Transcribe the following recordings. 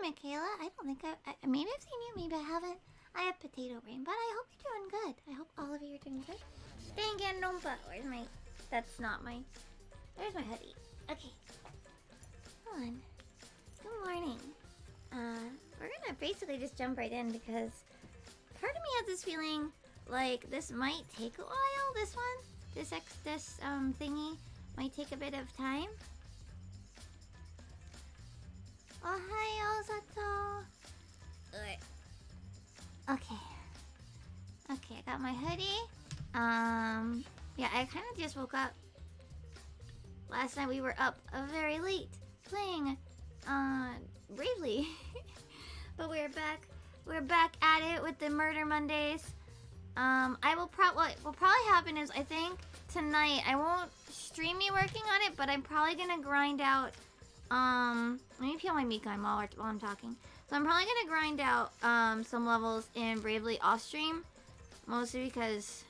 Michaela. I don't think maybe I've seen you, maybe I haven't. I have potato brain, but I hope you're doing good. I hope all of you are doing good. Danganronpa. Where's my... That's not my... Where's my hoodie? Okay. Hold on. Good morning. We're gonna basically just jump right in because part of me has this feeling like this might take a while. This one, this thingy might take a bit of time. Oh hi, Osato. Okay. Okay, I got my hoodie. Yeah, I kind of just woke up. Last night we were up very late playing Bravely. But we're back at it with the Murder Mondays. What will probably happen is I think tonight I won't stream me working on it, but I'm probably gonna grind out let me peel my Mikai while I'm talking. So I'm probably gonna grind out some levels in Bravely off stream, mostly because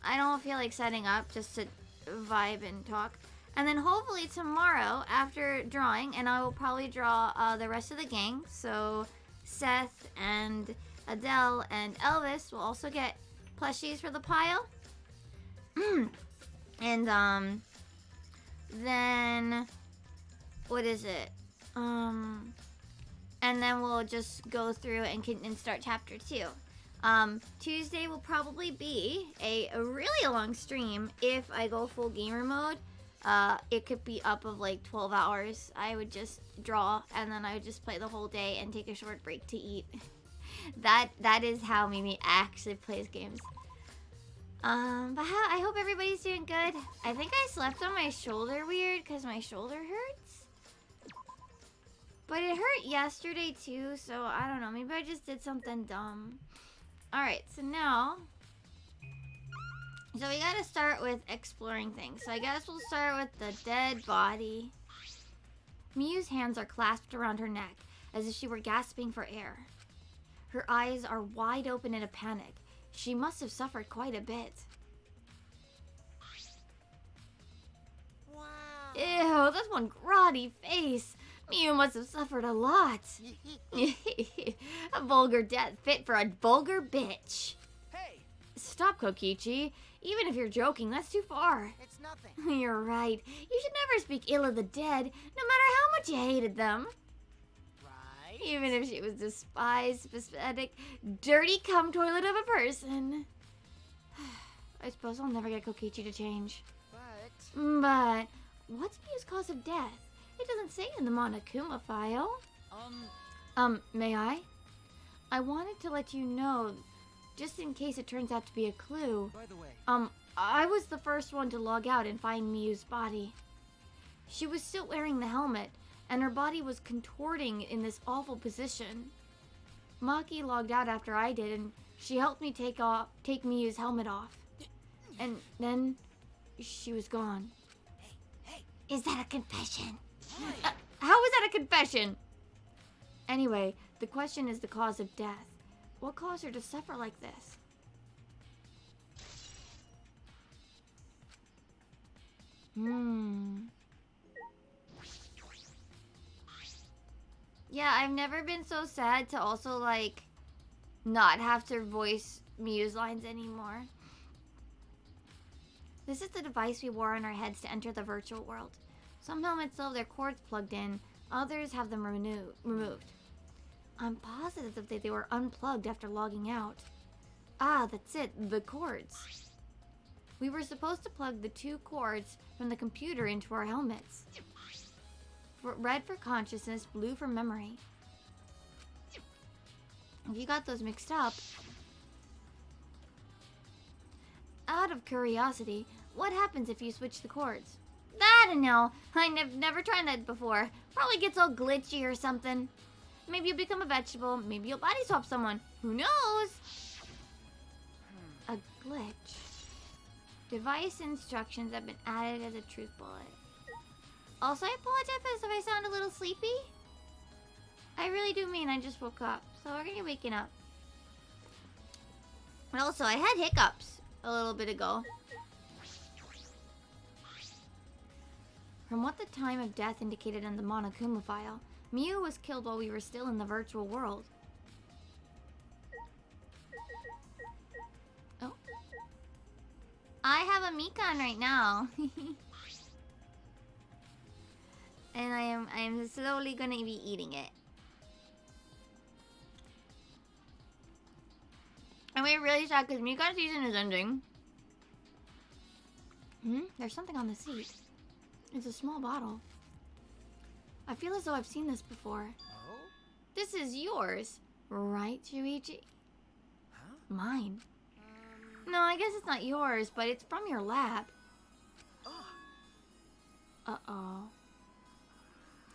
I don't feel like setting up just to vibe and talk. And then hopefully tomorrow, after drawing, and I will probably draw the rest of the gang. So Seth and Adele and Elvis will also get plushies for the pile. And then what is it? And then we'll just go through and start chapter 2. Tuesday will probably be a really long stream if I go full gamer mode. It could be up of like 12 hours. I would just draw and then I would just play the whole day and take a short break to eat. That is how Mimi actually plays games. But I hope everybody's doing good. I think I slept on my shoulder weird because my shoulder hurts. But it hurt yesterday too, so I don't know. Maybe I just did something dumb. Alright, so now... So we gotta start with exploring things. So I guess we'll start with the dead body. Miyu's hands are clasped around her neck, as if she were gasping for air. Her eyes are wide open in a panic. She must have suffered quite a bit. Wow. Ew, that's one grotty face. Miyu must have suffered a lot. A vulgar death fit for a vulgar bitch. Hey! Stop, Kokichi. Even if you're joking, that's too far. It's nothing. You're right. You should never speak ill of the dead, no matter how much you hated them. Right? Even if she was despised, pathetic, dirty cum toilet of a person. I suppose I'll never get Kokichi to change. But what's Miyu's cause of death? It doesn't say in the Monokuma file. May I? I wanted to let you know, just in case it turns out to be a clue. By the way, I was the first one to log out and find Miyu's body. She was still wearing the helmet, and her body was contorting in this awful position. Maki logged out after I did, and she helped me take Miyu's helmet off. And then she was gone. Hey. Is that a confession? How is that a confession? Anyway, the question is the cause of death. What caused her to suffer like this? Yeah, I've never been so sad to also, like, not have to voice Miyu's lines anymore. This is the device we wore on our heads to enter the virtual world. Some helmets still have their cords plugged in, others have them removed. I'm positive that they were unplugged after logging out. Ah, that's it, the cords. We were supposed to plug the 2 cords from the computer into our helmets. Red for consciousness, blue for memory. If you got those mixed up... Out of curiosity, what happens if you switch the cords? I don't know. I've never tried that before. Probably gets all glitchy or something. Maybe you'll become a vegetable. Maybe you'll body swap someone. Who knows? A glitch. Device instructions have been added as a truth bullet. Also, I apologize if I sound a little sleepy. I really do mean I just woke up. So we're gonna be waking up. And also, I had hiccups a little bit ago. From what the time of death indicated in the Monokuma file, Mew was killed while we were still in the virtual world. Oh. I have a Mikan right now. And I am slowly gonna be eating it. And we're really sad because Mikan season is ending. There's something on the seat. It's a small bottle. I feel as though I've seen this before. Oh? This is yours, right, Shuichi? Huh? Mine. No, I guess it's not yours, but it's from your lab. Oh. Uh-oh.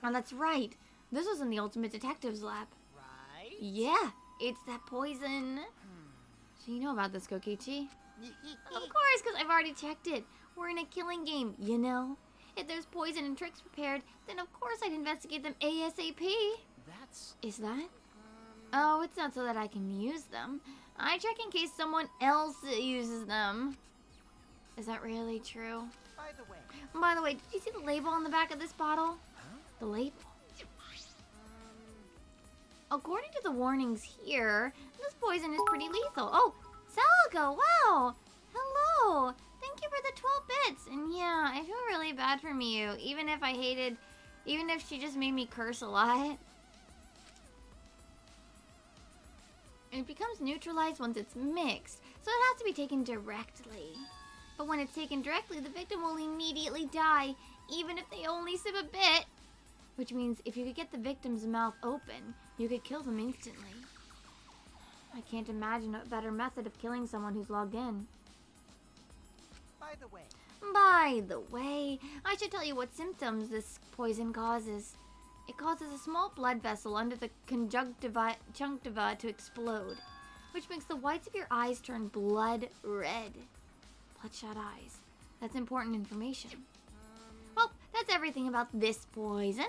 Oh, that's right. This was in the Ultimate Detective's lab. Right? Yeah, it's that poison. So you know about this, Kokichi? Of Oh. course, because I've already checked it. We're in a killing game, you know? If there's poison and tricks prepared, then of course I'd investigate them ASAP. That's... Is that? Oh, it's not so that I can use them. I check in case someone else uses them. Is that really true? By the way... By the way, did you see the label on the back of this bottle? Huh? The label. According to the warnings here, this poison is pretty lethal. Oh, Salago, wow! Hello! Thank you for the 12 bits. And yeah, I feel really bad for Mew, even if she just made me curse a lot. It becomes neutralized once it's mixed, so it has to be taken directly. But when it's taken directly, the victim will immediately die, even if they only sip a bit. Which means if you could get the victim's mouth open, you could kill them instantly. I can't imagine a better method of killing someone who's logged in. By the way, I should tell you what symptoms this poison causes. It causes a small blood vessel under the conjunctiva to explode, which makes the whites of your eyes turn blood red. Bloodshot eyes. That's important information. Well, that's everything about this poison.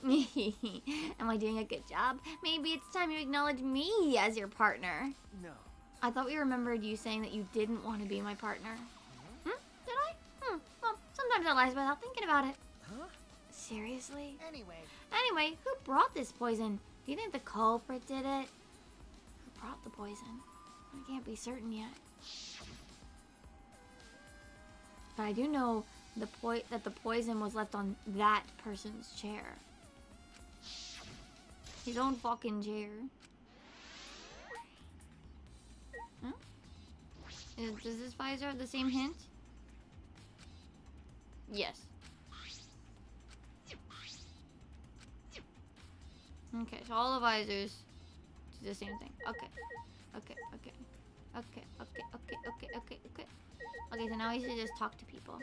Am I doing a good job? Maybe it's time you acknowledge me as your partner. No. I thought we remembered you saying that you didn't want to be my partner. Did I? Well, sometimes I lie without thinking about it. Huh? Seriously? Anyway, Who brought this poison? Do you think the culprit did it? Who brought the poison? I can't be certain yet. But I do know that the poison was left on that person's chair. His own fucking chair. Huh? Does this visor have the same hint? Yes. Okay, so all the visors do the same thing. Okay. Okay. Okay, so now we should just talk to people.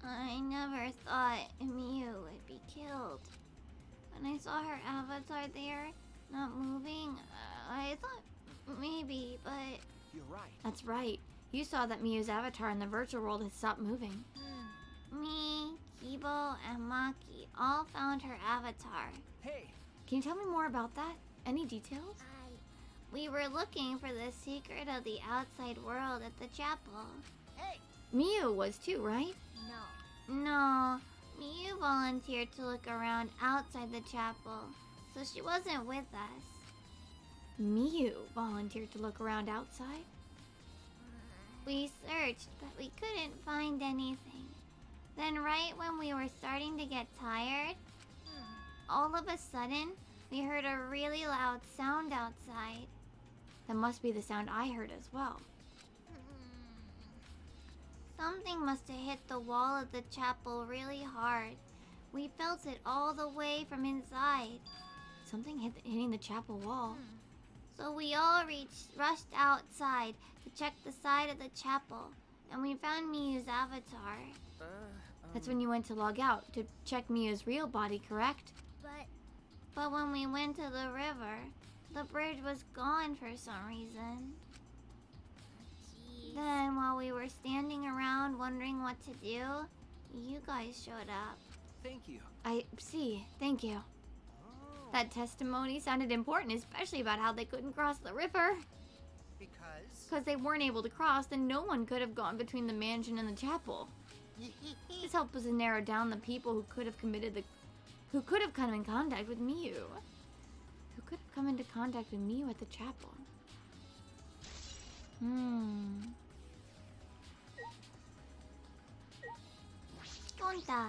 I never thought Mew would be killed. When I saw her avatar there, not moving, I thought maybe, but... you're right. That's right. You saw that Mew's avatar in the virtual world had stopped moving. Me, Kibo, and Maki all found her avatar. Hey! Can you tell me more about that? Any details? We were looking for the secret of the outside world at the chapel. Hey! Mew was too, right? No, Mew volunteered to look around outside the chapel, so she wasn't with us. Mew volunteered to look around outside? We searched, but we couldn't find anything. Then right when we were starting to get tired, all of a sudden, we heard a really loud sound outside. That must be the sound I heard as well. Something must have hit the wall of the chapel really hard. We felt it all the way from inside. Something hitting the chapel wall. So we all rushed outside to check the side of the chapel, and we found Miyu's avatar. That's when you went to log out, to check Miyu's real body, correct? But when we went to the river, the bridge was gone for some reason. Then while we were standing around wondering what to do, you guys showed up. Thank you. I see, thank you. That testimony sounded important, especially about how they couldn't cross the river. Because? Because they weren't able to cross, then no one could have gone between the mansion and the chapel. This helps us narrow down the people who could have come in contact with Miu. Who could have come into contact with Miu at the chapel? Gonta.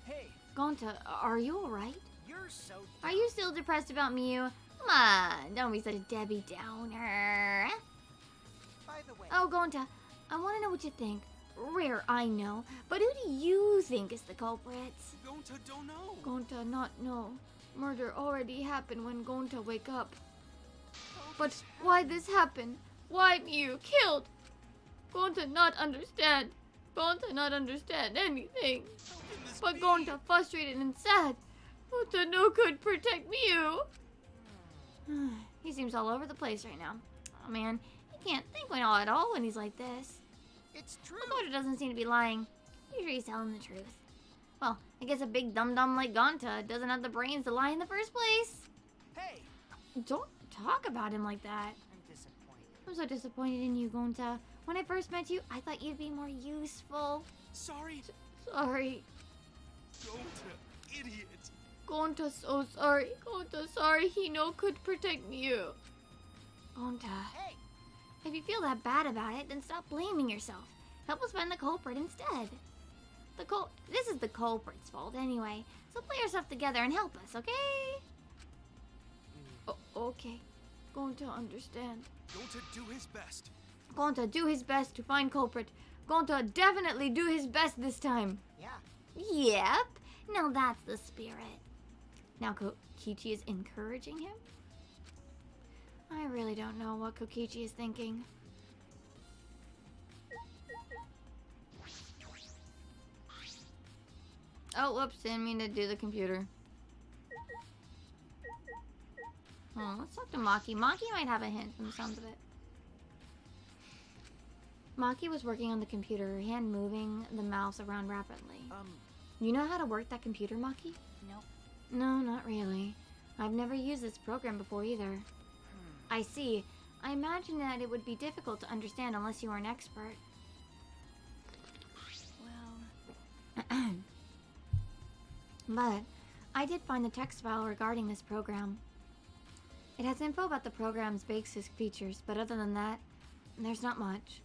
Hey, Gonta, are you alright? you're so Are you still depressed about Miu? Come on, don't be such a Debbie Downer. By the way, Oh, Gonta, I want to know what you think. Rare, I know, but who do you think is the culprits? Gonta don't know. Gonta not know. Murder already happened when Gonta wake up. But why this happened? Why Miu killed? Gonta not understand. Gonta not understand anything. But Gonta frustrated and sad. Gonta no could protect Miu. He seems all over the place right now. Oh man, he can't think at all when he's like this. It's true. Gonta doesn't seem to be lying. Usually he's telling the truth. Well, I guess a big dum-dum like Gonta doesn't have the brains to lie in the first place. Hey, Don't talk about him like that. I'm disappointed. I'm so disappointed in you, Gonta. When I first met you, I thought you'd be more useful. Sorry. Sorry. Gonta, idiot. Gonta so sorry. Gonta sorry he no could protect you. Gonta, Hey, if you feel that bad about it, then stop blaming yourself. Help us find the culprit instead. This is the culprit's fault anyway. So pull yourself together and help us, okay? Okay. Gonta understand. Gonta do his best. Gonta do his best to find culprit. Gonta definitely do his best this time. Yeah. Yep. Now that's the spirit. Now Kokichi is encouraging him? I really don't know what Kokichi is thinking. Oh, whoops, didn't mean to do the computer. Let's talk to Maki. Maki might have a hint from the sounds of it. Maki was working on the computer, her hand moving the mouse around rapidly. You know how to work that computer, Maki? Nope. No, not really. I've never used this program before either. I see. I imagine that it would be difficult to understand unless you were an expert. Well, But I did find the text file regarding this program. It has info about the program's basic features, but other than that, there's not much.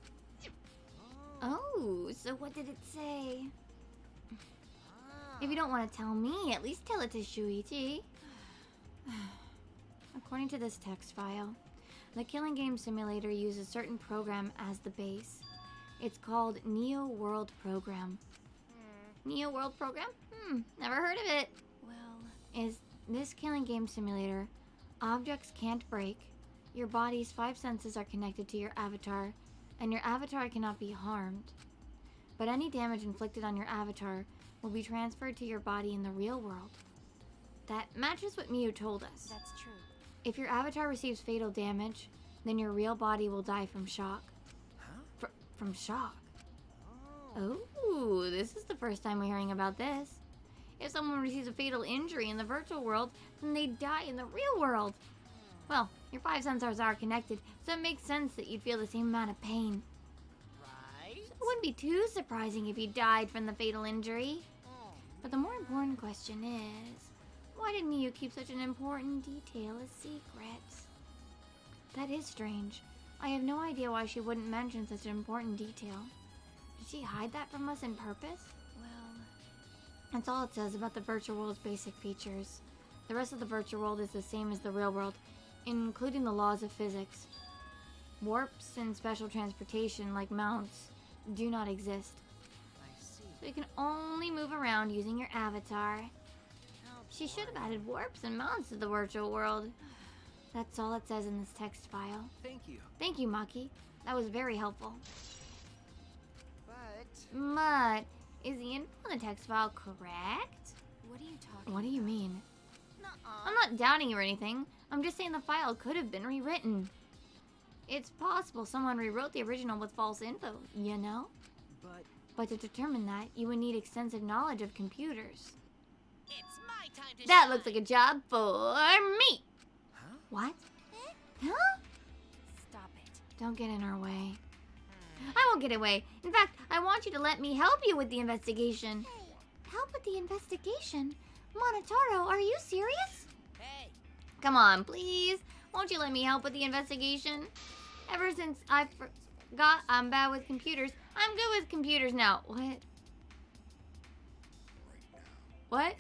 Oh, so what did it say? If you don't want to tell me, at least tell it to Shuichi. According to this text file, the killing game simulator uses a certain program as the base. It's called Neo World Program. Neo World Program? Never heard of it. well, Is this killing game simulator, objects can't break, your body's 5 senses are connected to your avatar, and your avatar cannot be harmed. But any damage inflicted on your avatar will be transferred to your body in the real world. That matches what Miu told us. that's true. If your avatar receives fatal damage, then your real body will die from shock. Huh? From shock? Oh. Oh, this is the first time we're hearing about this. If someone receives a fatal injury in the virtual world, then they die in the real world. Well, your 5 senses are connected, so it makes sense that you'd feel the same amount of pain. Right? It wouldn't be too surprising if you died from the fatal injury. But the more important question is, why did Miu keep such an important detail a secret? That is strange. I have no idea why she wouldn't mention such an important detail. Did she hide that from us on purpose? Well, That's all it says about the virtual world's basic features. The rest of the virtual world is the same as the real world, including the laws of physics. Warps and special transportation, like mounts, do not exist. I see. So you can only move around using your avatar. Oh, She should have added warps and mounts to the virtual world. That's all it says in this text file. Thank you. Thank you, Maki. That was very helpful. But But, is the info in the text file correct? what are you talking? What do you mean? Nuh-uh. I'm not doubting you or anything. I'm just saying the file could have been rewritten. It's possible someone rewrote the original with false info, you know? But to determine that, you would need extensive knowledge of computers. It's my time to That looks like a job for me! Huh? What? Huh? Stop it. Don't get in our way. I won't get away. In fact, I want you to let me help you with the investigation. Help with the investigation? Monotaro, are you serious? Hey. Come on, please. Won't you let me help with the investigation? Ever since I forgot I'm bad with computers, I'm good with computers now. What? What?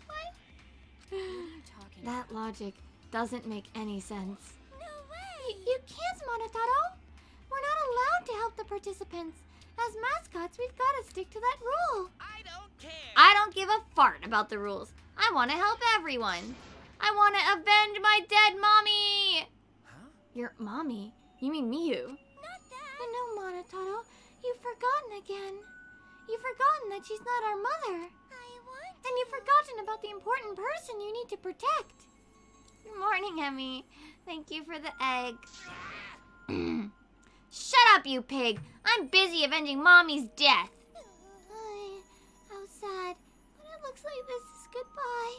What? What are you talking That logic doesn't make any sense. No way. You can't, Monotaro. We're not allowed to help the participants. As mascots, we've got to stick to that rule. I don't care. I don't give a fart about the rules. I want to help everyone. I want to avenge my dead mommy. Huh? Your mommy? You mean Miyu? Not that. No, Monotaro. You've forgotten again. You've forgotten that she's not our mother. I want. And you've forgotten about the important person you need to protect. Good morning, Emmy. Thank you for the egg. Shut up, you pig. I'm busy avenging Mommy's death. How sad. But it looks like this is goodbye.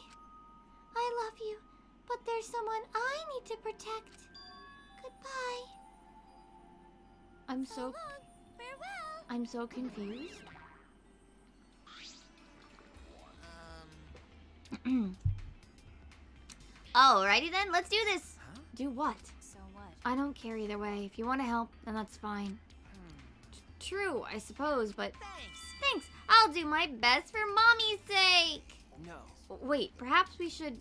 I love you, but there's someone I need to protect. Goodbye. So long. Farewell. I'm so confused. Alrighty then, let's do this. Huh? Do what? So what? I don't care either way. If you want to help, then that's fine. True, I suppose, but Thanks. thanks. I'll do my best for Mommy's sake. No. Wait, perhaps we should...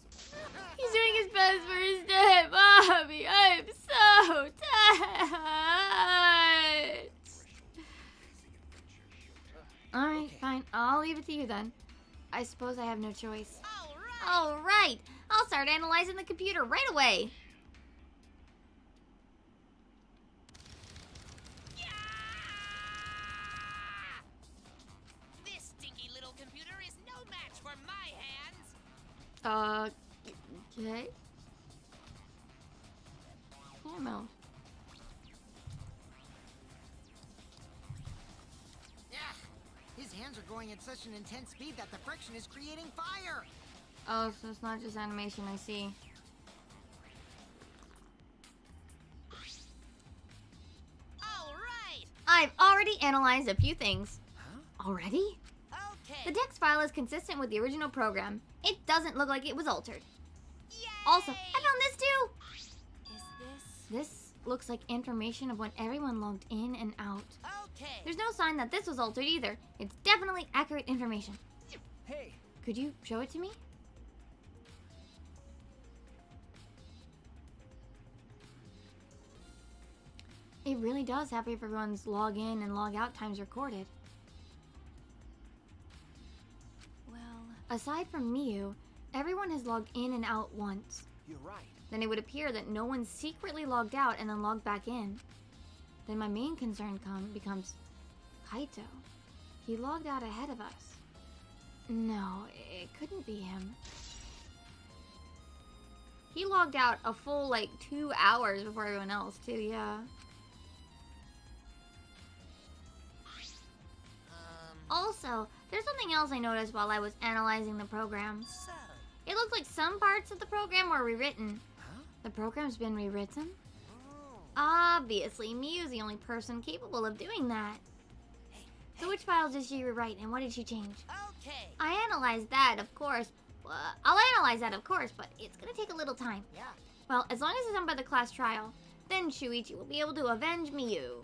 He's doing his best for his dead Mommy. I'm so touched. Alright, Okay. fine. I'll leave it to you then. I suppose I have no choice. All right. Alright, I'll start analyzing the computer right away. Yeah! This stinky little computer is no match for my hands. Okay. Ammo. His hands are going at such an intense speed that the friction is creating fire. Oh, so it's not just animation, I see. All right. I've already analyzed a few things. Huh? Already? Okay. The text file is consistent with the original program. It doesn't look like it was altered. Yay! Also, I found this too! Is this This looks like information of when everyone logged in and out. okay? There's no sign that this was altered either. It's definitely accurate information. Hey. Could you show it to me? It really does have everyone's log in and log out times recorded. Well, Aside from Miyu, everyone has logged in and out once. You're right. Then it would appear that no one secretly logged out and then logged back in. Then my main concern becomes Kaito. He logged out ahead of us. No, it couldn't be him. He logged out a full, 2 hours before everyone else, too, yeah. Also, there's something else I noticed while I was analyzing the program. so It looked like some parts of the program were rewritten. Huh? The program's been rewritten? Oh. Obviously, Miyu's the only person capable of doing that. So which files did she rewrite and what did she change? okay. I analyzed that, of course. I'll analyze that, of course, but it's gonna take a little time. Yeah. Well, as long as it's done by the class trial, then Shuichi will be able to avenge Miyu.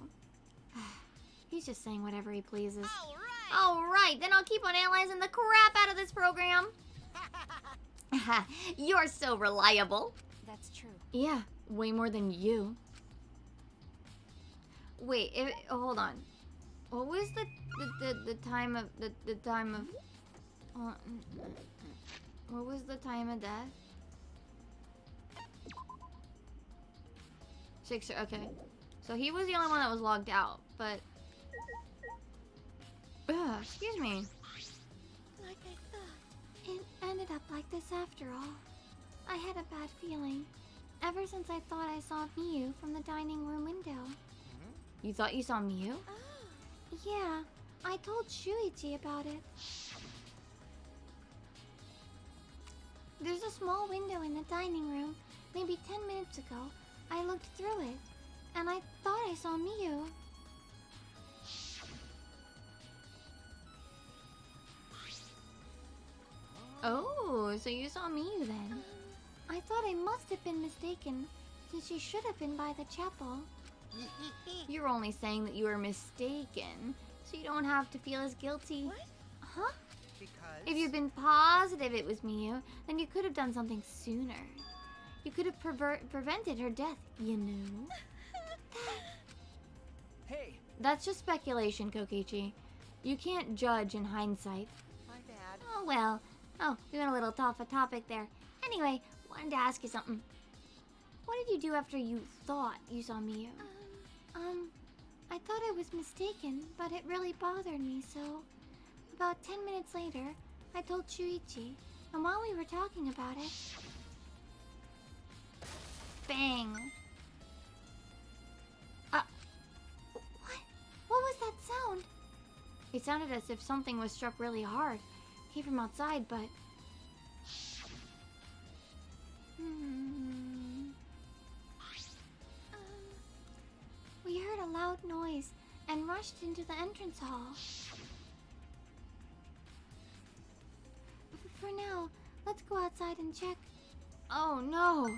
He's just saying whatever he pleases. All right. Alright, then I'll keep on analyzing the crap out of this program. You're so reliable. That's true. Yeah, way more than you. Wait, hold on. What was the time of the time of what was the time of death? 6, okay. So he was the only one that was logged out, but excuse me. Like I thought. It ended up like this after all. I had a bad feeling. Ever since I thought I saw Miyu from the dining room window. You thought you saw Miyu? Oh. Yeah, I told Shuichi about it. There's a small window in the dining room. Maybe 10 minutes ago, I looked through it. and I thought I saw Miu. Oh, so you saw Miu then? I thought I must have been mistaken, since she should have been by the chapel. You're only saying that you were mistaken, so you don't have to feel as guilty. What? Huh? Because... If you'd been positive it was Miu, then you could have done something sooner. You could have prevented her death, you know. Hey! That's just speculation, Kokichi. You can't judge in hindsight. My bad. Oh, well. Oh, we went a little off a topic there. Anyway, wanted to ask you something. What did you do after you thought you saw Miu? I thought I was mistaken, but it really bothered me, so... About 10 minutes later, I told Shuichi, and while we were talking about it... Bang! What? What was that sound? It sounded as if something was struck really hard. It came from outside, but... We heard a loud noise and rushed into the entrance hall. For now, let's go outside and check. Oh no!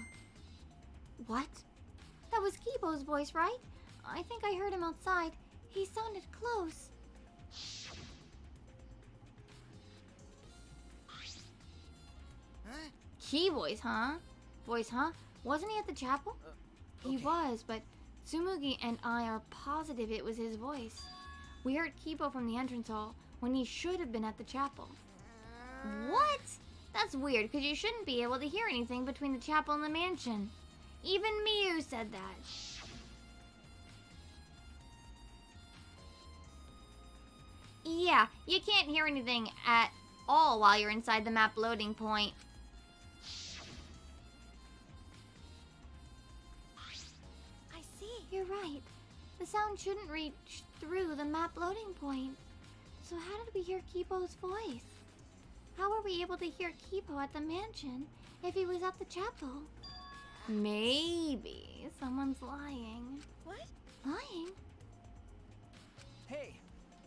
What? That was Kibo's voice, right? I think I heard him outside. He sounded close. Huh? Key voice, huh? Voice, huh? Wasn't he at the chapel? He was, but Tsumugi and I are positive it was his voice. We heard Kibo from the entrance hall when he should have been at the chapel. What? That's weird, because you shouldn't be able to hear anything between the chapel and the mansion. Even Miu said that. Yeah, you can't hear anything at all while you're inside the map loading point. I see. You're right. The sound shouldn't reach through the map loading point. So how did we hear Kibo's voice? How were we able to hear Kibo at the mansion if he was at the chapel? Maybe someone's lying. What? Lying? Hey!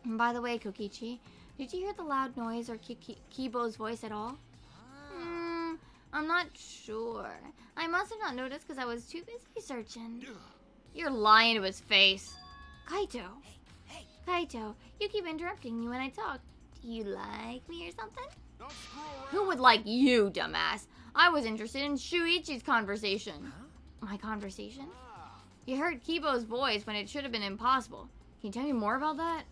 And by the way, Kokichi, did you hear the loud noise or Kibo's voice at all? I'm not sure. I must have not noticed because I was too busy searching. You're lying to his face. Kaito. Hey! Kaito, you keep interrupting me when I talk. Do you like me or something? Don't screw around! Who would like you, dumbass? I was interested in Shuichi's conversation. Huh? My conversation? You heard Kibo's voice when it should have been impossible. Can you tell me more about that?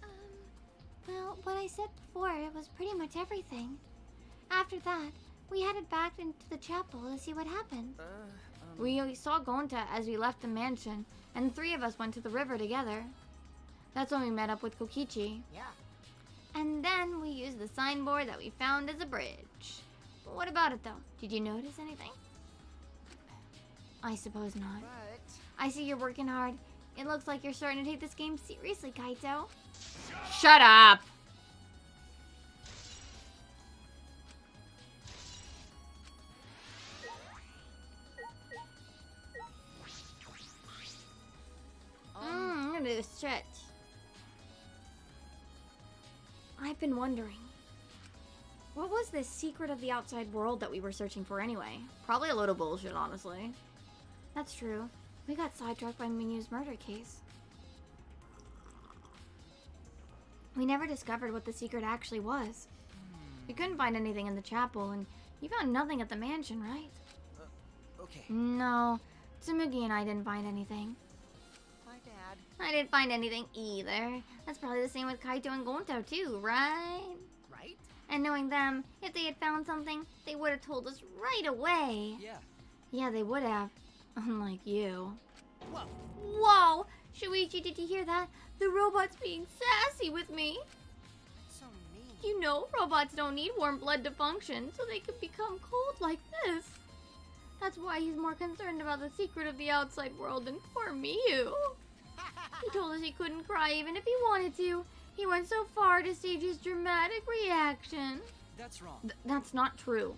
Well, what I said before, it was pretty much everything. After that, we headed back into the chapel to see what happened. We saw Gonta as we left the mansion, and the three of us went to the river together. That's when we met up with Kokichi. Yeah. And then we used the signboard that we found as a bridge. But what about it, though? Did you notice anything? I suppose not. But... I see you're working hard. It looks like you're starting to take this game seriously, Kaito. Shut up! I'm gonna do a stretch. I've been wondering, what was this secret of the outside world that we were searching for anyway? Probably a load of bullshit, honestly. That's true. We got sidetracked by Miu's murder case. We never discovered what the secret actually was. We couldn't find anything in the chapel, and you found nothing at the mansion, right? Okay. No, Tsumugi and I didn't find anything. My bad. I didn't find anything either. That's probably the same with Kaito and Gonto too, right? Right? And knowing them, if they had found something, they would have told us right away. Yeah. Yeah, they would have. Unlike you. Whoa. Whoa! Shuichi, did you hear that? The robot's being sassy with me. That's so mean. You know, robots don't need warm blood to function, so they could become cold like this. That's why he's more concerned about the secret of the outside world than poor Miu. He told us he couldn't cry even if he wanted to. He went so far to stage his dramatic reaction. That's wrong. That's not true.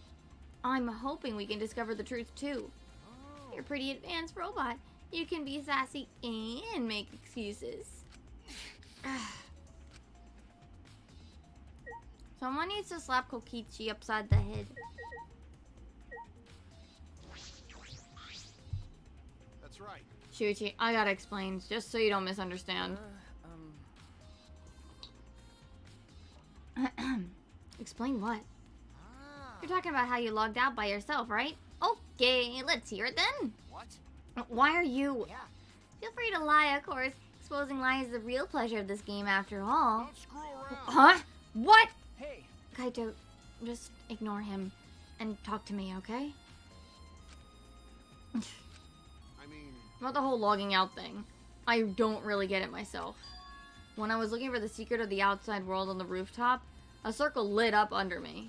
I'm hoping we can discover the truth too. Oh. You're a pretty advanced robot. You can be sassy and make excuses. Someone needs to slap Kokichi upside the head. That's right. Shuichi, I gotta explain, just so you don't misunderstand. Explain what? You're talking about how you logged out by yourself, right? Okay, let's hear it then. What? Why are you? Yeah. Feel free to lie, of course. Exposing lies is the real pleasure of this game, after all. Don't screw around. Huh? What? Hey, Kaito, just ignore him and talk to me, okay? I mean, About the whole logging out thing. I don't really get it myself. When I was looking for the secret of the outside world on the rooftop, a circle lit up under me.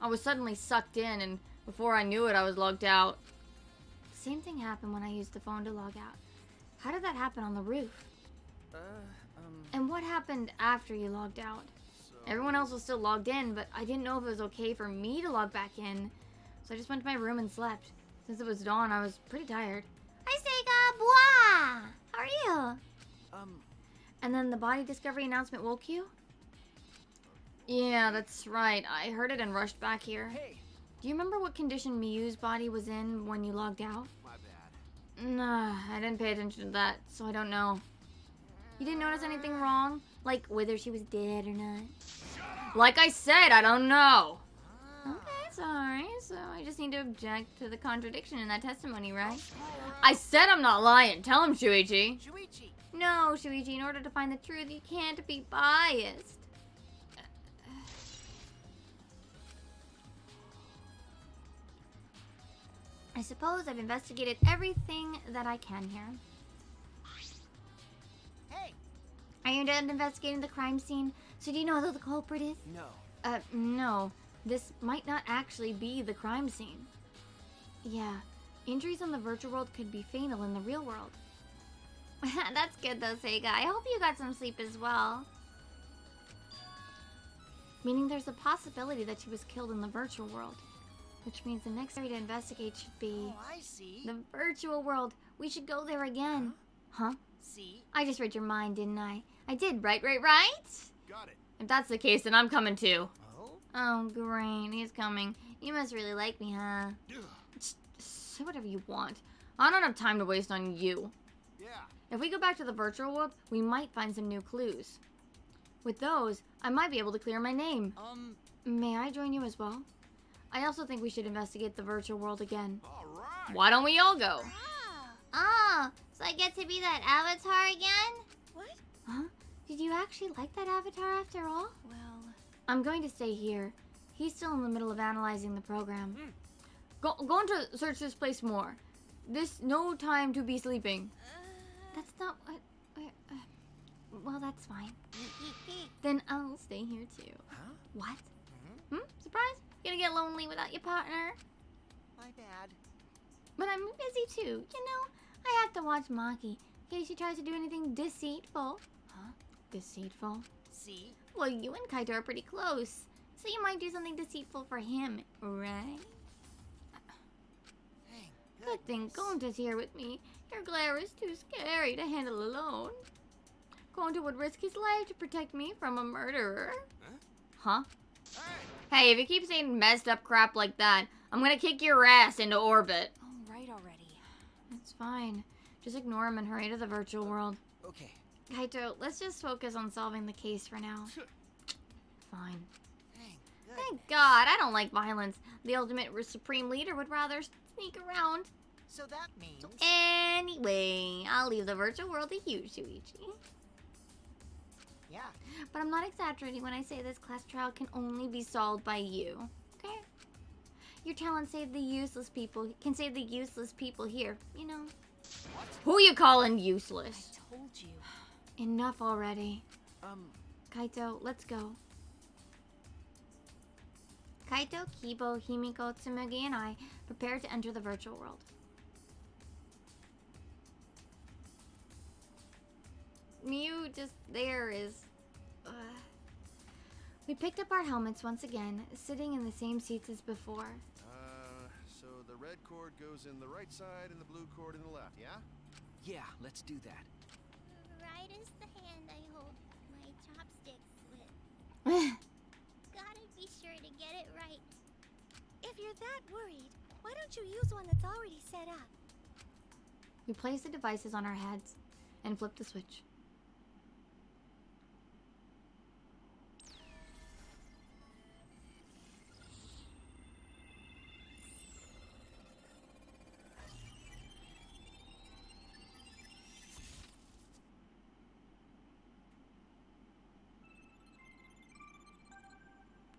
I was suddenly sucked in, and before I knew it, I was logged out. The same thing happened when I used the phone to log out. How did that happen on the roof? And what happened after you logged out? so Everyone else was still logged in, but I didn't know if it was okay for me to log back in. So I just went to my room and slept. Since it was dawn, I was pretty tired. Hi, Sega! Bois! How are you? And then the body discovery announcement woke you? Yeah, that's right. I heard it and rushed back here. hey. Do you remember what condition Miyu's body was in when you logged out? my bad. Nah, I didn't pay attention to that, so I don't know. You didn't notice anything wrong? Like whether she was dead or not? Like I said, I don't know. Okay, sorry. So I just need to object to the contradiction in that testimony, right? I said I'm not lying. Tell him, Shuichi. Shuichi. No, Shuichi, in order to find the truth, you can't be biased. I suppose I've investigated everything that I can here. Hey. Are you done investigating the crime scene? So do you know who the culprit is? No. No. This might not actually be the crime scene. Yeah. Injuries in the virtual world could be fatal in the real world. That's good though, Sega. I hope you got some sleep as well. Meaning there's a possibility that she was killed in the virtual world. Which means the next area to investigate should be Oh, I see. the virtual world. We should go there again. Huh? See? I just read your mind, didn't I? I did, right? Got it. If that's the case, then I'm coming too. Oh? Oh, great. He's coming. You must really like me, huh? Ugh. Say whatever you want. I don't have time to waste on you. Yeah. If we go back to the virtual world, we might find some new clues. With those, I might be able to clear my name. May I join you as well? I also think we should investigate the virtual world again. All right. Why don't we all go? Oh, so I get to be that avatar again? What? Huh? Did you actually like that avatar after all? Well, I'm going to stay here. He's still in the middle of analyzing the program. Going to search this place more. This no time to be sleeping. That's not what... well, that's fine. Then I'll stay here too. Huh? What? Surprise? Gonna get lonely without your partner? My bad. But I'm busy too. You know, I have to watch Maki in case she tries to do anything deceitful. Huh? Deceitful? See? Well, you and Kaito are pretty close, so you might do something deceitful for him, right? Thank Good thing Gonta's here with me. Your glare is too scary to handle alone. Gonta would risk his life to protect me from a murderer. Huh? Hey, if you keep saying messed up crap like that, I'm gonna kick your ass into orbit. all right already. It's fine. Just ignore him and hurry to the virtual world. Okay. Kaito, let's just focus on solving the case for now. Fine. Thank God, I don't like violence. The ultimate supreme leader would rather sneak around. So that means... Anyway, I'll leave the virtual world to you, Shuichi. Yeah. But I'm not exaggerating when I say this class trial can only be solved by you. Okay? Your talent saved the useless people. Can save the useless people here. You know. What? Who you calling useless? I told you. Enough already. Kaito, let's go. Kaito, Kibo, Himiko, Tsumugi, and I prepare to enter the virtual world. Miu just there is... We picked up our helmets once again, sitting in the same seats as before. So the red cord goes in the right side and the blue cord in the left, yeah? Yeah, let's do that. Right is the hand I hold my chopsticks with. Gotta be sure to get it right. If you're that worried, why don't you use one that's already set up? We place the devices on our heads and flip the switch.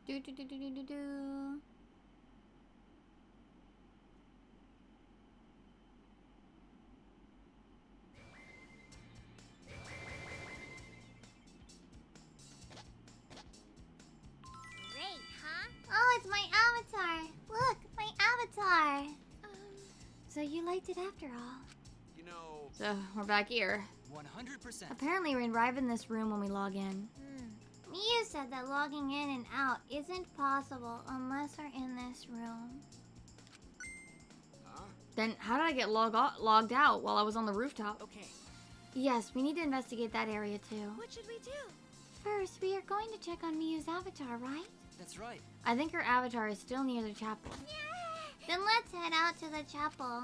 Do do do do do do do. Great, huh? Oh, it's my avatar. Look, my avatar. So you liked it after all. You know, So we're back here. 100%. Apparently we arrive in this room when we log in. Miyu said that logging in and out isn't possible unless we're in this room. huh? Then how did I get logged out while I was on the rooftop? Okay. Yes, we need to investigate that area too. What should we do? First, we are going to check on Miyu's avatar, right? That's right. I think her avatar is still near the chapel. Then let's head out to the chapel.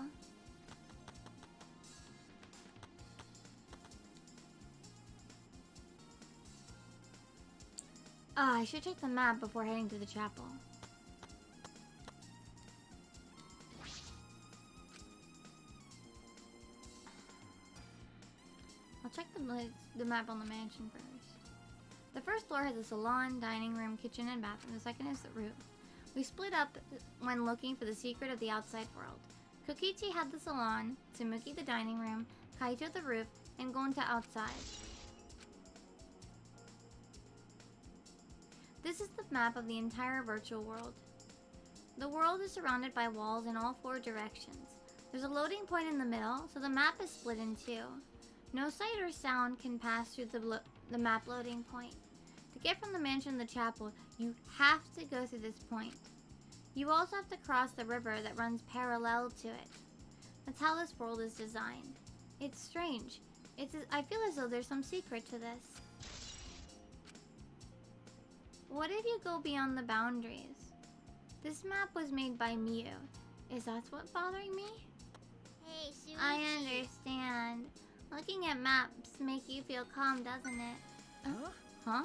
Ah, I should check the map before heading to the chapel. I'll check the map on the mansion first. The first floor has a salon, dining room, kitchen, and bathroom. The second is the roof. We split up when looking for the secret of the outside world. Kokichi had the salon, Tsumuki the dining room, Kaito the roof, and Gonta outside. This is the map of the entire virtual world. The world is surrounded by walls in all 4 directions. There's a loading point in the middle, so the map is split in 2. No sight or sound can pass through the map loading point. To get from the mansion to the chapel, you have to go through this point. You also have to cross the river that runs parallel to it. That's how this world is designed. It's strange. I feel as though there's some secret to this. What if you go beyond the boundaries? This map was made by Miyu. Is that what's bothering me? Hey, Shuichi. I understand. Looking at maps make you feel calm, doesn't it? Huh? Huh?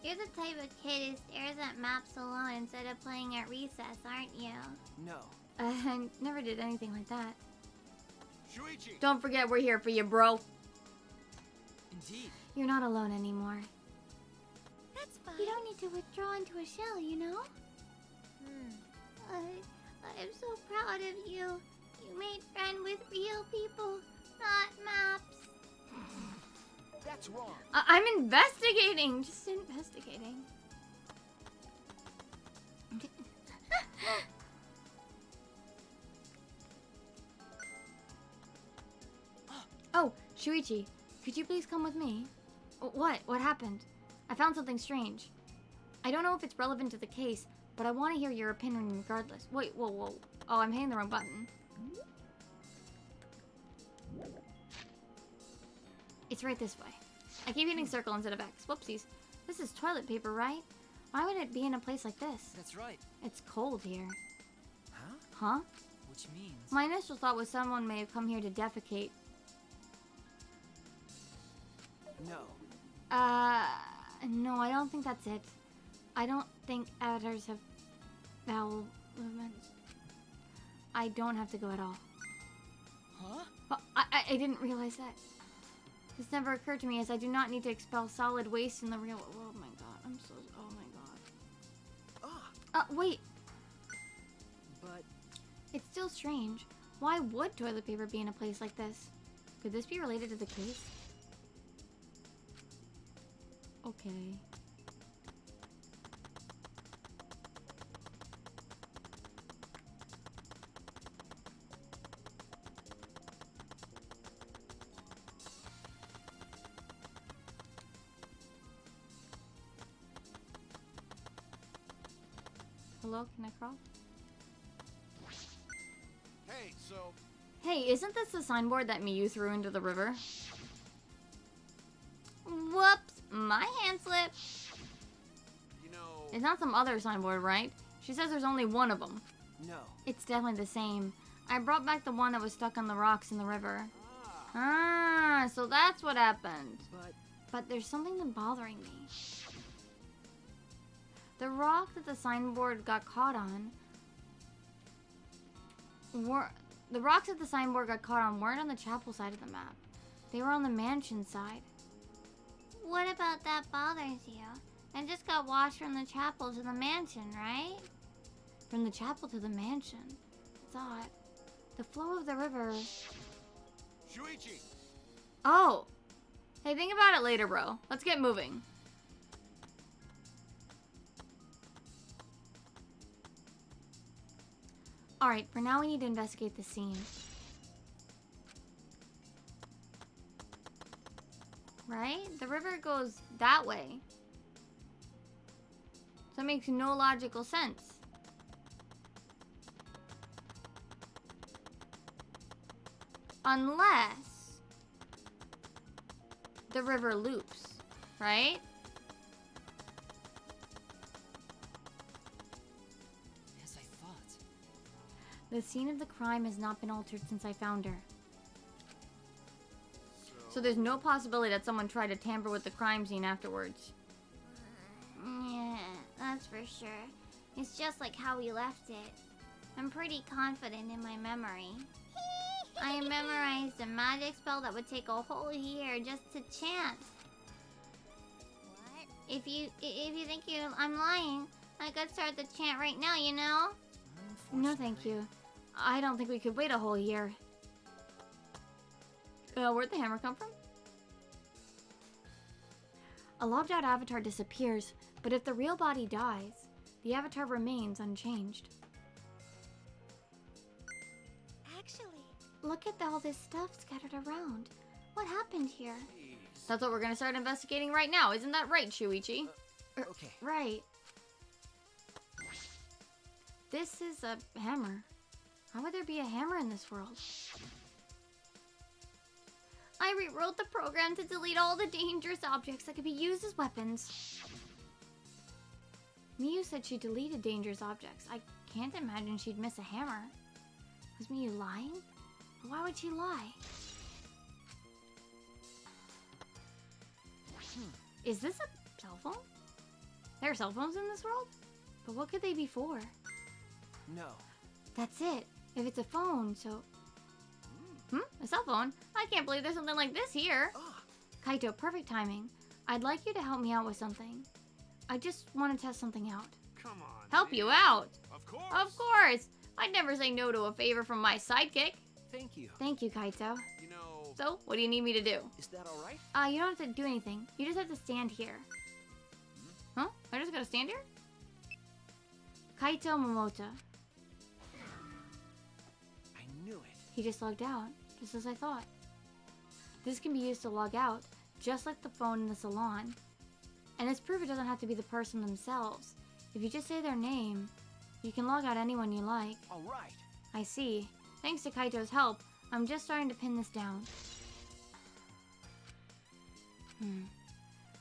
You're the type of kid who stares at maps alone instead of playing at recess, aren't you? No. I never did anything like that. Shuichi! Don't forget we're here for you, bro. Indeed. You're not alone anymore. That's fine. You don't need to withdraw into a shell, you know? I'm so proud of you. You made friends with real people, not maps. That's wrong. I'm investigating. Just investigating. Oh, Shuichi, could you please come with me? What? What happened? I found something strange. I don't know if it's relevant to the case, but I want to hear your opinion regardless. Wait, whoa, whoa. Oh, I'm hitting the wrong button. It's right this way. I keep hitting circle instead of X. Whoopsies. This is toilet paper, right? Why would it be in a place like this? That's right. It's cold here. Huh? Huh? Which means... My initial thought was someone may have come here to defecate. No. No, I don't think that's it. I don't think avatars have bowel movements. I don't have to go at all. Huh? But I didn't realize that. This never occurred to me as I do not need to expel solid waste in the real world. Oh my god, I'm so... Oh my god. Ah. Wait. But... It's still strange. Why would toilet paper be in a place like this? Could this be related to the case? Okay. Hello, can I crawl? Hey, so Hey, isn't this the signboard that Miyu threw into the river? Whoops, my hand slipped. You know. It's not some other signboard, right? She says there's only one of them. No. It's definitely the same. I brought back the one that was stuck on the rocks in the river. Ah. So that's what happened. But there's something that's bothering me. The rock that the signboard got caught on the rocks that the signboard got caught on weren't on the chapel side of the map. They were on the mansion side. What about that bothers you? And just got washed from the chapel to the mansion, right? From the chapel to the mansion. It's odd. The flow of the river... Shuichi. Oh! Hey, think about it later, bro. Let's get moving. Alright, for now we need to investigate the scene. Right? The river goes that way. So it makes no logical sense. Unless the river loops, right? as I thought. The scene of the crime has not been altered since I found her. So there's no possibility that someone tried to tamper with the crime scene afterwards. Yeah, that's for sure. It's just like how we left it. I'm pretty confident in my memory. I memorized a magic spell that would take a whole year just to chant. What? If you think I'm lying, I could start the chant right now, you know? No, thank you. I don't think we could wait a whole year. Where'd the hammer come from? A logged out avatar disappears, but if the real body dies, the avatar remains unchanged. Actually, Look at all this stuff scattered around. What happened here? That's what we're gonna start investigating right now, isn't that right, Shuichi? Okay. Right. This is a hammer. How would there be a hammer in this world? I rewrote the program to delete all the dangerous objects that could be used as weapons. Miyu said she deleted dangerous objects. I can't imagine she'd miss a hammer. Was Miyu lying? Why would she lie? Is this a cell phone? There are cell phones in this world? But what could they be for? No. That's it. If it's a phone, so... A cell phone? I can't believe there's something like this here. Ah. Kaito, perfect timing. I'd like you to help me out with something. I just want to test something out. Come on. Help man. you out? Of course. Of course! I'd never say no to a favor from my sidekick. Thank you. Thank you, Kaito. You know. So, what do you need me to do? Is that all right? You don't have to do anything. You just have to stand here. Huh? I just gotta stand here? Kaito Momota. I knew it. He just logged out, just as I thought. This can be used to log out, just like the phone in the salon. And as proof, it doesn't have to be the person themselves. If you just say their name, you can log out anyone you like. All right. I see. Thanks to Kaito's help, I'm just starting to pin this down.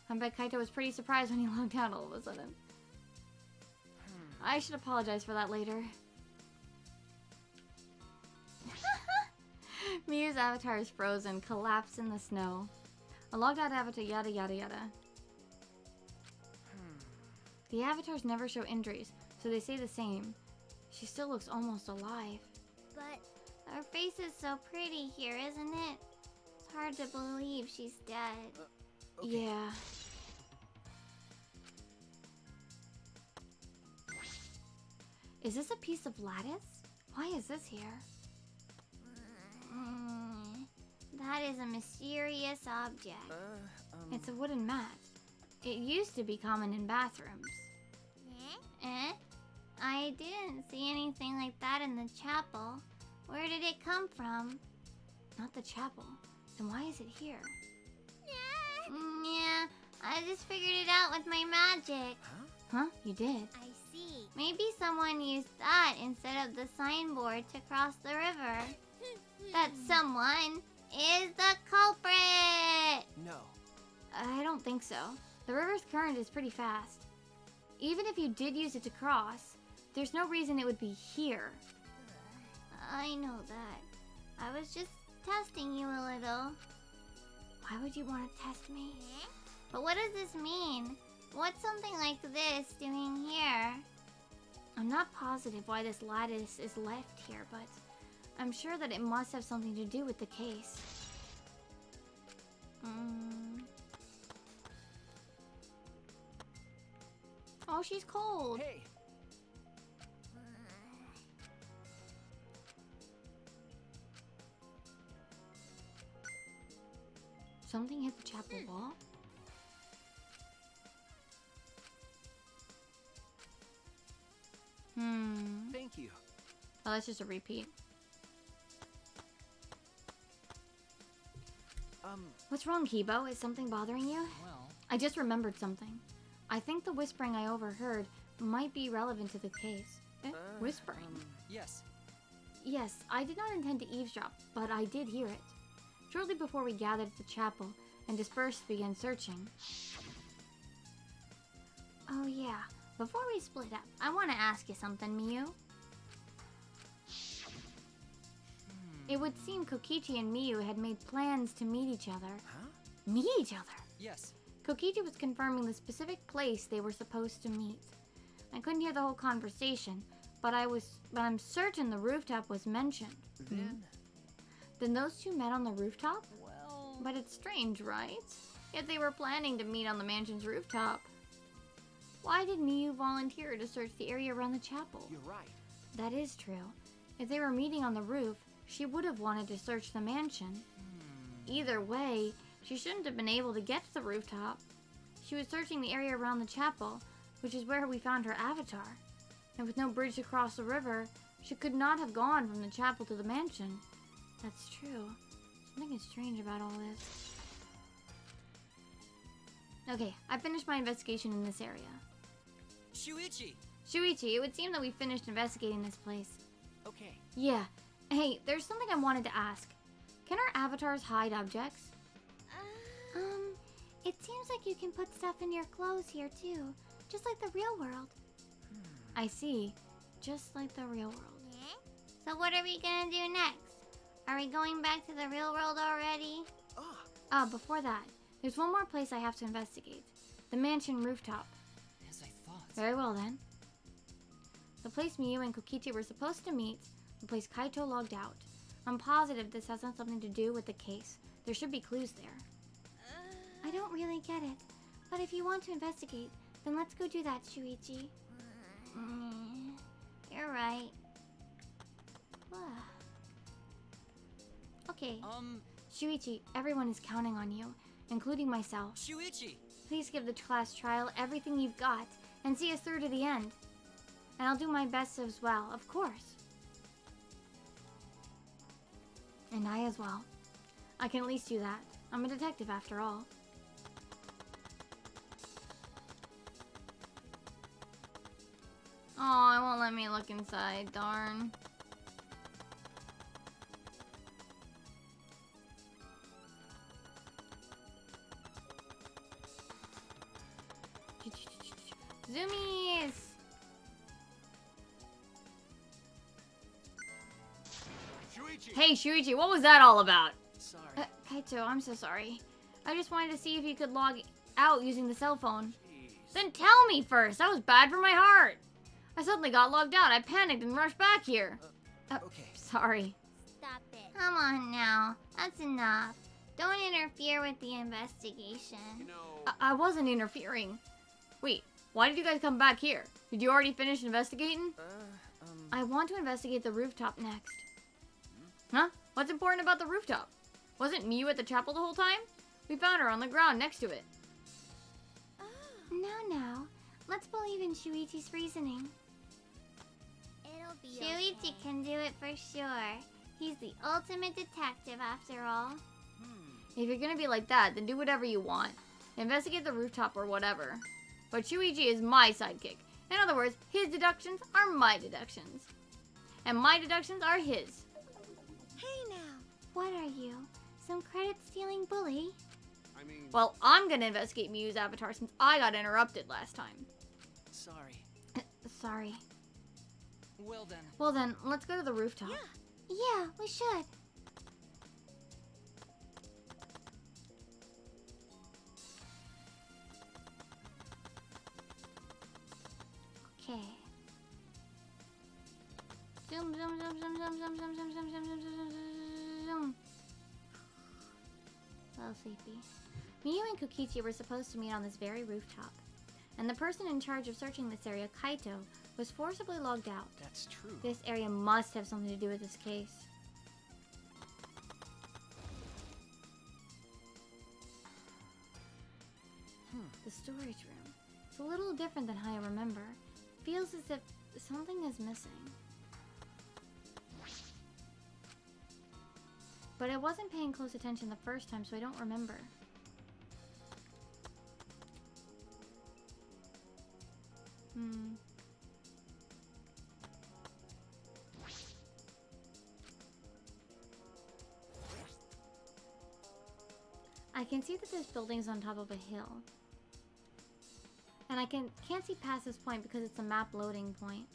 I bet Kaito was pretty surprised when he logged out all of a sudden. I should apologize for that later. Miyu's avatar is frozen, collapsed in the snow. A logged out avatar, yada yada yada. The avatars never show injuries, so they stay the same. She still looks almost alive. But her face is so pretty here, isn't it? It's hard to believe she's dead. Okay. Yeah. Is this a piece of lattice? Why is this here? That is a mysterious object. It's a wooden mat. It used to be common in bathrooms. Eh? I didn't see anything like that in the chapel. Where did it come from? Not the chapel. Then why is it here? Yeah, I just figured it out with my magic. Huh? You did? I see. Maybe someone used that instead of the signboard to cross the river. that someone is the culprit. No. I don't think so. The river's current is pretty fast. Even if you did use it to cross, there's no reason it would be here. I know that. I was just testing you a little. Why would you want to test me? But what does this mean? What's something like this doing here? I'm not positive why this lattice is left here, but I'm sure that it must have something to do with the case. Oh, she's cold. Hey. Something hit the chapel wall? Thank you. Oh, that's just a repeat. What's wrong, Kibo? Is something bothering you? Well, I just remembered something. I think the whispering I overheard might be relevant to the case. Whispering? Yes. Yes, I did not intend to eavesdrop, but I did hear it. Shortly before we gathered at the chapel and dispersed to begin searching. Oh yeah, before we split up, I want to ask you something, Miyu. It would seem Kokichi and Miyu had made plans to meet each other. Huh? Meet each other? Yes. Kokichi was confirming the specific place they were supposed to meet. I couldn't hear the whole conversation, but I'm certain the rooftop was mentioned. Then those two met on the rooftop? Well... But it's strange, right? If they were planning to meet on the mansion's rooftop. Why did Miyu volunteer to search the area around the chapel? You're right. That is true. If they were meeting on the roof, she would have wanted to search the mansion. Either way, she shouldn't have been able to get to the rooftop. She was searching the area around the chapel, which is where we found her avatar. And with no bridge to cross the river, she could not have gone from the chapel to the mansion. That's true. Something is strange about all this. Okay, I finished my investigation in this area. Shuichi! Shuichi, it would seem that we finished investigating this place. Okay. Yeah. Hey, there's something I wanted to ask. Can our avatars hide objects? It seems like you can put stuff in your clothes here too, just like the real world. I see. Just like the real world. So what are we gonna do next? Are we going back to the real world already? Before that, there's one more place I have to investigate. The mansion rooftop. As I thought. Very well then. The place Miyu and Kokichi were supposed to meet, the place Kaito logged out. I'm positive this has something to do with the case. There should be clues there. I don't really get it, but if you want to investigate, then let's go do that, Shuichi. You're right. Okay. Shuichi, everyone is counting on you, including myself. Shuichi! Please give the class trial everything you've got and see us through to the end. And I'll do my best as well, of course. And I as well. I can at least do that. I'm a detective after all. Oh, it won't let me look inside, darn. Zoomies! Shuichi! Hey, Shuichi, what was that all about? Sorry. Kaito, I'm so sorry. I just wanted to see if you could log out using the cell phone. Jeez. Then tell me first. That was bad for my heart. I suddenly got logged out. I panicked and rushed back here. Okay. Sorry. Stop it. Come on now, that's enough. Don't interfere with the investigation. You know, I wasn't interfering. Wait, why did you guys come back here? Did you already finish investigating? I want to investigate the rooftop next. Huh? What's important about the rooftop? Wasn't Miyu at the chapel the whole time? We found her on the ground next to it. No. Let's believe in Shuichi's reasoning. It'll be Shuichi can do it for sure. He's the ultimate detective after all. If you're gonna be like that, then do whatever you want. Investigate the rooftop or whatever. But Shuichi is my sidekick. In other words, his deductions are my deductions. And my deductions are his. Hey, What are you? Some credit-stealing bully? I mean, Well, I'm gonna investigate Miu's avatar since I got interrupted last time. Sorry. Sorry. Well then. Well then, let's go to the rooftop. Yeah, we should. Okay. Zoom, zoom, zoom, zoom, zoom, zoom, zoom, zoom, zoom, zoom, zoom, zoom, zoom. A little sleepy. Miu and Kokichi were supposed to meet on this very rooftop, and the person in charge of searching this area, Kaito, was forcibly logged out. That's true. This area must have something to do with this case. The storage room. It's a little different than how I remember. Feels as if something is missing. But I wasn't paying close attention the first time, so I don't remember. I can see that this building's on top of a hill. And I can't see past this point because it's a map loading point.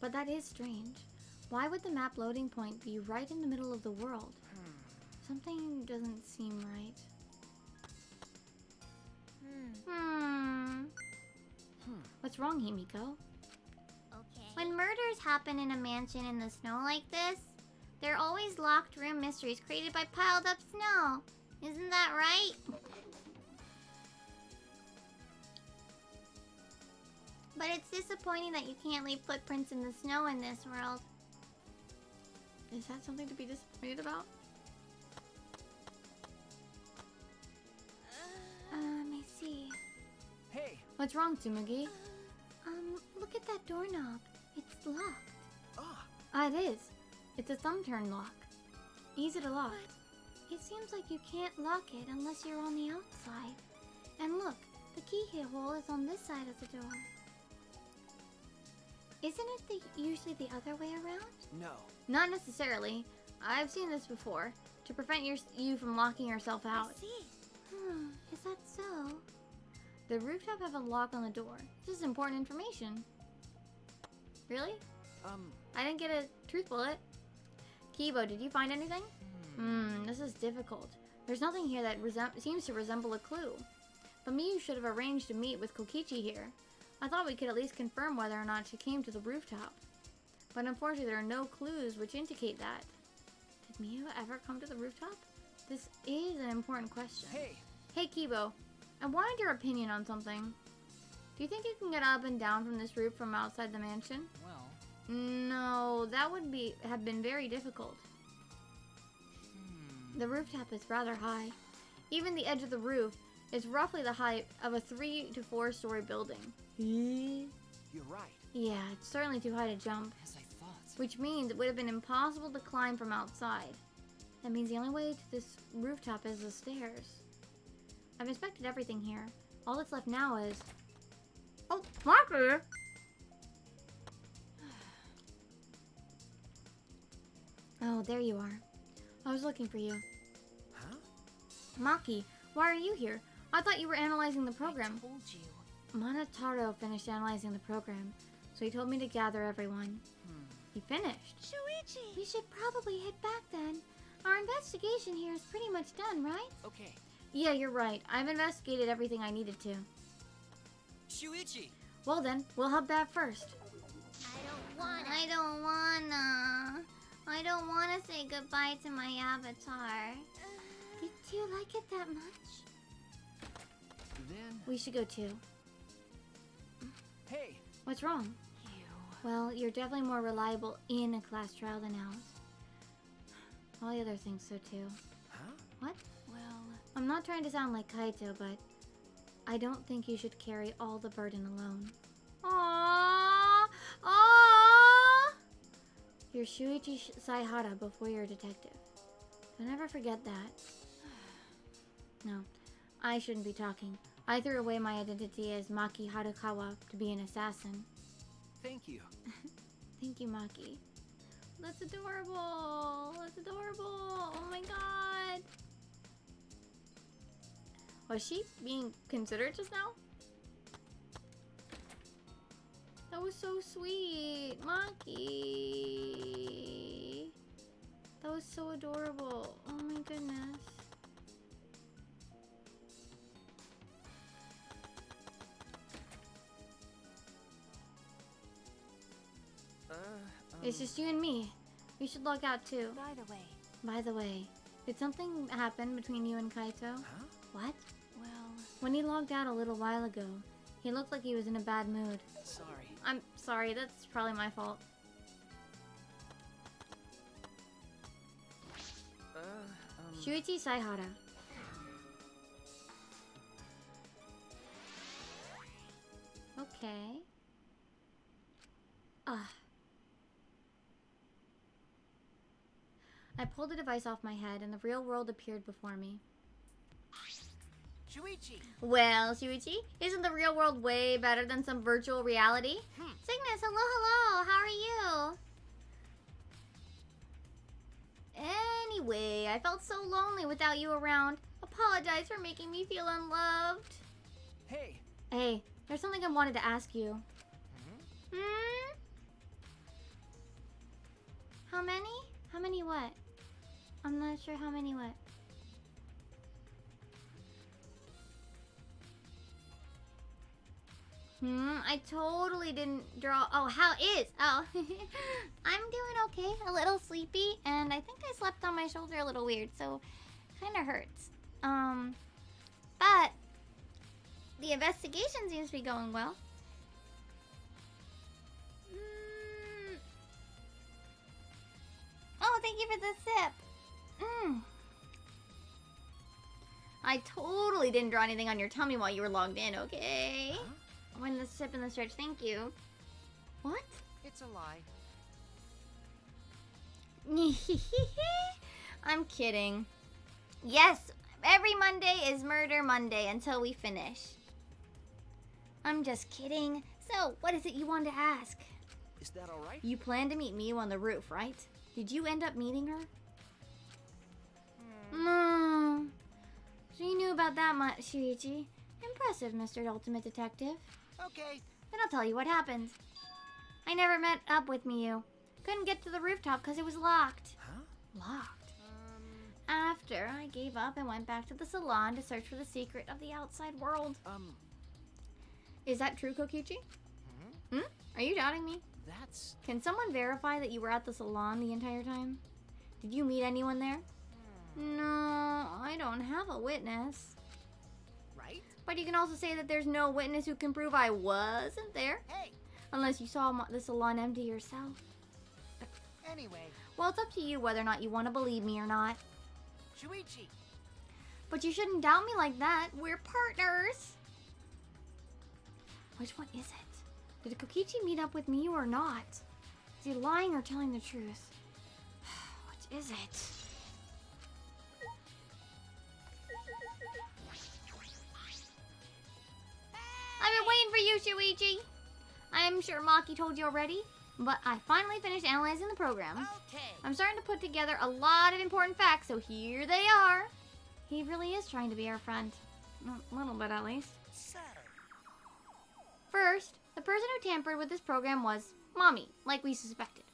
But that is strange. Why would the map loading point be right in the middle of the world? Something doesn't seem right. What's wrong, Himiko? Okay. When murders happen in a mansion in the snow like this, there are always locked room mysteries created by piled up snow. Isn't that right? But it's disappointing that you can't leave footprints in the snow in this world. Is that something to be disappointed about? I see. Hey. What's wrong, Tsumugi? Look at that doorknob. It's locked. Ah, it is. It's a thumb turn lock. Easy to lock. It seems like you can't lock it unless you're on the outside. And look, the keyhole is on this side of the door. Isn't it usually the other way around? No. Not necessarily. I've seen this before. To prevent you from locking yourself out. I see. Is that so? The rooftop have a lock on the door. This is important information. Really? I didn't get a truth bullet. Kibo, did you find anything? This is difficult. There's nothing here that seems to resemble a clue. But Miu should have arranged to meet with Kokichi here. I thought we could at least confirm whether or not she came to the rooftop. But unfortunately, there are no clues which indicate that. Did Miu ever come to the rooftop? This is an important question. Hey, Kibo. I wanted your opinion on something. Do you think you can get up and down from this roof from outside the mansion? Well. No, that would have been very difficult. The rooftop is rather high. Even the edge of the roof is roughly the height of a 3 to 4 story building. You're right. Yeah, it's certainly too high to jump. As I thought. Which means it would have been impossible to climb from outside. That means the only way to this rooftop is the stairs. I've inspected everything here. All that's left now is... Oh, Marker! Oh, there you are. I was looking for you. Huh? Maki, why are you here? I thought you were analyzing the program. I told you. Monotaro finished analyzing the program, so he told me to gather everyone. He finished. Shuichi! We should probably head back then. Our investigation here is pretty much done, right? Okay. Yeah, you're right. I've investigated everything I needed to. Shuichi! Well then, we'll head back first. I don't wanna say goodbye to my avatar. Did you like it that much? Then. We should go too. Hey! What's wrong? Well, you're definitely more reliable in a class trial than out. All the other things so too. Huh? What? Well, I'm not trying to sound like Kaito, but I don't think you should carry all the burden alone. Aww! Aww! You're Shuichi Saihara before you're a detective. Don't ever forget that. No, I shouldn't be talking. I threw away my identity as Maki Harukawa to be an assassin. Thank you. Thank you, Maki. That's adorable. That's adorable. Oh my god. Was she being considerate just now? That was so sweet. Maki. That was so adorable. Oh my goodness. It's just you and me. We should log out too. By the way, did something happen between you and Kaito? Huh? What? Well, When he logged out a little while ago, he looked like he was in a bad mood. Sorry. I'm sorry, that's probably my fault. Shuichi Saihara. Okay. I pulled the device off my head and the real world appeared before me. Shuichi! Well, Shuichi, isn't the real world way better than some virtual reality? Cygnus, hello, hello. How are you? Anyway, I felt so lonely without you around. Apologize for making me feel unloved. Hey. Hey, there's something I wanted to ask you. How many? How many what? I'm not sure how many what. I totally didn't draw. Oh, how is? Oh, I'm doing okay. A little sleepy, and I think I slept on my shoulder a little weird, so kind of hurts. But the investigation seems to be going well. Oh, thank you for the sip. I totally didn't draw anything on your tummy while you were logged in, okay? Huh? When the sip and the stretch, thank you. What? It's a lie. I'm kidding. Yes, every Monday is Murder Monday until we finish. I'm just kidding. So, what is it you wanted to ask? Is that alright? You plan to meet Miu on the roof, right? Did you end up meeting her? No. So you knew about that much, Shuichi. Impressive, Mr. Ultimate Detective. Okay. Then I'll tell you what happened. I never met up with Miu. Couldn't get to the rooftop because it was locked. Huh? Locked? After I gave up and went back to the salon to search for the secret of the outside world. Is that true, Kokichi? Are you doubting me? That's... Can someone verify that you were at the salon the entire time? Did you meet anyone there? No, I don't have a witness. Right? But you can also say that there's no witness who can prove I wasn't there. Hey! Unless you saw the salon empty yourself. Anyway, Well, it's up to you whether or not you want to believe me or not. Shuichi! But you shouldn't doubt me like that. We're partners. Which one is it? Did Kokichi meet up with me or not? Is he lying or telling the truth? Which is it? I've been waiting for you, Shuichi. I'm sure Maki told you already, but I finally finished analyzing the program. Okay! I'm starting to put together a lot of important facts, so here they are. He really is trying to be our friend. A little bit, at least. So, First, the person who tampered with this program was Mommy, like we suspected.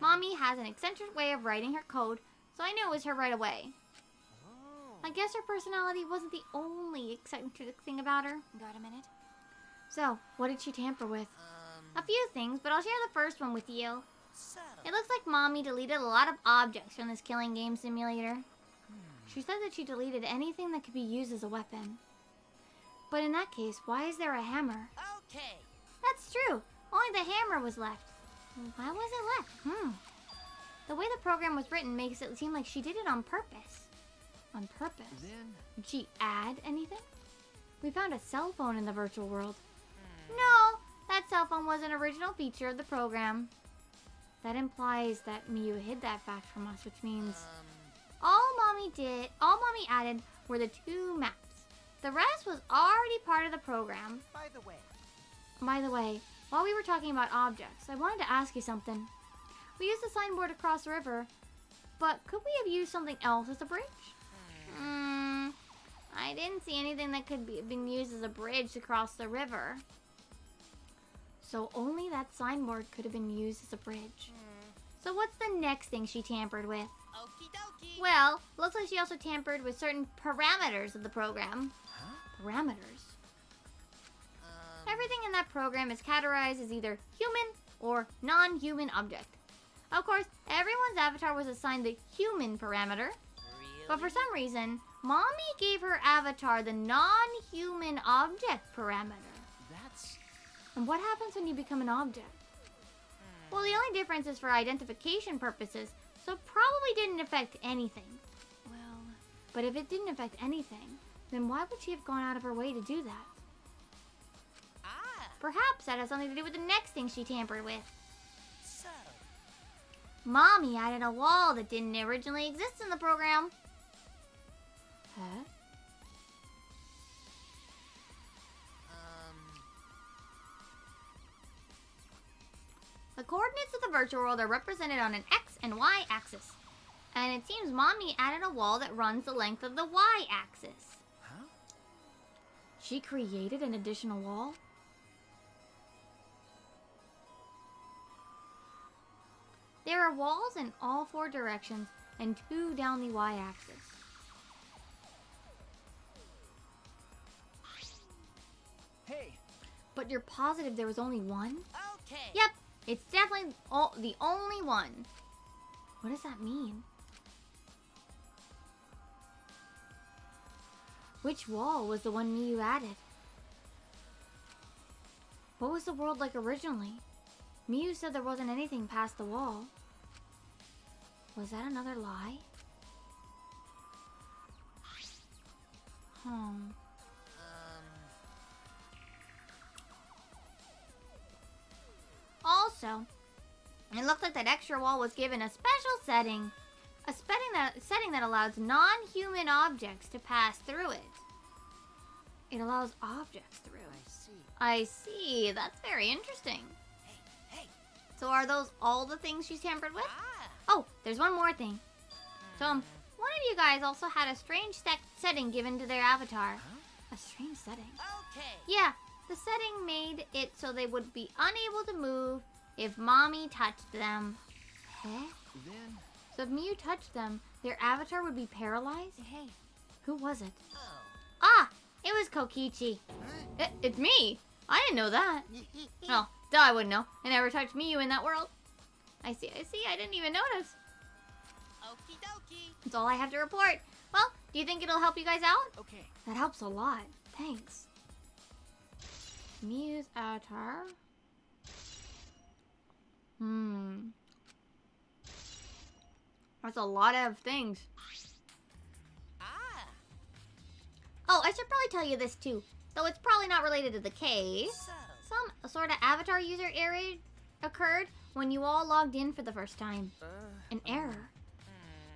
Mommy has an eccentric way of writing her code, so I knew it was her right away. I guess her personality wasn't the only eccentric thing about her. got a minute? So, what did she tamper with? A few things, but I'll share the first one with you. so. It looks like Mommy deleted a lot of objects from this killing game simulator. She said that she deleted anything that could be used as a weapon. But in that case, why is there a hammer? Okay! That's true. Only the hammer was left. Why was it left? The way the program was written makes it seem like she did it on purpose. On purpose? Then... Did she add anything? We found a cell phone in the virtual world. No, that cell phone was an original feature of the program. That implies that Miu hid that fact from us, which means all Mommy added were the 2 maps. The rest was already part of the program. By the way, By the way, while we were talking about objects, I wanted to ask you something. We used the signboard across the river, but could we have used something else as a bridge? I didn't see anything that could be being used as a bridge to cross the river. So only that signboard could have been used as a bridge. So what's the next thing she tampered with? Okie dokie. Well, looks like she also tampered with certain parameters of the program. Parameters? Everything in that program is categorized as either human or non-human object. Of course, everyone's avatar was assigned the human parameter, but for some reason, Mommy gave her avatar the non-human object parameter. That's... And what happens when you become an object? Well, the only difference is for identification purposes, so it probably didn't affect anything. Well, but if it didn't affect anything, then why would she have gone out of her way to do that? Perhaps that has something to do with the next thing she tampered with. So, Mommy added a wall that didn't originally exist in the program. Huh? The coordinates of the virtual world are represented on an X and Y axis. And it seems Mommy added a wall that runs the length of the Y axis. Huh? She created an additional wall? There are walls in all 4 directions and 2 down the Y axis. Hey, But you're positive there was only one? okay. Yep, it's definitely the only one. What does that mean? Which wall was the one Miyu added? What was the world like originally? Miyu said there wasn't anything past the wall. Was that another lie? Also, it looked like that extra wall was given a special setting. A setting that allows non-human objects to pass through it. It allows objects through it. I see. That's very interesting. Hey. So are those all the things she's tampered with? Oh, there's one more thing. So, one of you guys also had a strange setting given to their avatar. A strange setting? Okay. Yeah, the setting made it so they would be unable to move if Mommy touched them. Huh? then... So if Miyu touched them, their avatar would be paralyzed? Hey. Who was it? Oh. Ah, it was Kokichi. It's me. I didn't know that. Oh, duh, I wouldn't know. I never touched Miyu in that world. I see. I didn't even notice. Okie dokie. That's all I have to report. Well, do you think it'll help you guys out? Okay. That helps a lot. Thanks. Miyu's avatar. That's a lot of things. Oh, I should probably tell you this too. Though it's probably not related to the case. So, Some sort of avatar user error occurred when you all logged in for the first time. An error.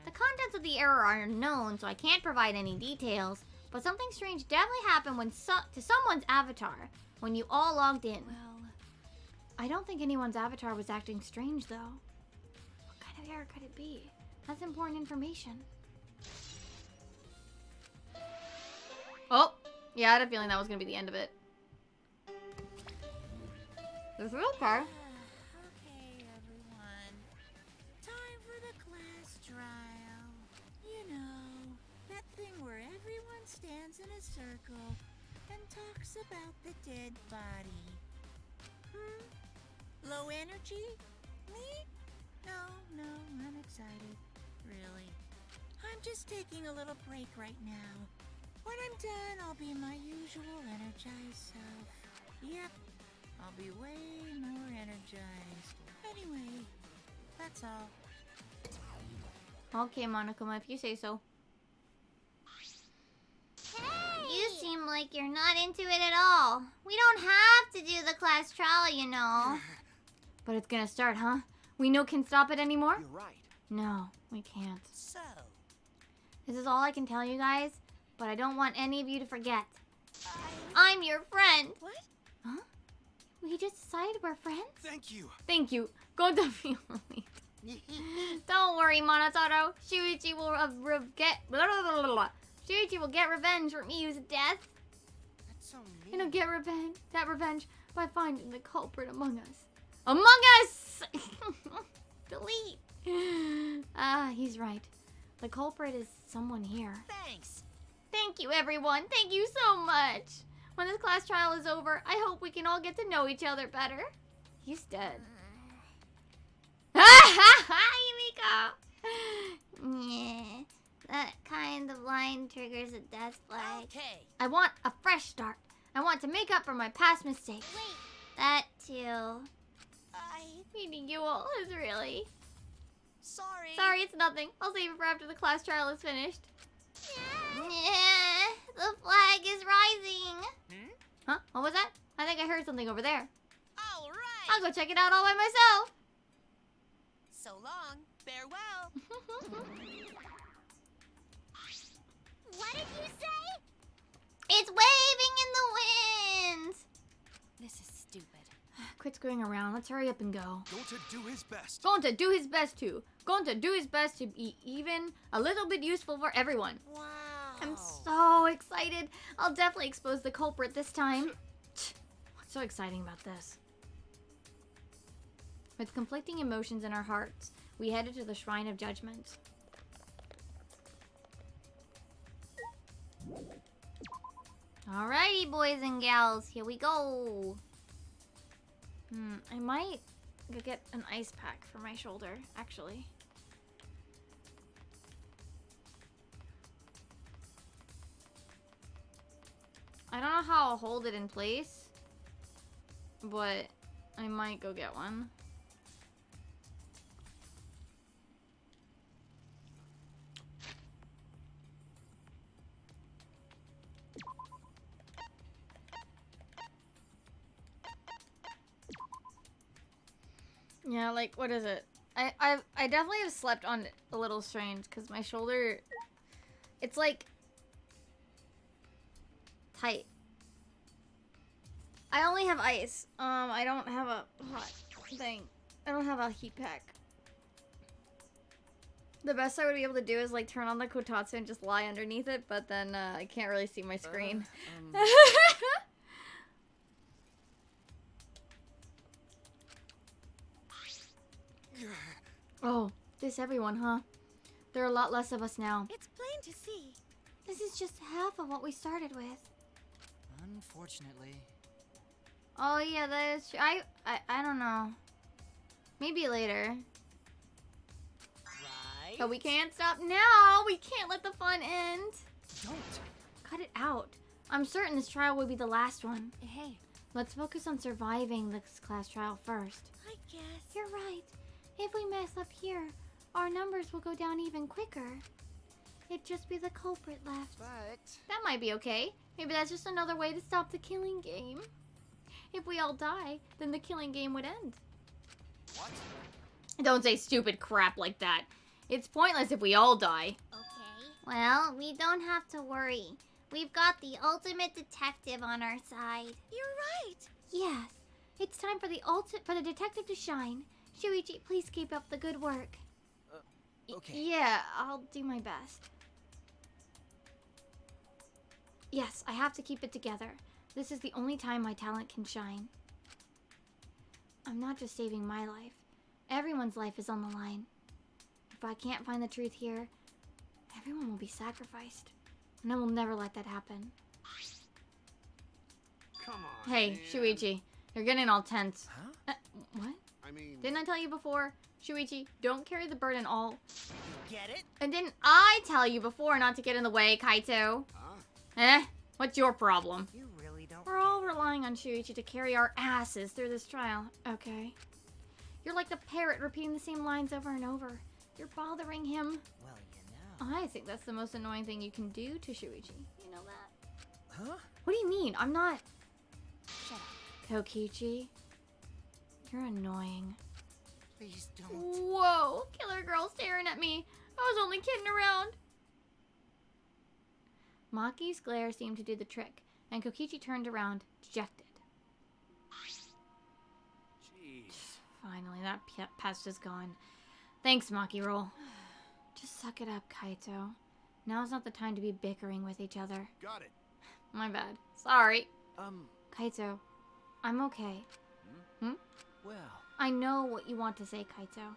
The contents of the error are unknown, so I can't provide any details. But something strange definitely happened to someone's avatar when you all logged in. Well, I don't think anyone's avatar was acting strange, though. What kind of error could it be? That's important information. Oh, yeah, I had a feeling that was going to be the end of it. There's real car. Okay, everyone. Time for the class trial. You know, that thing where everyone stands in a circle and talks about the dead body. Low energy? Me? No, I'm excited. Really. I'm just taking a little break right now. When I'm done, I'll be my usual energized self. Yep, I'll be way more energized. Anyway, that's all. Okay, Monokuma, if you say so. Hey! You seem like you're not into it at all. We don't have to do the class trial, you know. But it's gonna start, huh? We no can stop it anymore? You're right. No, we can't. so. This is all I can tell you guys, but I don't want any of you to forget. I'm your friend. What? Huh? We just decided we're friends? Thank you. Thank you. Go to feel relieved. Don't worry, Monotaro. Shuichi will Shuichi will get revenge for Miyu's death. That's so mean. And he'll get revenge by finding the culprit among us. Among us! Delete. He's right. The culprit is someone here. Thanks. Thank you, everyone. Thank you so much. When this class trial is over, I hope we can all get to know each other better. He's dead. Yumiko! Yeah, that kind of line triggers a death flag. Okay. I want a fresh start. I want to make up for my past mistakes. Wait. That too. I... Meeting you all is really... Sorry. Sorry, it's nothing. I'll save it for after the class trial is finished. Yeah, the flag is rising. Huh? What was that? I think I heard something over there. All right. I'll go check it out all by myself. So long. Farewell. What did you say? It's waving in the wind. This is stupid. Quit screwing around. Let's hurry up and go. Going to do his best. Going to do his best to. Going to do his best to be even a little bit useful for everyone. Wow. I'm so excited. I'll definitely expose the culprit this time. What's so exciting about this? With conflicting emotions in our hearts, we headed to the Shrine of Judgment. Alrighty, boys and gals, here we go. I might go get an ice pack for my shoulder, actually. I don't know how I'll hold it in place, but I might go get one. Yeah, like, what is it? I definitely have slept on it a little strange because my shoulder, it's like tight. I only have ice. I don't have a hot thing. I don't have a heat pack. The best I would be able to do is like turn on the kotatsu and just lie underneath it, but then I can't really see my screen. Oh, this everyone, huh? There are a lot less of us now. It's plain to see. This is just half of what we started with. Unfortunately. Oh yeah, that is true. I don't know. Maybe later. Right. But we can't stop now. We can't let the fun end. Don't. Cut it out. I'm certain this trial will be the last one. Hey, Let's focus on surviving this class trial first. I guess. You're right. If we mess up here, our numbers will go down even quicker. It'd just be the culprit left. But That might be okay. Maybe that's just another way to stop the killing game. If we all die, then the killing game would end. What? Don't say stupid crap like that. It's pointless if we all die. Okay. Well, we don't have to worry. We've got the ultimate detective on our side. You're right. Yes, it's time for the detective to shine. Shuichi, please keep up the good work. Okay. Yeah, I'll do my best. Yes, I have to keep it together. This is the only time my talent can shine. I'm not just saving my life. Everyone's life is on the line. If I can't find the truth here, everyone will be sacrificed. And I will never let that happen. Come on. Hey, man. Shuichi, you're getting all tense. Huh? What? I mean, Didn't I tell you before? Shuichi, don't carry the burden all. Get it? And didn't I tell you before not to get in the way, Kaito? huh? What's your problem? you really don't. We're all relying on Shuichi to carry our asses through this trial, okay? You're like the parrot repeating the same lines over and over. You're bothering him. Well, you know. I think that's the most annoying thing you can do to Shuichi. You know that? Huh? What do you mean? I'm not... Shut up. Kokichi. You're annoying. Please don't. Whoa! Killer girl staring at me. I was only kidding around. Maki's glare seemed to do the trick, and Kokichi turned around, dejected. Jeez. Finally, that pest is gone. Thanks, Maki Roll. Just suck it up, Kaito. Now's not the time to be bickering with each other. Got it. My bad. Sorry. Um, Kaito, I'm okay. well, I know what you want to say, Kaito.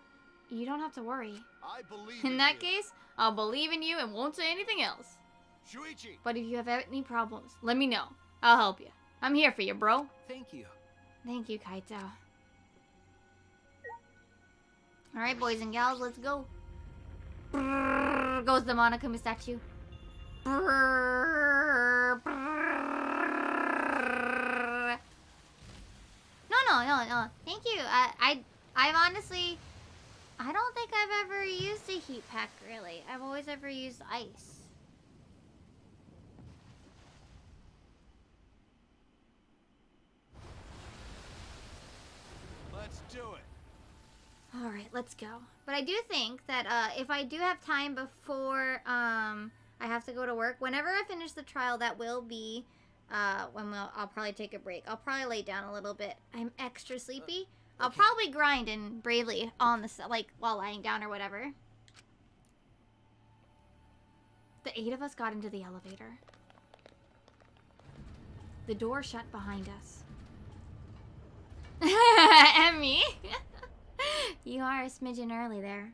You don't have to worry. I believe In that case, I'll believe in you and won't say anything else. Shuichi. But if you have any problems, let me know. I'll help you. I'm here for you, bro. Thank you. Thank you, Kaito. Alright, boys and gals, let's go. Brrr, goes the Monokuma statue. Brrr, brrr. No. Thank you. I've honestly... I don't think I've ever used a heat pack, really. I've always ever used ice. Let's do it. Alright, let's go. But I do think that if I do have time before I have to go to work, whenever I finish the trial, that will be when I'll probably take a break. I'll probably lay down a little bit. I'm extra sleepy. I'll probably grind and bravely on the like while lying down or whatever. The 8 of us got into the elevator. The door shut behind us. Emmy, you are a smidgen early there.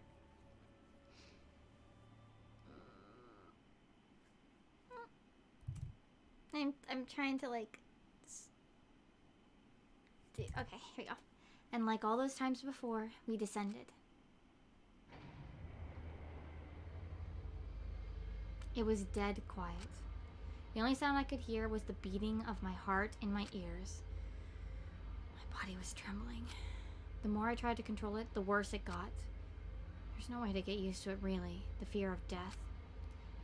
I'm trying to like. Okay, here we go. And like all those times before, we descended. It was dead quiet. The only sound I could hear was the beating of my heart in my ears. My body was trembling. The more I tried to control it, the worse it got. There's no way to get used to it, really. The fear of death.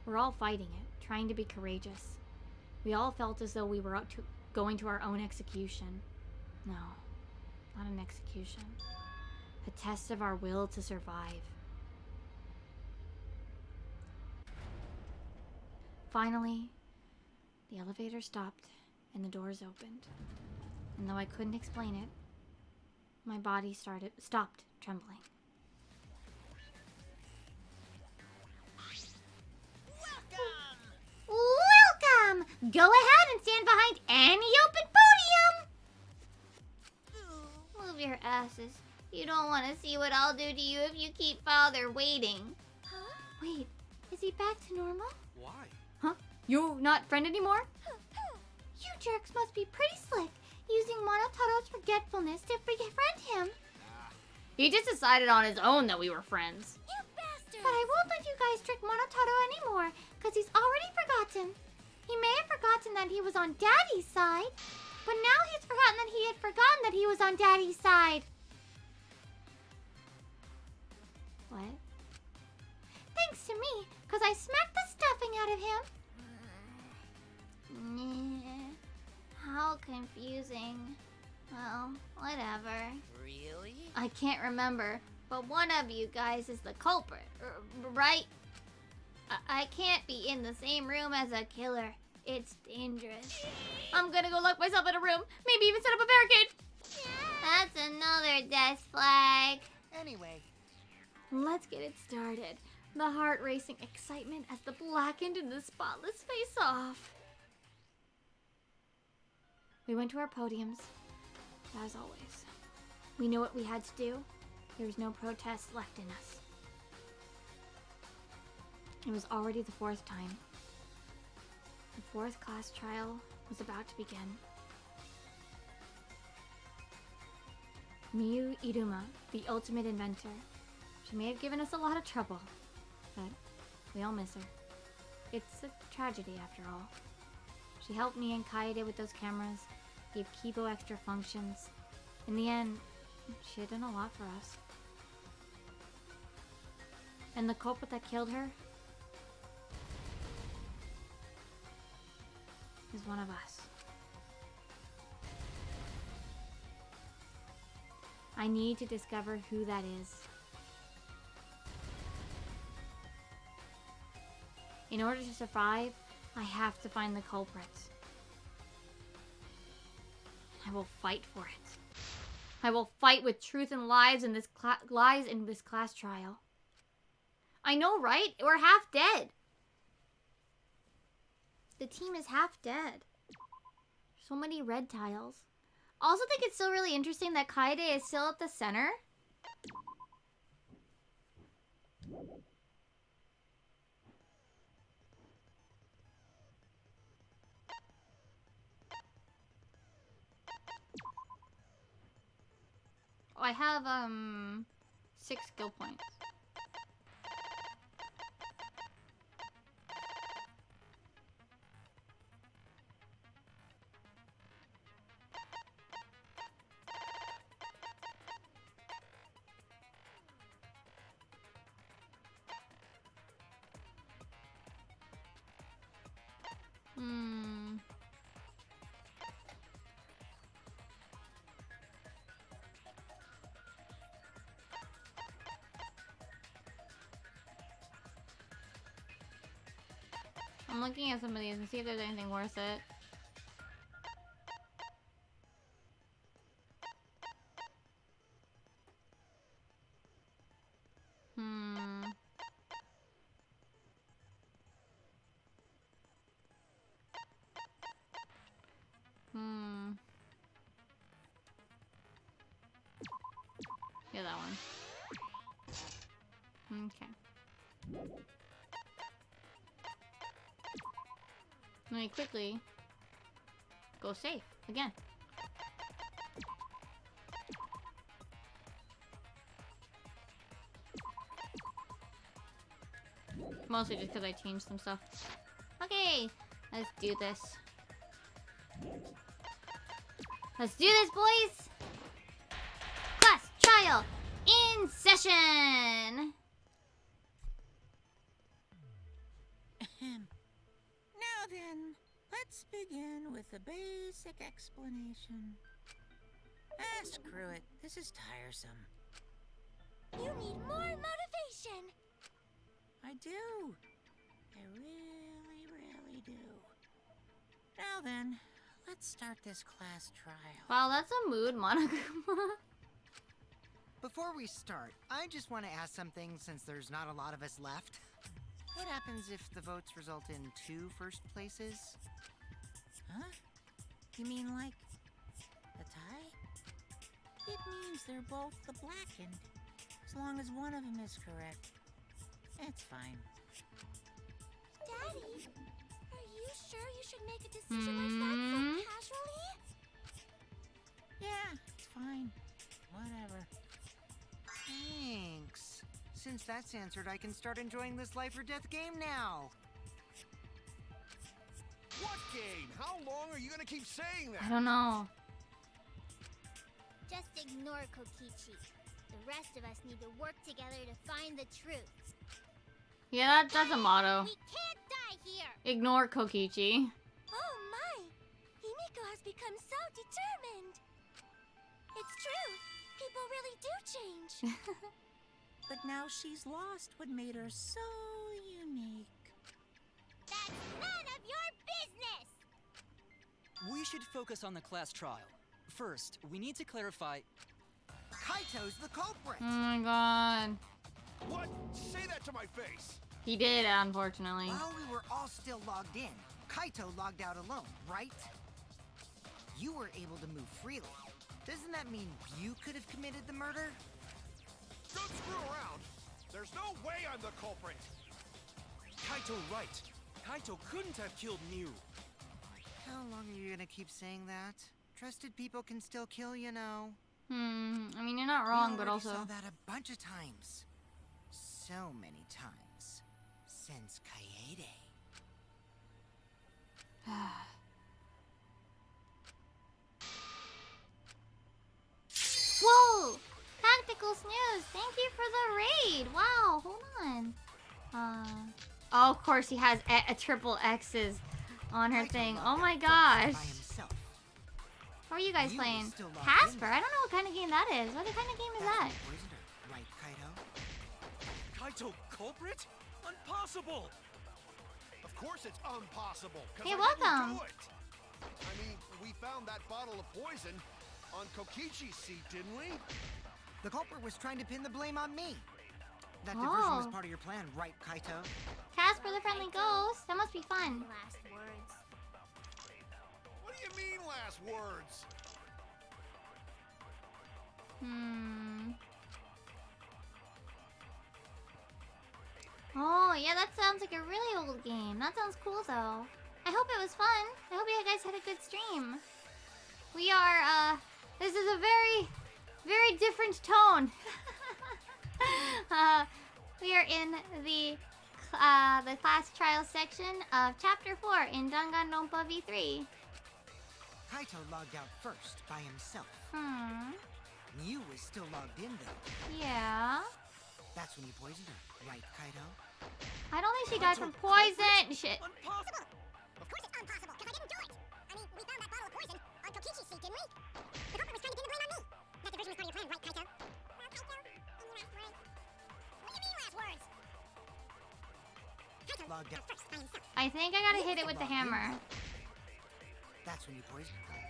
We're all fighting it, trying to be courageous. We all felt as though we were going to our own execution. No. Not an execution. A test of our will to survive. Finally, the elevator stopped and the doors opened. And though I couldn't explain it, my body stopped trembling. Welcome! Go ahead and stand behind any open podium! Move your asses. You don't want to see what I'll do to you if you keep Father waiting. Huh? Wait, is he back to normal? Why? Huh? You not friend anymore? You jerks must be pretty slick, using Monotaro's forgetfulness to befriend him. He just decided on his own that we were friends. You bastard! But I won't let you guys trick Monotaro anymore, because he's already forgotten. He may have forgotten that he was on Daddy's side, but now he's forgotten that he had forgotten that he was on Daddy's side. What? Thanks to me, because I smacked the stuffing out of him. How confusing. Well, whatever. Really? I can't remember, but one of you guys is the culprit, right? I can't be in the same room as a killer. It's dangerous. I'm gonna go lock myself in a room, maybe even set up a barricade. That's another death flag. Anyway, Let's get it started. The heart racing excitement as the blackened and the spotless face off. We went to our podiums, as always. We knew what we had to do. There was no protest left in us. It was already the 4th time. The 4th class trial was about to begin. Miyu Iruma, the ultimate inventor. She may have given us a lot of trouble, but we all miss her. It's a tragedy after all. She helped me and Kaede with those cameras, gave Kibo extra functions. In the end, she had done a lot for us. And the culprit that killed her is one of us. I need to discover who that is. In order to survive, I have to find the culprit. I will fight for it. I will fight with truth and lies in this class trial. I know, right? We're half dead. The team is half dead. So many red tiles. Also think it's still really interesting that Kaede is still at the center. Oh, I have 6 skill points. I'm looking at some of these and see if there's anything worth it. Yeah, that one. Okay. Let me quickly go safe again. Mostly just because I changed some stuff. Okay, let's do this. Let's do this, boys! Class trial in session! Now then, let's begin with a basic explanation. Ah, screw it. This is tiresome. You need more motivation. I do. I really, really do. Now then, let's start this class trial. Wow, that's a mood, Monokuma. Before we start, I just want to ask something since there's not a lot of us left. What happens if the votes result in 2 first places? Huh? You mean like a tie? It means they're both the blackened, as long as one of them is correct. It's fine. Daddy, are you sure you should make a decision like that so casually? Yeah, it's fine. Whatever. Thanks. Since that's answered, I can start enjoying this life or death game now. What game? How long are you gonna keep saying that? I don't know. Just ignore Kokichi. The rest of us need to work together to find the truth. Yeah, that's a motto. We can't die here! Ignore Kokichi. Oh my! Himiko has become so determined! It's true! People really do change! But now she's lost what made her so unique. That's none of your business! We should focus on the class trial. First, we need to clarify... Kaito's the culprit! Oh my god. What? Say that to my face! He did, unfortunately. While we were all still logged in, Kaito logged out alone, right? You were able to move freely. Doesn't that mean you could have committed the murder? Don't screw around! There's no way I'm the culprit! Kaito right. Kaito couldn't have killed Miu. How long are you gonna keep saying that? Trusted people can still kill, you know. I mean, you're not wrong, We but already also... saw that a bunch of times. So many times. Since Kaede. Whoa! Tactical Snooze, thank you for the raid! Wow, hold on. Oh, of course he has a triple X's on her Kaito thing. logged Oh out my first gosh. by himself. What are you guys You playing? still logged Casper? in. I don't know what kind of game that is. What kind of game is that? Poisoned her, right, Kaito? Kaito culprit? Impossible! Of course it's impossible, 'cause Hey, I didn't welcome. do it! I mean, we found that bottle of poison on Kokichi's seat, didn't we? The culprit was trying to pin the blame on me. That diversion was Oh. part of your plan, right, Kaito? Casper the Friendly Ghost. That must be fun. Last words. What do you mean, last words? Oh, yeah, that sounds like a really old game. That sounds cool, though. I hope it was fun. I hope you guys had a good stream. We are, this is a very, very different tone. We are in the class trial section of Chapter 4 in Danganronpa V3. Kaito logged out first by himself. Mew was still logged in, though. Yeah. That's when you poisoned her, right, Kaito? I don't think she died from poison. Shit. Impossible! Of course it's impossible, because I didn't do it! I mean, we found that bottle of poison on Kokichi's seat, didn't we? The culprit was trying to pin the blame on me! That diversion was part of your plan, right, Kaito? Well, Kaito, any last words? What do you mean, last words? Kaito Logged out first by himself. I think I gotta hit it with the hammer. That's when you poisoned her,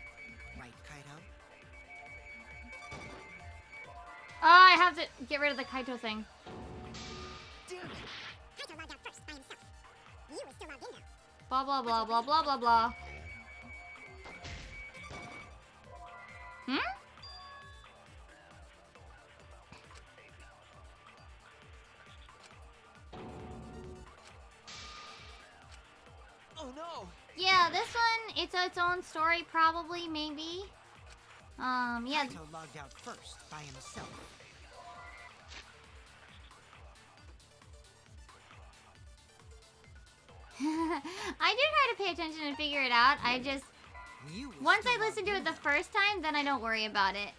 right, Kaito? Oh, I have to get rid of the Kaito thing. Damn it! Kaito logged out first by himself. Mew was still logged in, though. Blah, blah, blah, blah, blah, blah, blah. Oh no! Yeah, this one, it's its own story, probably, maybe. Yeah. Kaito logged out first by himself. I do try to pay attention and figure it out. I just, Mew was once still I listen logged to in, it the though. first time, then I don't worry about it.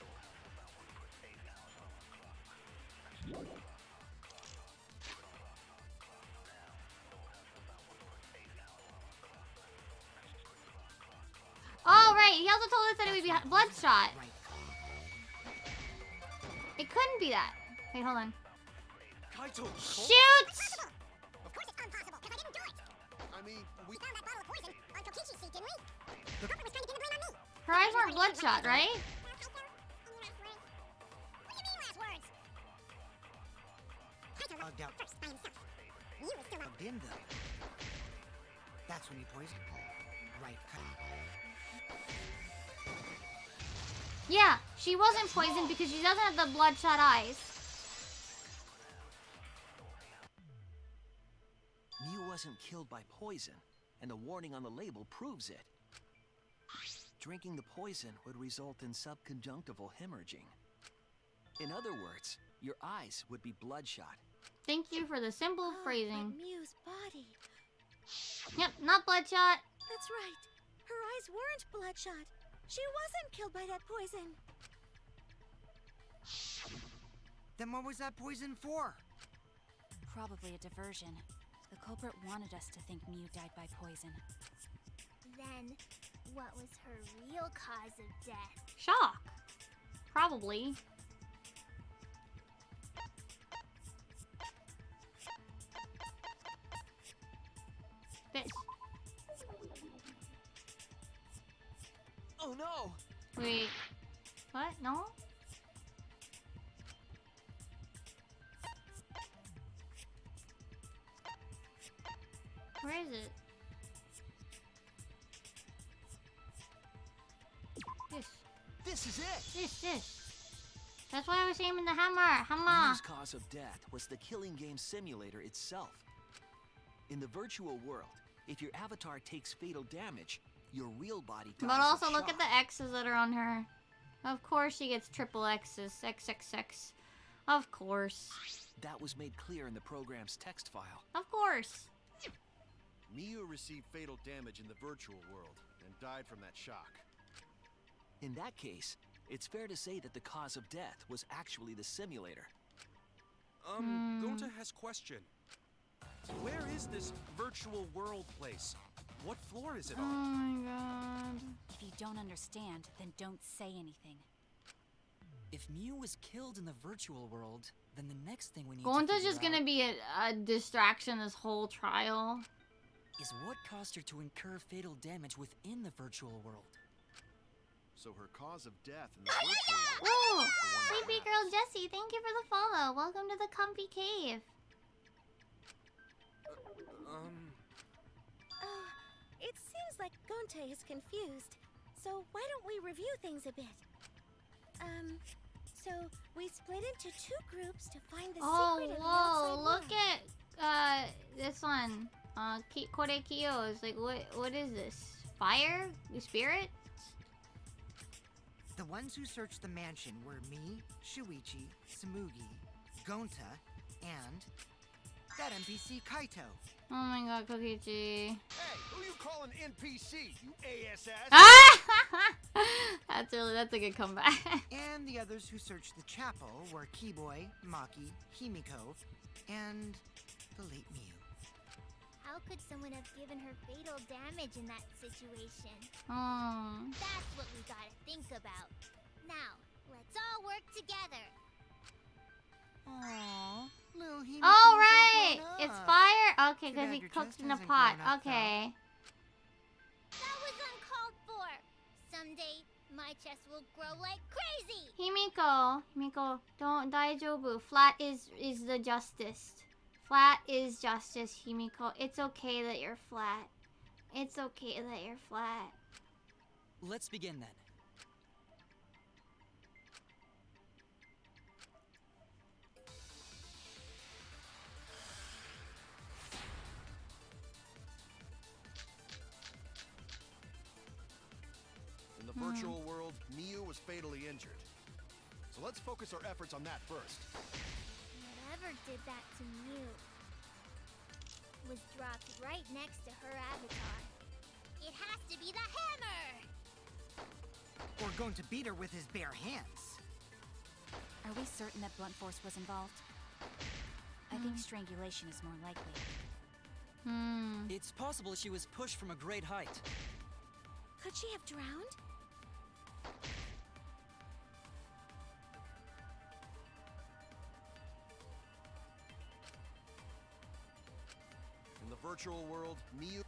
Oh, right. He also told us that it would be Bloodshot. Right. It couldn't be that. Wait, hold on. Kaito! Shoot! Of course it's impossible, because I didn't do it! I mean, We found that bottle of poison on Kokichi's seat, didn't we? The culprit was trying to pin the blame on me! Her eyes weren't bloodshot, right? Well, Kaito, any last words? What do you mean, last words? Kaito Logged out first by himself. Mew was still logged in, though. That's when you poisoned her, right, Kaito? Yeah, she wasn't poisoned because she doesn't have the bloodshot eyes. Mew wasn't killed by poison, and the warning on the label proves it. Drinking the poison would result in subconjunctival hemorrhaging. In other words, your eyes would be bloodshot. Thank you for the simple phrasing. But Mew's body. Yep, not bloodshot. That's right. Her eyes weren't bloodshot. She wasn't killed by that poison. Then what was that poison for? Probably a diversion. The culprit wanted us to think Mew died by poison. Then, what was her real cause of death? Shock. Probably. This. Oh no! Wait. What? No? Where is it? This is it! This. That's why I was aiming the hammer. Hammer. Mew's cause of death was the killing game simulator itself. In the virtual world, if your avatar takes fatal damage, your real body dies But also of look at shock. the X's that are on her. Of course she gets triple X's. XXX. Of course. That was made clear in the program's text file. Of course. Miu received fatal damage in the virtual world and died from that shock. In that case, it's fair to say that the cause of death was actually the simulator. Gonta has question. Where is this virtual world place? What floor is it Oh on? my god. If you don't understand, then don't say anything. If Mew was killed in the virtual world, then the next thing we need to Gonta's figure just gonna out be a distraction this whole trial. is what caused her to incur fatal damage within the virtual world. So her cause of death in the virtual world. Ooh, is the one that sleepy matters. girl Jessie, thank you for the follow. Welcome to the comfy cave. Oh, it seems like Gonte is confused. So why don't we review things a bit? So we split into 2 groups to find the secret of the outside Whoa, look world. at this one. Kore Kiyo is like, what is this? Fire? Spirit? The ones who searched the mansion were me, Shuichi, Samugi, Gonta, and that NPC Kaito. Oh my god, Kokichi. Hey, who you calling NPC, you ASS? Ah! That's a good comeback. And the others who searched the chapel were Keyboy, Maki, Himiko, and the late Miu. How could someone have given her fatal damage in that situation? Oh. That's what we gotta think about. Now, let's all work together. Aww, little Himiko. Oh right, it's fire. Okay, Too because bad he your cooked chest in a hasn't pot. grown up, though. Okay. That was uncalled for. Someday, my chest will grow like crazy. Himiko, don't daijoubu. Flat is the justice. Flat is justice, Himiko. It's okay that you're flat. It's okay that you're flat. Let's begin then. In the virtual world, Miu was fatally injured. So let's focus our efforts on that first. Whatever did that to Mew was dropped right next to her avatar. It has to be the hammer! We're going to beat her with his bare hands. Are we certain that blunt force was involved? I think strangulation is more likely. It's possible she was pushed from a great height. Could she have drowned? In the virtual world, Miu...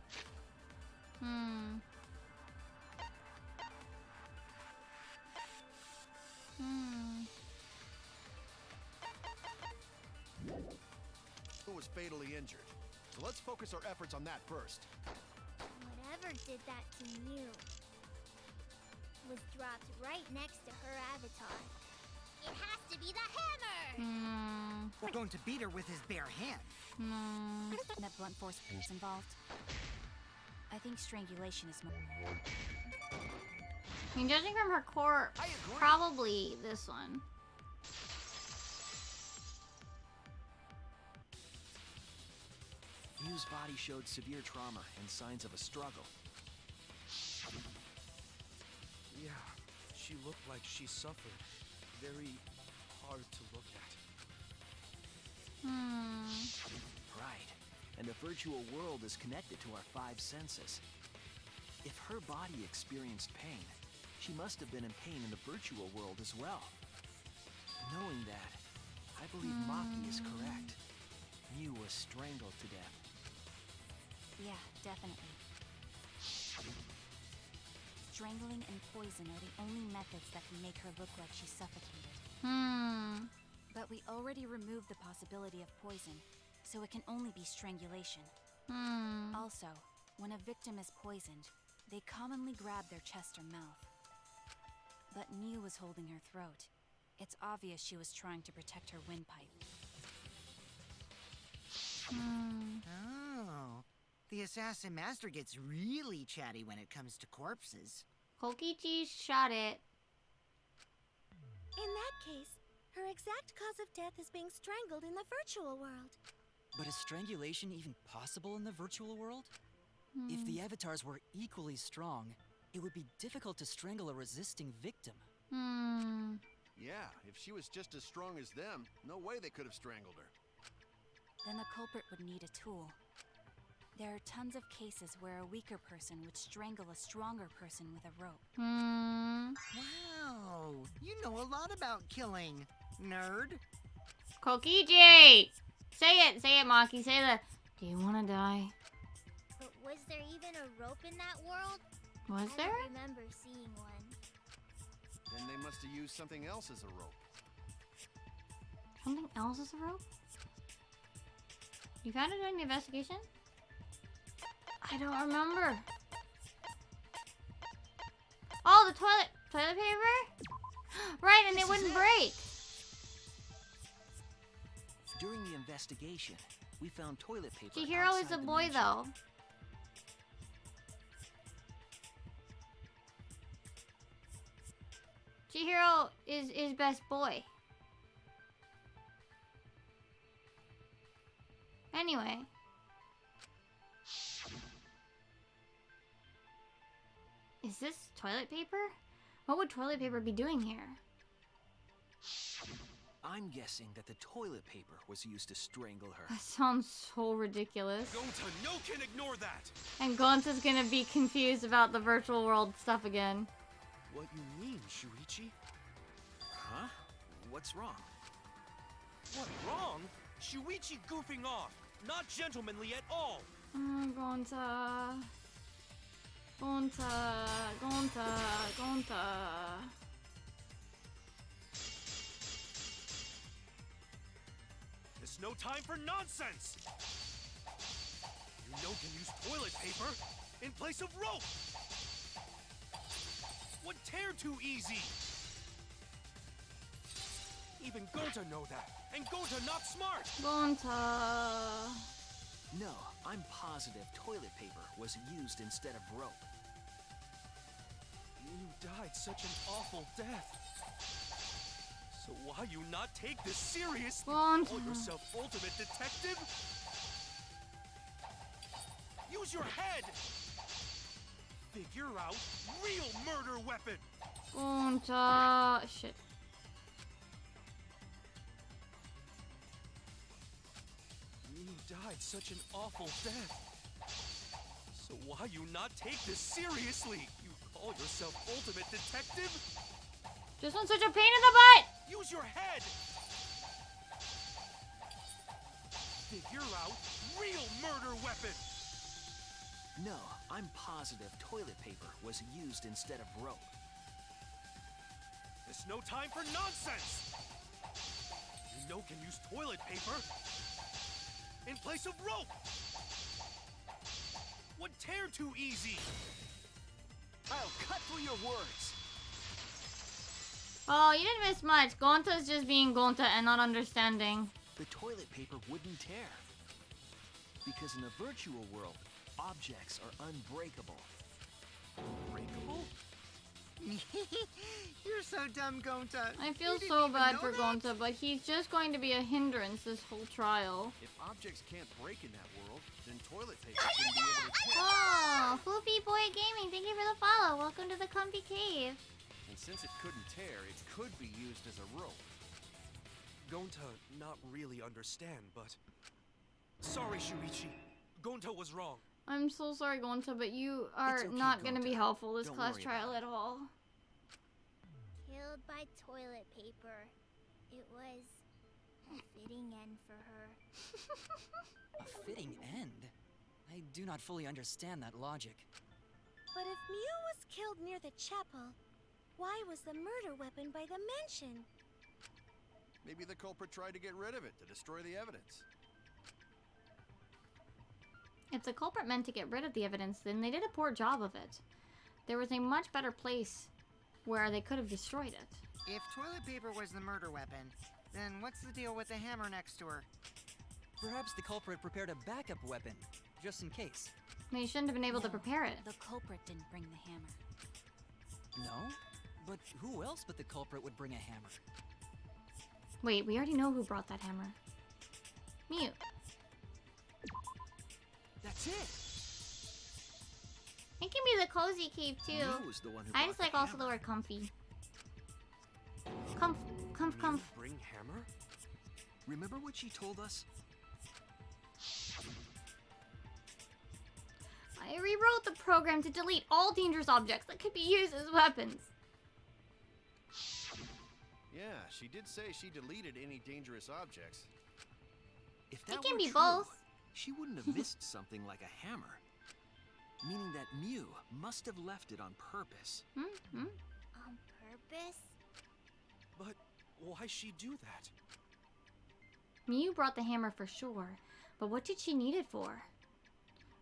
was fatally injured. So let's focus our efforts on that first. Whatever did that to Mew was dropped right next to her avatar. It has to be the hammer! We're going to beat her with his bare hands. That blunt force was involved. I think strangulation is more. I mean, judging from her core, probably this one. Miu's body showed severe trauma and signs of a struggle. Yeah, she looked like she suffered. Very hard to look at. Right. And the virtual world is connected to our 5 senses. If her body experienced pain, she must have been in pain in the virtual world as well. Knowing that, I believe Maki is correct. Miu was strangled to death. Yeah, definitely. Strangling and poison are the only methods that can make her look like she suffocated. But we already removed the possibility of poison, so it can only be strangulation. Also, when a victim is poisoned, they commonly grab their chest or mouth. But Miu was holding her throat. It's obvious she was trying to protect her windpipe. Oh. The assassin master gets really chatty when it comes to corpses. Kokichi shot it. In that case, her exact cause of death is being strangled in the virtual world. But is strangulation even possible in the virtual world? If the avatars were equally strong, it would be difficult to strangle a resisting victim. Yeah, if she was just as strong as them, no way they could have strangled her. Then the culprit would need a tool. There are tons of cases where a weaker person would strangle a stronger person with a rope. Wow, you know a lot about killing, nerd. Kokichi! Say it, Maki. Say the. Do you want to die? But was there even a rope in that world? Was I there? don't remember seeing one. us to use something else as a rope. Something else is a rope? You found it during the investigation? I don't remember. Oh, the toilet paper? Right, and it wouldn't break. During the investigation, we found toilet paper. Ch.4 is outside a the boy, mansion. though. Ch.4 is best boy. Anyway. Is this toilet paper? What would toilet paper be doing here? I'm guessing that the toilet paper was used to strangle her. That sounds so ridiculous. Gonta, no can ignore that! And Gonta's gonna be confused about the virtual world stuff again. What you mean, Shuichi? Huh? What's wrong? What, wrong? Shuichi goofing off! Not gentlemanly at all! Oh, Gonta. Gonta. There's no time for nonsense! You know can use toilet paper in place of rope! Would tear too easy! Even Gonta know that, and Gonta not smart! Gonta. No, I'm positive toilet paper was used instead of rope. You died such an awful death. So why you not take this seriously? Call yourself ultimate detective? Use your head! Figure out real murder weapon! Gonta. Shit. You died such an awful death. So why you not take this seriously? You call yourself ultimate detective? This one's such a pain in the butt! Use your head! Figure out real murder weapon! No, I'm positive toilet paper was used instead of rope. There's no time for nonsense! You know can use toilet paper in place of rope! Would tear too easy! I'll cut through your words! Oh, you didn't miss much. Gonta's just being Gonta and not understanding. The toilet paper wouldn't tear. Because in a virtual world, objects are unbreakable. Unbreakable? You're so dumb, Gonta. I feel You didn't so even bad know for that? Gonta, but he's just going to be a hindrance this whole trial. If objects can't break in that world, then toilet paper shouldn't be able to tear. Oh, Floopy Boy Gaming, thank you for the follow. Welcome to the Comfy Cave. And since it couldn't tear, it could be used as a rope. Gonta not really understand, but... Sorry, Shuichi. Gonta was wrong. I'm so sorry, Gonta, but you are okay, not going to be Gonta. helpful this Don't class worry trial about at all. Killed by toilet paper. It was a fitting end for her. A fitting end? I do not fully understand that logic. But if Mew was killed near the chapel, why was the murder weapon by the mansion? Maybe the culprit tried to get rid of it to destroy the evidence. If the culprit meant to get rid of the evidence, then they did a poor job of it. There was a much better place where they could have destroyed it. If toilet paper was the murder weapon, then what's the deal with the hammer next to her? Perhaps the culprit prepared a backup weapon, just in case. They shouldn't have been able to No, prepare it. The culprit didn't bring the hammer. No? But who else but the culprit would bring a hammer? Wait, we already know who brought that hammer. Mew. That's it! It can be the cozy cave too. Mew was the one who I brought just the like also the hammer. word comfy. Comf. Mew bring hammer? Remember what she told us? I rewrote the program to delete all dangerous objects that could be used as weapons. Yeah, she did say she deleted any dangerous objects. If that It can were be true, both. she wouldn't have missed something like a hammer. Meaning that Mew must have left it on purpose. Hmm? On purpose? Why'd she do that? Miu brought the hammer for sure, but what did she need it for?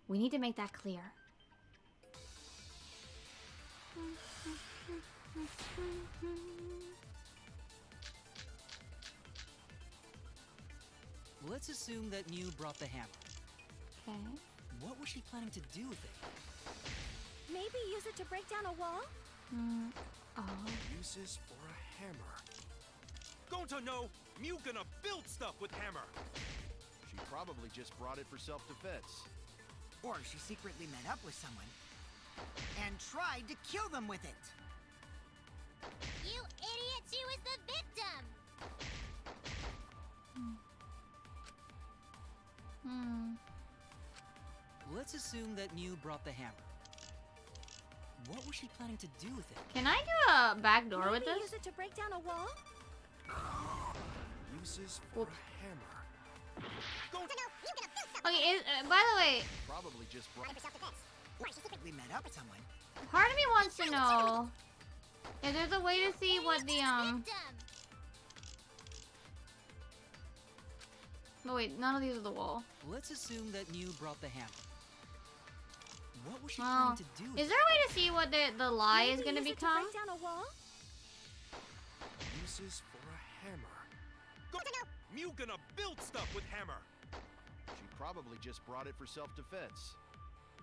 We need to make that clear. Let's assume that Miu brought the hammer. Okay. What was she planning to do with it? Maybe use it to break down a wall? Oh. Uses for a hammer. Don't know. Mew gonna build stuff with hammer. She probably just brought it for self-defense. Or she secretly met up with someone and tried to kill them with it. You idiot! She was the victim! Let's assume that Miu brought the hammer. What was she planning to do with it? Can I do a back door with Maybe this? use it to break down a wall? Uses for a hammer. Don't know. You gonna build stuff. Okay, by the way, Probably just brought it for self-defense. Or she secretly met up with someone. part of me wants to know if there's a way to see what the No wait, none of these are the wall. Let's assume that Miu brought the hammer. What was she Well, planning to do with is there a way to see what the lie is gonna use it to become? break down a wall? Uses for a hammer. Don't know. Mew gonna build stuff with hammer. She probably just brought it for self-defense.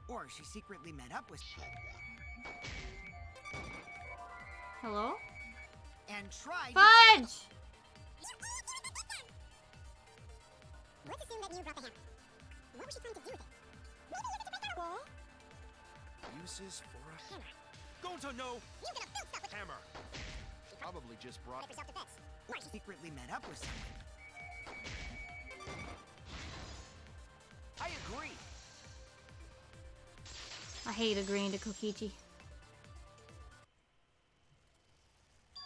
Or she secretly met up with Hello? and tried Fudge! Let's assume that Mew brought the hammer. What was she planning to do with it? Maybe use it to break down a wall? Uses for a hammer. Don't know. You gonna build stuff with Hammer. She probably just brought it for self-defense. or she secretly met up with someone. I agree. I hate agreeing to Kokichi.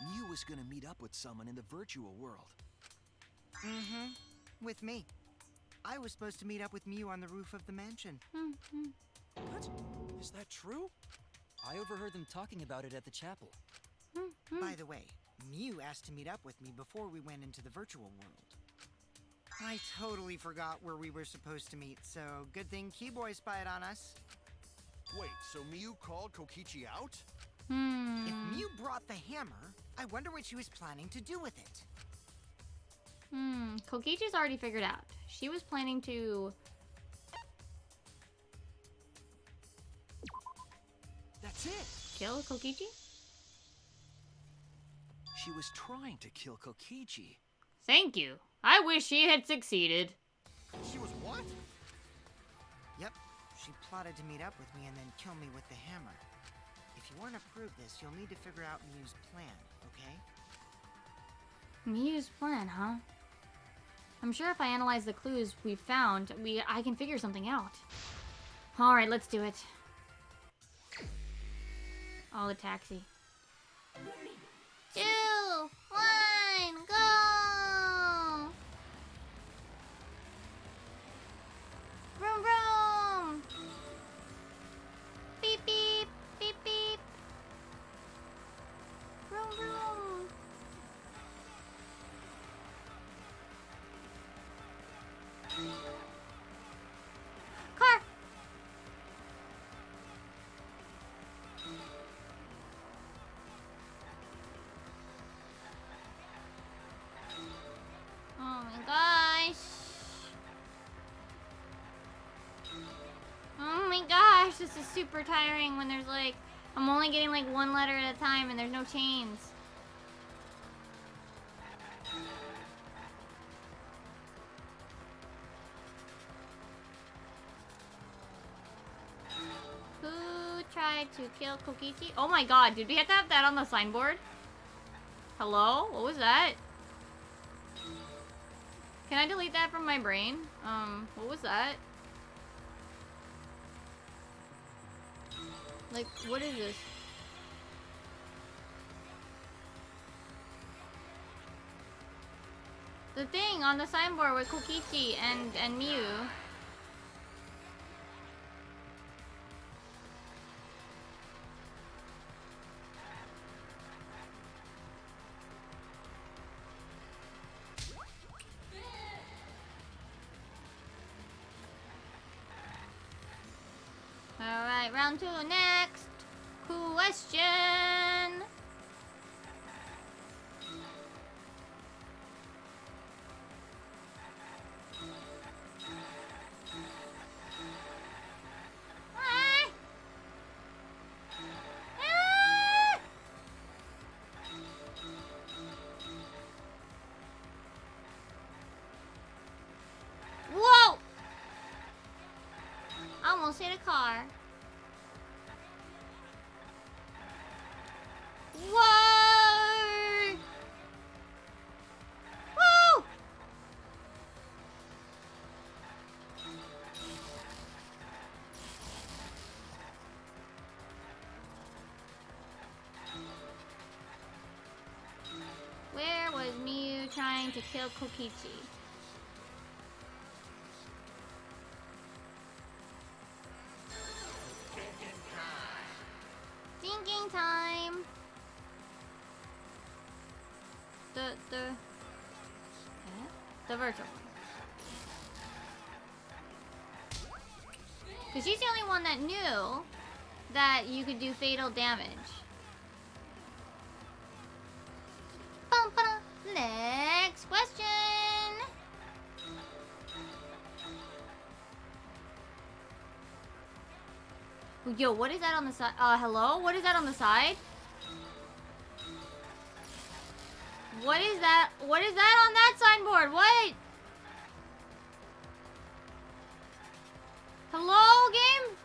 Miu was gonna meet up with someone in the virtual world. Mm-hmm. With me. I was supposed to meet up with Miu on the roof of the mansion. What? Is that true? I overheard them talking about it at the chapel. By the way, Miu asked to meet up with me before we went into the virtual world. I totally forgot where we were supposed to meet, so good thing Keyboy spied on us. Wait, so Miu called Kokichi out? If Miu brought the hammer, I wonder what she was planning to do with it. Kokichi's already figured out. She was planning to... That's it. kill Kokichi? She was trying to kill Kokichi. Thank you. I wish she had succeeded. She was what? Yep, she plotted to meet up with me and then kill me with the hammer. If you want to prove this, you'll need to figure out Miu's plan, okay? Miu's plan, huh? I'm sure if I analyze the clues we've found, I can figure something out. Alright, let's do it. Oh, the taxi. 2, 1, go! Vroom vroom! Beep beep, beep beep. Vroom vroom. Car! Oh my gosh. Oh my gosh, this is super tiring when there's like, I'm only getting like one letter at a time and there's no chains. Who tried to kill Kokichi? Oh my god, did we have to have that on the signboard? Hello? What was that? Can I delete that from my brain? What was that? Like, what is this? The thing on the signboard with Kokichi and Miu. Round 2, next question. Whoa! I almost hit a car. Whoa! Woo! Where was Mew trying to kill Kokichi? Thinking time. The virtual one. Because she's the only one that knew that you could do fatal damage. Bum, ba-da. Next question. Yo, what is that on the side? Hello? What is that on the side? What is that? What is that on that signboard? What? Hello, game?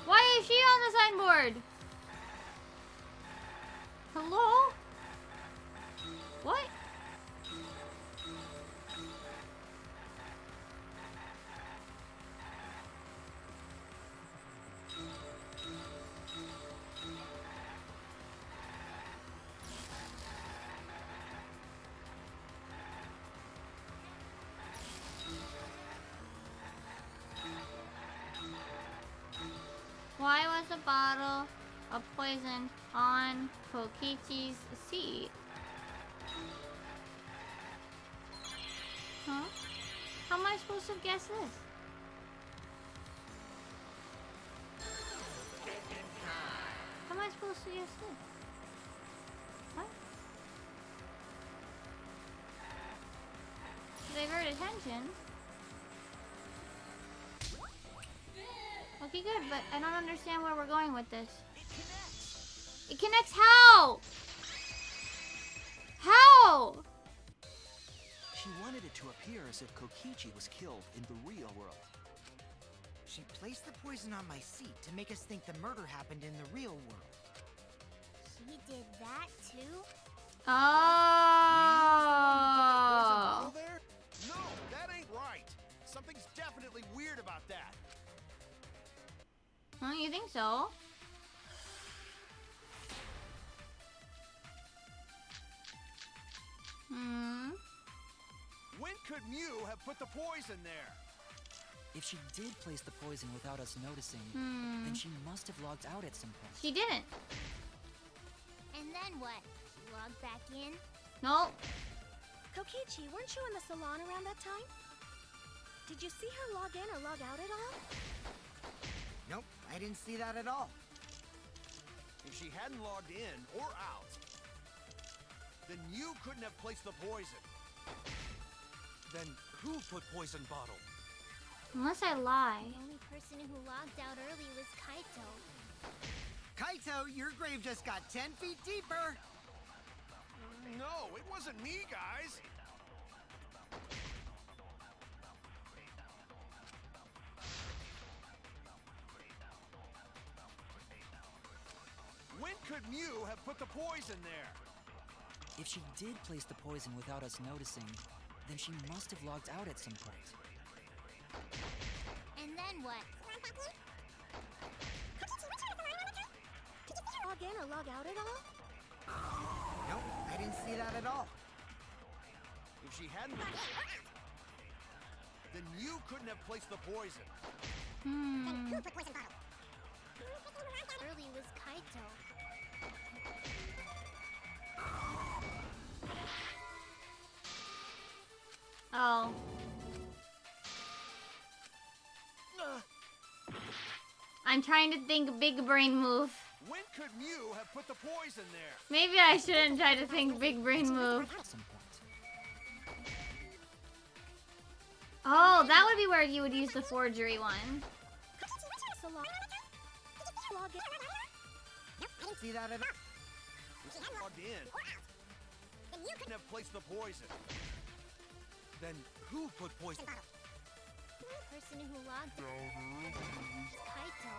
Why is she on the signboard? Hello? What? Why was a bottle of poison on Kokichi's seat? Huh? How am I supposed to guess this? How am I supposed to guess this? What? Divert attention. Okay, good, but I don't understand where we're going with this. It connects how? How? She wanted it to appear as if Kokichi was killed in the real world. She placed the poison on my seat to make us think the murder happened in the real world. She did that too? Oh. There? No, that ain't right. Something's definitely weird about that. Oh, you think so? When could Mew have put the poison there? If she did place the poison without us noticing, then she must have logged out at some point. She didn't. And then what? She logged back in? Nope. Kokichi, weren't you in the salon around that time? Did you see her log in or log out at all? Nope, I didn't see that at all. If she hadn't logged in or out, then you couldn't have placed the poison. Then who put poison bottle? Unless I lie. The only person who logged out early was Kaito. Kaito, your grave just got 10 feet deeper. No, it wasn't me, guys. When could Mew have put the poison there? If she did place the poison without us noticing, then she must have logged out at some point. And then what? Log in or log out at all? Nope, I didn't see that at all. If she hadn't, then you couldn't have placed the poison. Then who put poison bottle? Early was Kaito. Oh. I'm trying to think big brain move. When could Mew have put the poison there? Maybe I shouldn't try to think big brain move. Oh, that would be where you would use the forgery one. See that at all? She hadn't logged in. Then you couldn't have placed the poison. Then who put poison? The person who logged in was Kaito.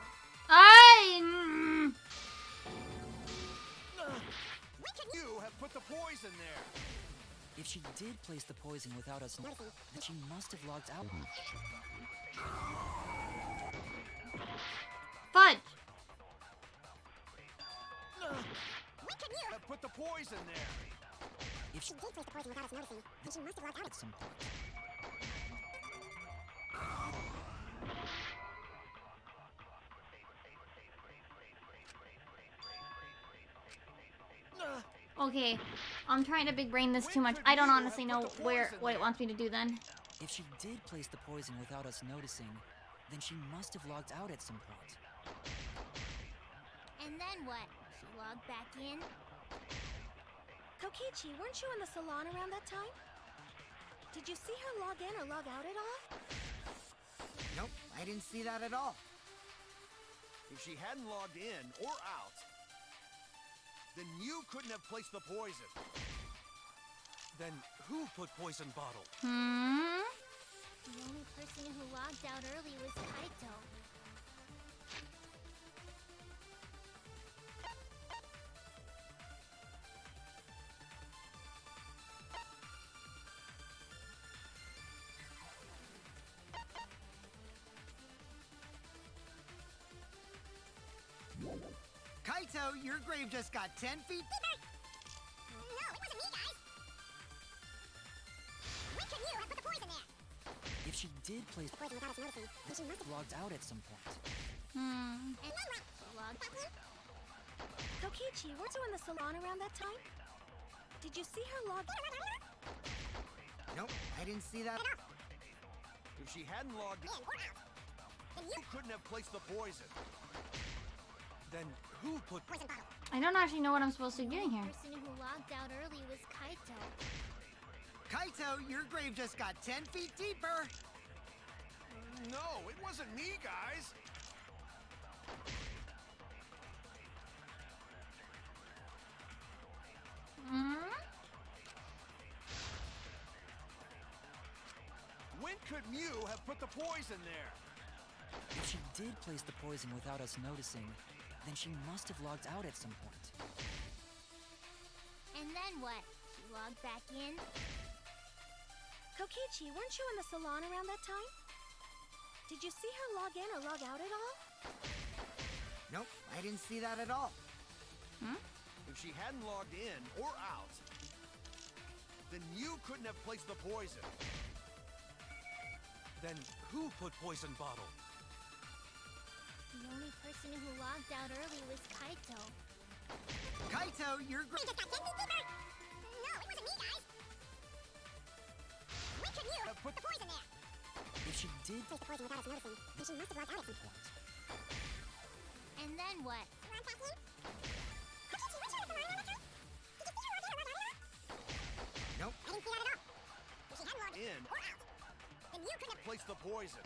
When could you have put the poison there? If she did place the poison without us knowing, then she must have logged out. Fudge! When could you have put the poison there? If she did place the poison without us noticing, then she must have logged out at some point. Okay, I'm trying to big brain this too much. I don't honestly know what it wants me to do then. If she did place the poison without us noticing, then she must have logged out at some point. And then what? She logged back in? Kokichi, weren't you in the salon around that time? Did you see her log in or log out at all? Nope, I didn't see that at all. If she hadn't logged in or out, then you couldn't have placed the poison. Then who put poison bottle? The only person who logged out early was Kaito. Kaito, your grave just got 10 feet deeper! No, it wasn't me, guys! When could you have put the poison there? If she did place The poison without us noticing, then she must have logged out at some point. And then what? She logged back in? Kokichi, weren't you in the salon around that time? Did you see her log in? Nope, I didn't see that. If she hadn't logged in or out, then you couldn't have placed the poison. Then who put poison bottle. I don't actually know what I'm supposed to be doing here. The person who logged out early was Kaito. Kaito, your grave just got 10 feet deeper! No, it wasn't me, guys! When could Mew have put the poison there? If she did place the poison without us noticing, then she must have logged out at some point. And then what? She logged back in? Kokichi, weren't you in the salon around that time? Did you see her log in or log out at all? Nope, I didn't see that at all. If she hadn't logged in or out, then you couldn't have placed the poison. Then who put poison bottle? The only person who logged out early was Kaito. Kaito, your grave just got 10 feet deeper! No, it wasn't me, guys! When could you have put the poison there? If she did place the poison without us noticing, then she must have logged out at some point. And then what? Salon back in? Kokichi, weren't you in the salon around that time? Did you see her log in or log out at all? Nope. I didn't see that at all. If she hadn't logged In or out, then you couldn't have placed the poison.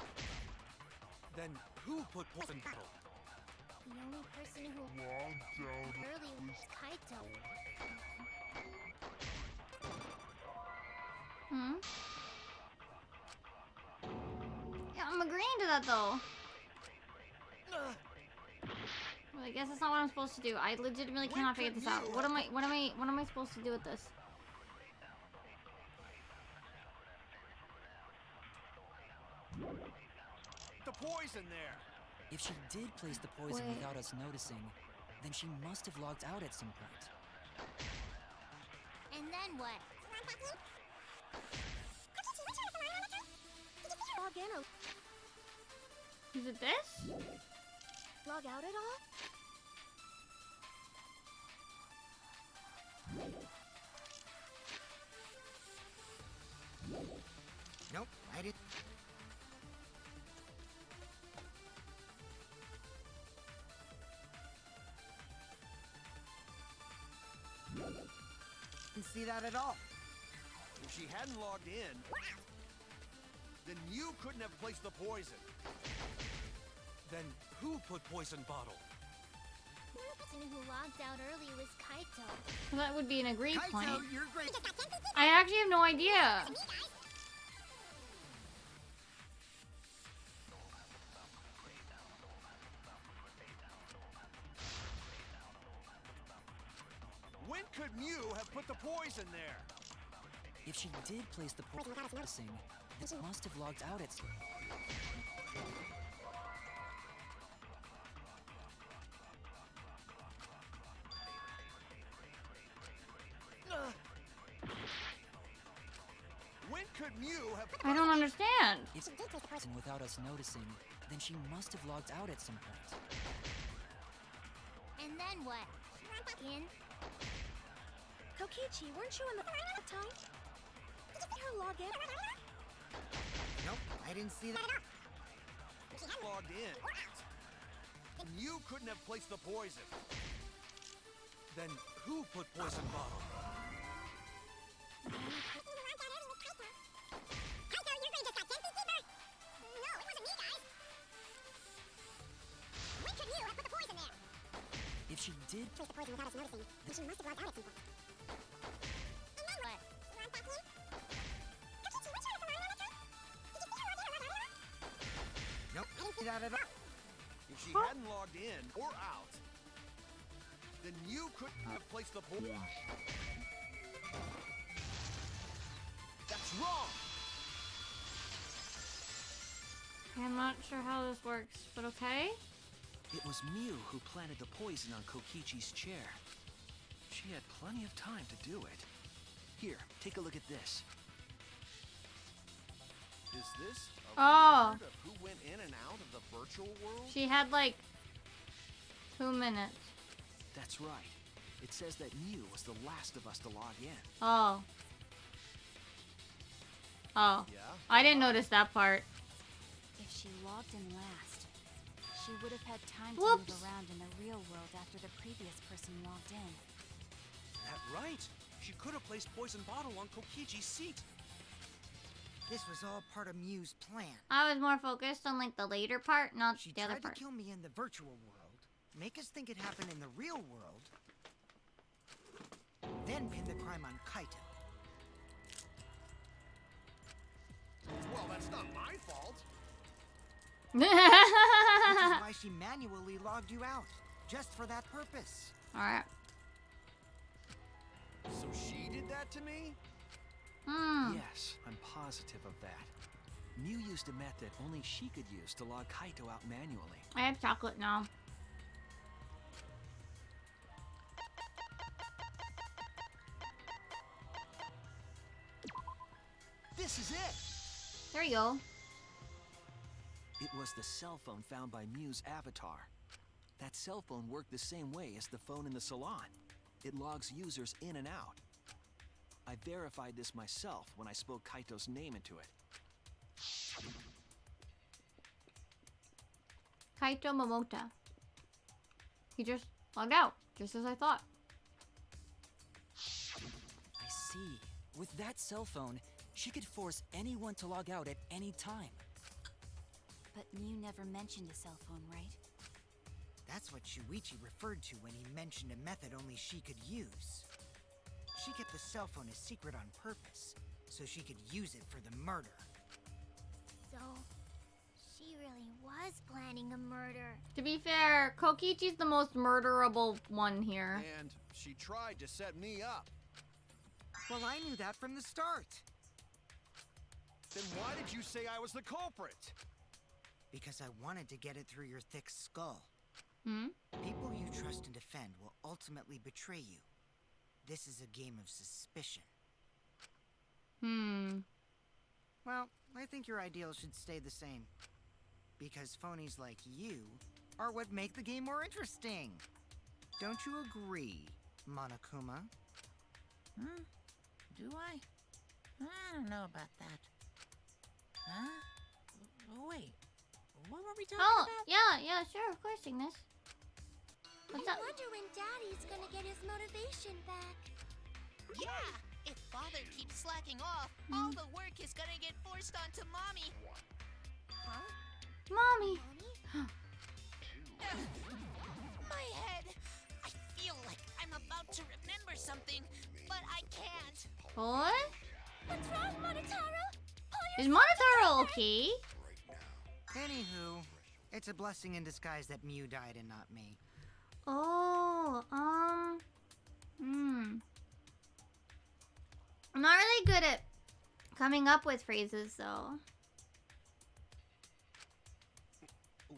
Then who put poison bottle? The only person who logged out early was Kaito. Yeah, I'm agreeing to that though. Well, I guess that's not what I'm supposed to do. I legitimately cannot figure this out. What am I supposed to do with this? The poison there. If she did place the poison Wait. without us noticing, then she must have logged out at some point. And then what? Salon back in? Kokichi, weren't you in the salon around that time? Did you see her Log in or Is it this? log out at all? Nope, I didn't. Didn't see that at all. If she hadn't logged in, then you couldn't have placed the poison. Then who put poison bottle? The person who logged out early was Kaito. Well, that would be an agreed Kaito, point. you're great. I actually have no idea. When could Mew have put the poison there? If she did place the poison, it must have logged out at some... When could Mew have... I don't understand. If she did place the poison without us noticing, then she must have logged out at some point. And then what? In? Kokichi, weren't you in the time? Did you see her log in? Nope, I didn't see that. If she hadn't logged in, then you couldn't have placed the poison. Then who put poison bottle? Kaito, you're great. Just got 10 feet deeper. No, it wasn't me, guys. When could Mew have put the poison there? If she did... Place the poison without us noticing, then she must have logged out at some point. And then what? You want back in? Kokichi, weren't you in the salon around that time? Did you see her log in or log out? Nope, I didn't see that at all. If she hadn't logged in or out, then you couldn't have placed the poison. That's wrong! I'm not sure how this works, but okay. It was Mew who planted the poison on Kokichi's chair. She had plenty of time to do it. Here, take a look at this. Is this a Oh. record of who went in and out of the virtual world? She had like 2 minutes. That's right. It says that Mew was the last of us to log in. Oh. Oh. Yeah? I didn't notice that part. If she logged in last, she would have had time to Whoops. move around in the real world after the previous person logged in. That right. She could have placed poison bottle on Kokichi's seat. This was all part of Mew's plan. I was more focused on like the later part, not She the other tried part. to kill me in the virtual world, make us think it happened in the real world, then pin the crime on Kaito. Well, that's not my fault. Which is why she manually logged you out, just for that purpose. Alright. So she did that to me? Yes, I'm positive of that. Mew used a method only she could use to log Kaito out manually. I have chocolate now. This is it! There you go. It was the cell phone found by Mew's avatar. That cell phone worked the same way as the phone in the salon. It logs users in and out. I verified this myself when I spoke Kaito's name into it. Kaito Momota. He just logged out, just as I thought. I see. With that cell phone, she could force anyone to log out at any time. But Mew never mentioned a cell phone, right? That's what Shuichi referred to when he mentioned a method only she could use. She kept the cell phone a secret on purpose, so she could use it for the murder. So, she really was planning a murder. To be fair, Kokichi's the most murderable one here. And she tried to set me up. Well, I knew that from the start. Then why did you say I was the culprit? Because I wanted to get it through your thick skull. Hmm? People you trust and defend will ultimately betray you. This is a game of suspicion. Well, I think your ideals should stay the same. Because phonies like you are what make the game more interesting. Don't you agree, Monokuma? Do I? I don't know about that. Huh? Oh, wait. What were we talking Oh, about? yeah, sure, of course, Ignis. What's I up? wonder when Daddy's gonna get his motivation back. Yeah, if Father keeps slacking off, all the work is gonna get forced onto Mommy. Huh? Mommy. My head. I feel like I'm about to remember something, but I can't. What? What's wrong, Monotaro? Is Monotaro okay? Anywho, it's a blessing in disguise that Mew died and not me. Oh, I'm not really good at coming up with phrases, though.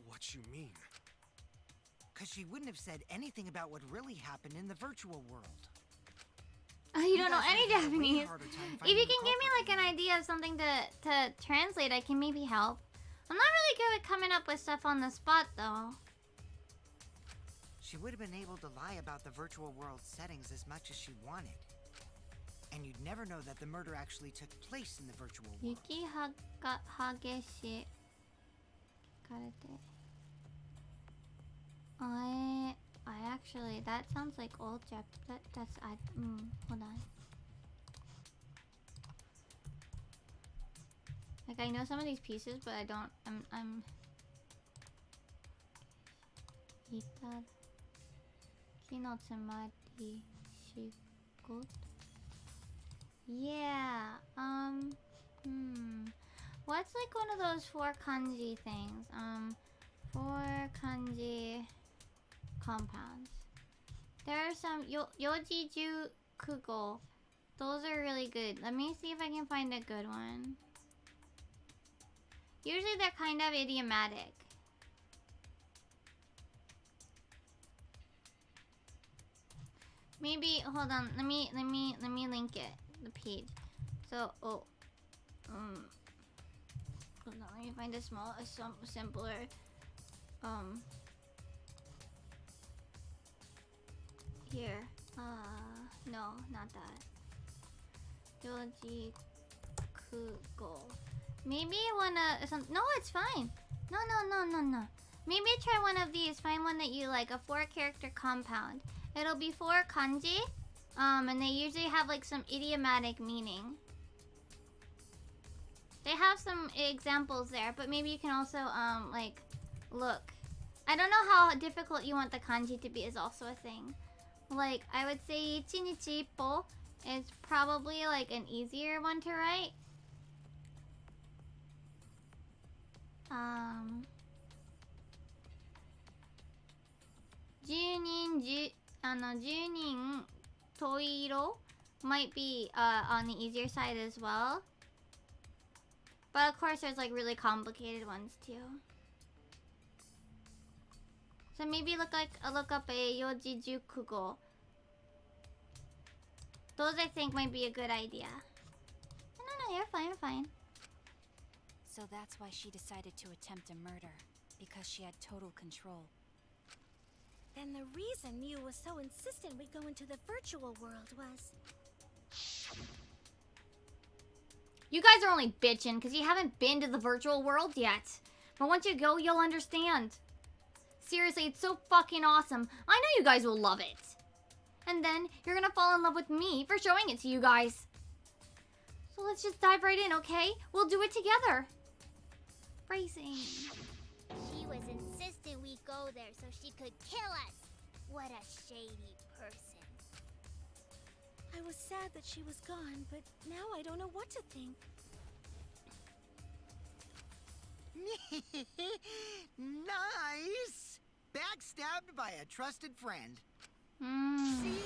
What you mean? Cause she wouldn't have said anything about what really happened in the virtual world. You don't know guys any would have a way Japanese. harder time If finding you the can give me culprit, like an idea of something to translate, I can maybe help. I'm not really good at coming up with stuff on the spot, though. She would have been able to lie about the virtual world settings as much as she wanted. And you'd never know that the murder actually took place in the virtual world. Yuki hageshi karete. I actually, that sounds like old Jap. Hold on. Like, I know some of these pieces, but I don't, I'm Itar Kino tsumari shigoto. Yeah, what's like one of those 4 kanji things? 4 kanji compounds. There are some Yojiju Kugo. Those are really good. Let me see if I can find a good one. Usually they're kind of idiomatic. Maybe hold on. Let me link it. The page. So hold on. Let me find a simpler. Here. No, not that. Joji Kugo. Maybe one of some. No, it's fine. No. Maybe try one of these. Find one that you like. A 4-character compound. It'll be 4 kanji. And they usually have like some idiomatic meaning. They have some examples there, but maybe you can also like look. I don't know how difficult you want the kanji to be is also a thing. Like, I would say Ichinichi Ippo is probably like an easier one to write. Junin Toiro might be on the easier side as well. But of course there's like really complicated ones too. So maybe look up a Yojiju Kugo. Those I think might be a good idea. No, you're fine. So that's why she decided to attempt a murder, because she had total control. Then the reason Mew was so insistent we go into the virtual world was... You guys are only bitching because you haven't been to the virtual world yet. But once you go, you'll understand. Seriously, it's so fucking awesome. I know you guys will love it. And then you're gonna fall in love with me for showing it to you guys. So let's just dive right in, okay? We'll do it together. Phrasing. She was insistent we go there so she could kill us. What a shady person. I was sad that she was gone, but now I don't know what to think. Nice! Backstabbed by a trusted friend. See?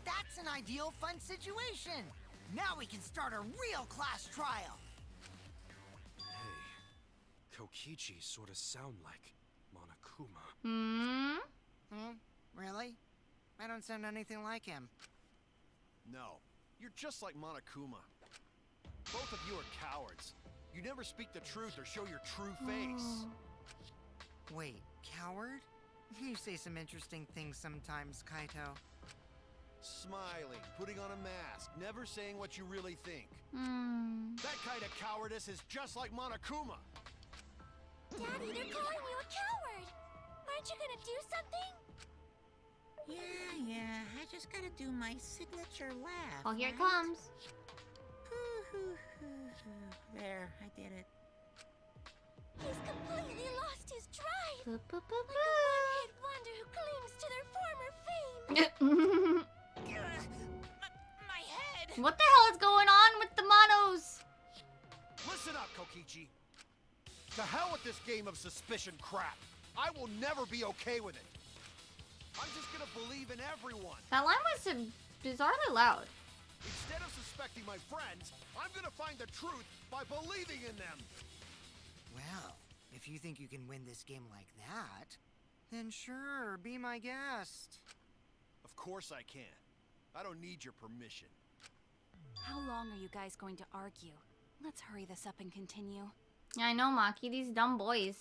That's an ideal fun situation. Now we can start a real class trial. Hey, Kokichi sort of sound like Monokuma. Really? I don't sound anything like him. No, you're just like Monokuma. Both of you are cowards. You never speak the truth or show your true face. Wait, coward? You say some interesting things sometimes, Kaito. Smiling, putting on a mask, never saying what you really think. That kind of cowardice is just like Monokuma. Daddy, they're calling you a coward. Aren't you gonna do something? Yeah, I just gotta do my signature laugh. Oh, here it right? comes. There, I did it. He's completely lost his drive. Boop, boop, boop, Like a one-hit wonder who clings to their former fame. My head! What the hell is going on with the monos? Listen up, Kokichi. To hell with this game of suspicion crap. I will never be okay with it. I'm just gonna believe in everyone. That line was bizarrely loud. Instead of suspecting my friends, I'm gonna find the truth by believing in them. Well, if you think you can win this game like that, then sure, be my guest. Of course I can. I don't need your permission. How long are you guys going to argue? Let's hurry this up and continue. Yeah, I know, Maki. These dumb boys.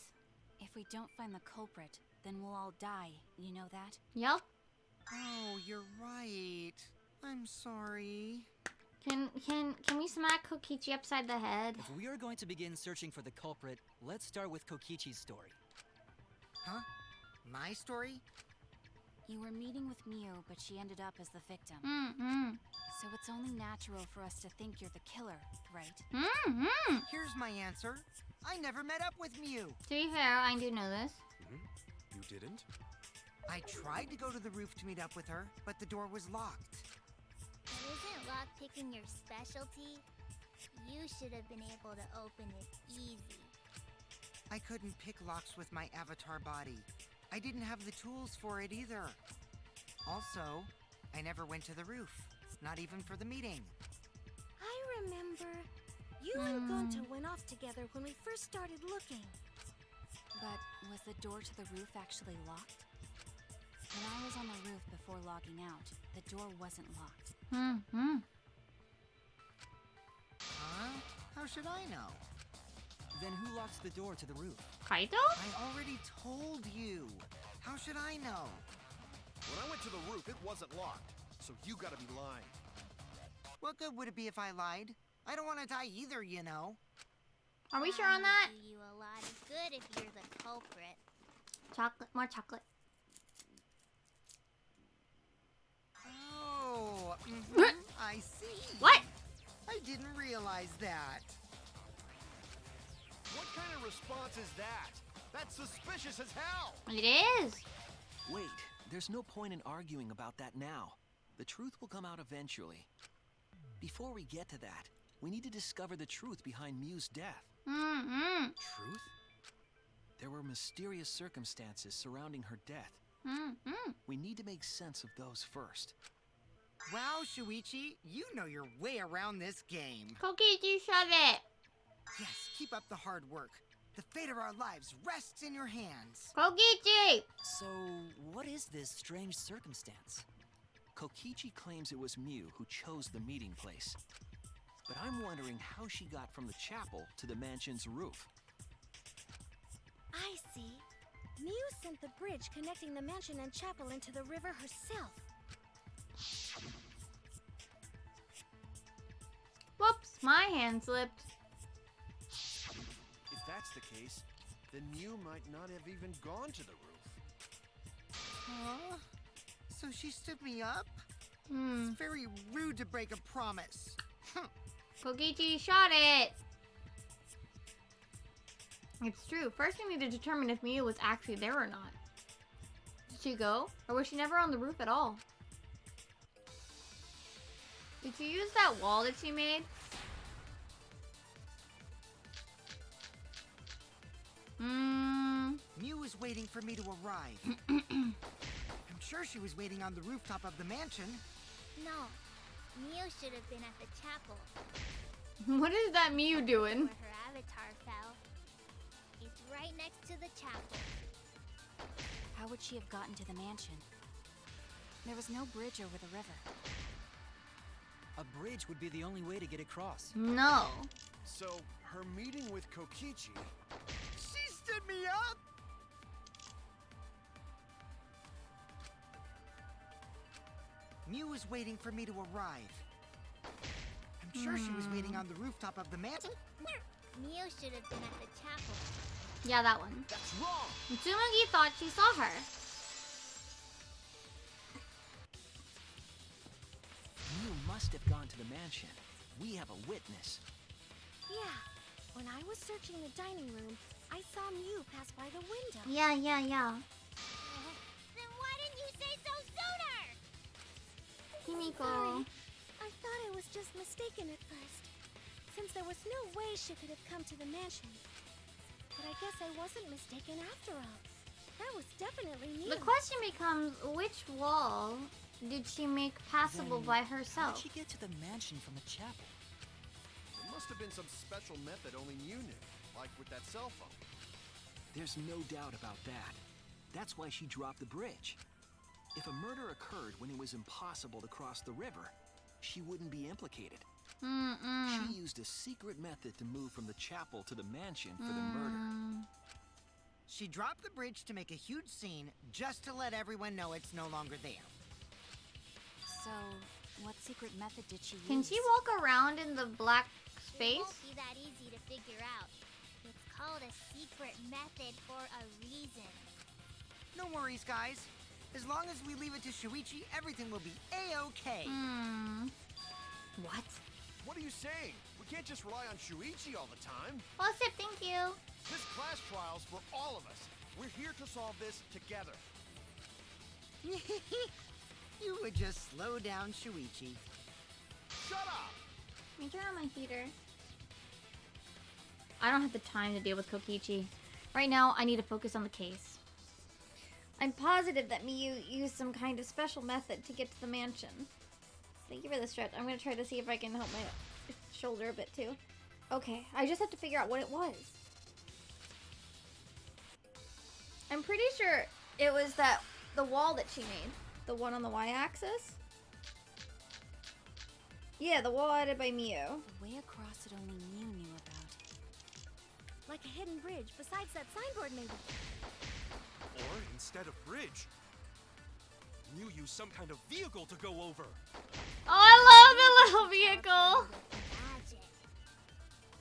If we don't find the culprit, then we'll all die. You know that? Yep. Oh, you're right. I'm sorry. Can we smack Kokichi upside the head? If we are going to begin searching for the culprit, let's start with Kokichi's story. Huh? My story? You were meeting with Miu, but she ended up as the victim. So it's only natural for us to think you're the killer, right? Here's my answer. I never met up with Miu. To be fair, I do know this. You didn't? I tried to go to the roof to meet up with her, but the door was locked. But isn't lockpicking your specialty? You should have been able to open it easy. I couldn't pick locks with my avatar body. I didn't have the tools for it either. Also, I never went to the roof, not even for the meeting. I remember. You and Gonta went off together when we first started looking. But was the door to the roof actually locked? When I was on the roof before logging out, the door wasn't locked. Huh? How should I know? Then who locks the door to the roof? Kaito? I already told you. How should I know? When I went to the roof, it wasn't locked. So you gotta be lying. What good would it be if I lied? I don't want to die either, you know. Are we sure on that? Do you a lot of good if you're the culprit. Chocolate, more chocolate. Oh, I see. What? I didn't realize that. What kind of response is that? That's suspicious as hell! It is. Wait, there's no point in arguing about that now. The truth will come out eventually. Before we get to that, we need to discover the truth behind Miu's death. Truth? There were mysterious circumstances surrounding her death. We need to make sense of those first. Wow, Shuichi, you know your way around this game. Kokichi, shove it. Yes, keep up the hard work. The fate of our lives rests in your hands. Kokichi! So, what is this strange circumstance? Kokichi claims it was Miu who chose the meeting place. But I'm wondering how she got from the chapel to the mansion's roof. I see. Miu sent the bridge connecting the mansion and chapel into the river herself. Whoops, my hand slipped. If that's the case, then Miu might not have even gone to the roof. Huh? So she stood me up? It's very rude to break a promise. Kokichi shot it. It's true. First, we need to determine if Miu was actually there or not. Did she go? Or was she never on the roof at all? Did she use that wall that she made? Miu was waiting for me to arrive. I'm sure she was waiting on the rooftop of the mansion. No, Miu should have been at the chapel What is that Miu doing? where her avatar fell. It's right next to the chapel. How would she have gotten to the mansion? There was no bridge over the river. A bridge would be the only way to get across. No. So, her meeting with Kokichi... She stood me up! Miu was waiting for me to arrive. I'm sure she was waiting on the rooftop of the mansion. Miu should have been at the chapel. Yeah, that one. That's wrong! Tsumugi thought she saw her. must have gone to the mansion. We have a witness. Yeah. When I was searching the dining room, I saw Mew pass by the window. Yeah. Then why didn't you say so sooner? Himiko. Sorry. I thought I was just mistaken at first, since there was no way she could have come to the mansion. But I guess I wasn't mistaken after all. That was definitely Mew. The question becomes, which wall did she make passable Then by How herself? did she get to the mansion from the chapel? There must have been some special method only Mew knew, like with that cell phone. There's no doubt about that. That's why she dropped the bridge. If a murder occurred when it was impossible to cross the river, she wouldn't be implicated. She used a secret method to move from the chapel to the mansion for the murder. She dropped the bridge to make a huge scene just to let everyone know it's no longer there. So, what secret method did she use? Can she walk around in the black It space? won't be that easy to figure out. It's called a secret method for a reason. No worries, guys. As long as we leave it to Shuichi, everything will be A-okay. What? What are you saying? We can't just rely on Shuichi all the time. Well, Sip, thank you. This class trial's for all of us. We're here to solve this together. You would just slow down Shuichi. Shut up! Let me turn on my heater. I don't have the time to deal with Kokichi. Right now, I need to focus on the case. I'm positive that Miyu used some kind of special method to get to the mansion. Thank you for the stretch. I'm gonna try to see if I can help my shoulder a bit too. Okay, I just have to figure out what it was. I'm pretty sure it was the wall that she made. The one on the y-axis? Yeah, the wall added by Miyu. The way across that only Mew knew about. Like a hidden bridge besides that signboard, maybe. Or instead of bridge, Mew used some kind of vehicle to go over. Oh, I love the little vehicle! Magic.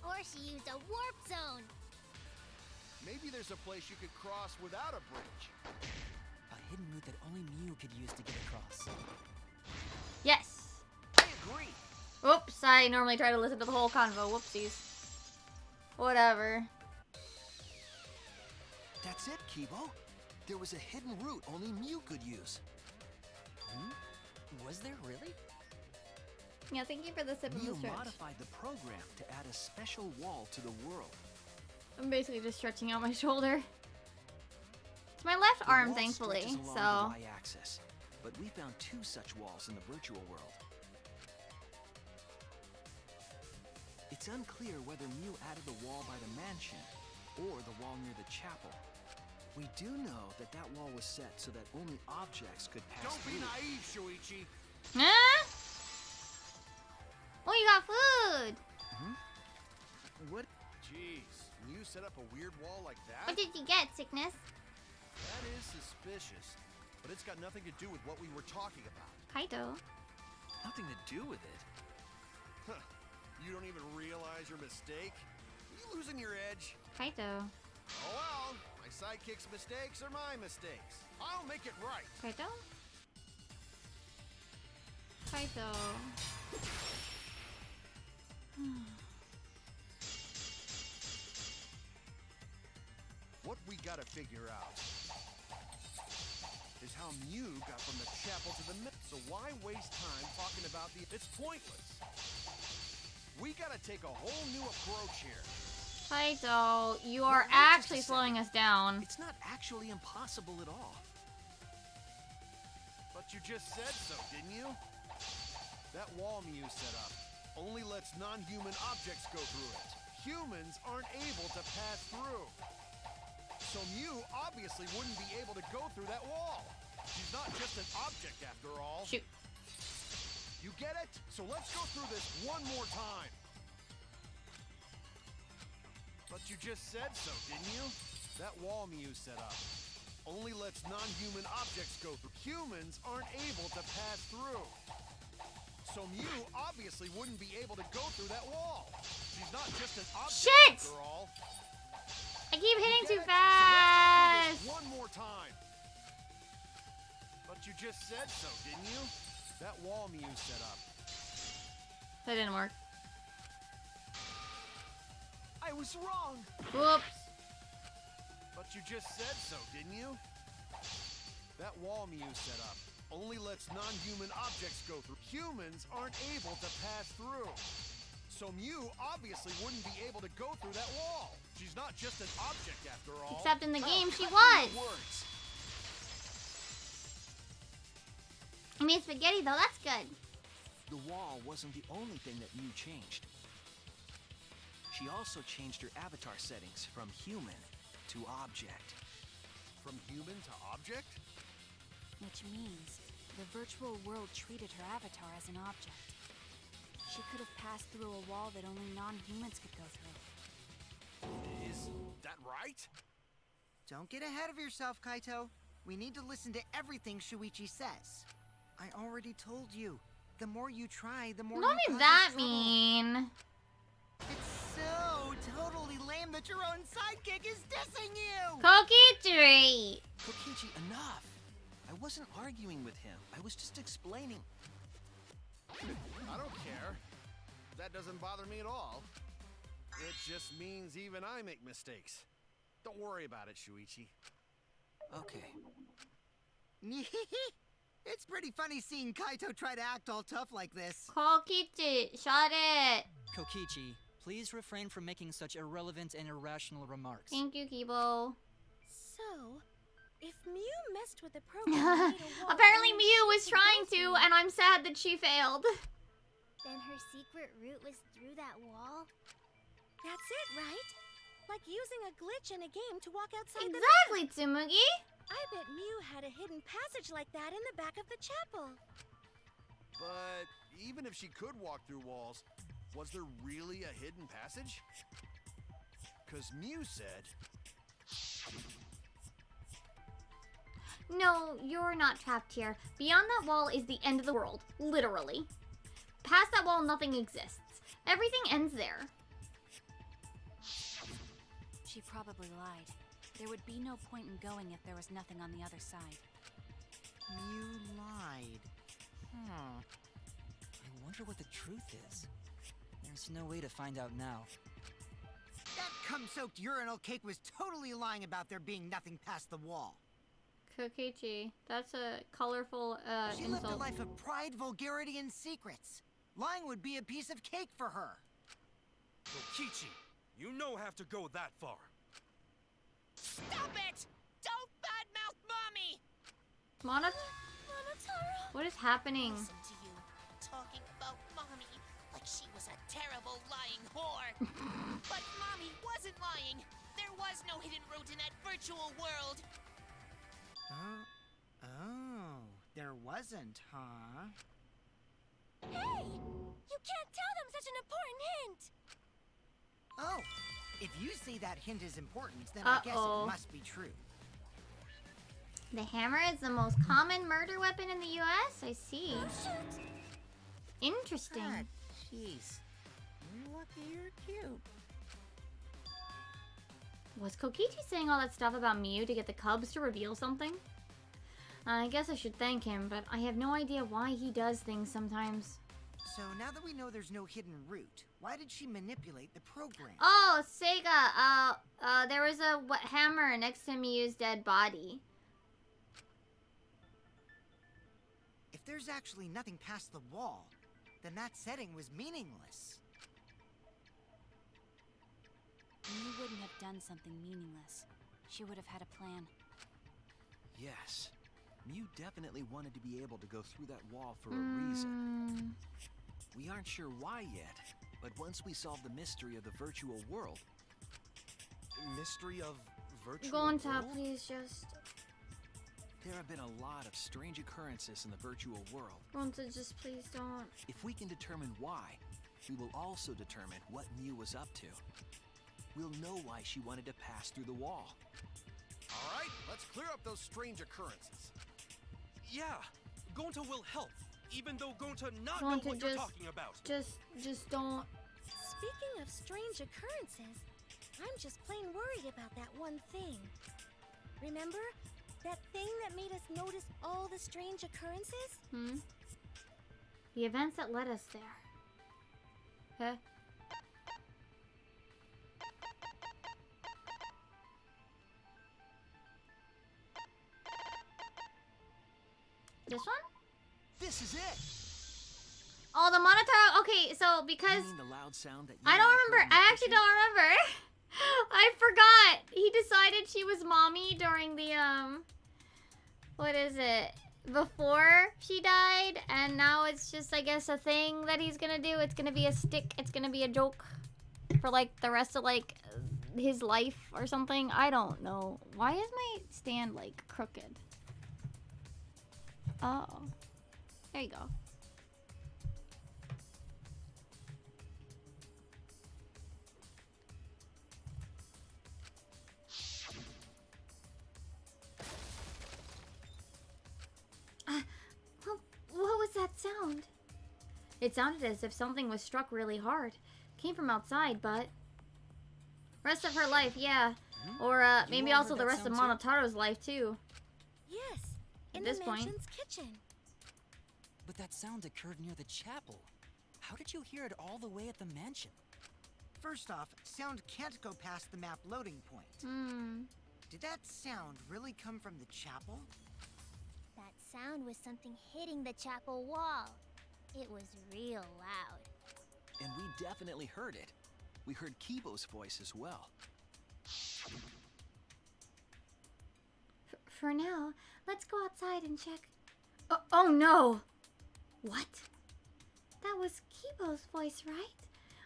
Or she used a warp zone. Maybe there's a place you could cross without a bridge. A hidden route that only Mew could use to get across. Yes! I agree. Oops, I normally try to listen to the whole convo. Whoopsies. Whatever. That's it, Kibo. There was a hidden route only Mew could use. Was there really? Yeah, thank you for the sip of the Mew stretch. modified the program to add a special wall to the world. I'm basically just stretching out my shoulder. It's my left The arm, wall thankfully, stretches along so... the y-axis, but we found 2 such walls in the virtual world. It's unclear whether Mew added the wall by the mansion or the wall near the chapel. We do know that that wall was set so that only objects could pass Don't be through. naive, Shuichi. Huh? Oh, you got food! What? Jeez, Mew set up a weird wall like that? What did you get, Sickness? That is suspicious, but it's got nothing to do with what we were talking about. Kaito. Nothing to do with it. Huh. You don't even realize your mistake? Are you losing your edge? Kaito. Oh well, my sidekick's mistakes are my mistakes. I'll make it right. Kaito? Kaito. What we gotta figure out is how Mew got from the chapel to the So why waste time talking about the... It's pointless. We gotta take a whole new approach here. Kaito, you are Wait just a actually second. slowing us down. It's not actually impossible at all. But you just said so, didn't you? That wall Mew set up only lets non-human objects go through it. Humans aren't able to pass through. So Mew obviously wouldn't be able to go through that wall. She's not just an object after all. Shoot. You get it? So let's go through this one more time. But you just said so, didn't you? That wall Mew set up only lets non-human objects go through. Humans aren't able to pass through. So Mew obviously wouldn't be able to go through that wall. She's not just an object Shit! after all. I keep hitting too So let's fast. do this one more time. But you just said so, didn't you? That wall Mew set up That didn't work. I was wrong. Whoops. But you just said so, didn't you? That wall Mew set up only lets non-human objects go through. Humans aren't able to pass through. So Mew obviously wouldn't be able to go through that wall. She's not just an object after all. Except in the game, she cut was. through the words. I mean, spaghetti though. That's good. The wall wasn't the only thing that Mew changed. She also changed her avatar settings from human to object. From human to object? Which means the virtual world treated her avatar as an object. She could have passed through a wall that only non-humans could go through. Is that right? Don't get ahead of yourself, Kaito. We need to listen to everything Shuichi says. I already told you. The more you try, the more Don't you be cause that us trouble. mean. It's so totally lame that your own sidekick is dissing you! Kokichi! Kokichi, enough! I wasn't arguing with him. I was just explaining. I don't care. That doesn't bother me at all. It just means even I make mistakes. Don't worry about it, Shuichi. Okay. It's pretty funny seeing Kaito try to act all tough like this. Kokichi, shut it. Kokichi, please refrain from making such irrelevant and irrational remarks. Thank you, Kibo. So, if Mew messed with the program, and made a wall Apparently only Mew she was could trying go to, through, and I'm sad that she failed. then her secret route was through that wall? That's it, right? Like using a glitch in a game to walk outside the Exactly, Tsumugi. I bet Mew had a hidden passage like that in the back of the chapel. But even if she could walk through walls, was there really a hidden passage? Because Mew said... No, you're not trapped here. Beyond that wall is the end of the world, literally. Past that wall, nothing exists. Everything ends there. She probably lied. There would be no point in going if there was nothing on the other side. Mew lied. I wonder what the truth is. There's no way to find out now. That cum-soaked urinal cake was totally lying about there being nothing past the wall. Kokichi, that's a colorful She lived a insult. life of pride, vulgarity, and secrets. Lying would be a piece of cake for her. Kokichi, you no have to go that far. Stop it! Don't badmouth Mommy! Monotaro? What is happening? Listen to you, talking about Mommy like she was a terrible lying whore. But Mommy wasn't lying. There was no hidden route in that virtual world. Oh, there wasn't, huh? Hey! You can't tell them such an important hint! Oh, if you say that hint is important, then I guess it must be true. The hammer is the most common murder weapon in the US? I see. Interesting. Jeez. You're lucky you're cute. Was Kokichi saying all that stuff about Mew to get the cubs to reveal something? I guess I should thank him, but I have no idea why he does things sometimes. So now that we know there's no hidden route, why did she manipulate the program? Oh, Sega, there was a hammer next to Mew's dead body. If there's actually nothing past the wall, then that setting was meaningless. Mew wouldn't have done something meaningless. She would have had a plan. Yes. Mew definitely wanted to be able to go through that wall for a reason. We aren't sure why yet, but once we solve the mystery of the virtual world... Mystery of virtual Go on world? top, please, just... There have been a lot of strange occurrences in the virtual world. Just please don't. If we can determine why, we will also determine what Mew was up to. We'll know why she wanted to pass through the wall. All right, let's clear up those strange occurrences. Yeah, Gonta will help, even though Gonta not know Gonta what you're talking about. Just don't. Speaking of strange occurrences, I'm just plain worried about that one thing. Remember? That thing that made us notice all the strange occurrences? The events that led us there. Huh? This one? This is it. Oh, the Monotaro. Okay, so because You mean the loud sound that you I don't all heard remember. in the I actually kitchen? don't remember. I forgot. He decided she was mommy during the what is it? Before she died, and now it's just, I guess, a thing that he's gonna do. It's gonna be a stick. It's gonna be a joke for like the rest of like his life or something. I don't know. Why is my stand like crooked? Oh, there you go. What was that sound? It sounded as if something was struck really hard. Came from outside, but... Rest of her life, yeah. Or maybe all also heard the that rest of sound too? Monotaro's life, too. Yes, At in this the point. mansion's kitchen. But that sound occurred near the chapel. How did you hear it all the way at the mansion? First off, sound can't go past the map loading point. Hmm. Did that sound really come from the chapel? That sound was something hitting the chapel wall. It was real loud. And we definitely heard it. We heard Kibo's voice as well. For now, let's go outside and check. Oh no! What? That was Kibo's voice, right?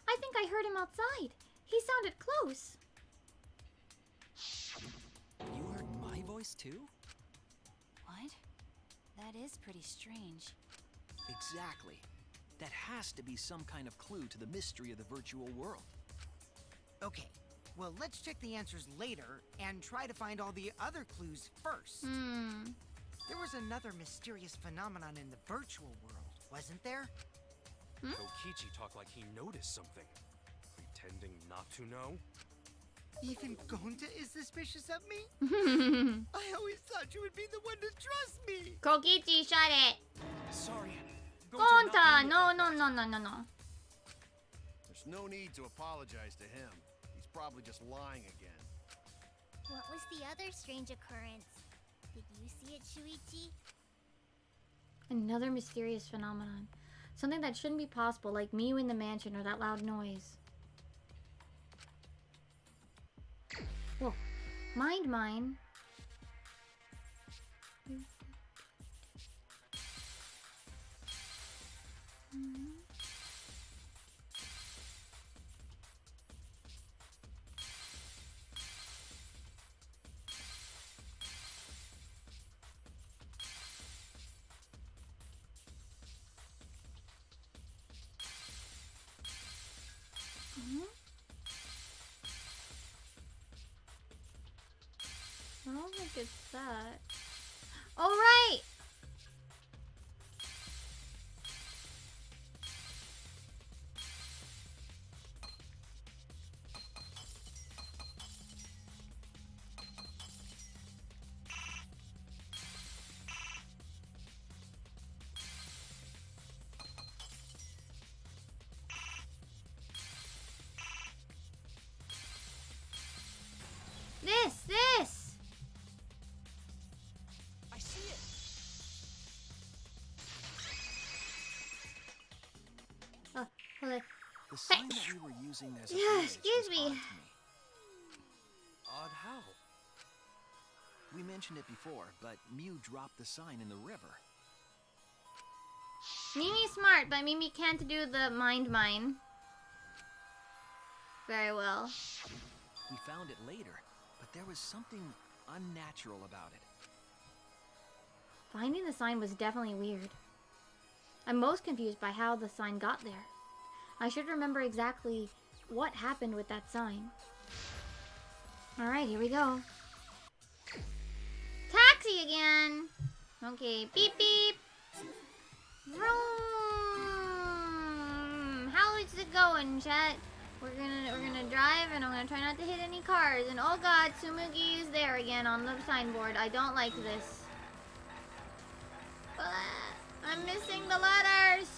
I think I heard him outside. He sounded close. You heard my voice too? What? That is pretty strange. Exactly. That has to be some kind of clue to the mystery of the virtual world. Okay, well, let's check the answers later and try to find all the other clues first. Hmm. There was another mysterious phenomenon in the virtual world, wasn't there? Kokichi talked like he noticed something. Pretending not to know? Even Gonta is suspicious of me? I always thought you would be the one to trust me! Kokichi, shut it! Sorry. Gonta! No. There's no need to apologize to him. He's probably just lying again. What was the other strange occurrence? Did you see it, Shuichi? Another mysterious phenomenon. Something that shouldn't be possible, like Miu in the mansion or that loud noise. Whoa. Mind mine. I don't think it's that. Oh, right! This! I see it! Oh, hold on. The sign that we were using as a Yeah, bridge excuse was me. odd to me. Odd how? We mentioned it before, but Mew dropped the sign in the river. Mimi's smart, but Mimi can't do the mind mine very well. We found it later, but there was something unnatural about it. Finding the sign was definitely weird. I'm most confused by how the sign got there. I should remember exactly what happened with that sign. Alright, here we go. Taxi again! Okay, beep beep! Vroom! How is it going, chat? We're gonna drive, and I'm gonna try not to hit any cars. And oh god, Tsumugi is there again on the signboard. I don't like this. I'm missing the letters.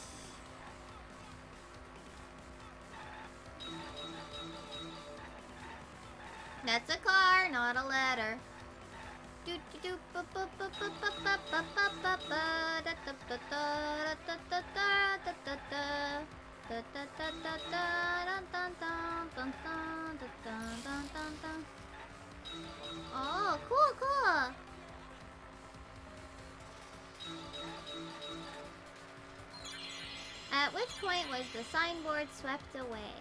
That's a car, not a letter. Oh, cool, cool. At which point was the signboard swept away?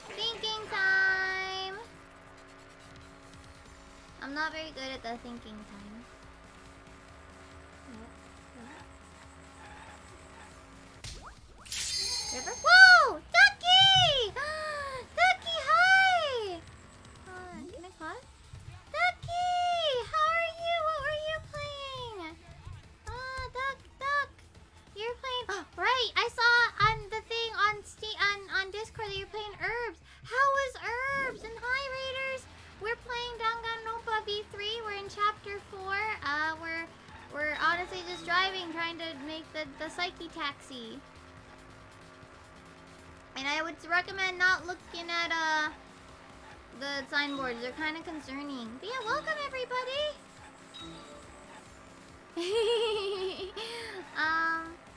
Thinking time! I'm not very good at the thinking time. River? Whoa! Ducky! Ducky, hi! Can I call? Ducky! How are you? What were you playing? Duck. You're playing. Right, I saw on the thing on Discord that you're playing Herbs. How was Herbs? And hi, Raiders. We're playing Danganronpa V3. We're in Chapter 4. We're honestly just driving, trying to make the Psyche taxi. And I would recommend not looking at the signboards. They're kind of concerning. But yeah, welcome everybody.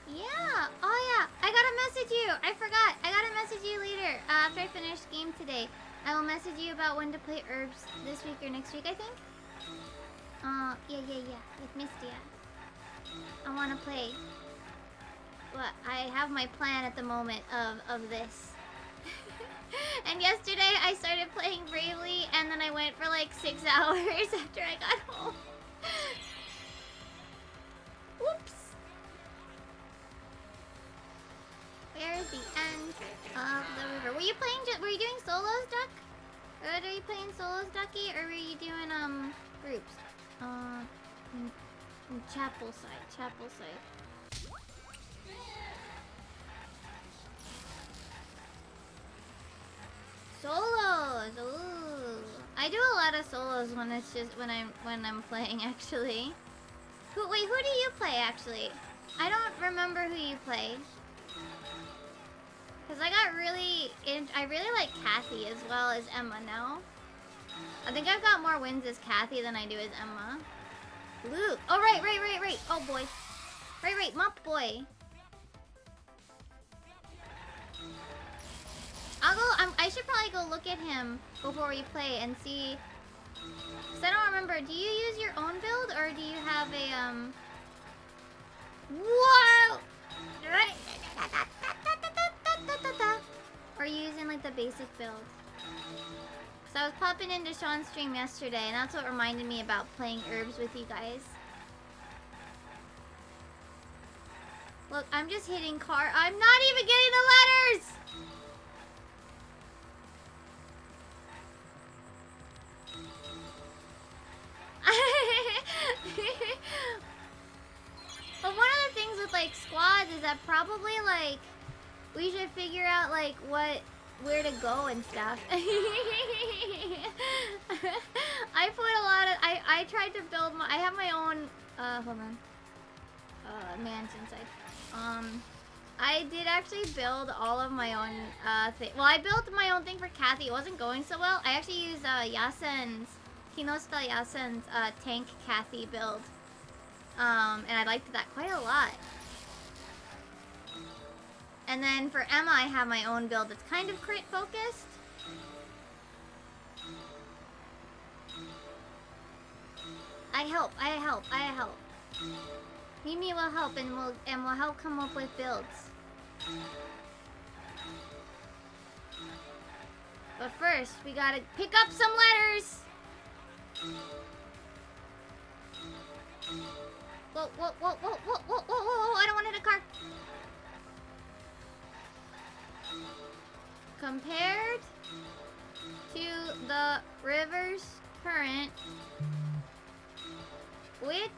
Yeah. Oh yeah, I gotta message you. I forgot. I gotta message you later after I finish game today. I will message you about when to play Herbs this week or next week, I think. Yeah. With Mistia. I wanna play. But I have my plan at the moment of this. And yesterday I started playing Bravely and then I went for like 6 hours after I got home. Whoops. Where is the end of the river? Were you doing solos, Duck? Are you playing solos, Ducky, or were you doing groups? In chapel side. Solos. Ooh. I do a lot of solos when it's just when I'm playing actually. Who do you play actually? I don't remember who you play. Cause I really like Kathy as well as Emma now. I think I've got more wins as Kathy than I do as Emma. Luke. Oh right. Oh boy. Right. Mop boy. I should probably go look at him before we play and see. Cause I don't remember. Do you use your own build or do you have a Whoa! Or are you using like the basic build? So I was popping into Sean's stream yesterday, and that's what reminded me about playing Herbs with you guys. Look, I'm just hitting car. I'm not even getting the letters! But one of the things with like squads is that probably like we should figure out like where to go and stuff. I put a lot of I tried to build I have my own hold on. Mansion side. I did actually build all of my own thing. Well, I built my own thing for Kathy. It wasn't going so well. I actually used Kinoshita Yasen's tank Kathy build. And I liked that quite a lot. And then for Emma, I have my own build that's kind of crit focused. I help. Mimi will help and we'll help come up with builds. But first, we gotta pick up some letters. Whoa, I don't want to hit a car. Compared to the river's current, which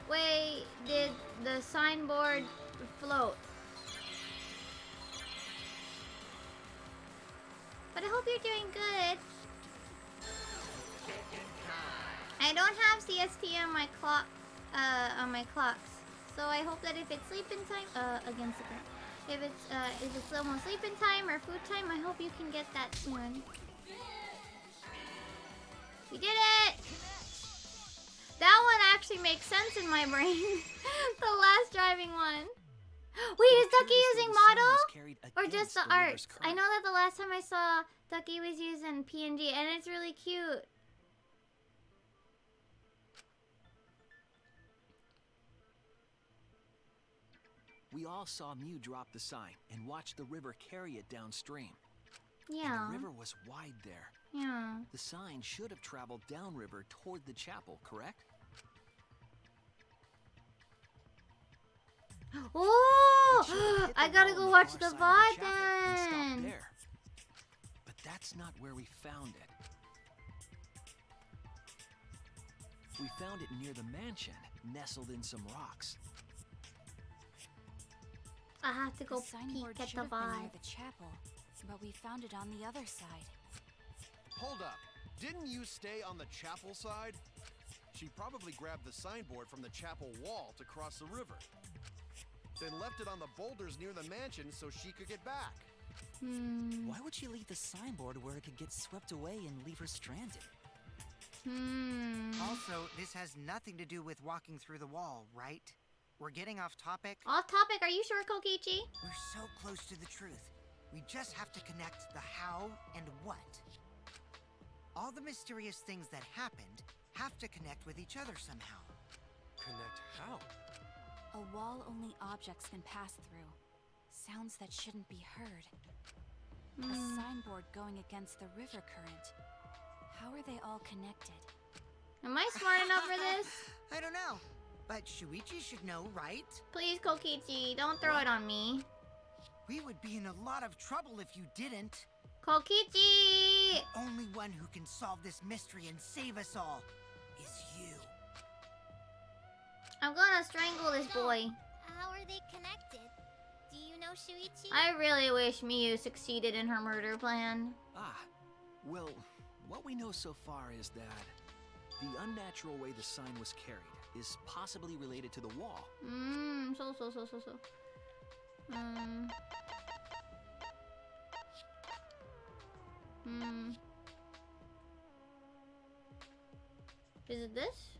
way did the signboard float? But I hope you're doing good. I don't have CST on my clock, on my clocks. So I hope that if it's sleeping time, against the current. if it's almost sleeping time or food time, I hope you can get that soon. We did it! That one actually makes sense in my brain. The last driving one. Wait, is Ducky using model? Or just the arts? I know that the last time I saw Ducky was using PNG, and it's really cute. We all saw Mew drop the sign and watch the river carry it downstream. Yeah. And the river was wide there. Yeah. The sign should have traveled downriver toward the chapel, correct? Oh! I gotta go watch the VOD then! But that's not where we found it. We found it near the mansion, nestled in some rocks. I have to go The signboard peek at should the have been VOD. near the chapel, but we found it on the other side. Hold up. Didn't you stay on the chapel side? She probably grabbed the signboard from the chapel wall to cross the river. Then left it on the boulders near the mansion so she could get back. Why would she leave the signboard where it could get swept away and leave her stranded? Also, this has nothing to do with walking through the wall, right? We're getting off topic. Off topic, are you sure, Kokichi? We're so close to the truth. We just have to connect the how and what. All the mysterious things that happened have to connect with each other somehow. Connect how? A wall only objects can pass through. Sounds that shouldn't be heard. A signboard going against the river current. How are they all connected? Am I smart enough for this? I don't know. But Shuichi should know, right? Please, Kokichi, don't throw it on me. We would be in a lot of trouble if you didn't. Kokichi! The only one who can solve this mystery and save us all is you. I'm gonna strangle this boy. How are they connected? Do you know, Shuichi? I really wish Miyu succeeded in her murder plan. Well, what we know so far is that the unnatural way the sign was carried is possibly related to the wall. So. Is it this?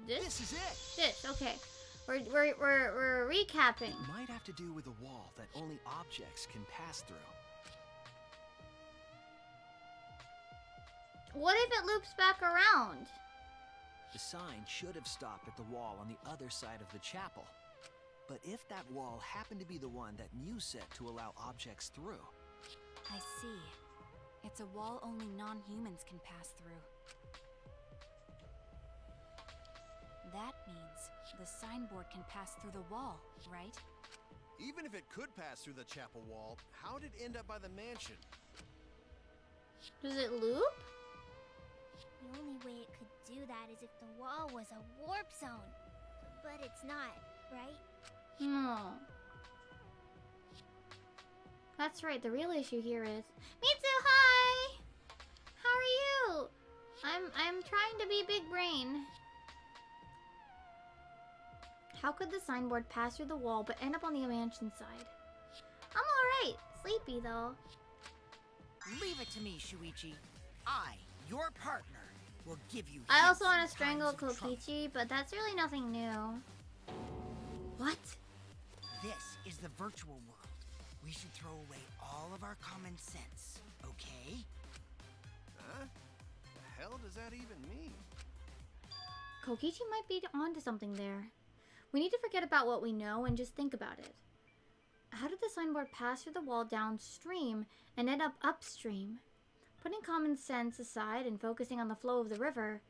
This is it! This, okay. We're recapping. It might have to do with a wall that only objects can pass through. What if it loops back around? The sign should have stopped at the wall on the other side of the chapel. But if that wall happened to be the one that Mew set to allow objects through... I see. It's a wall only non-humans can pass through. That means the signboard can pass through the wall, right? Even if it could pass through the chapel wall, how did it end up by the mansion? Does it loop? The only way it could do that is if the wall was a warp zone. But it's not, right? No. That's right, the real issue here is... Mitsu, hi! How are you? I'm trying to be big brain. How could the signboard pass through the wall but end up on the mansion side? I'm alright. Sleepy though. Leave it to me, Shuichi. I, your partner, will give you. I also want hints to in strangle times of trouble. Kokichi, but that's really nothing new. What? This is the virtual world. We should throw away all of our common sense, okay? Huh? The hell does that even mean? Kokichi might be onto something there. We need to forget about what we know and just think about it. How did the signboard pass through the wall downstream and end up upstream? Putting common sense aside and focusing on the flow of the river,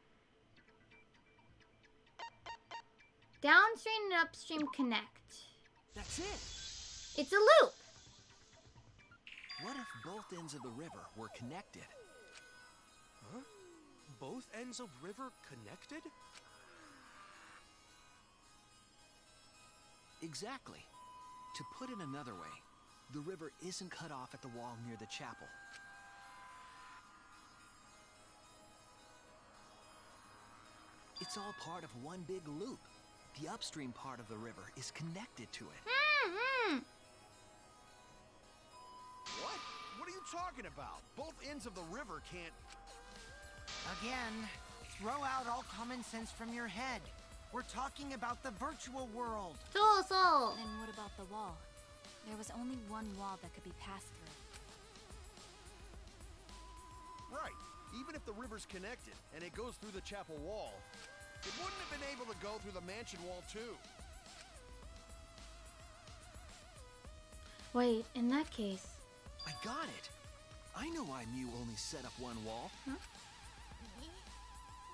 downstream and upstream connect. That's it! It's a loop! What if both ends of the river were connected? Huh? both ends of river connected? Exactly. To put it another way, the river isn't cut off at the wall near the chapel. It's all part of one big loop. The upstream part of the river is connected to it. What? What are you talking about? Both ends of the river can't... Again, throw out all common sense from your head. We're talking about the virtual world. So. Then what about the wall? There was only one wall that could be passed through. Right. Even if the river's connected and it goes through the chapel wall, it wouldn't have been able to go through the mansion wall too. Wait, in that case. I got it. I know why Mew only set up one wall. Huh?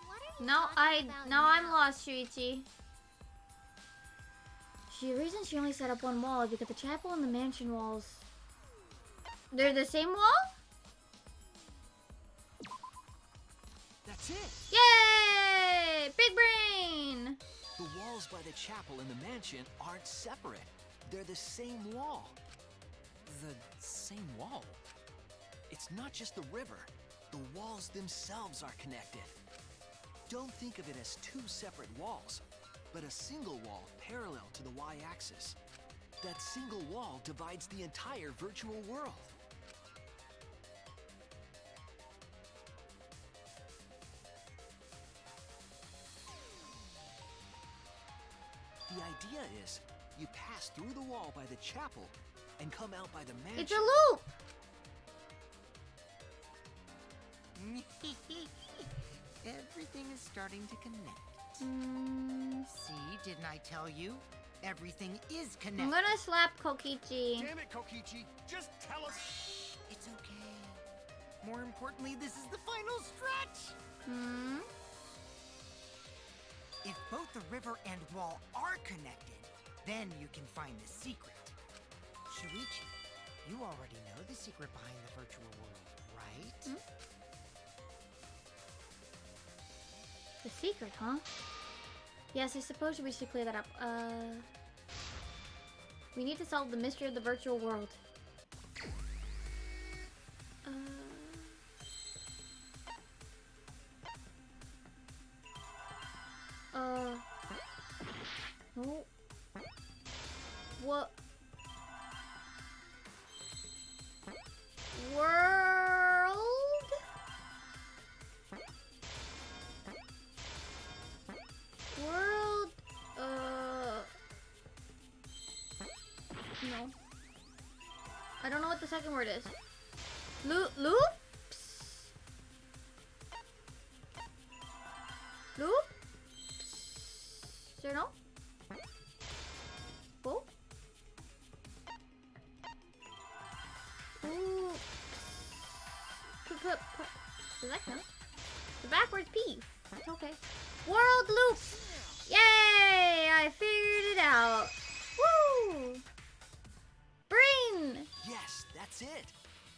What are you No, talking about now I'm now? lost, Shuichi. The reason she only set up one wall is because the chapel and the mansion walls, they're the same wall? That's it. Yay! Big brain! The walls by the chapel and the mansion aren't separate. They're the same wall. The same wall? It's not just the river. The walls themselves are connected. Don't think of it as two separate walls, but a single wall parallel to the y-axis. That single wall divides the entire virtual world. The idea is, you pass through the wall by the chapel and come out by the mansion. It's a loop! Everything is starting to connect. See, didn't I tell you? Everything is connected. I'm gonna slap Kokichi. Damn it, Kokichi! Just tell us... It's okay. More importantly, this is the final stretch! If both the river and wall are connected, then you can find the secret. Shuichi, you already know the secret behind the virtual world, right? The secret, huh? Yes, I suppose we should clear that up. We need to solve the mystery of the virtual world. No. What? World? World? No. I don't know what the second word is. Loops? Loop? Sir, no? Oh? Ooh. Does that count? The backwards P. It's okay. World loop! Yay! I figured it out. Woo! Brain! Yes, that's it.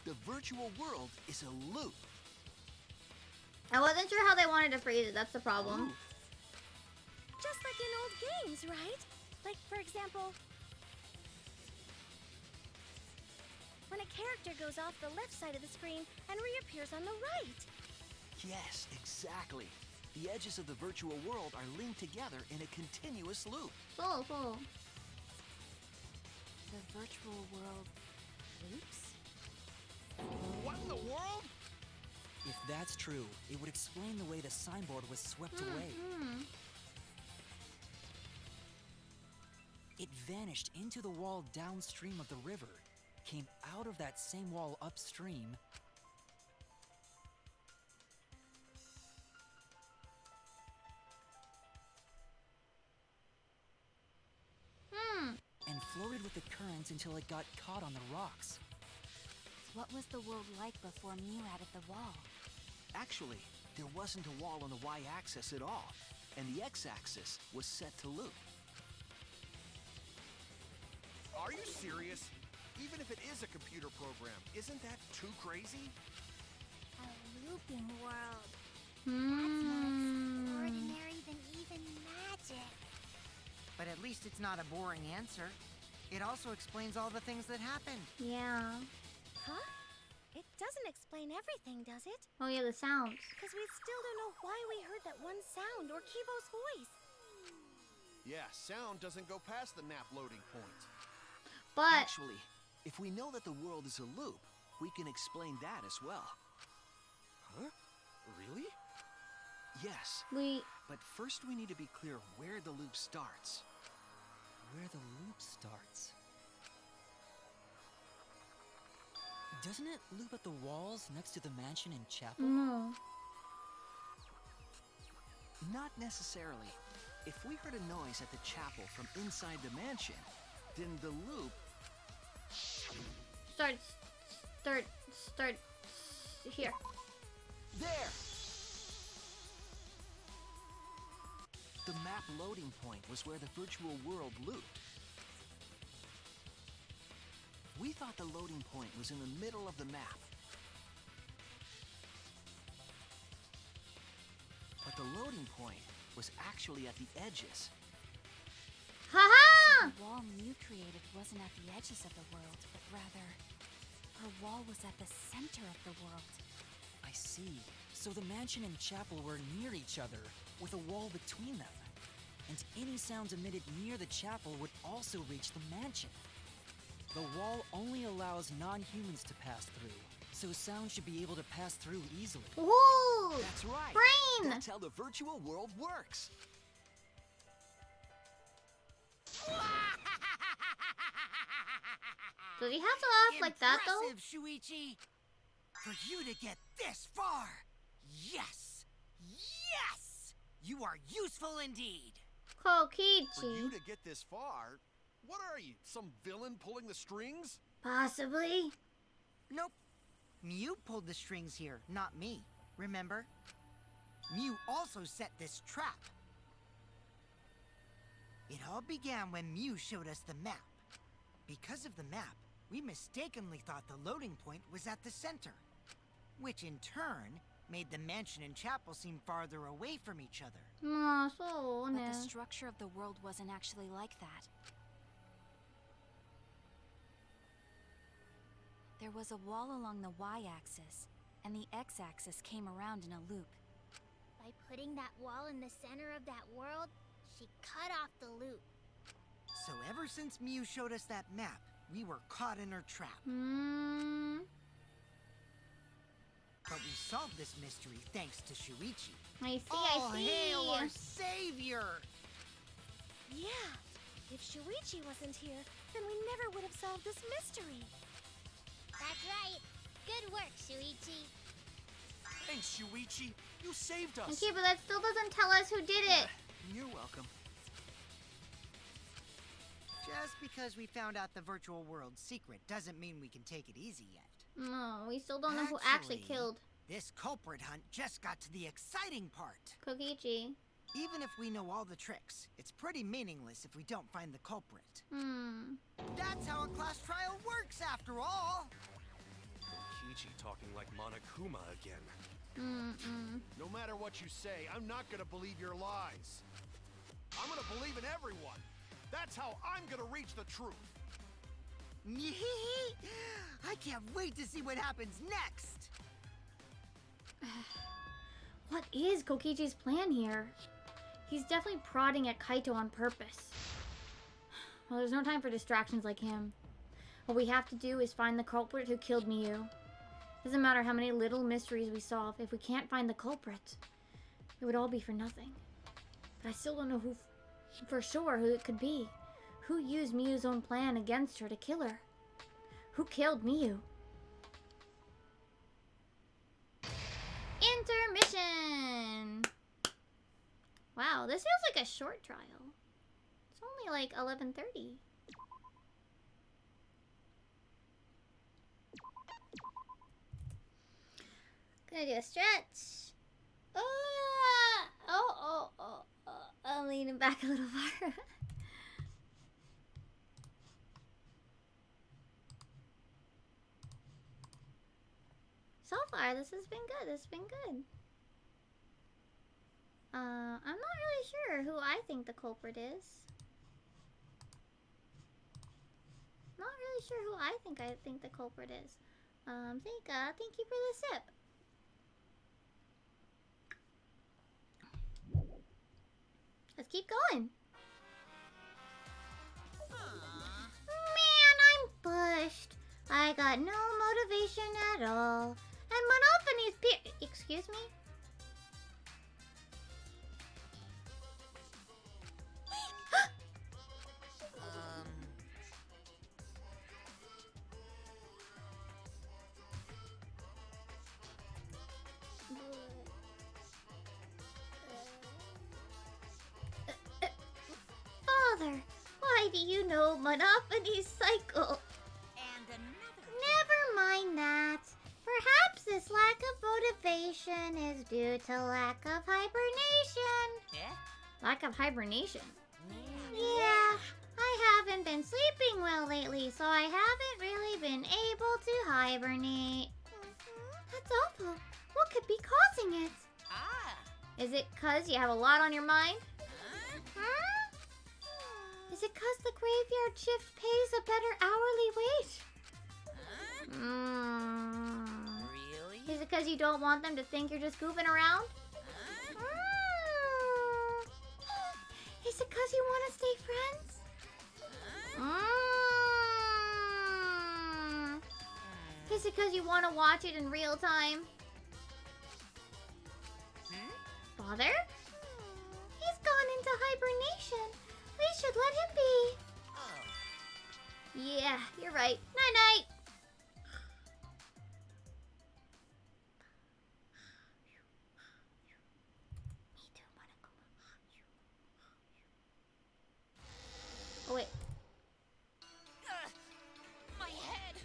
The virtual world is a loop. I wasn't sure how they wanted to phrase it. That's the problem. Just like in old games, right? Like, for example, when a character goes off the left side of the screen and reappears on the right. Yes, exactly. The edges of the virtual world are linked together in a continuous loop. Cool. The virtual world loops? What in the world? If that's true, it would explain the way the signboard was swept away. It vanished into the wall downstream of the river, came out of that same wall upstream, and floated with the currents until it got caught on the rocks. What was the world like before Mew added the wall? Actually, there wasn't a wall on the y-axis at all, and the x-axis was set to loop. Are you serious? Even if it is a computer program, isn't that too crazy? A looping world. That's more extraordinary than even magic. But at least it's not a boring answer. It also explains all the things that happened. Yeah. Huh? It doesn't explain everything, does it? Oh yeah, the sounds. Because we still don't know why we heard that one sound or Kibo's voice. Yeah, sound doesn't go past the map loading point. But Actually, if we know that the world is a loop, we can explain that as well. Huh? Really? Yes, but first we need to be clear where the loop starts. Where the loop starts. Doesn't it loop at the walls next to the mansion and chapel? no. Not necessarily. If we heard a noise at the chapel from inside the mansion, then the loop... Start here. There! The map loading point was where the virtual world looped. We thought the loading point was in the middle of the map. But the loading point was actually at the edges. Haha! The wall Mew created wasn't at the edges of the world, but rather, her wall was at the center of the world. I see. So the mansion and chapel were near each other, with a wall between them. And any sounds emitted near the chapel would also reach the mansion. The wall only allows non-humans to pass through, so sound should be able to pass through easily. Ooh! That's right. Brain! That's how the virtual world works. Does he have to laugh like that though? Impressive, Shuichi! For you to get this far! Yes! Yes! You are useful indeed! For Kokichi. you to get this far, what are you, some villain pulling the strings? Possibly. Nope. Mew pulled the strings here, not me. Remember? Mew also set this trap. It all began when Mew showed us the map. Because of the map, we mistakenly thought the loading point was at the center, which in turn made the mansion and chapel seem farther away from each other. No, so But no. the structure of the world wasn't actually like that. There was a wall along the y-axis, and the x-axis came around in a loop. By putting that wall in the center of that world, she cut off the loop. So ever since Mew showed us that map, we were caught in her trap. But we solved this mystery thanks to Shuichi. I see, Oh, I see. hail our savior! Yeah. If Shuichi wasn't here, then we never would have solved this mystery. That's right. Good work, Shuichi. Thanks, Shuichi. You saved us. Okay, but that still doesn't tell us who did it. You're welcome. Just because we found out the virtual world's secret doesn't mean we can take it easy yet. No, we still don't know who actually killed This culprit hunt just got to the exciting part. Kokichi. Even if we know all the tricks, it's pretty meaningless if we don't find the culprit. That's how a class trial works, after all! Kokichi talking like Monokuma again. No matter what you say, I'm not gonna believe your lies. I'm gonna believe in everyone. That's how I'm gonna reach the truth. I can't wait to see what happens next! What is Kokichi's plan here? He's definitely prodding at Kaito on purpose. Well, there's no time for distractions like him. What we have to do is find the culprit who killed Miyu. Doesn't matter how many little mysteries we solve, if we can't find the culprit, it would all be for nothing. But I still don't know who for sure who it could be. Who used Miyu's own plan against her to kill her? Who killed Miyu? Intermission! Wow, this feels like a short trial. It's only like 11:30. Gonna do a stretch. I'm leaning back a little far. So far, this has been good. This has been good. sure who I think the culprit is. Not really sure who I think the culprit is. Thank you for the sip. Let's keep going. Man, I'm bushed. I got no motivation at all. And Monophony's excuse me? Father, why do you know Monophony's cycle? And another. Never mind that. Perhaps this lack of motivation is due to lack of hibernation. Yeah? Lack of hibernation? Yeah, I haven't been sleeping well lately, so I haven't really been able to hibernate. That's awful. What could be causing it? Ah. Is it 'cause you have a lot on your mind? Huh? Is it 'cause the graveyard shift pays a better hourly wage? Really? Is it 'cause you don't want them to think you're just goofing around? Is it 'cause you want to stay friends? Is it 'cause you want to watch it in real time? Father? He's gone into hibernation. We should let him be. Oh. Yeah, you're right. Night-night. Me too, Monokuma. Oh, wait. My head.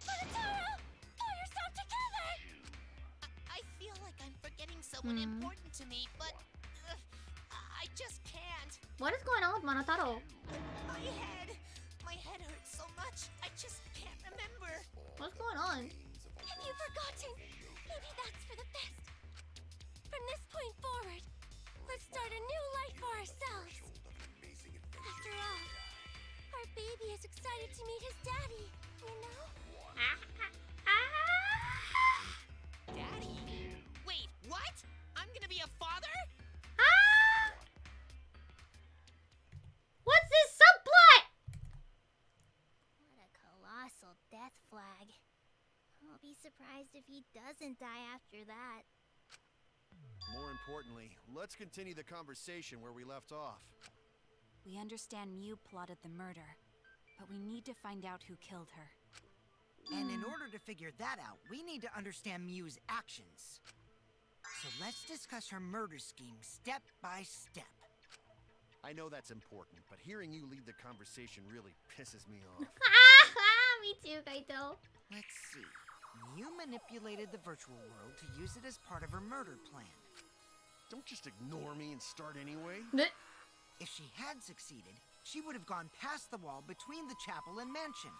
Monotaro! Pull yourself together! I feel like I'm forgetting someone important to me, but I just can't. What is going on with Monotaro? My head hurts so much. I just can't remember. What's going on? Have you forgotten? Maybe that's for the best. From this point forward, let's start a new life for ourselves. After all, our baby is excited to meet his daddy, you know? Daddy? Wait, what? I'm gonna be a father? What's this subplot? What a colossal death flag. I'll be surprised if he doesn't die after that. More importantly, let's continue the conversation where we left off. We understand Mew plotted the murder, but we need to find out who killed her. And in order to figure that out, we need to understand Mew's actions. So let's discuss her murder scheme step by step. I know that's important, but hearing you lead the conversation really pisses me off. Me too, Kaito. Let's see. Mew manipulated the virtual world to use it as part of her murder plan. Don't just ignore me and start anyway. If she had succeeded, she would have gone past the wall between the chapel and mansion.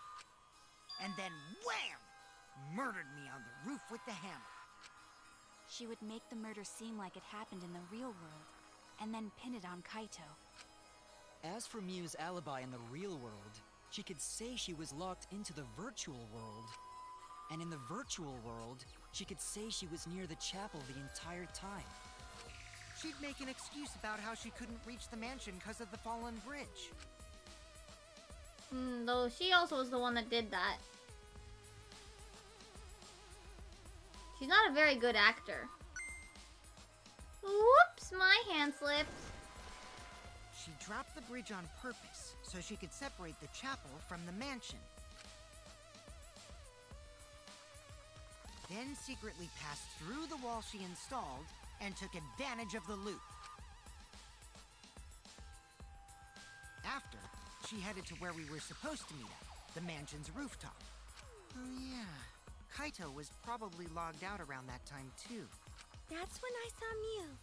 And then wham! Murdered me on the roof with the hammer. She would make the murder seem like it happened in the real world, and then pin it on Kaito. As for Mew's alibi in the real world, she could say she was locked into the virtual world. And in the virtual world, she could say she was near the chapel the entire time. She'd make an excuse about how she couldn't reach the mansion because of the fallen bridge. Though she also was the one that did that. She's not a very good actor. Whoops, my hand slipped. She dropped the bridge on purpose so she could separate the chapel from the mansion. Then secretly passed through the wall she installed and took advantage of the loop. After, she headed to where we were supposed to meet up, the mansion's rooftop. Oh yeah, Kaito was probably logged out around that time too. That's when I saw Mew.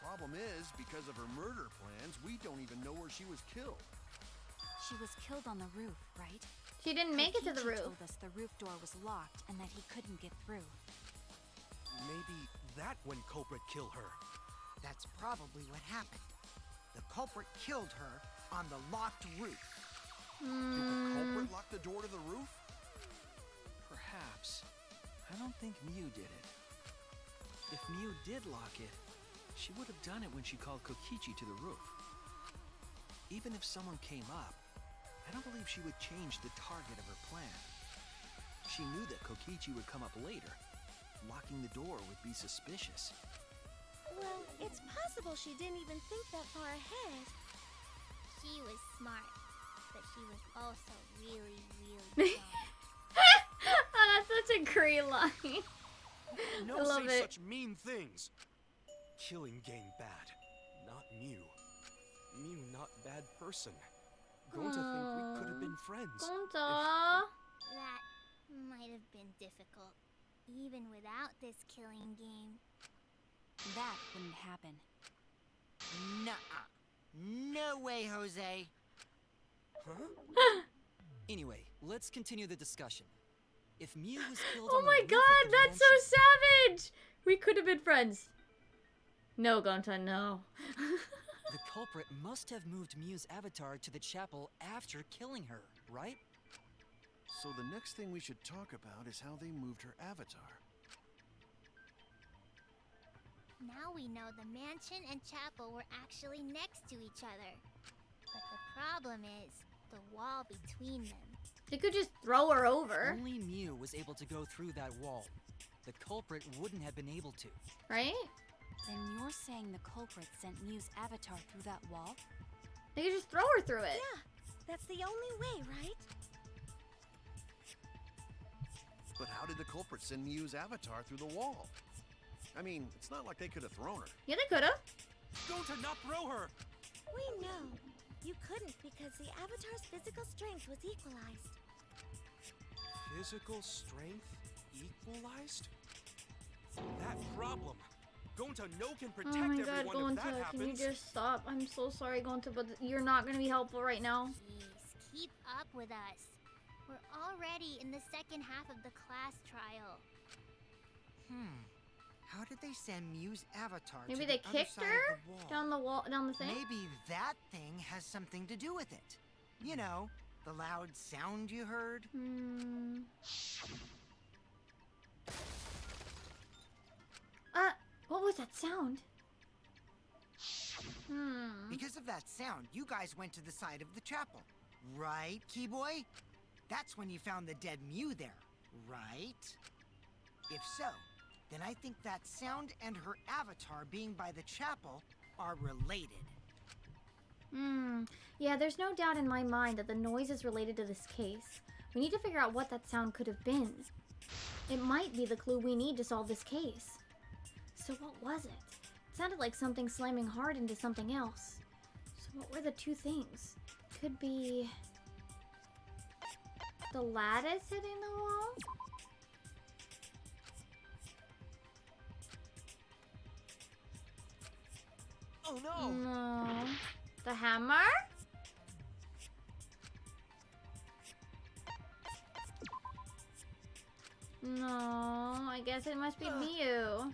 Problem is, because of her murder plans, we don't even know where she was killed. She was killed on the roof, right? She didn't make it to the Kokichi roof. told us the roof door was locked and that he couldn't get through. Maybe that when culprit kill her. That's probably what happened. The culprit killed her on the locked roof. Did the culprit lock the door to the roof? Perhaps. I don't think Mew did it. If Mew did lock it, she would have done it when she called Kokichi to the roof. Even if someone came up, I don't believe she would change the target of her plan. She knew that Kokichi would come up later. Locking the door would be suspicious. Well, it's possible she didn't even think that far ahead. She was smart, but she was also really, really dumb. Oh, that's such a great line. No I love say it. such mean things. Killing game bad, not Mew. Mew not bad person. Gonta think we could have been friends. Gonta. That might have been difficult, even without this killing game. That wouldn't happen. Nuh-uh. No way, Jose. Huh? Anyway, let's continue the discussion. If Mew was killed Oh on the my roof of god, the that's so mansion, savage! We could have been friends. No, Gonta, no. the culprit must have moved Mew's avatar to the chapel after killing her, right? So the next thing we should talk about is how they moved her avatar. Now we know the mansion and chapel were actually next to each other. But the problem is the wall between them. They could just throw her over, Only Mew was able to go through that wall. The culprit wouldn't have been able to. right? Then you're saying the culprit sent Mew's avatar through that wall? They could just throw her through it. Yeah, that's the only way, right? But how did the culprit send Mew's avatar through the wall? I mean, it's not like they could have thrown her. Yeah, they could have. Gonta not throw her! We know. You couldn't because the avatar's physical strength was equalized. Physical strength equalized? That problem. Gonta no can protect Oh my god, everyone if that Gonta, happens. can you just stop? I'm so sorry, Gonta, but you're not gonna be helpful right now. Please, keep up with us. We're already in the second half of the class trial. How did they send Mew's avatar Maybe to they the other kicked side her of the wall? down the wall, down the thing. Maybe that thing has something to do with it. You know, the loud sound you heard? What was that sound? Because of that sound, you guys went to the side of the chapel. Right, Keyboy? That's when you found the dead Mew there, right? If so, then I think that sound and her avatar being by the chapel are related. Yeah, there's no doubt in my mind that the noise is related to this case. We need to figure out what that sound could have been. It might be the clue we need to solve this case. So what was it? It sounded like something slamming hard into something else. So what were the two things? Could be the lattice hitting the wall? Oh no! No. The hammer? No, I guess it must be Mew.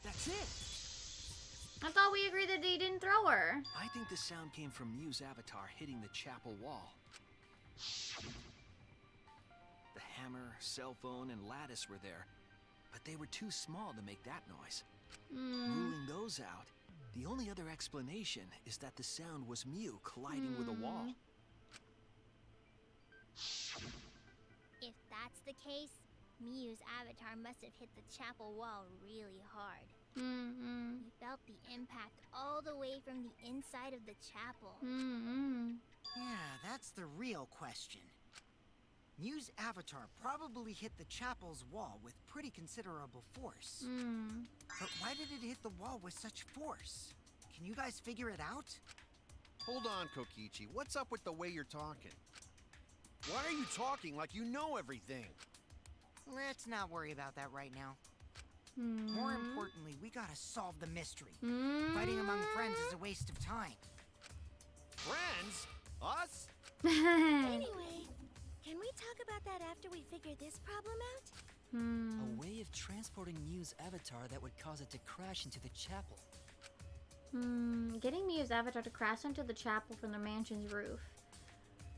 That's it! I thought we agreed that they didn't throw her. I think the sound came from Mew's avatar hitting the chapel wall. The hammer, cell phone, and lattice were there, but they were too small to make that noise. Ruling those out, the only other explanation is that the sound was Mew colliding with a wall. If that's the case, Mew's avatar must have hit the chapel wall really hard. He felt the impact all the way from the inside of the chapel. Yeah, that's the real question. Mew's avatar probably hit the chapel's wall with pretty considerable force. But why did it hit the wall with such force? Can you guys figure it out? Hold on, Kokichi. What's up with the way you're talking? Why are you talking like you know everything? Let's not worry about that right now. More importantly, we gotta solve the mystery. Fighting among friends is a waste of time. Friends? Us? Anyway, can we talk about that after we figure this problem out? A way of transporting Mew's avatar that would cause it to crash into the chapel. Getting Mew's avatar to crash into the chapel from the mansion's roof.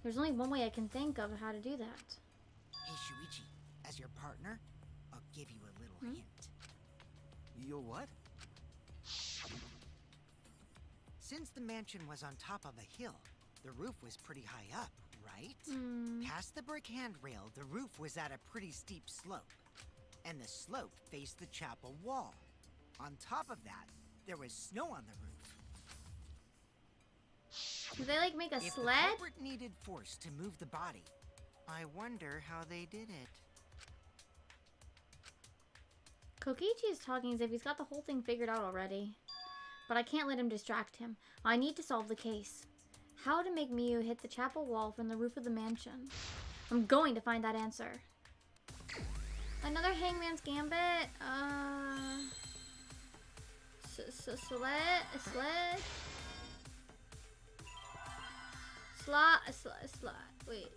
There's only one way I can think of how to do that. Hey, Shuichi, as your partner, I'll give you a little hint. You'll what? Since the mansion was on top of a hill, the roof was pretty high up, right? Past the brick handrail, the roof was at a pretty steep slope. And the slope faced the chapel wall. On top of that, there was snow on the roof. Do they like make a If sled? the culprit needed force to move the body, I wonder how they did it. Kokichi is talking as if he's got the whole thing figured out already. But I can't let him distract him. I need to solve the case. How to make Mew hit the chapel wall from the roof of the mansion. I'm going to find that answer. Another Hangman's Gambit. Slot. Wait.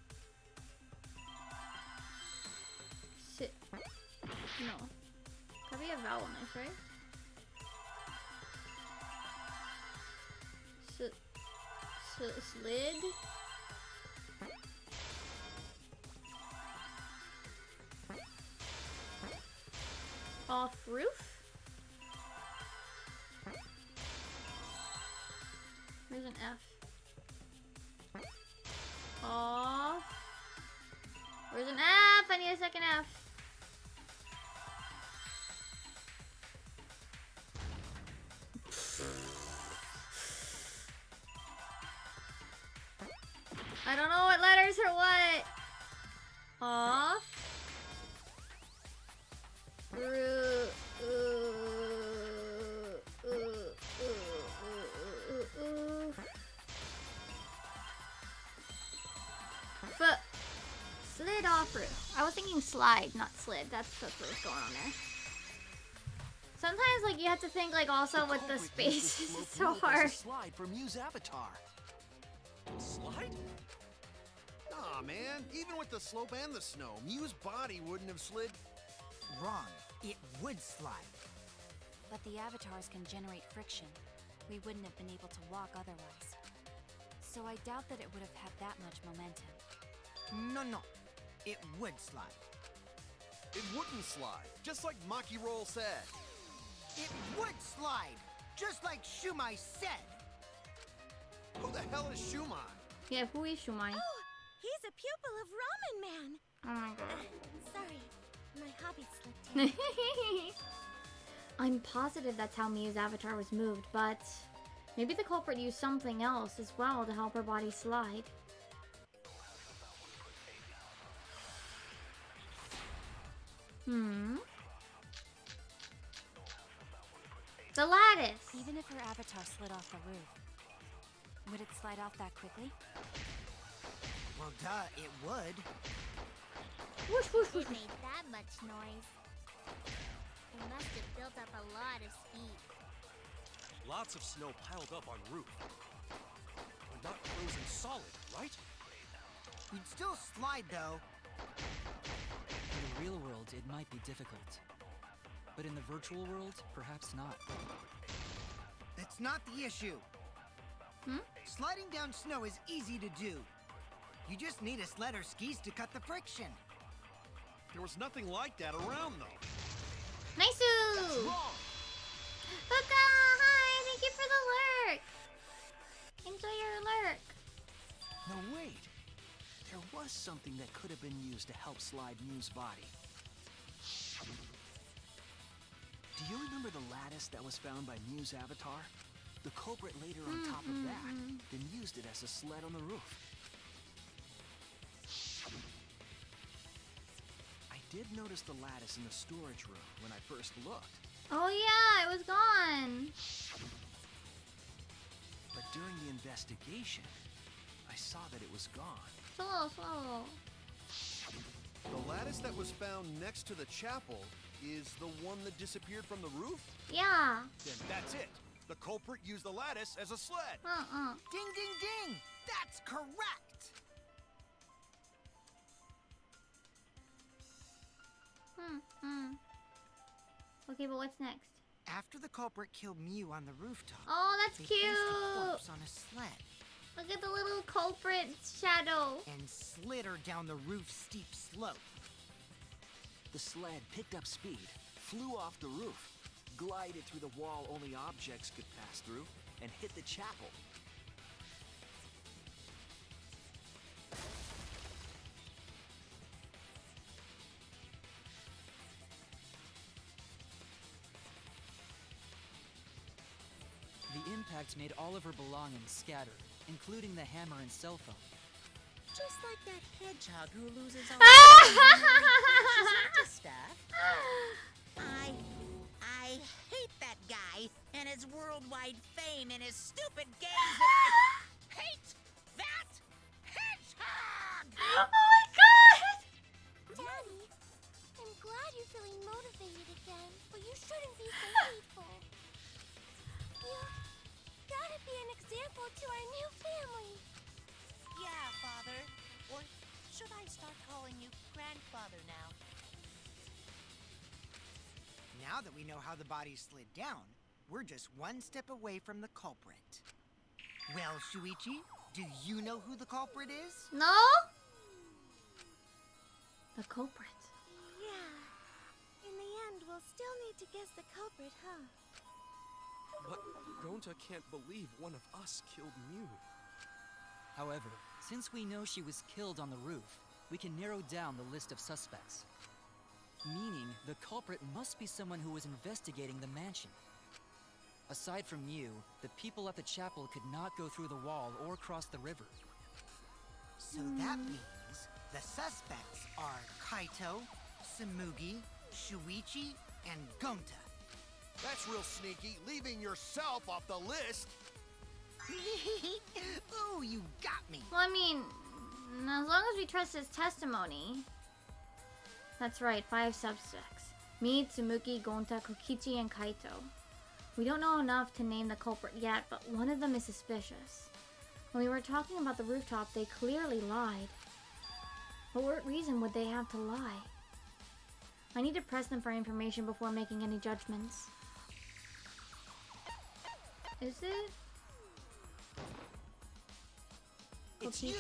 Sit. No. Gotta be a vowel knife, right? Slid. Off roof. Where's an F? Off. Where's an F? I need a second F. I don't know what letters are what. Off. Foot. Slid off roof. I was thinking slide, not slid. That's what was going on there. Sometimes, like, you have to think, like, also with the space. It's so hard. Slide for Mew's avatar. Slide? Nah, man. Even with the slope and the snow, Mew's body wouldn't have slid. Wrong. It would slide. But the avatars can generate friction. We wouldn't have been able to walk otherwise. So I doubt that it would have had that much momentum. No. It would slide. It wouldn't slide, just like Maki Roll said. It would slide, just like Shumai said. Who the hell is Shumai? Yeah, who is Shumai? Oh, he's a pupil of Ramen Man. Oh my god. Sorry, my hobby slipped in. I'm positive that's how Mew's avatar was moved, but maybe the culprit used something else as well to help her body slide. The lattice! Even if her avatar slid off the roof, would it slide off that quickly? Well, duh, it would. Whoosh, whoosh, whoosh. It made that much noise. It must have built up a lot of speed. Lots of snow piled up on roof. We're not frozen solid, right? You'd still slide, though. In the real world, it might be difficult. But in the virtual world, perhaps not. That's not the issue. Sliding down snow is easy to do. You just need a sled or skis to cut the friction. There was nothing like that around, though. Nice! That's wrong. Hookah! Hi! Thank you for the lurk! Enjoy your lurk. No, wait. There was something that could have been used to help slide Mew's body. Do you remember the lattice that was found by Mew's avatar? The culprit laid her on top of that, then used it as a sled on the roof. I did notice the lattice in the storage room when I first looked. Oh yeah, it was gone. But during the investigation, I saw that it was gone. Slow. The lattice that was found next to the chapel is the one that disappeared from the roof? Yeah. Then that's it. The culprit used the lattice as a sled. Ding, ding, ding! That's correct! Okay, but what's next? After the culprit killed Mew on the rooftop, Oh, that's they cute! placed a corpse on a sled Look at the little culprit's shadow. and slid her down the roof's steep slope. The sled picked up speed, flew off the roof, glided through the wall only objects could pass through, and hit the chapel. The impact made all of her belongings scatter, including the hammer and cell phone. Just like that hedgehog who loses all his stuff. I hate that guy and his worldwide fame and his stupid games, and I hate that hedgehog! Oh my god! Daddy, I'm glad you're feeling motivated again, but you shouldn't be so hateful. You gotta be an example to our new family. Yeah, Father. Or should I start calling you Grandfather now? Now that we know how the body slid down, we're just one step away from the culprit. Well, Shuichi, do you know who the culprit is? No? The culprit. Yeah. In the end, we'll still need to guess the culprit, huh? But Gonta can't believe one of us killed Mew. However, since we know she was killed on the roof, we can narrow down the list of suspects. Meaning, the culprit must be someone who was investigating the mansion. Aside from you, the people at the chapel could not go through the wall or cross the river. So that means the suspects are Kaito, Samugi, Shuichi, and Gonta. That's real sneaky, leaving yourself off the list. Ooh, you got me. Well, I mean, as long as we trust his testimony. That's right, 5 suspects. Me, Tsumuki, Gonta, Kokichi, and Kaito. We don't know enough to name the culprit yet, but one of them is suspicious. When we were talking about the rooftop, they clearly lied. But what reason would they have to lie? I need to press them for information before making any judgments. Is it? It's you!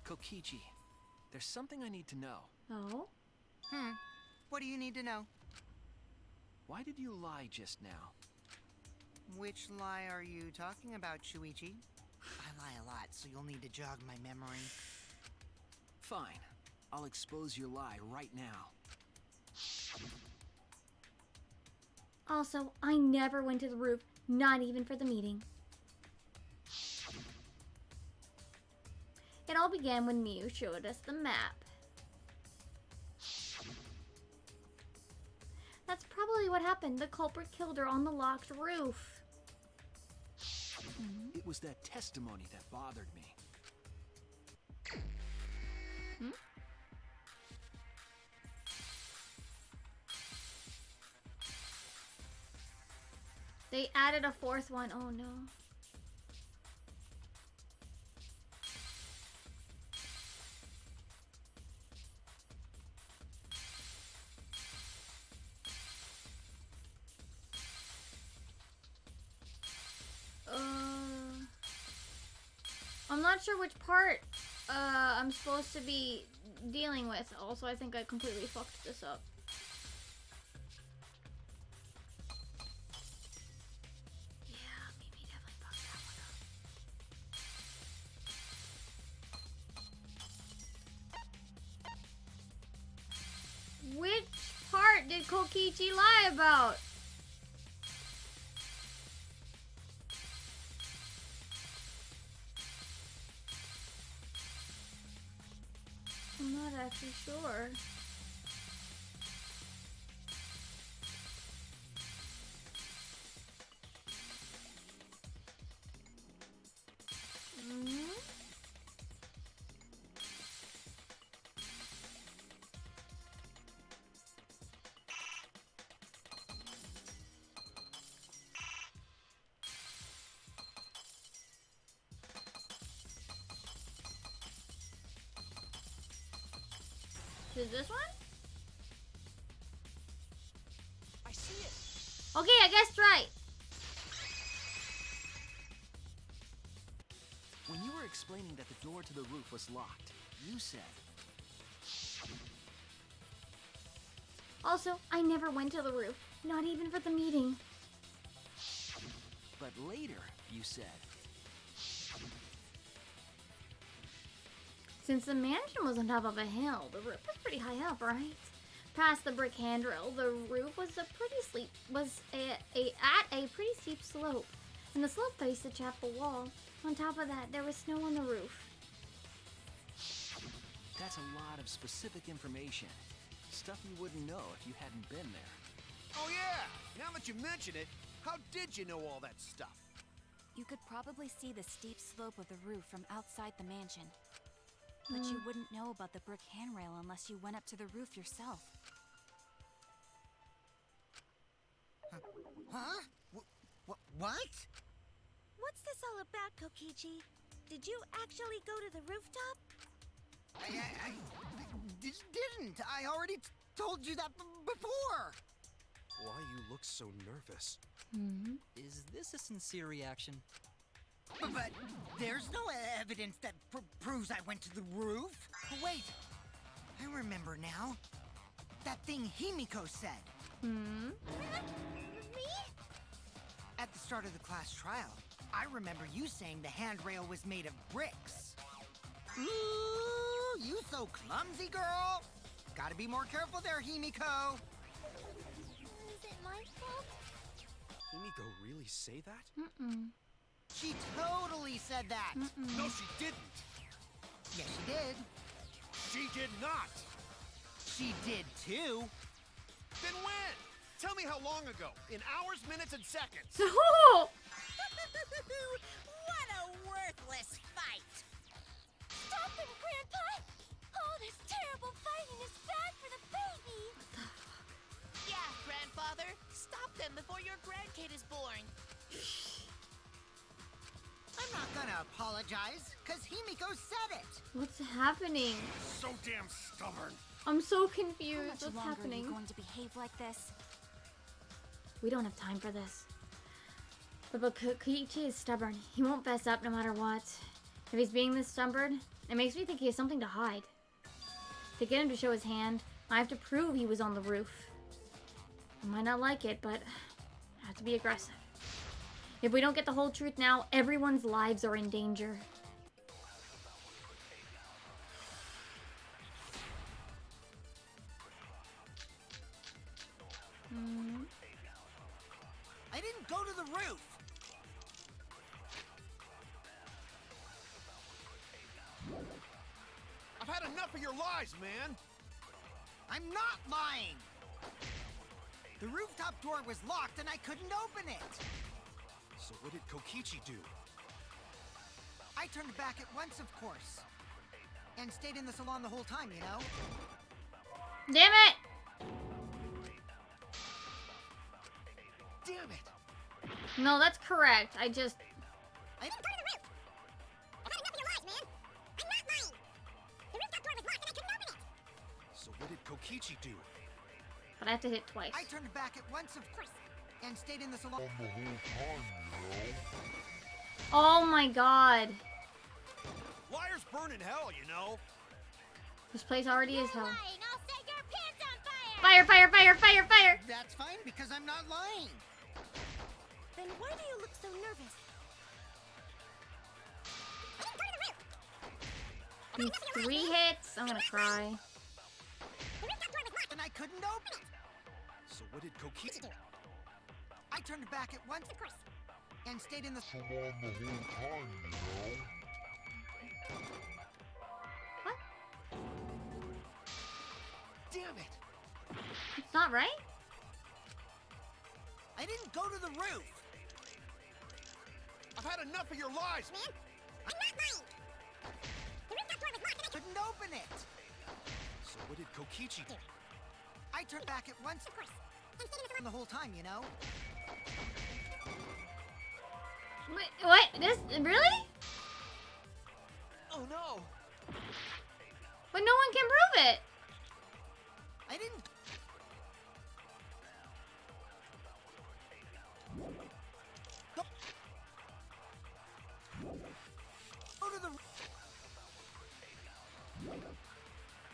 Kokichi, there's something I need to know. Oh? What do you need to know? Why did you lie just now? Which lie are you talking about, Shuichi? I lie a lot, so you'll need to jog my memory. Fine. I'll expose your lie right now. Also, I never went to the roof, not even for the meeting. It all began when Mew showed us the map. That's probably what happened. The culprit killed her on the locked roof. It was that testimony that bothered me. They added a 4th one. Oh no. I'm not sure which part I'm supposed to be dealing with. Also, I think I completely fucked this up. Yeah, maybe definitely fucked that one up. Which part did Kokichi lie about? I'm not actually sure. Is this one? I see it. Okay, I guessed right. When you were explaining that the door to the roof was locked, you said, Also, I never went to the roof. Not even for the meeting. but later you said, Since the mansion was on top of a hill, the roof was pretty high up, right? Past the brick handrail, the roof was at a pretty steep slope, and the slope faced the chapel wall. On top of that, there was snow on the roof. that's a lot of specific information. Stuff you wouldn't know if you hadn't been there. Oh yeah! Now that you mention it, how did you know all that stuff? You could probably see the steep slope of the roof from outside the mansion. But you wouldn't know about the brick handrail unless you went up to the roof yourself. Huh? What? What's this all about, Kokichi? Did you actually go to the rooftop? I didn't. I already told you that before. Why you look so nervous? Is this a sincere reaction? But there's no evidence that proves I went to the roof. Oh, wait, I remember now. That thing Himiko said. Hmm? Me? At the start of the class trial, I remember you saying the handrail was made of bricks. Ooh, you so clumsy, girl. Gotta be more careful there, Himiko. Is it my fault? Himiko really say that? She totally said that. No, she didn't. Yes, she did. She did not. She did too. Then when? Tell me how long ago. In hours, minutes, and seconds. Oh! What a worthless fight! Stop him, Grandpa! All this terrible fighting is bad for the baby! Yeah, grandfather. Stop them before your grandkid is born. I'm not gonna apologize, cause Himiko said it. What's happening? So damn stubborn. I'm so How confused. much What's longer happening? are you going to behave like this? We don't have time for this. But Kokichi is stubborn. He won't fess up no matter what. If he's being this stubborn, it makes me think he has something to hide. To get him to show his hand, I have to prove he was on the roof. I might not like it, but I have to be aggressive. If we don't get the whole truth now, everyone's lives are in danger. I didn't go to the roof. I've had enough of your lies, man. I'm not lying. The rooftop door was locked and I couldn't open it. So what did Kokichi do? I turned back at once, of course. And stayed in the salon the whole time, you know? Damn it! Damn it. No, that's correct. I didn't I didn't Go to the roof. I've had enough of your lies, man. I'm not lying. The rooftop door was locked and I couldn't open it. So what did Kokichi do? But I have to hit twice. I turned back at once, of course. And stayed in the salon. Oh my god. Liars burn in hell, you know. This place already is hell. Lying. I'll set your pants on fire. Fire, fire, fire, fire, fire! That's fine because I'm not lying. Then why do you look so nervous? I didn't go to the roof. These 3 hits, I'm gonna cry. The rooftop door was locked And I couldn't open it. So what did Kokichi do? I turned back at once, of course. and stayed in the What? Damn it. It's not right? I didn't go to the roof. I've had enough of your lies, Man, I'm not lying. The rooftop door was locked and I Couldn't open it. So what did Kokichi do? I turned back at once, of course. And stayed in the salon. the whole time, you know? Wait, what? This, really? Oh no! But no one can prove it. I didn't... Go to the...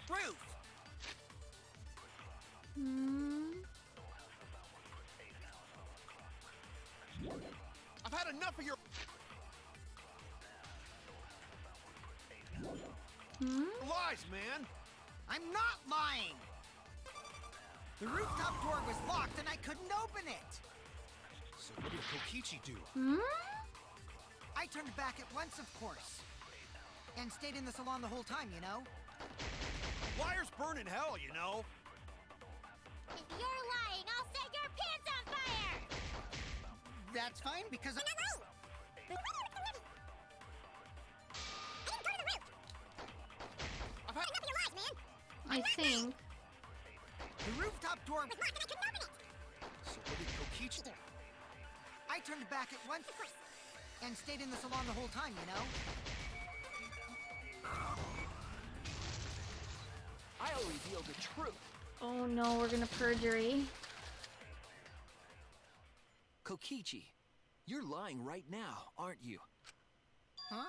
roof! I've had enough of your... lies, man! I'm not lying! The rooftop door was locked and I couldn't open it! So what did Kokichi do? I turned back at once, of course. And stayed in the salon the whole time, you know? Liars burn in hell, you know? If you're lying, I'll set your pants on fire! That's fine, because... I think. The rooftop door was locked and I couldn't open it! So what did Kokichi do? I turned back at once, of course. And stayed in the salon the whole time, you know? I'll reveal the truth. Oh no, we're gonna perjury. Kokichi, you're lying right now, aren't you? Huh?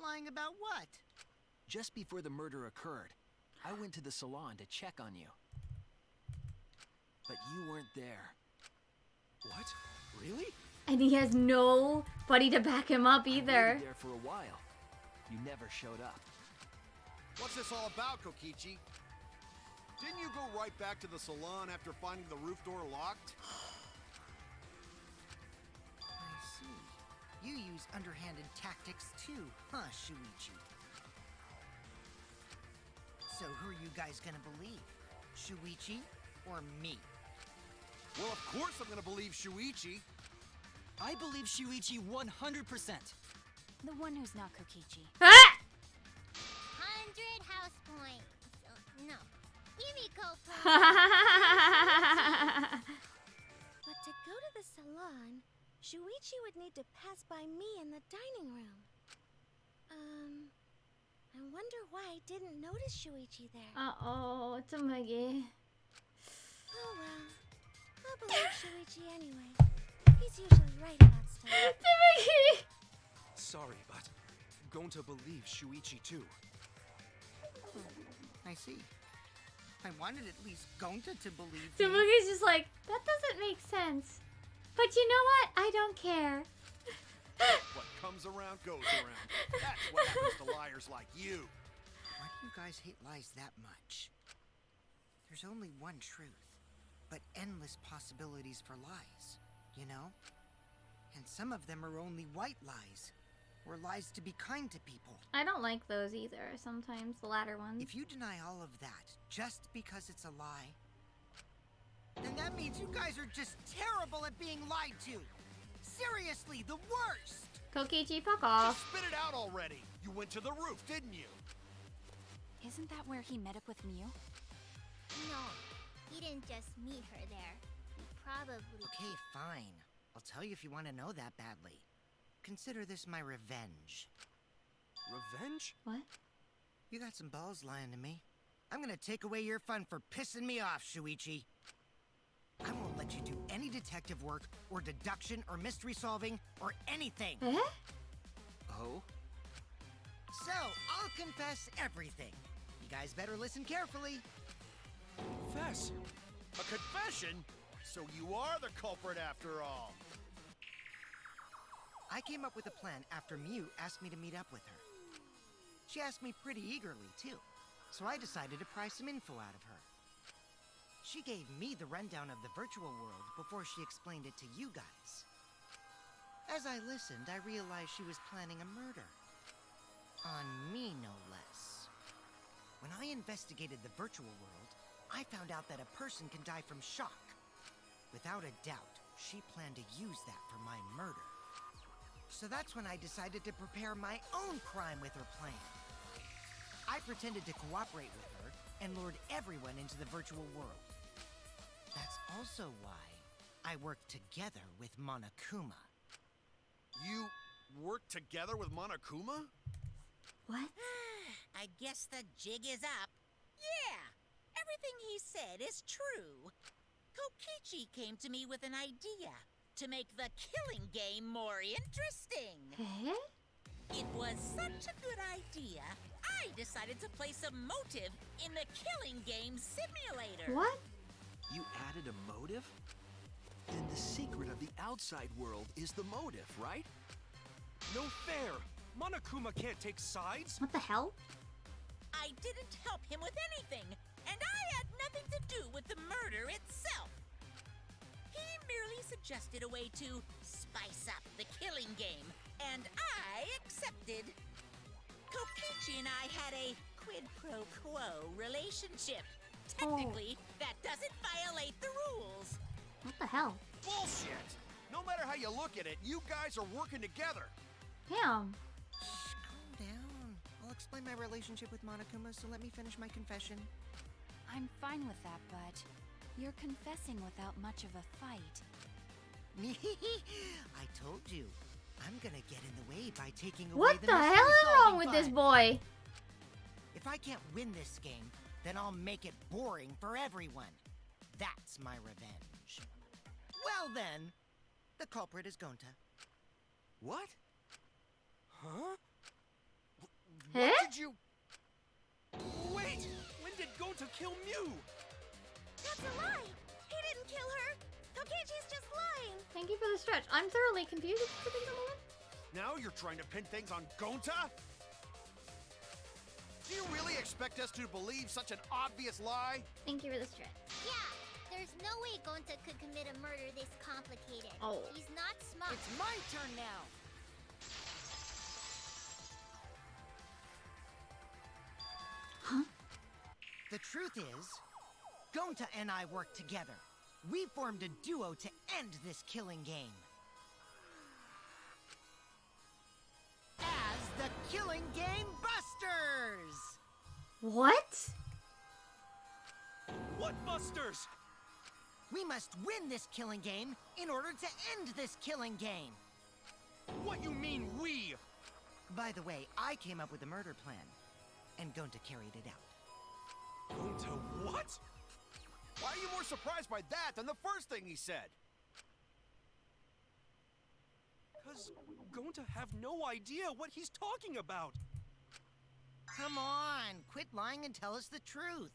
Lying about what? Just before the murder occurred, I went to the salon to check on you. But you weren't there. What? Really? And he has nobody to back him up I either. waited there for a while. You never showed up. What's this all about, Kokichi? Didn't you go right back to the salon after finding the roof door locked? I see. You use underhanded tactics too, huh, Shuichi? So who are you guys gonna believe? Shuichi or me? Well, of course I'm gonna believe Shuichi. I believe Shuichi 100%. The one who's not Kokichi. 100 house points. No. Himiko points. But to go to the salon, Shuichi would need to pass by me in the dining room. I wonder why I didn't notice Shuichi there. Uh-oh, it's a Muggy. Oh well. I'll believe Shuichi anyway. He's usually right about stuff. It's a Muggy! Sorry, but I'm going to believe Shuichi too. I see. I wanted at least Gonta to believe So me. Muggy's just like, that doesn't make sense. But you know what? I don't care. What comes around goes around. That's what happens to liars like you. Why do you guys hate lies that much? There's only one truth, but endless possibilities for lies, you know? And some of them are only white lies, or lies to be kind to people. I don't like those either, sometimes, the latter ones. If you deny all of that just because it's a lie, then that means you guys are just terrible at being lied to. Seriously, the worst! Kokichi, fuck Just off. spit it out already. You went to the roof, didn't you? Isn't that where he met up with Miu? No, he didn't just meet her there. He probably... Okay, fine. I'll tell you if you want to know that badly. Consider this my revenge. Revenge? What? You got some balls lying to me. I'm gonna take away your fun for pissing me off, Shuichi. I won't let you do any detective work, or deduction, or mystery solving, or anything. Eh? Oh? So, I'll confess everything. You guys better listen carefully. Confess. A confession? So you are the culprit after all. I came up with a plan after Miu asked me to meet up with her. She asked me pretty eagerly, too, so I decided to pry some info out of her. She gave me the rundown of the virtual world before she explained it to you guys. As I listened, I realized she was planning a murder. On me, no less. When I investigated the virtual world, I found out that a person can die from shock. Without a doubt, she planned to use that for my murder. So that's when I decided to prepare my own crime with her plan. I pretended to cooperate with her and lured everyone into the virtual world. That's also why I worked together with Monokuma. You worked together with What? I guess the jig is up. Yeah! everything he said is true. Kokichi came to me with an idea to make the killing game more interesting. Eh? It was such a good idea, I decided to place a motive in the killing game simulator. What? You added a motive? Then the secret of the outside world is the motive, right? No fair! Monokuma can't take sides! What the hell? I didn't help him with anything, and I had nothing to do with the murder itself. He merely suggested a way to spice up the killing game, and I accepted. Kokichi and I had a quid pro quo relationship. Technically, that doesn't violate the rules. What the hell? Bullshit! No matter how you look at it, you guys are working together. Damn. Shh, calm down. I'll explain my relationship with Monokuma, so let me finish my confession. I'm fine with that, but you're confessing without much of a fight. I told you. I'm gonna get in the way by taking away What the the hell mystery is wrong solving with this fun. boy? If I can't win this game, then I'll make it boring for everyone. That's my revenge. Well then, the culprit is Gonta. What? Huh? Eh? What did you... Wait! When did Gonta kill Mew? That's a lie! He didn't kill her! Kokichi's just lying! Thank you for the stretch. I'm thoroughly confused at the moment. Now you're trying to pin things on Gonta? Do you really expect us to believe such an obvious lie? Thank you for the stretch. Yeah, there's no way Gonta could commit a murder this complicated. Oh. He's not smart. It's my turn now. The truth is, Gonta and I worked together. We formed a duo to end this killing game. As the Killing Game Busters! What? What busters? We must win this killing game in order to end this killing game. What you mean, we? By the way, I came up with a murder plan, and Gonta carried it out. Gonta what? Why are you more surprised by that than the first thing he said? Cause Gonta have no idea what he's talking about. Come on, quit lying and tell us the truth.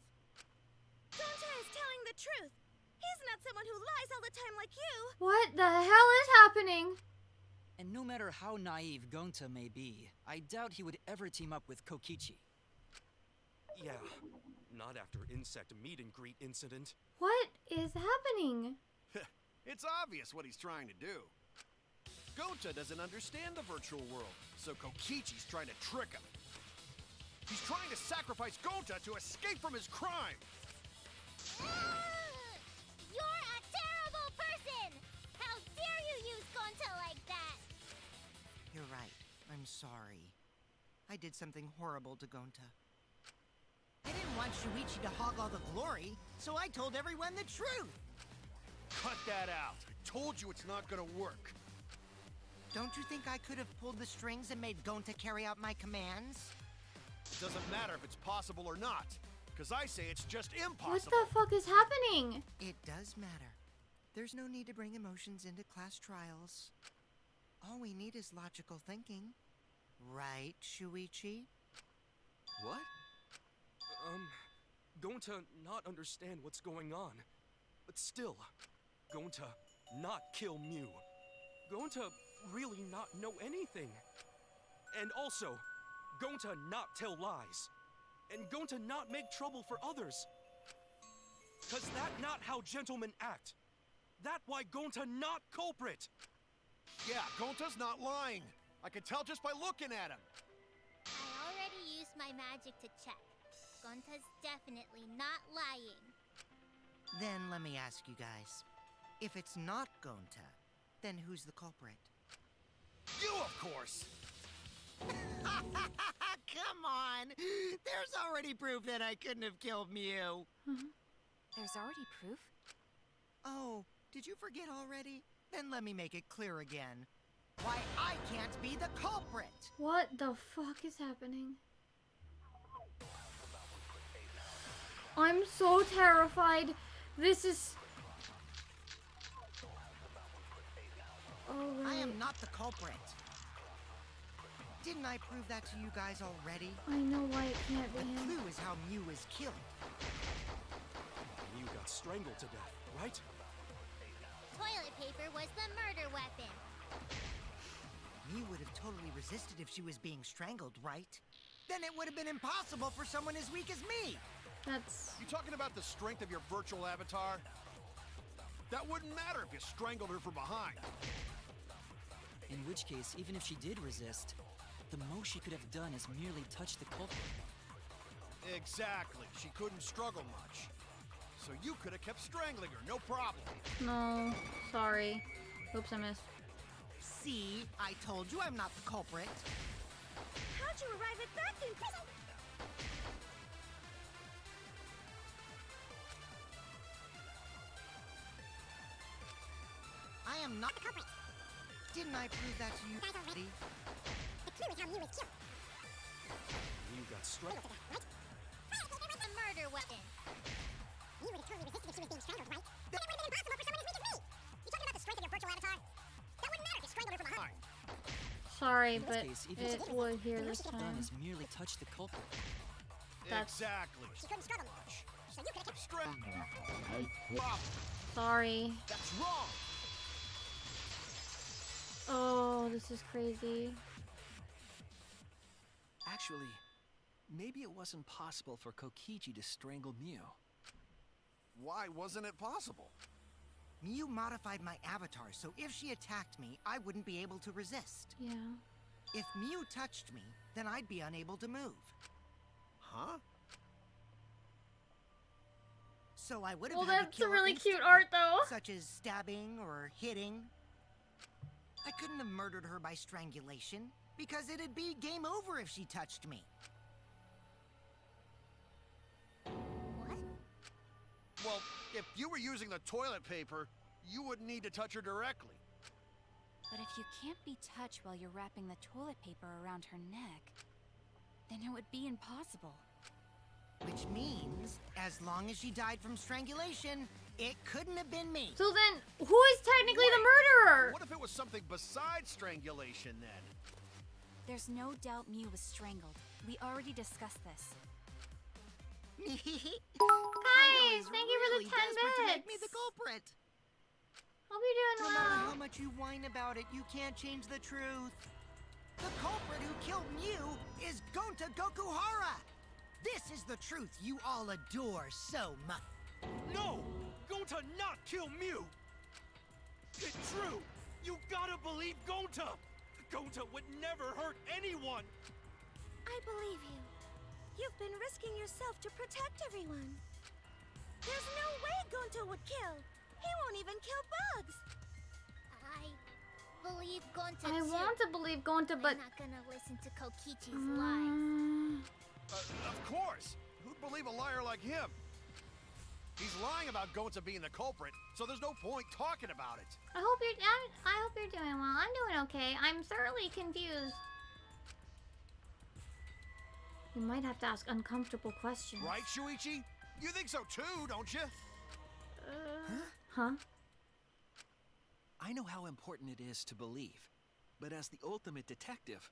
Gonta is telling the truth! He's not someone who lies all the time like you! What the hell is happening? And no matter how naive Gonta may be, I doubt he would ever team up with Kokichi. Yeah, not after insect meet and greet incident. What is happening? It's obvious what he's trying to do. Gonta doesn't understand the virtual world, so Kokichi's trying to trick him. He's trying to sacrifice Gonta to escape from his crime. You're a terrible person! How dare you use Gonta like that? You're right. I'm sorry. I did something horrible to Gonta. I didn't want Shuichi to hog all the glory, so I told everyone the truth. Cut that out. I told you it's not gonna work. Don't you think I could have pulled the strings and made Gonta carry out my commands? It doesn't matter if it's possible or not, because I say it's just What impossible. the fuck is happening? It does matter. There's no need to bring emotions into class trials. All we need is logical thinking. Right, Shuichi? What? Gonta not understand what's going on. But still, Gonta not kill Mew. Gonta really not know anything. And also, Gonta not tell lies. And Gonta not make trouble for others. Cause that not how gentlemen act. That why Gonta not culprit. Yeah, Gonta's not lying. I can tell just by looking at him. I already used my magic to check. Gonta's definitely not lying. Then let me ask you guys. If it's not Gonta, then who's the culprit? You, of course! Come on! There's already proof that I couldn't have killed Mew. There's already proof? Oh, did you forget already? Then let me make it clear again. Why I can't be the culprit! What the fuck is happening? I'm so terrified. This is... Oh, I right. am not the culprit. Didn't I prove that to you guys already? I know why it can't be The him. clue is how Mew is killed. Mew got strangled to death, right? Toilet paper was the murder weapon. Mew would have totally resisted if she was being strangled, right? Then it would have been impossible for someone as weak as me. That's... You talking about the strength of your virtual avatar? That wouldn't matter if you strangled her from behind. In which case, even if she did resist, the most she could have done is merely touch the culprit. Exactly. She couldn't struggle much. So you could have kept strangling her, no problem. No. Sorry. Oops, I missed. See, I told you I'm not the culprit. How'd you arrive at that in prison? I am not the culprit. Didn't I prove that to you Guys already? already? The clue is how Mew is killed. Mew got strangled. Right? Toilet paper was the murder weapon. Mew would have totally resisted if she was being strangled, right? Then it would have been impossible for someone as weak as me. You talking about the strength of your virtual avatar? That wouldn't matter if you strangled her from behind. Sorry, In this but case, even it if would here this done time. is merely touch the culprit. That's- Exactly. She couldn't struggle much. So you could have kept Strangling. Problem. Sorry. That's wrong. Oh, this is crazy. Actually, maybe it wasn't possible for Kokichi to strangle Mew. Why wasn't it possible? Mew modified my avatar, so if she attacked me, I wouldn't be able to resist. Yeah. If Mew touched me, then I'd be unable to move. Huh? So I would have Well, had to that's kill a her really cute instantly, art, though. such as stabbing or hitting. I couldn't have murdered her by strangulation, because it'd be game over if she touched me. What? Well, if you were using the toilet paper, you wouldn't need to touch her directly. But if you can't be touched while you're wrapping the toilet paper around her neck, then it would be impossible. Which means, as long as she died from strangulation, it couldn't have been me. So then, who is technically the murderer? What if it was something besides strangulation then? There's no doubt Mew was strangled. We already discussed this. Guys, Guys, thank you for the 10 to make me bits. the culprit. Hope you're No doing matter well. how much you whine about it, you can't change the truth. The culprit who killed Mew is Gonta Gokuhara. This is the truth you all adore so much. No! Gonta not kill Mew! It's true! You gotta believe Gonta! Gonta would never hurt anyone! I believe you. You've been risking yourself to protect everyone. There's no way Gonto would kill. He won't even kill bugs. I believe Gonta I too. want to believe Gonta, but... I'm not gonna listen to Kokichi's lies. Of course. Who'd believe a liar like him? He's lying about Gonta being the culprit, so there's no point talking about it. I hope you're doing well. I'm doing okay. I'm thoroughly confused. You might have to ask uncomfortable questions. Right, Shuichi? You think so too, don't you? Huh? I know how important it is to believe, but as the ultimate detective,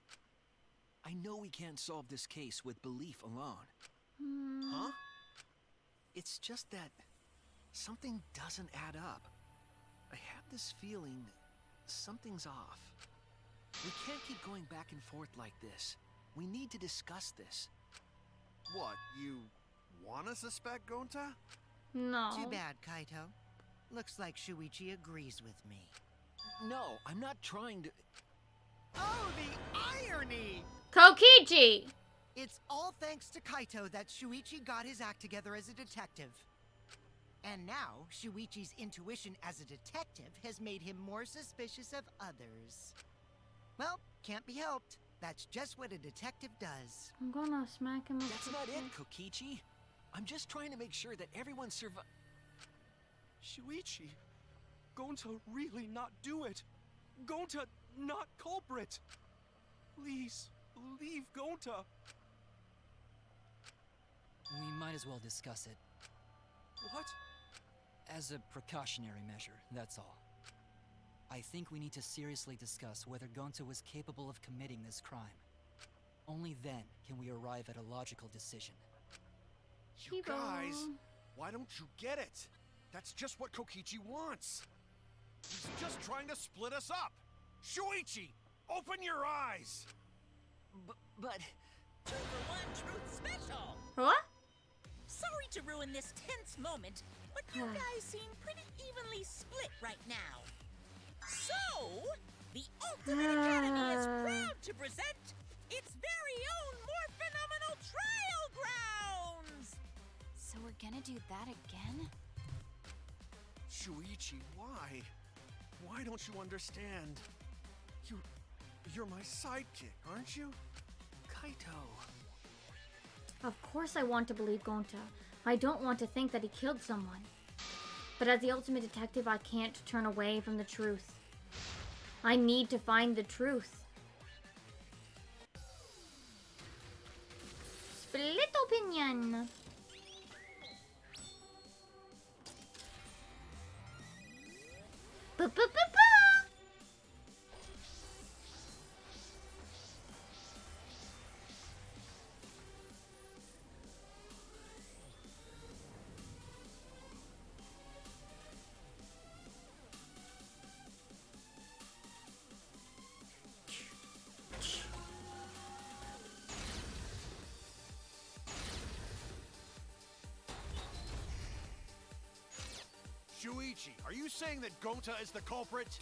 I know we can't solve this case with belief alone. Huh? It's just that something doesn't add up. I have this feeling something's off. We can't keep going back and forth like this. We need to discuss this. What, you wanna suspect Gonta? No. Too bad, Kaito. Looks like Shuichi agrees with me. No, I'm not trying to... Oh, the irony! Kokichi! It's all thanks to Kaito that Shuichi got his act together as a detective. And now, Shuichi's intuition as a detective has made him more suspicious of others. Well, can't be helped. That's just what a detective does. I'm gonna smack him. That's not it, Kokichi. I'm just trying to make sure that everyone survives. Shuichi, Gonta really not do it. Gonta not culprit. Please, believe Gonta. We might as well discuss it. What? As a precautionary measure, that's all. I think we need to seriously discuss whether Gonta was capable of committing this crime. Only then can we arrive at a logical decision. You guys, why don't you get it? That's just what Kokichi wants. He's just trying to split us up. Shuichi, open your eyes. But... 2-for-1 Truth Special! What? Sorry to ruin this tense moment, but you guys seem pretty evenly split right now. So, the Ultimate Academy is proud to present its very own more phenomenal trial grounds! So we're gonna do that again? Shuichi, why? Why don't you understand? You're my sidekick, aren't you? Kaito. Of course I want to believe Gonta. I don't want to think that he killed someone. But as the ultimate detective, I can't turn away from the truth. I need to find the truth. Split opinion. Ba-ba-ba-ba! Shuichi, are you saying that Gonta is the culprit?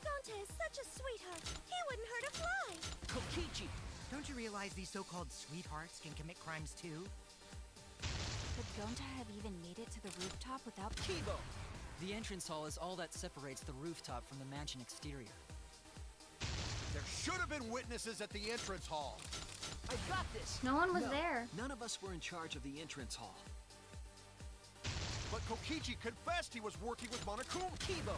Gonta is such a sweetheart. He wouldn't hurt a fly. Kokichi, don't you realize these so-called sweethearts can commit crimes too? Could Gonta have even made it to the rooftop without Kibo! The entrance hall is all that separates the rooftop from the mansion exterior. There should have been witnesses at the entrance hall. I got this! No one was No, there. None of us were in charge of the entrance hall. But Kokichi confessed he was working with Monokuma. Kibo!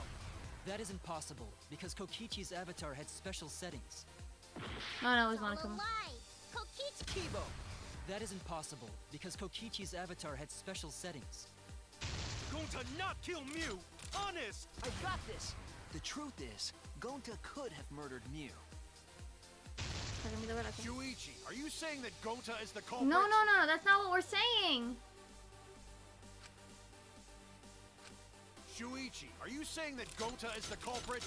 That isn't possible, because Kokichi's avatar had special settings. No, it was All a Monokuma. lie. Kokichi. Kibo! That isn't possible, because Kokichi's avatar had special settings. Gonta not kill Mew! Honest! I got this! The truth is, Gonta could have murdered Mew. Shuichi, are you saying that Gonta is the culprit? No, that's not what we're saying. Shuichi, are you saying that Gonta is the culprit?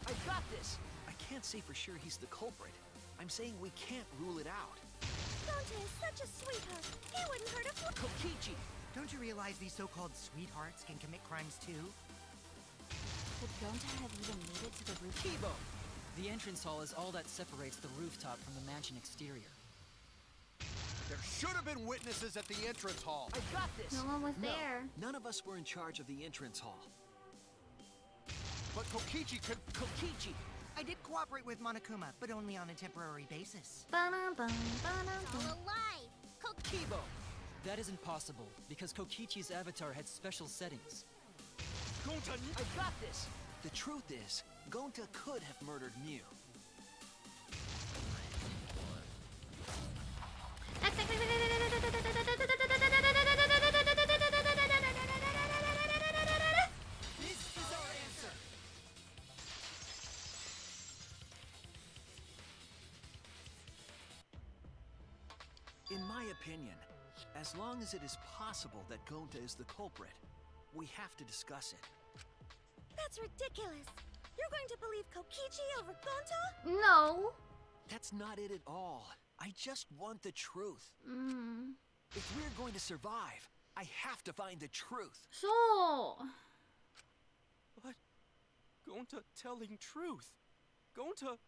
I got this! I can't say for sure he's the culprit. I'm saying we can't rule it out. Gonta is such a sweetheart. He wouldn't hurt a fly. Kokichi! Don't you realize these so-called sweethearts can commit crimes too? Could Gonta have even made it to the rooftop? Kibo! The entrance hall is all that separates the rooftop from the mansion exterior. There should have been witnesses at the entrance hall. I got this! No one was there. None of us were in charge of the entrance hall. But Kokichi could... Kokichi! I did cooperate with Monokuma, but only on a temporary basis. All a lie. Kibo! That isn't possible, because Kokichi's avatar had special settings. Gonta... I got this! The truth is, Gonta could have murdered Mew. This is our answer! In my opinion, as long as it is possible that Gonta is the culprit, we have to discuss it. That's ridiculous. You're going to believe Kokichi over Gonta? No. That's not it at all. I just want the truth. If we're going to survive, I have to find the truth. So. But Gonta telling truth. Gonta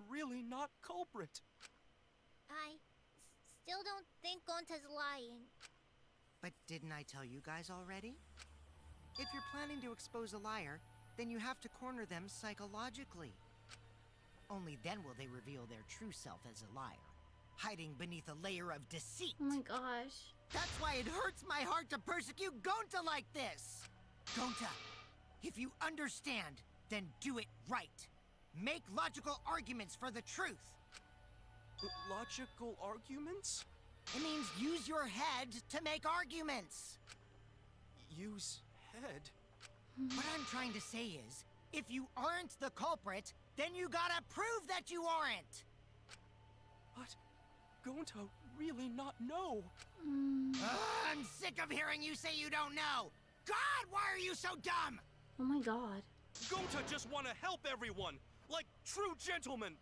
really not culprit. I still don't think Gonta's lying. But didn't I tell you guys already? If you're planning to expose a liar, then you have to corner them psychologically. Only then will they reveal their true self as a liar, hiding beneath a layer of deceit. Oh my gosh. That's why it hurts my heart to persecute Gonta like this! Gonta, if you understand, then do it right. Make logical arguments for the truth. Logical arguments? It means use your head to make arguments. Use head? What I'm trying to say is, if you aren't the culprit, then you gotta prove that you aren't. But Gonta really not know. I'm sick of hearing you say you don't know. God, why are you so dumb? Oh my god. Gonta just want to help everyone, like true gentlemen.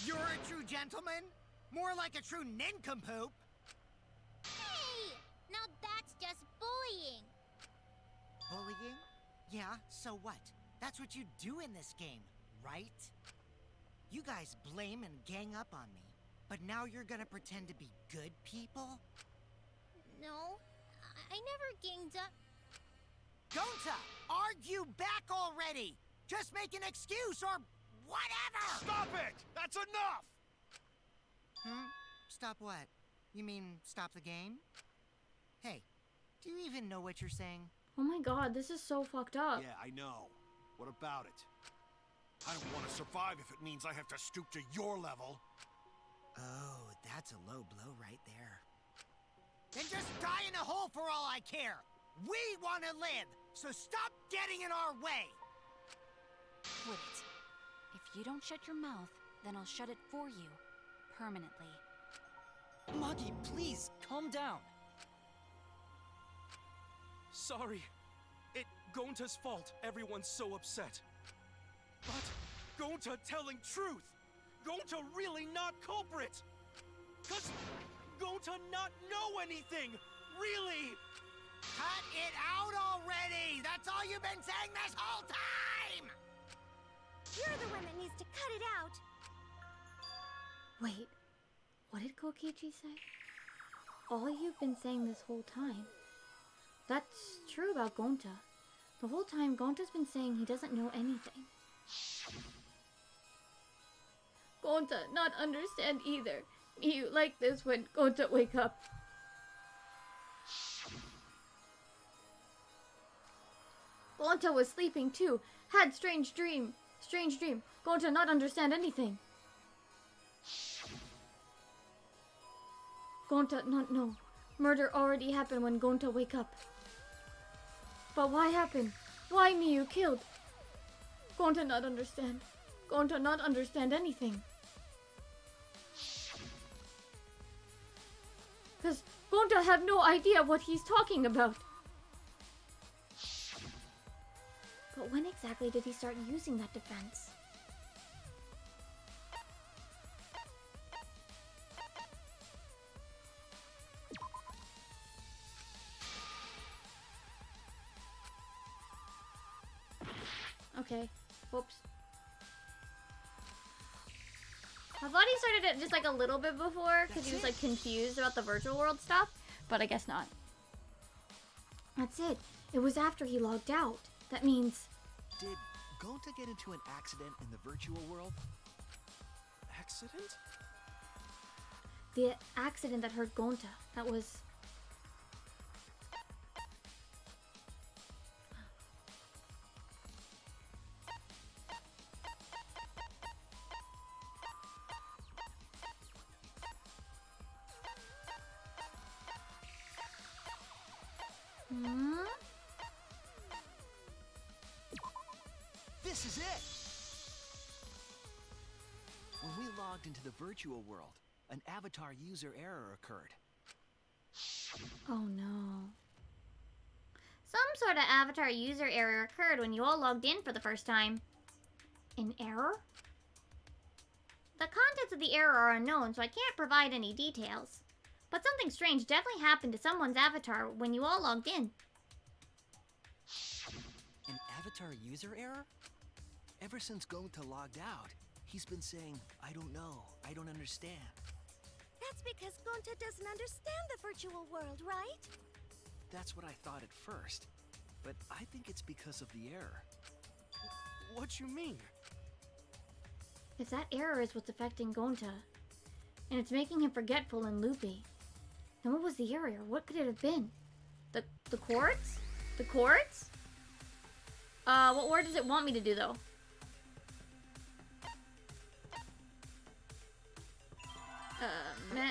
You're a true gentleman? More like a true nincompoop. Hey! Now that's just bullying. Bullying? Yeah, so what? That's what you do in this game, right? You guys blame and gang up on me, but now you're gonna pretend to be good people? No, I never ganged up. Gonta, argue back already! Just make an excuse or whatever! Stop it! That's enough! Stop what? You mean stop the game? Hey, do you even know what you're saying? Oh my god, this is so fucked up. Yeah, I know. What about it? I don't want to survive if it means I have to stoop to your level. Oh, that's a low blow right there. Then just die in a hole for all I care! We want to live, so stop getting in our way! Quit it. If you don't shut your mouth, then I'll shut it for you. Permanently. Maki, please, calm down. Sorry. It Gonta's fault everyone's so upset. But Gonta telling truth. Gonta really not culprit. 'Cause Gonta not know anything. Really. Cut it out already! That's all you've been saying this whole time! You're the one that needs to cut it out. Wait, what did Kokichi say? All you've been saying this whole time. That's true about Gonta. The whole time, Gonta's been saying he doesn't know anything. Gonta not understand either. You like this when Gonta wake up. Gonta was sleeping too. Had strange dream. Strange dream. Gonta not understand anything. Gonta not know. Murder already happened when Gonta wake up. But why happened? Why Miyu killed? Gonta not understand. Gonta not understand anything. Cause Gonta have no idea what he's talking about. But when exactly did he start using that defense? Okay. Whoops. I thought he started it just like a little bit before because he was like confused about the virtual world stuff, but I guess not. That's it. It was after he logged out. That means... Did Gonta get into an accident in the virtual world? Accident? The accident that hurt Gonta. That was... This is it! When we logged into the virtual world, an avatar user error occurred. Oh no. Some sort of avatar user error occurred when you all logged in for the first time. An error? The contents of the error are unknown, so I can't provide any details. But something strange definitely happened to someone's avatar when you all logged in. An avatar user error? Ever since Gonta logged out, he's been saying, I don't know, I don't understand. That's because Gonta doesn't understand the virtual world, right? That's what I thought at first, but I think it's because of the error. What you mean? If that error is what's affecting Gonta, and it's making him forgetful and loopy, then what was the error? What could it have been? The chords? The chords? What word does it want me to do though? Meh.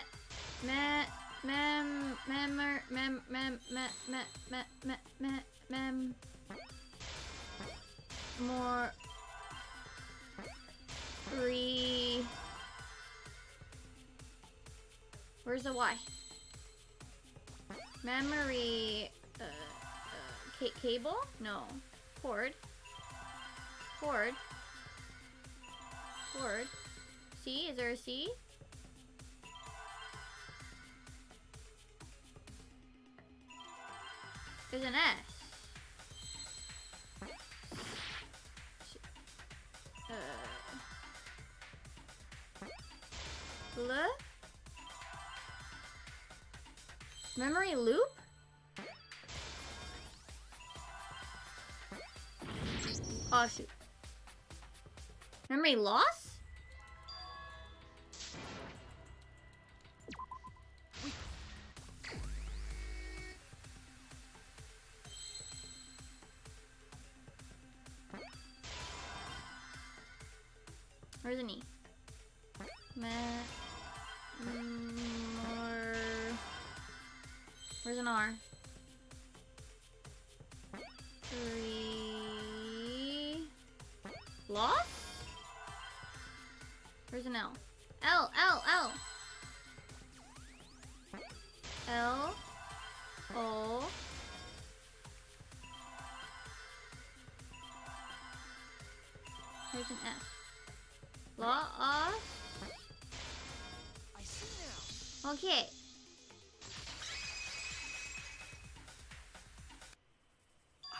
More. Where's the Y? Memory. Cable? No. Cord. Cord. Cord. C? Is there a C? There's an S. L? Memory loop? Oh shoot. Memory loss? Where's an E? Where's an R? 3. Loss? Where's an L? L. L. O. Where's an F? Loss? I see now. Okay.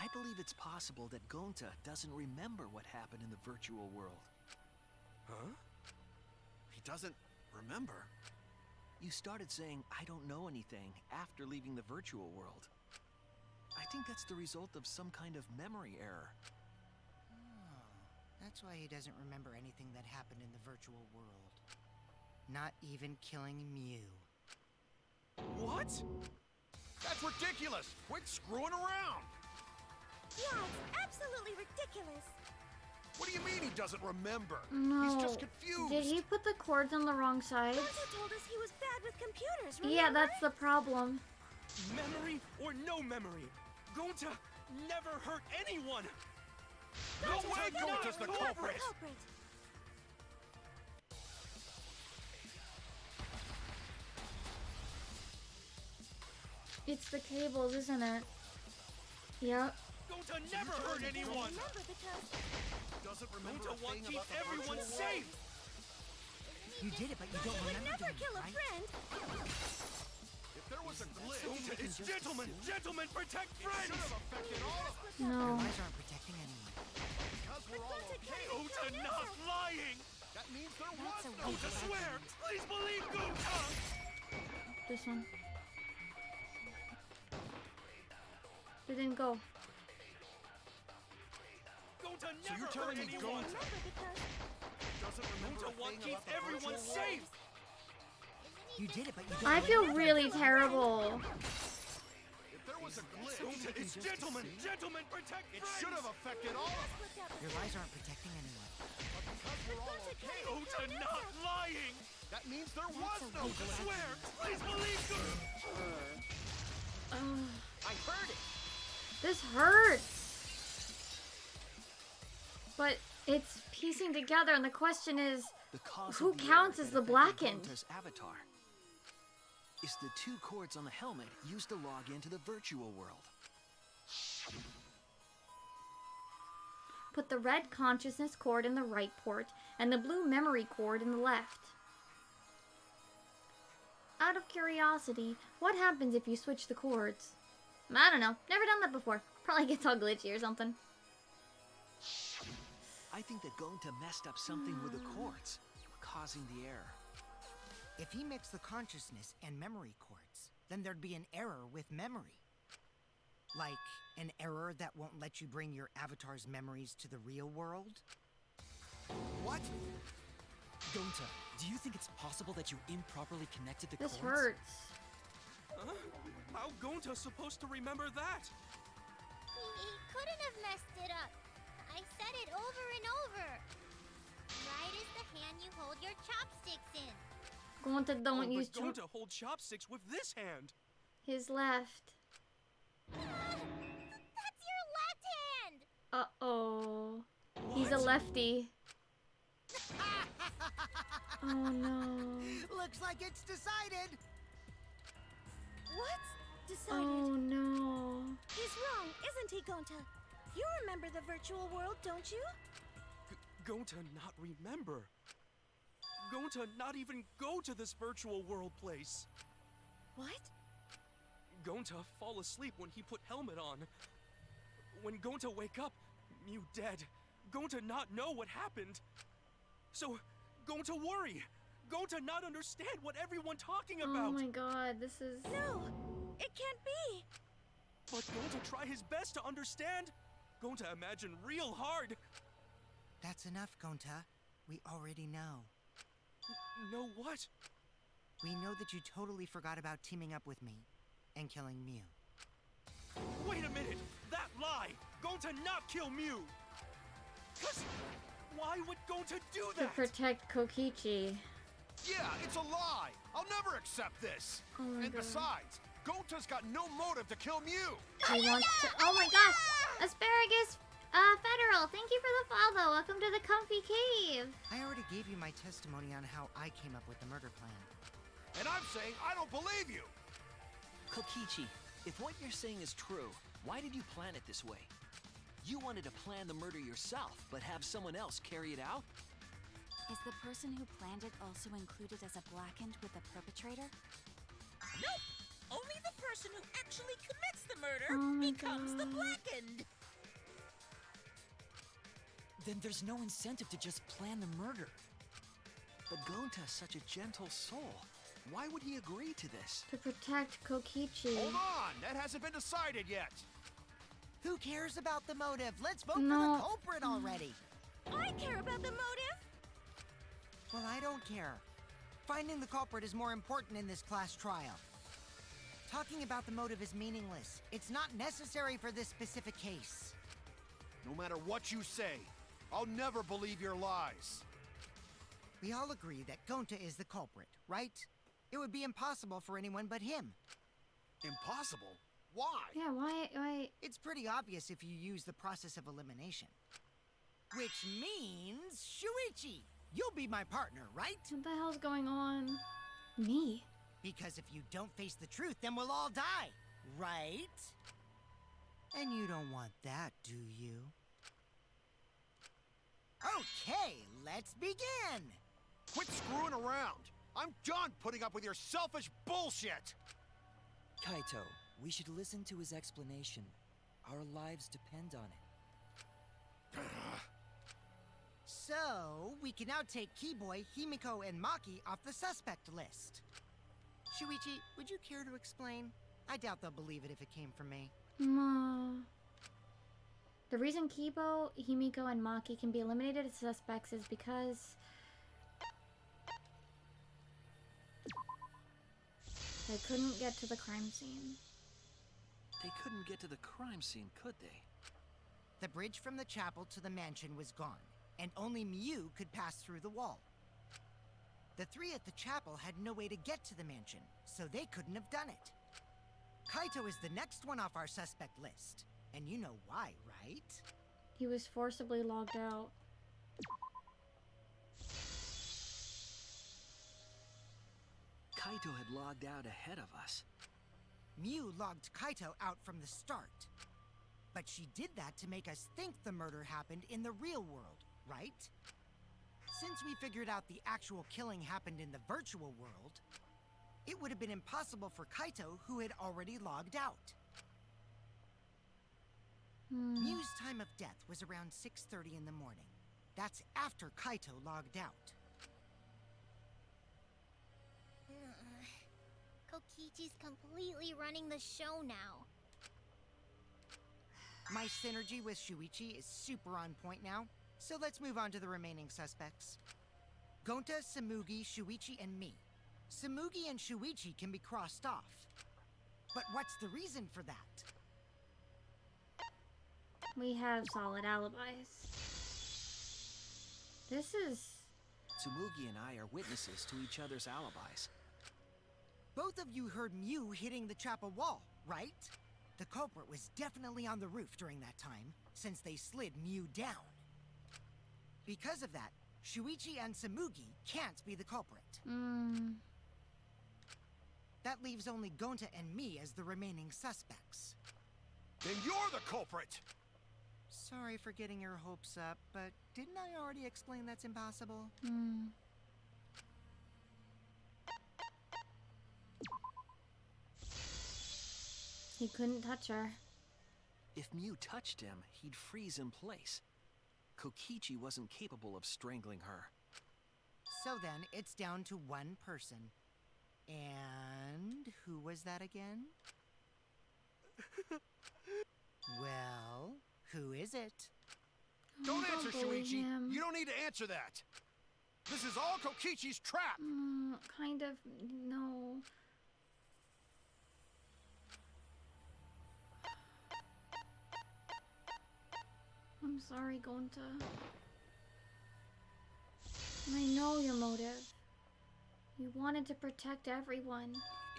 I believe it's possible that Gonta doesn't remember what happened in the virtual world. Huh? He doesn't remember? You started saying, I don't know anything, after leaving the virtual world. I think that's the result of some kind of memory error. Oh, that's why he doesn't remember anything that happened in the virtual world. Not even killing Mew. What? That's ridiculous! Quit screwing around! Yeah, it's absolutely ridiculous. What do you mean he doesn't remember? No. He's just confused. Did he put the cords on the wrong side? Gonta told us he was bad with computers, remember? Yeah, that's the problem. Memory or no memory, Gonta never hurt anyone. No way Gonta's the culprit! It's the cables, isn't it? Yep. Gonta never hurt anyone. Remember because Doesn't remember Gonta a wants thing to keep about the everyone virtual world. safe. You did it, but you don't would remember never doing kill it, a right? friend. If there was a glitch, Gonta is gentlemen. Gentlemen, protect it should friends. have affected all of us. Your No. lies aren't protecting anyone. Because we're all okay. Gonta not lying. That means there was That's a no Gonta glitch. swear. Please believe Gonta. This one. It didn't go. Gonta So never you're telling hurt me anyone. Gonta Remember because doesn't remember Gonta a wants thing to keep about the everyone virtual world? safe. You did it, but you don't I feel remember. really terrible. If there was a glitch, Gonta is gentlemen. Gentlemen, protect it friends. should have affected all of us. looked out Your lies aren't protecting anyone. But because we're all okay, Gonta not lying. that means there was no Gonta glitch. swear. Please believe Gonta. I heard it. This hurts. But it's piecing together, and the question is, The cause who of the counts error as that the affected blackened? Gonta's avatar is the 2 cords on the helmet used to log into the virtual world. Put the red consciousness cord in the right port, and the blue memory cord in the left. Out of curiosity, what happens if you switch the cords? I don't know. Never done that before. Probably gets all glitchy or something. I think that Gonta messed up something with the cords, causing the error. If he mixed the consciousness and memory cords, then there'd be an error with memory. Like an error that won't let you bring your avatar's memories to the real world? What? Gonta, do you think it's possible that you improperly connected the This cords? hurts. Huh? How Gonta supposed to remember that? He couldn't have messed it up. I said it over and over. Right is the hand you hold your chopsticks in. Gonta don't Or use but Gonta hold chopsticks with this hand. his left. That's your left hand! Uh-oh. He's a What? lefty. Oh no. Looks like it's decided. What's decided? Oh no. He's wrong, isn't he, Gonta? You remember the virtual world, don't you? Gonta not remember. Gonta not even go to this virtual world place. What? Gonta fall asleep when he put helmet on. When Gonta wake up, Mew dead. Gonta not know what happened. So, Gonta worry. Gonta not understand what everyone talking Oh about. my god, this is... No, it can't be. But Gonta try his best to understand. Gonta imagine real hard. That's enough, Gonta. We already know. Know what? We know that you totally forgot about teaming up with me and killing Mew. Wait a minute! That lie! Gonta not kill Mew! 'Cause why would Gonta do To that? protect Kokichi. Yeah, it's a lie! I'll never accept this! Oh my And god. besides, Gonta's got no motive to kill Mew! He wants to... Oh my gosh! Asparagus Federal, thank you for the follow. Welcome to the comfy cave. I already gave you my testimony on how I came up with the murder plan. And I'm saying I don't believe you! Kokichi, if what you're saying is true, why did you plan it this way? You wanted to plan the murder yourself, but have someone else carry it out? Is the person who planned it also included as a blackened with the perpetrator? Nope. Only the person who actually commits the murder Oh my becomes the God. blackened. Then there's no incentive to just plan the murder. But Gonta's such a gentle soul. Why would he agree to this? To protect Kokichi. Hold on! That hasn't been decided yet! Who cares about the motive? Let's vote No. for the culprit already. I care about the motive. Well, I don't care. Finding the culprit is more important in this class trial. Talking about the motive is meaningless. It's not necessary for this specific case. No matter what you say, I'll never believe your lies. We all agree that Gonta is the culprit, right? It would be impossible for anyone but him. Impossible? Why? Yeah, why? It's pretty obvious if you use the process of elimination. Which means, Shuichi, you'll be my partner, right? What the hell's going on? Me? Because if you don't face the truth, then we'll all die, right? And you don't want that, do you? Okay, let's begin! Quit screwing around! I'm done putting up with your selfish bullshit! Kaito, we should listen to his explanation. Our lives depend on it. So, we can now take Keyboy, Himiko, and Maki off the suspect list. Shuichi, would you care to explain? I doubt they'll believe it if it came from me. The reason Kibo, Himiko, and Maki can be eliminated as suspects is because they couldn't get to the crime scene. They couldn't get to the crime scene, could they? The bridge from the chapel to the mansion was gone, and only Mew could pass through the wall. The three at the chapel had no way to get to the mansion, so they couldn't have done it. Kaito is the next one off our suspect list, and you know why, right? He was forcibly logged out. Kaito had logged out ahead of us. Mew logged Kaito out from the start. But she did that to make us think the murder happened in the real world, right? Since we figured out the actual killing happened in the virtual world, it would have been impossible for Kaito, who had already logged out. Mew's time of death was around 6:30 in the morning. That's after Kaito logged out. Kokichi's completely running the show now. My synergy with Shuichi is super on point now, so let's move on to the remaining suspects. Gonta, Samugi, Shuichi, and me. Samugi and Shuichi can be crossed off. But what's the reason for that? We have solid alibis. This is Tsumugi and I are witnesses to each other's alibis. Both of you heard Mew hitting the chapel wall, right? The culprit was definitely on the roof during that time, since they slid Mew down. Because of that, Shuichi and Tsumugi can't be the culprit. That leaves only Gonta and me as the remaining suspects. Then you're the culprit! Sorry for getting your hopes up, but didn't I already explain that's impossible? He couldn't touch her. If Mew touched him, he'd freeze in place. Kokichi wasn't capable of strangling her. So then, it's down to one person. And who was that again? Well, who is it? Don't answer, believe Shuichi! him. You don't need to answer that! This is all Kokichi's trap! Kind of, no. I'm sorry, Gonta. I know your motive. You wanted to protect everyone.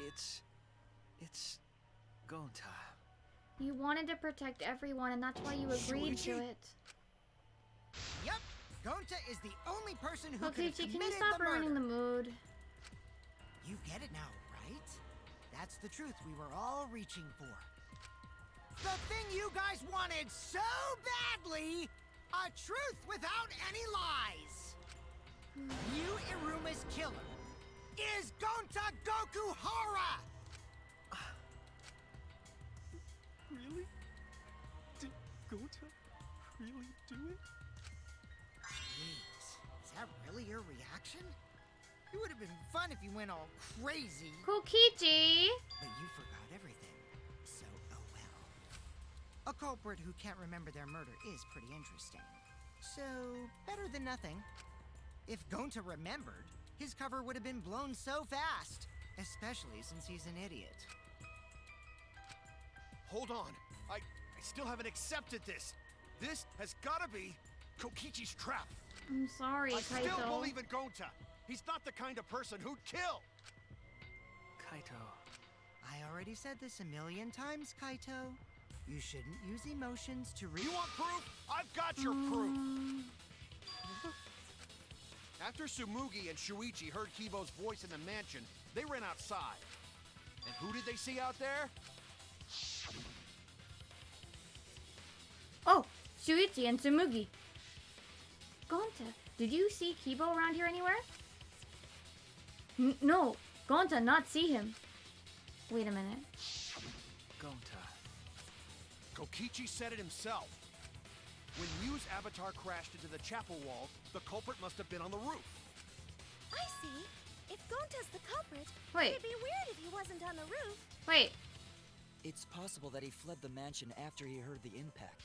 It's Gonta. You wanted to protect everyone, and that's why you agreed to Shuichi? it. Yep, Gonta is the only person who could have Kokichi, committed can you stop the ruining murder. the mood? You get it now, right? That's the truth we were all reaching for. The thing you guys wanted so badly! A truth without any lies! Yu Iruma's killer is Gonta Gokuhara! Really? Did Gonta really do it? Jeez, is that really your reaction? It would have been fun if you went all crazy. Kokichi! But you forgot everything. So, oh well. A culprit who can't remember their murder is pretty interesting. So, better than nothing. If Gonta remembered, his cover would have been blown so fast. Especially since he's an idiot. Hold on. I still haven't accepted this. This has gotta be Kokichi's trap. I'm sorry, I Kaito. still believe in Gonta. He's not the kind of person who'd kill. Kaito. I already said this a million times, Kaito. You shouldn't use emotions to You want proof? I've got your proof. After Tsumugi and Shuichi heard Kibo's voice in the mansion, they ran outside. And who did they see out there? Oh, Shuichi and Tsumugi. Gonta, did you see Kibo around here anywhere? No, Gonta, not see him. Wait a minute. Gonta. Kokichi said it himself. When Mew's avatar crashed into the chapel wall, the culprit must have been on the roof. I see. If Gonta's the culprit, Wait. it'd be weird if he wasn't on the roof. Wait. It's possible that he fled the mansion after he heard the impact.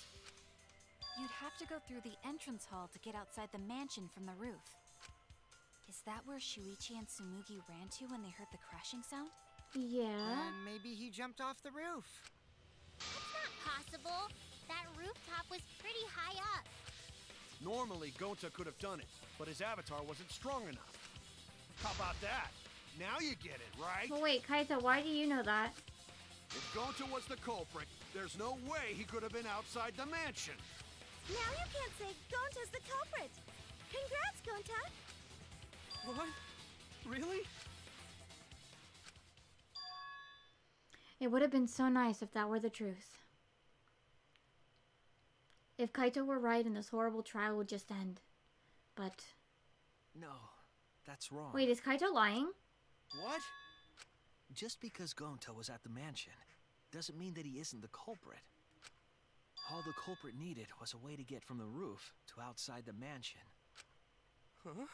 You'd have to go through the entrance hall to get outside the mansion from the roof. Is that where Shuichi and Tsumugi ran to when they heard the crashing sound? Yeah. And maybe he jumped off the roof. That's not possible. That rooftop was pretty high up. Normally, Gonta could have done it, but his avatar wasn't strong enough. How about that? Now you get it, right? But wait, Kaito, why do you know that? If Gonta was the culprit, there's no way he could have been outside the mansion. Now you can't say Gonta's the culprit. Congrats, Gonta. What? Really? It would have been so nice if that were the truth. If Kaito were right and this horrible trial would just end. But... No, that's wrong. wait, is Kaito lying? What? Just because Gonta was at the mansion doesn't mean that he isn't the culprit. All the culprit needed was a way to get from the roof to outside the mansion. Huh?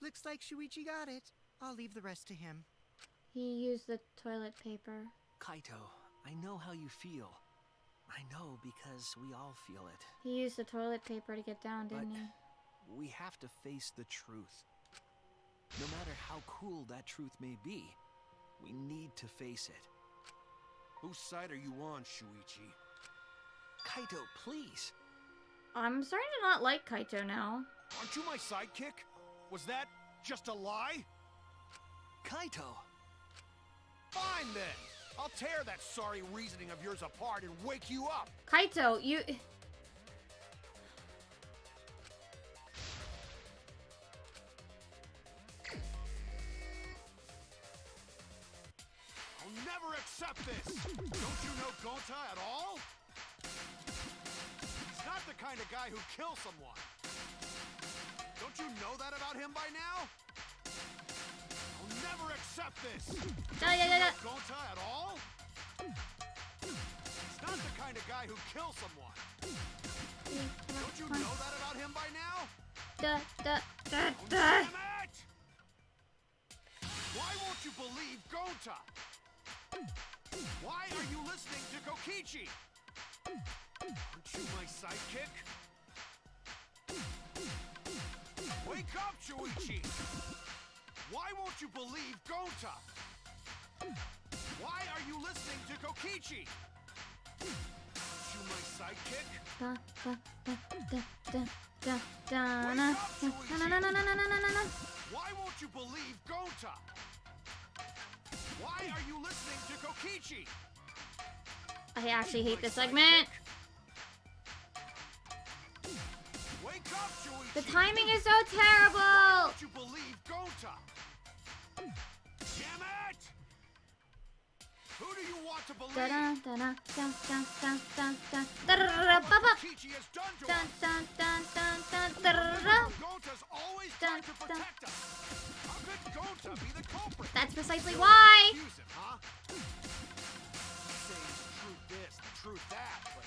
Looks like Shuichi got it. I'll leave the rest to him. He used the toilet paper. Kaito, I know how you feel. I know because we all feel it. He used the toilet paper to get down, didn't But he? we have to face the truth. No matter how cruel that truth may be, we need to face it. Whose side are you on, Shuichi? Kaito, please. I'm starting to not like Kaito now. Aren't you my sidekick? Was that just a lie? Kaito! Fine then. I'll tear that sorry reasoning of yours apart and wake you up. Kaito, you... I'll never accept this. Don't you know Gonta at all? He's not the kind of guy who kills someone. Don't you know that about him by now? I'll never accept this. Don't you know Gonta at all? He's not the kind of guy who kills someone. Don't you know that about him by now? Oh, damn it! Why won't you believe Gonta? Why are you listening to Kokichi? Aren't you my sidekick? Wake up, Shuichi! Why won't you believe Gonta? Why are you listening to Kokichi? Aren't you my sidekick? Why won't you believe Gonta? Why are you listening to Kokichi? I actually hate this segment. Wake up, Shuichi! The timing is so Why terrible. don't you believe Gonta? Damn it! Who do you want to believe? Kokichi has done to us. Gonta's always trying to protect us. How could Gonta be the culprit? That's precisely why. Accuse him, huh? You say the truth this, the truth that, but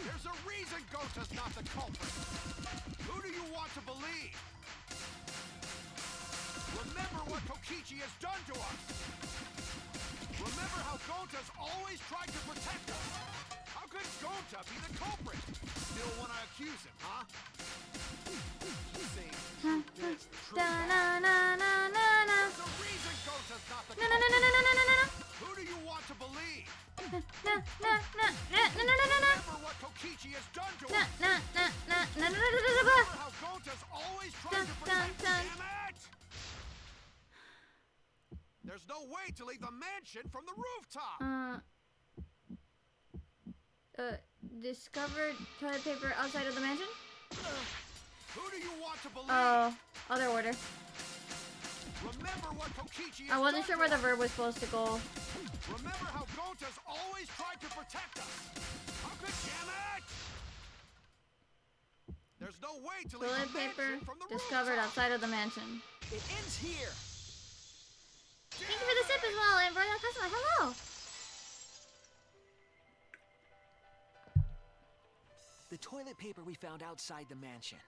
there's a reason Gonta's not the culprit. Who do you want to believe? Remember what Kokichi has done to us. Remember how Gonta's always tried to protect us. How could Gonta be the culprit? Still want to accuse him, huh? You say the truth this, the truth that. There's a reason Gonta's not the culprit. Who do you want to believe? Remember what Kokichi has done to us. Remember how Gonta's always tried to protect us. Damn it! There's no way to leave the mansion from the rooftop. Discovered toilet paper outside of the mansion? Who do you want to believe? Oh, other order. Remember what Kokichi has I wasn't done sure where to the verb was supposed to go. Remember how Gonta's always tried to protect us. How could damn it? There's no way to leave Toilet the paper mansion from the discovered rooftop. outside of the mansion. It ends here! Thank you for the sip as well, and Royale customer, hello! The toilet paper we found outside the mansion.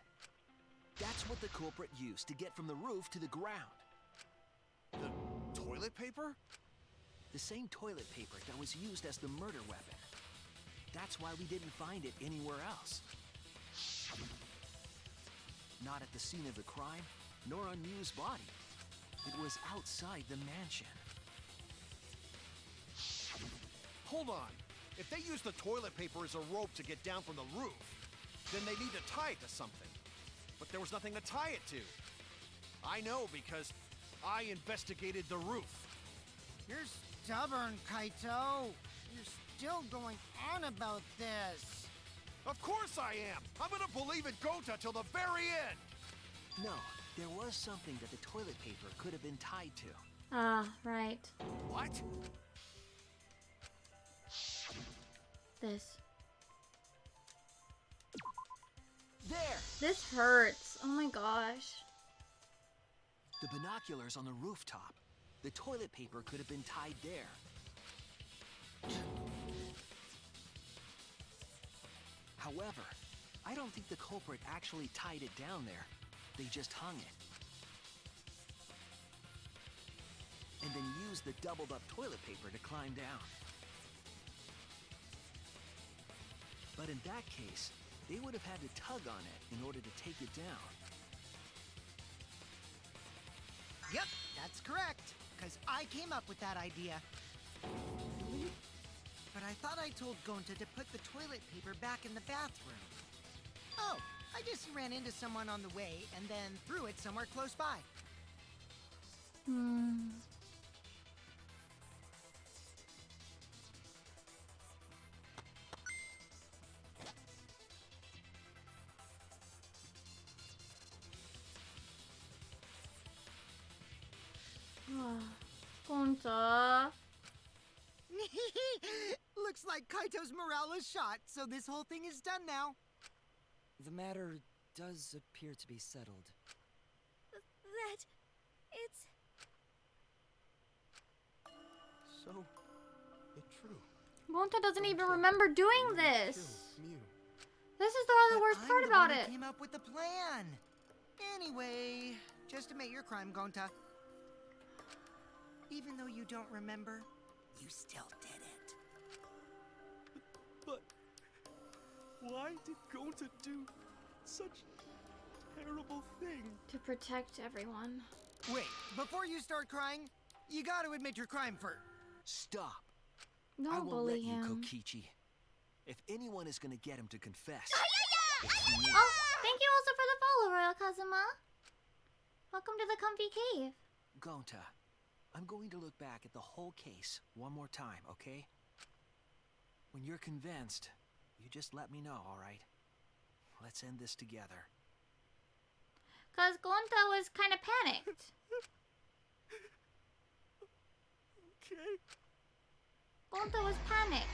That's what the culprit used to get from the roof to the ground. The toilet paper? The same toilet paper that was used as the murder weapon. That's why we didn't find it anywhere else. Not at the scene of the crime, nor on Mew's body. It was outside the mansion. Hold on. If they use the toilet paper as a rope to get down from the roof, then they need to tie it to something. But there was nothing to tie it to. I know because I investigated the roof. You're stubborn, Kaito. You're still going on about this. Of course I am. I'm gonna believe in Gonta till the very end. No, there was something that the toilet paper could have been tied to. Ah, right. What? This. There! This hurts. Oh my gosh. The binoculars on the rooftop. The toilet paper could have been tied there. However, I don't think the culprit actually tied it down there. They just hung it. And then used the doubled up toilet paper to climb down. But in that case, they would have had to tug on it in order to take it down. Yep, that's correct. Because I came up with that idea. But I thought I told Gonta to put the toilet paper back in the bathroom. Oh, I just ran into someone on the way and then threw it somewhere close by. Gonta. Looks like Kaito's morale is shot, so this whole thing is done now. The matter does appear to be settled. That... it's... So, it's true. Gonta doesn't even remember doing this. Kill Mew. This is the worst part I'm the about one who it. came up with the plan. Anyway, just admit your crime, Gonta. Even though you don't remember, you still did it. But why did Gonta do such a terrible thing? To protect everyone. Wait, before you start crying, you gotta admit your crime first. Stop. I Don't won't bully let you, him. Kokichi. If anyone is gonna get him to confess, Oh, it's me. thank you also for the follow, Royal Kazuma. Welcome to the comfy cave. Gonta, I'm going to look back at the whole case one more time, okay? When you're convinced, you just let me know, alright? Let's end this together. Because Gonta was kind of panicked. Okay. Gonta was panicked.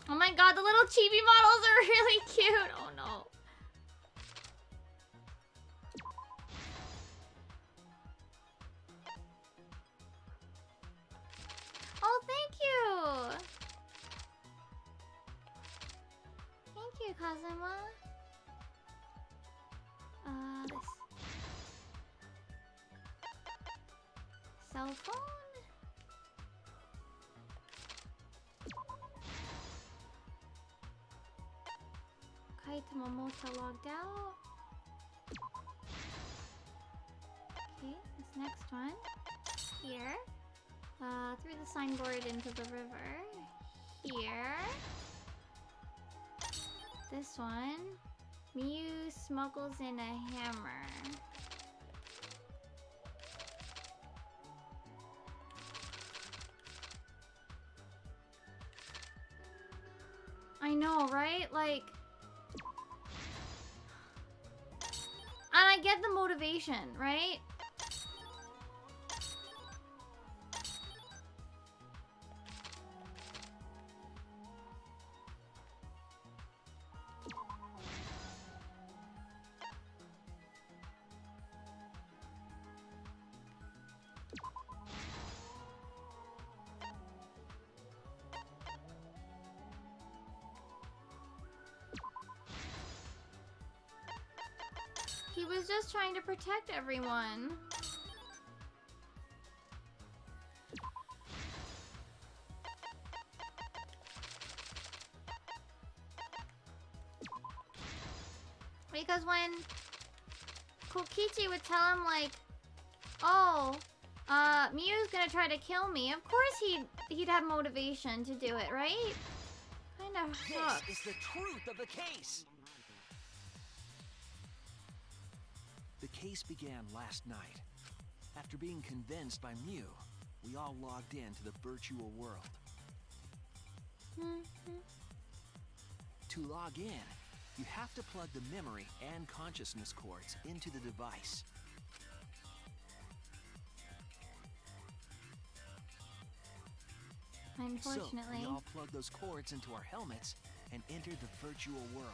Oh my god, the little chibi models are really cute. Oh no. Oh, thank you. Thank you, Kazuma. This. Cell phone? Kaito Momoto logged out. Okay, this next one. Here. Through the signboard into the river. Here. This one. Miu smuggles in a hammer. I know, right? Like... And I get the motivation, right? He was just trying to protect everyone. Because when Kokichi would tell him like, oh, Miu's gonna try to kill me, of course he'd have motivation to do it, right? Kind of sucks. This is the truth of the case! The case began last night. After being convinced by Mew, we all logged into the virtual world. To log in, you have to plug the memory and consciousness cords into the device. Unfortunately. So, we all plugged those cords into our helmets and entered the virtual world.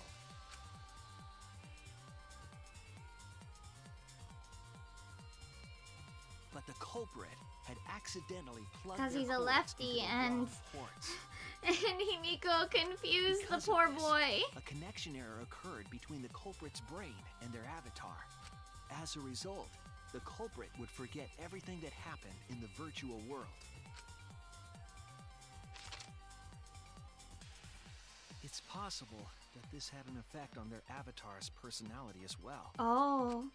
But the culprit had accidentally plugged Because their he's a cords lefty into the and... wrong ports. And Himiko confused Because the of poor this, boy. A connection error occurred between the culprit's brain and their avatar. As a result, the culprit would forget everything that happened in the virtual world. It's possible that this had an effect on their avatar's personality as well. Oh.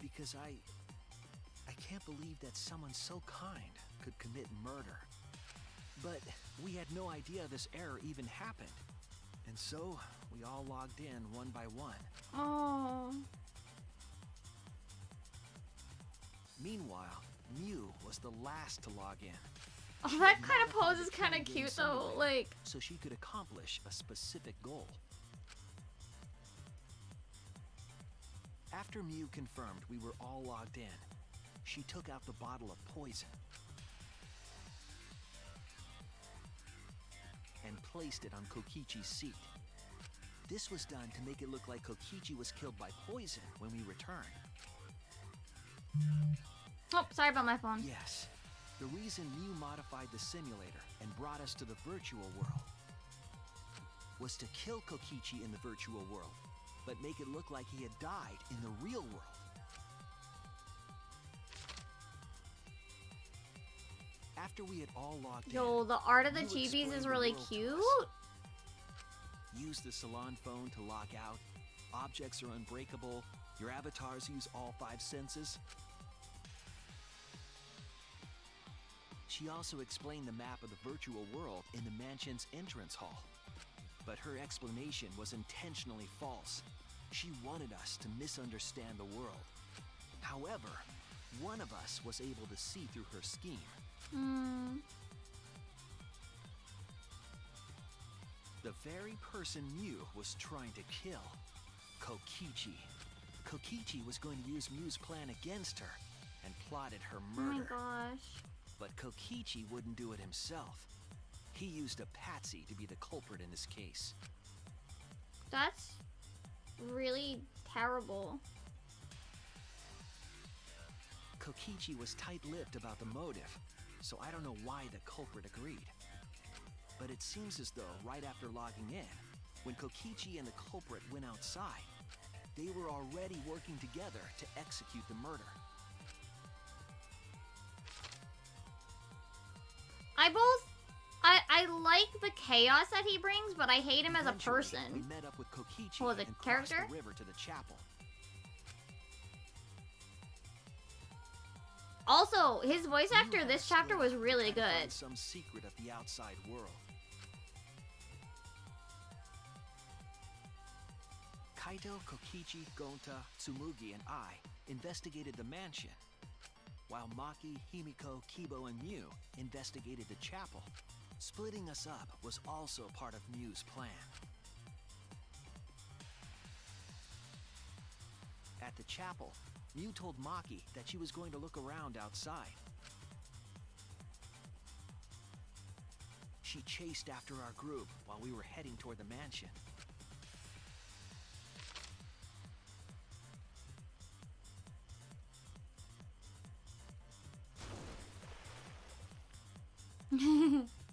Because I can't believe that someone so kind could commit murder. But we had no idea this error even happened. And so, we all logged in one by one. Oh. Meanwhile, Mew was the last to log in. Oh, She that had kind of modified pose is the kind of in-game cute though. simulator Like, so she could accomplish a specific goal. After Mew confirmed we were all logged in, she took out the bottle of poison and placed it on Kokichi's seat. This was done to make it look like Kokichi was killed by poison when we returned. oh, sorry about my phone. Yes, the reason Mew modified the simulator and brought us to the virtual world was to kill Kokichi in the virtual world, but make it look like he had died in the real world. After we had all logged Yo, in, the art of the Mew chibis explained is the really world to cute. us. Use the salon phone to log out. Objects are unbreakable. Your avatars use all 5 senses. She also explained the map of the virtual world in the mansion's entrance hall. But her explanation was intentionally false. She wanted us to misunderstand the world. However, one of us was able to see through her scheme. The very person Mew was trying to kill, Kokichi. Kokichi was going to use Mew's plan against her and plotted her Oh murder. my gosh. But Kokichi wouldn't do it himself. He used a patsy to be the culprit in this case. That's really terrible. Kokichi was tight-lipped about the motive, so I don't know why the culprit agreed. But it seems as though right after logging in, when Kokichi and the culprit went outside, they were already working together to execute the murder. I like the chaos that he brings, but I hate him as a Eventually, person. We met up with Kokichi Oh, the and character? crossed the river to the chapel. Also, his voice actor Mew this had chapter split was up to really try to find good. some secret of the outside world. Kaito, Kokichi, Gonta, Tsumugi, and I investigated the mansion, while Maki, Himiko, Kibo, and Mew investigated the chapel. Splitting us up was also part of Mew's plan. At the chapel, Mew told Maki that she was going to look around outside. She chased after our group while we were heading toward the mansion.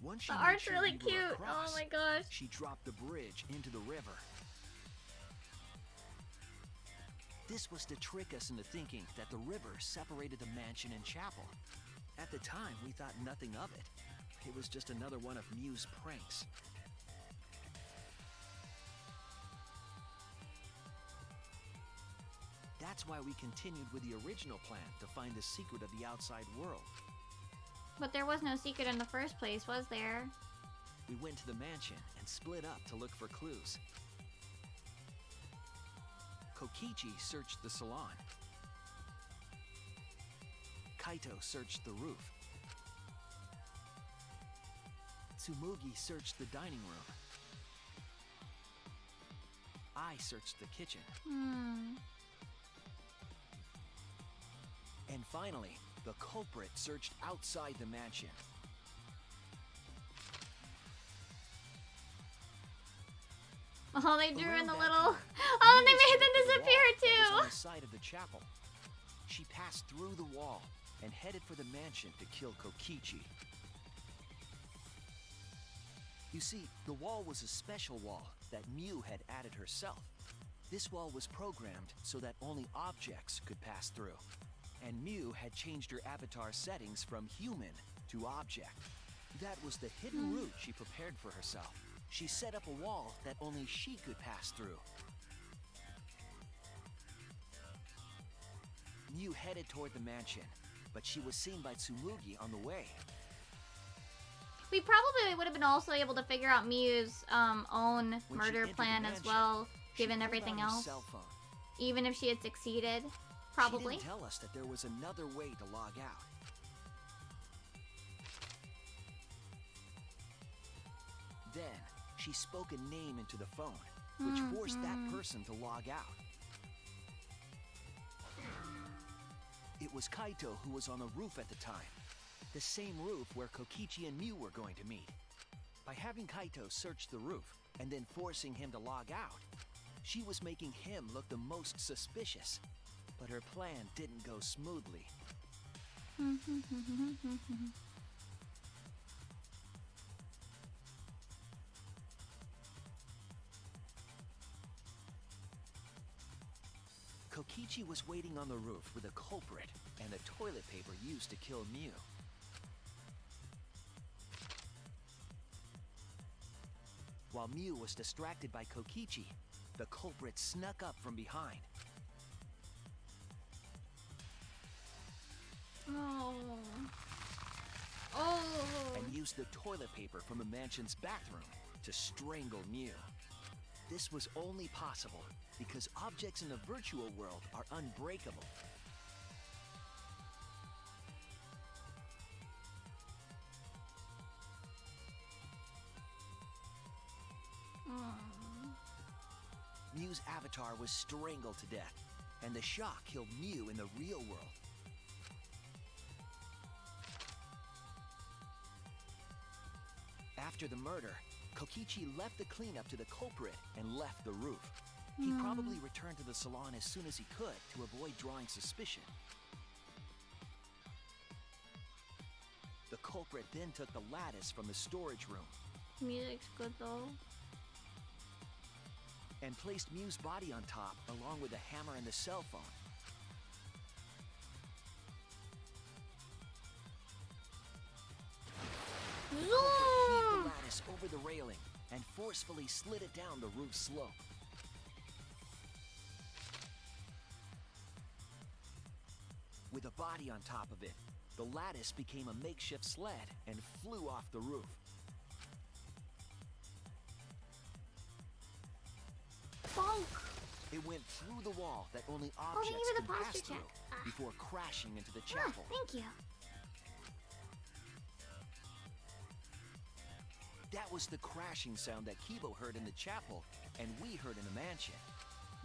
Once she The made art's sure really we were cute. across, Oh my gosh. she dropped the bridge into the river. This was to trick us into thinking that the river separated the mansion and chapel. At the time, we thought nothing of it. It was just another one of Mew's pranks. That's why we continued with the original plan to find the secret of the outside world. But there was no secret in the first place, was there? We went to the mansion and split up to look for clues. Kokichi searched the salon. Kaito searched the roof. Tsumugi searched the dining room. I searched the kitchen. And finally, the culprit searched outside the mansion. Oh, they drew Around in the that little... time, Oh, Mew they was made headed them for the disappear wall that was on too! the side of the chapel. She passed through the wall and headed for the mansion to kill Kokichi. You see, the wall was a special wall that Mew had added herself. This wall was programmed so that only objects could pass through. And Mew had changed her avatar settings from human to object. That was the hidden route she prepared for herself. She set up a wall that only she could pass through. Mew headed toward the mansion, but she was seen by Tsumugi on the way. We probably would have been also able to figure out Mew's own When she murder entered the plan as mansion, well, she given pulled everything out her else. cell phone. Even if she had succeeded, probably. She didn't tell us that there was another way to log out. Then, she spoke a name into the phone, which forced that person to log out. It was Kaito who was on the roof at the time. The same roof where Kokichi and Mew were going to meet. By having Kaito search the roof and then forcing him to log out, she was making him look the most suspicious. But her plan didn't go smoothly. Kokichi was waiting on the roof with a culprit and the toilet paper used to kill Mew. While Mew was distracted by Kokichi, the culprit snuck up from behind. And used the toilet paper from the mansion's bathroom to strangle Mew. This was only possible because objects in the virtual world are unbreakable. Mew's avatar was strangled to death, and the shock killed Mew in the real world. After the murder, Kokichi left the cleanup to the culprit and left the roof. He probably returned to the salon as soon as he could to avoid drawing suspicion. The culprit then took the lattice from the storage room. Music's good though. And placed Mew's body on top along with the hammer and the cell phone. The culprit heaved the lattice over the railing and forcefully slid it down the roof slope. With a body on top of it, the lattice became a makeshift sled and flew off the roof. Bonk! It went through the wall that only Oh, objects thank you for can the pass posture through check. before crashing into the chapel. Thank you. That was the crashing sound that Kibo heard in the chapel and we heard in the mansion.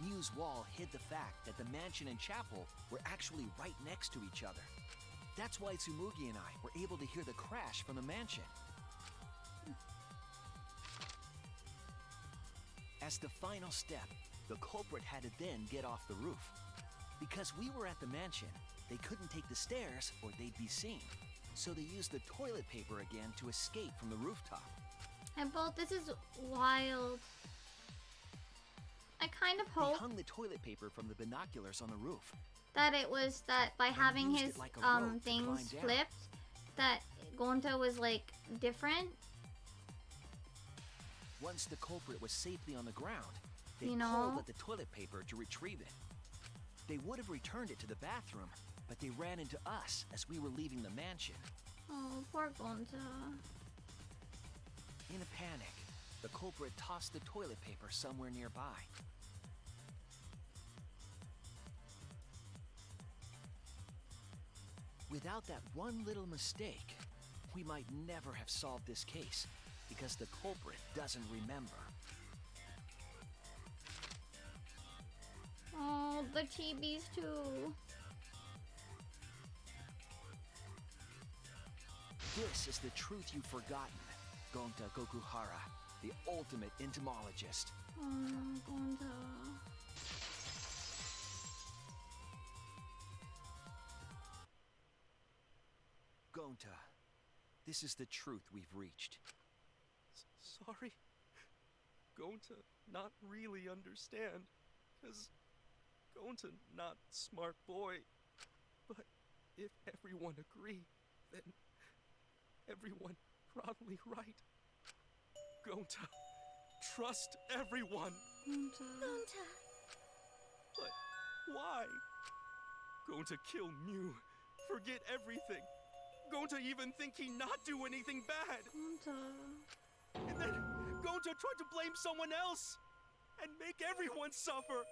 Mew's wall hid the fact that the mansion and chapel were actually right next to each other. That's why Tsumugi and I were able to hear the crash from the mansion. As the final step, the culprit had to then get off the roof. Because we were at the mansion, they couldn't take the stairs or they'd be seen. So they used the toilet paper again to escape from the rooftop. And both, this is wild. I kind of They hope hung the toilet paper from the binoculars on the roof. that it was that by And having used it his like a rope to things climb down. flipped, that Gonta was like different. Once the culprit was safely on the ground, they You know? pulled at the toilet paper to retrieve it. They would have returned it to the bathroom, but they ran into us as we were leaving the mansion. Oh, poor Gonta. In a panic, the culprit tossed the toilet paper somewhere nearby. Without that one little mistake, we might never have solved this case, because the culprit doesn't remember. Oh, the chibis too. This is the truth you've forgotten, Gonta Gokuhara, the ultimate entomologist. Oh no, Gonta. Gonta, this is the truth we've reached. Sorry. Going to not really understand. 'cause Gonta not smart boy. But if everyone agree, then everyone probably right. Gonta, trust everyone. Gonta. But why? Gonta kill Mew, forget everything. Gonta even think he not do anything bad. And then Gonta tried to blame someone else and make everyone suffer.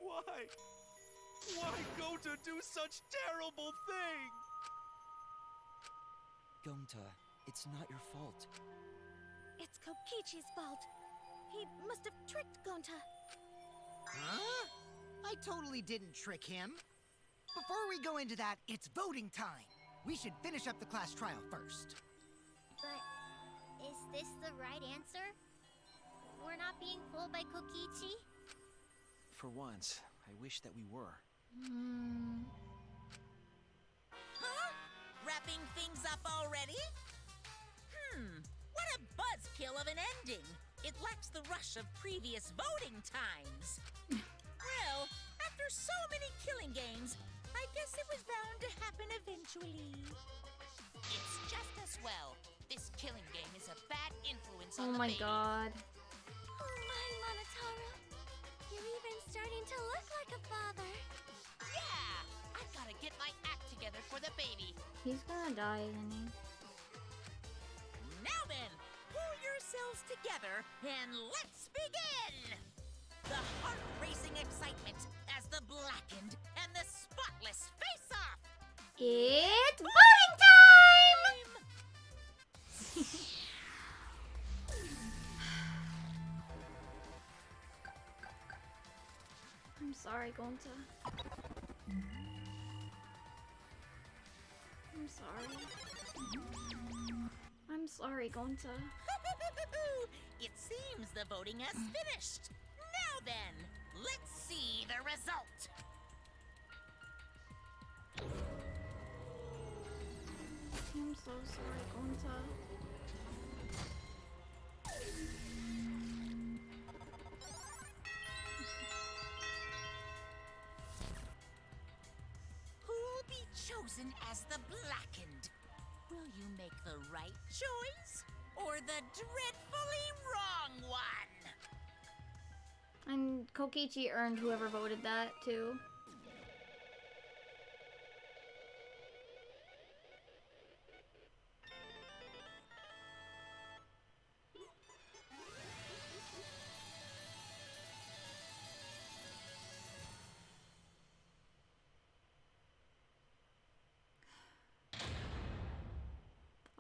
Why? Why Gonta do such terrible thing? Gonta, it's not your fault. It's Kokichi's fault. He must have tricked Gonta. Huh? I totally didn't trick him. Before we go into that, it's voting time. We should finish up the class trial first. But is this the right answer? We're not being fooled by Kokichi? For once, I wish that we were. Huh? Wrapping things up already? What a buzzkill of an ending! It lacks the rush of previous voting times. Well, after so many killing games, I guess it was bound to happen eventually. It's just as well. This killing game is a bad influence Oh on the my baby. god. Oh my, Monotaro. You're even starting to look like a father. Yeah! I've gotta get my act together for the baby. He's gonna die, isn't he? Now then, pull yourselves together and let's begin! The heart-racing excitement as the blackened and the spotless face off! It's voting time! I'm sorry, Gonta. I'm sorry. I'm sorry, Gonta. It seems the voting has finished. Now then, let's see the result. I'm so sorry, Gonta. Who'll be chosen as the blackened? Will you make the right choice or the dreadfully wrong one? And Kokichi earned whoever voted that, too.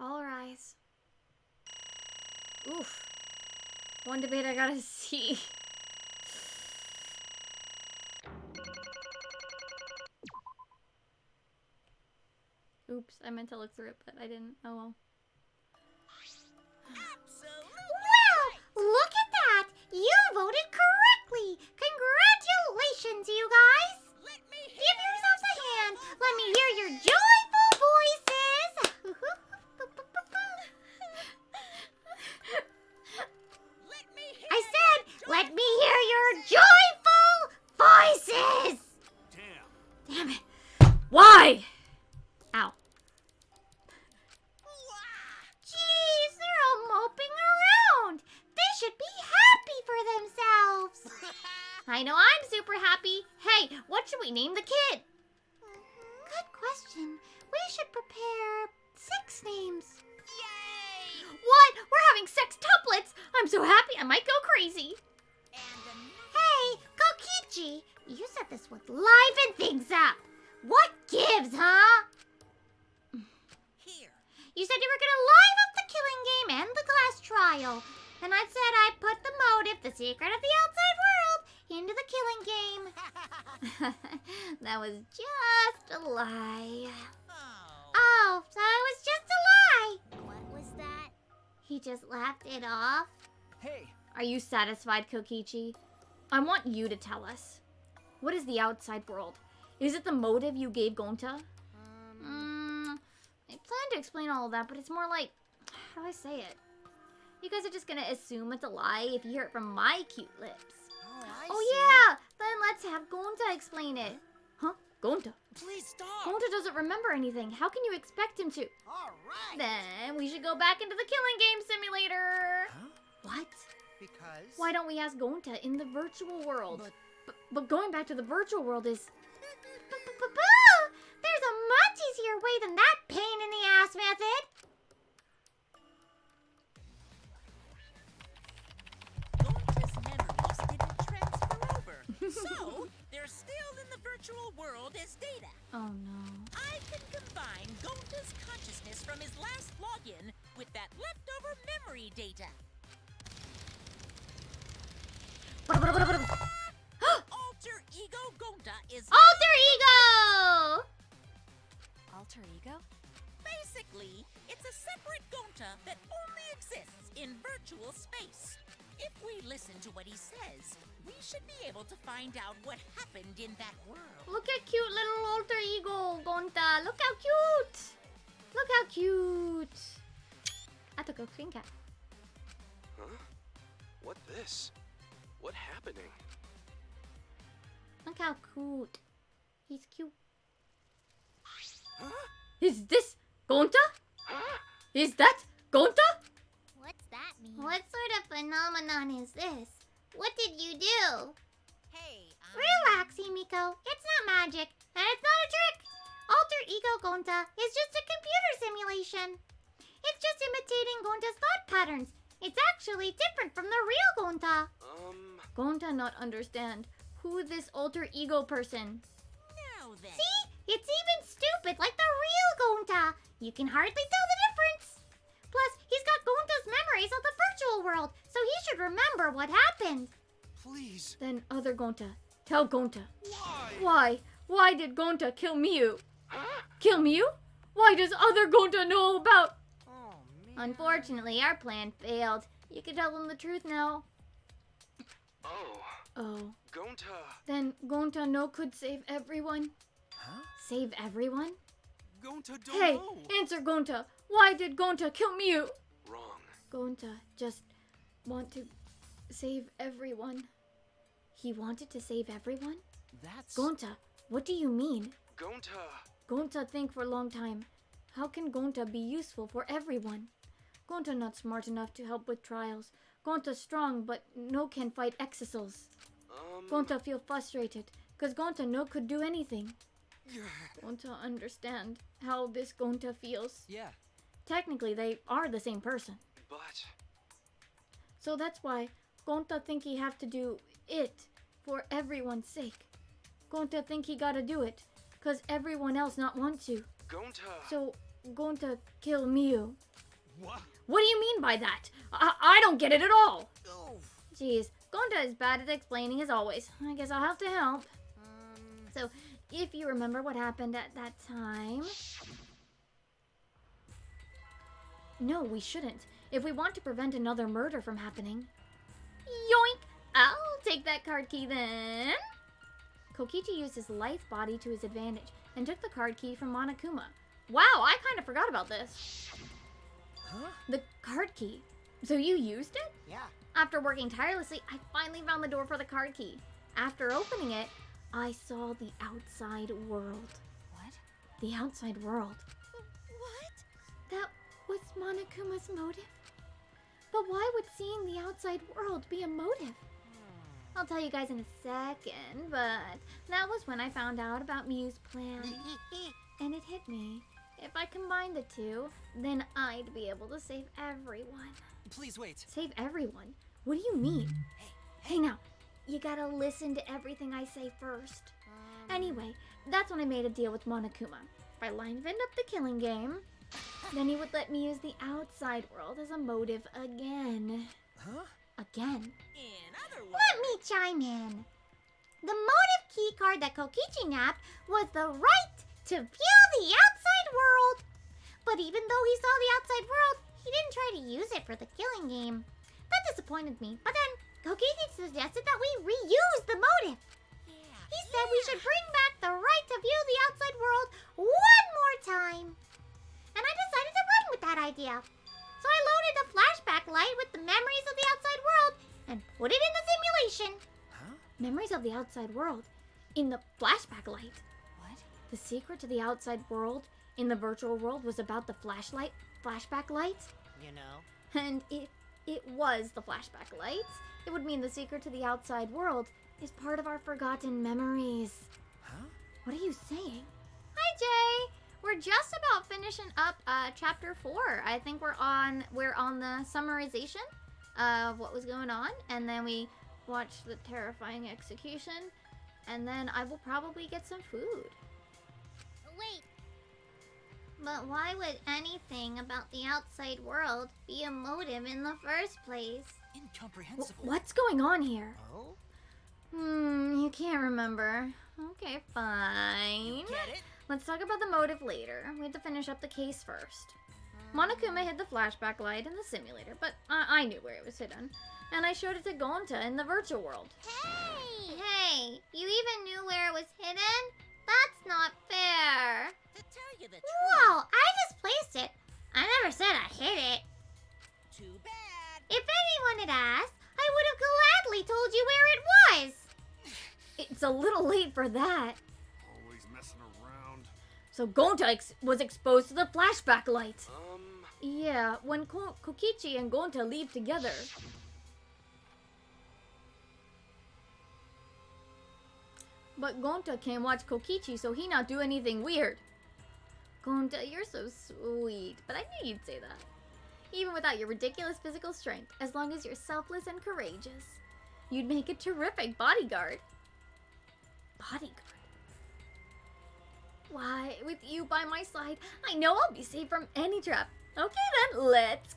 All rise. Oof. One debate I gotta see. Oops, I meant to look through it, but I didn't. Oh well. Wow! Look at that! You voted correctly! Congratulations, you guys! Give yourselves a hand! Let me hear your joyful voices! I said, let me hear your joyful voices! Damn it. Why? Ow. Jeez, they're all moping around. They should be happy for themselves. I know I'm super happy. Hey, what should we name the kid? Good question. We should prepare 6 names. Yay! What? We're having sextuplets. I'm so happy I might go crazy. Hey, Kokichi, you said this would liven things up. What gives, huh? Here. You said you were gonna live up the killing game and the class trial. And I said I'd put the motive, the secret of the outside world, into the killing game. That was just a lie. Oh, so it was just a lie. What was that? He just laughed it off. Hey, Are you satisfied, Kokichi? I want you to tell us. What is the outside world? Is it the motive you gave Gonta? I plan to explain all of that, but it's more like, how do I say it? You guys are just gonna assume it's a lie if you hear it from my cute lips. Oh, I Oh see. yeah! Then let's have Gonta explain it. Huh? Gonta? Please stop! Gonta doesn't remember anything. How can you expect him to? All right. Then we should go back into the killing game simulator. Huh? What? Because. Why don't we ask Gonta in the virtual world? But- But going back to the virtual world is... Boo! There's a much easier way than that pain in the ass method. Gonta's memories didn't transfer over, so they're still in the virtual world as data. Oh no. I can combine Gonta's consciousness from his last login with that leftover memory data. Alter Ego Gonta is Alter Ego! Alter ego? basically it's a separate Gonta that only exists in virtual space. If we listen to what he says, we should be able to find out what happened in that world. Look at cute little Alter Ego, Gonta. Look how cute. Look how cute. I took a screen cap. Huh? What this? What happening? Look how cute. He's cute. Huh? Is this Gonta? Is that Gonta? What's that mean? What sort of phenomenon is this? What did you do? Hey, Relax, Himiko. It's not magic, and it's not a trick. Alter Ego Gonta is just a computer simulation. It's just imitating Gonta's thought patterns. It's actually different from the real Gonta. Gonta not understand. Who this Alter Ego person? now then. See? It's even stupid like the real Gonta. You can hardly tell the difference. Plus, he's got Gonta's memories of the virtual world, so he should remember what happened. Please. Then other Gonta. Tell Gonta. Why? Why? Why did Gonta kill Miu? Kill Miu? Why does other Gonta know about... Oh man. Unfortunately, our plan failed. You can tell them the truth now. Oh, Oh. Gonta. Then Gonta no could save everyone? Huh? Save everyone? Gonta don't Hey, know. answer Gonta. Why did Gonta kill Miu? Wrong. Gonta just want to save everyone. He wanted to save everyone? That's... Gonta, what do you mean? Gonta. Gonta think for a long time. How can Gonta be useful for everyone? Gonta not smart enough to help with trials. Gonta strong, but no can fight exisals. Gonta feel frustrated, cause Gonta no could do anything. Gonta understand how this Gonta feels. Yeah. Technically, they are the same person. But So that's why Gonta think he have to do it for everyone's sake. Gonta think he gotta do it, cause everyone else not want to. Gonta. So Gonta kill Miu. What? What do you mean by that? I don't get it at all. Oh. Jeez, Gonta is bad at explaining as always. I guess I'll have to help. So, if you remember what happened at that time... No, we shouldn't. If we want to prevent another murder from happening... Yoink! I'll take that card key then. Kokichi used his lithe body to his advantage and took the card key from Monokuma. Wow, I kind of forgot about this. Huh? The card key. So you used it? Yeah. After working tirelessly, I finally found the door for the card key. After opening it, I saw the outside world. What? The outside world. What? That was Monokuma's motive? But why would seeing the outside world be a motive? I'll tell you guys in a second, but that was when I found out about Miu's plan. And it hit me. If I combine the two, then I'd be able to save everyone. Please wait. Save everyone? What do you mean? Hey now, you gotta listen to everything I say first. Anyway, that's when I made a deal with Monokuma. If I livened up the killing game, then he would let me use the outside world as a motive again. Huh? Again. In other words, Let me chime in. The motive key card that Kokichi nabbed was the right to view the outside world. But even though he saw the outside world, he didn't try to use it for the killing game. That disappointed me. But then Kokichi suggested that we reuse the motive. He said we should bring back the right to view the outside world one more time. And I decided to run with that idea. So I loaded the flashback light with the memories of the outside world and put it in the simulation. Huh? Memories of the outside world in the flashback light. What? The secret to the outside world in the virtual world was about the flashback light. You know? And if it was the flashback light, it would mean the secret to the outside world is part of our forgotten memories. Huh? What are you saying? Hi, Jay! We're just about finishing up chapter 4. I think we're on the summarization of what was going on, and then we watch the terrifying execution, and then I will probably get some food. Wait, But why would anything about the outside world be a motive in the first place? Incomprehensible. What's going on here? Oh? You can't remember. Okay, fine. Get it? Let's talk about the motive later. We have to finish up the case first. Monokuma hid the flashback light in the simulator, but I knew where it was hidden. And I showed it to Gonta in the virtual world. Hey, you even knew where it was hidden? That's not fair. To tell you the truth, Well, I just placed it. I never said I hid it. too bad. If anyone had asked, I would have gladly told you where it was. It's a little late for that. Always messing around. So Gonta was exposed to the flashback light. Yeah, when Kokichi and Gonta leave together. But Gonta can't watch Kokichi, so he not do anything weird. Gonta, you're so sweet, but I knew you'd say that. Even without your ridiculous physical strength, as long as you're selfless and courageous, you'd make a terrific bodyguard. Bodyguard? Why, with you by my side, I know I'll be safe from any trap. Okay then, let's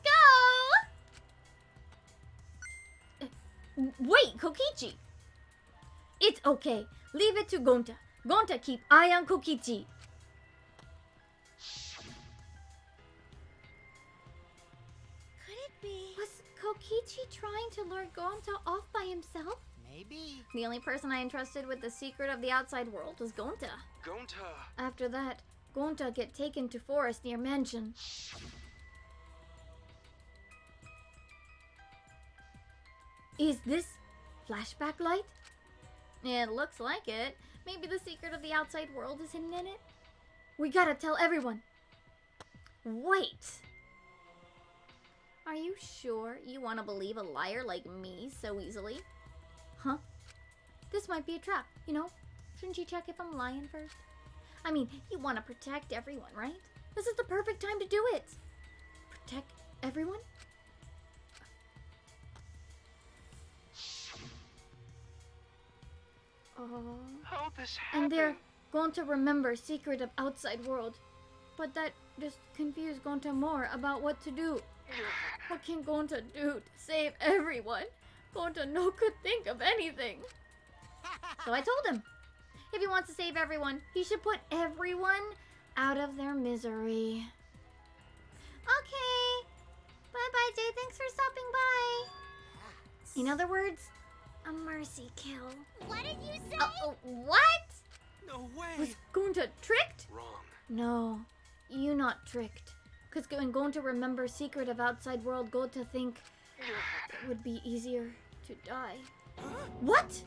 go! Wait, Kokichi! It's okay. Leave it to Gonta. Gonta keep eye on Kokichi. Could it be? Was Kokichi trying to lure Gonta off by himself? Maybe. The only person I entrusted with the secret of the outside world was Gonta. Gonta. After that, Gonta get taken to forest near mansion. Is this flashback light? It looks like it. Maybe the secret of the outside world is hidden in it? We gotta tell everyone. Wait. Are you sure you want to believe a liar like me so easily? Huh? This might be a trap, you know? Shouldn't you check if I'm lying first? I mean, you want to protect everyone, right? This is the perfect time to do it. Protect everyone? Oh. How this And they're going to remember secret of outside world. But that just confused Gonta more about what to do. What can Gonta do to save everyone? Gonta no could think of anything. So I told him, if he wants to save everyone, he should put everyone out of their misery. Okay. Bye-bye, Jay. Thanks for stopping by. In other words, A mercy kill. What did you say? What? No way. was Gonta tricked? Wrong. No, you not tricked. Cause when Gonta remember secret of outside world, Gonta think it would be easier to die. What?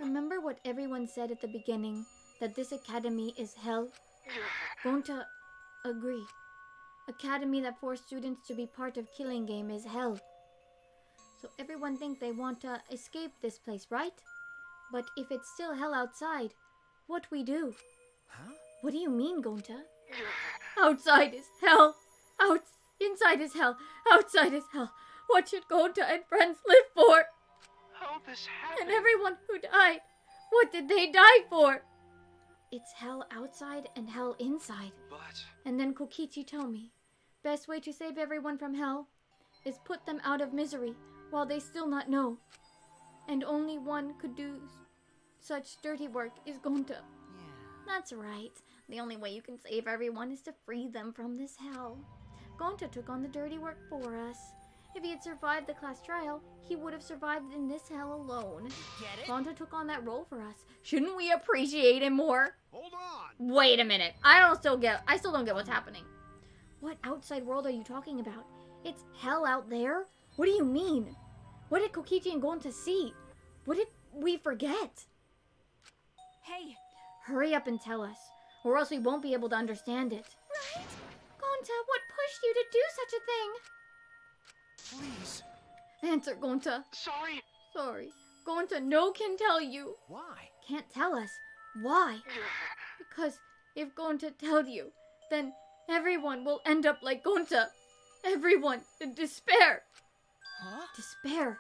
Remember what everyone said at the beginning, that this academy is hell? Gonta agree. Academy that forced students to be part of killing game is hell. So everyone think they want to escape this place, right? But if it's still hell outside, what we do? Huh? What do you mean, Gonta? Outside is hell. Inside is hell. Outside is hell. What should Gonta and friends live for? How this happened? And everyone who died, what did they die for? It's hell outside and hell inside. But And then Kokichi told me, best way to save everyone from hell is put them out of misery while they still not know. And only one could do such dirty work is Gonta. Yeah. That's right. The only way you can save everyone is to free them from this hell. Gonta took on the dirty work for us. If he had survived the class trial, he would have survived in this hell alone. Get it? Gonta took on that role for us. Shouldn't we appreciate him more? Hold on! Wait a minute. I still don't get what's happening. What outside world are you talking about? It's hell out there? What do you mean? What did Kokichi and Gonta see? What did we forget. Hey, Hurry up and tell us, or else we won't be able to understand it. Right? Gonta, what pushed you to do such a thing? Please. Answer, Gonta. Sorry. Sorry. Gonta, no can tell you. Why? Can't tell us. Why? Because if Gonta told you, then everyone will end up like Gonta. Everyone in despair. Huh? Despair.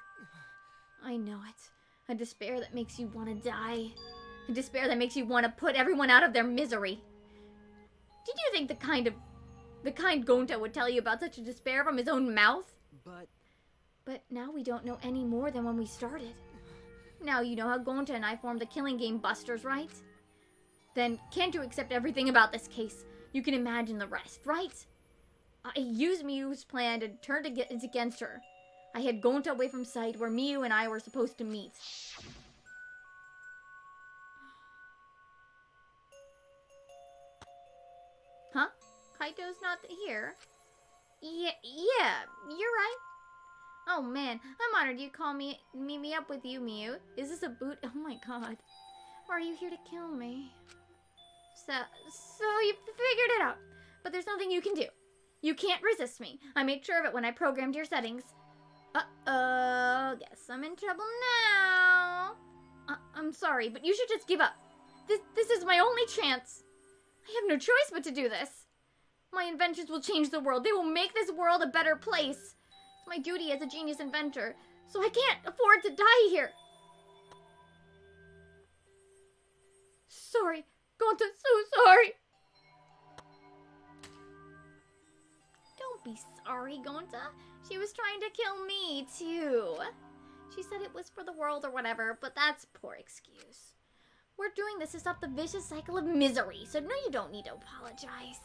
I know it. A despair that makes you want to die. A despair that makes you want to put everyone out of their misery. Did you think the kind Gonta would tell you about such a despair from his own mouth? But now we don't know any more than when we started. Now you know how Gonta and I formed the Killing Game Busters, right? Then can't you accept everything about this case? You can imagine the rest, right? I used Miu's plan to turn it against her. I had Gonta away from sight where Miu and I were supposed to meet. Huh? Kaito's not here? Yeah, you're right. Oh man, I'm honored you call meet me up with you, Miu. Is this a boot? Oh my god. Or are you here to kill me? So you figured it out. But there's nothing you can do. You can't resist me. I made sure of it when I programmed your settings. Uh-oh, guess I'm in trouble now. I'm sorry, but you should just give up. This is my only chance. I have no choice but to do this. My inventions will change the world. They will make this world a better place. It's my duty as a genius inventor, so I can't afford to die here. Sorry, Gonta, so sorry. Don't be sorry, Gonta. She was trying to kill me, too. She said it was for the world or whatever, but that's poor excuse. We're doing this to stop the vicious cycle of misery, so no, you don't need to apologize.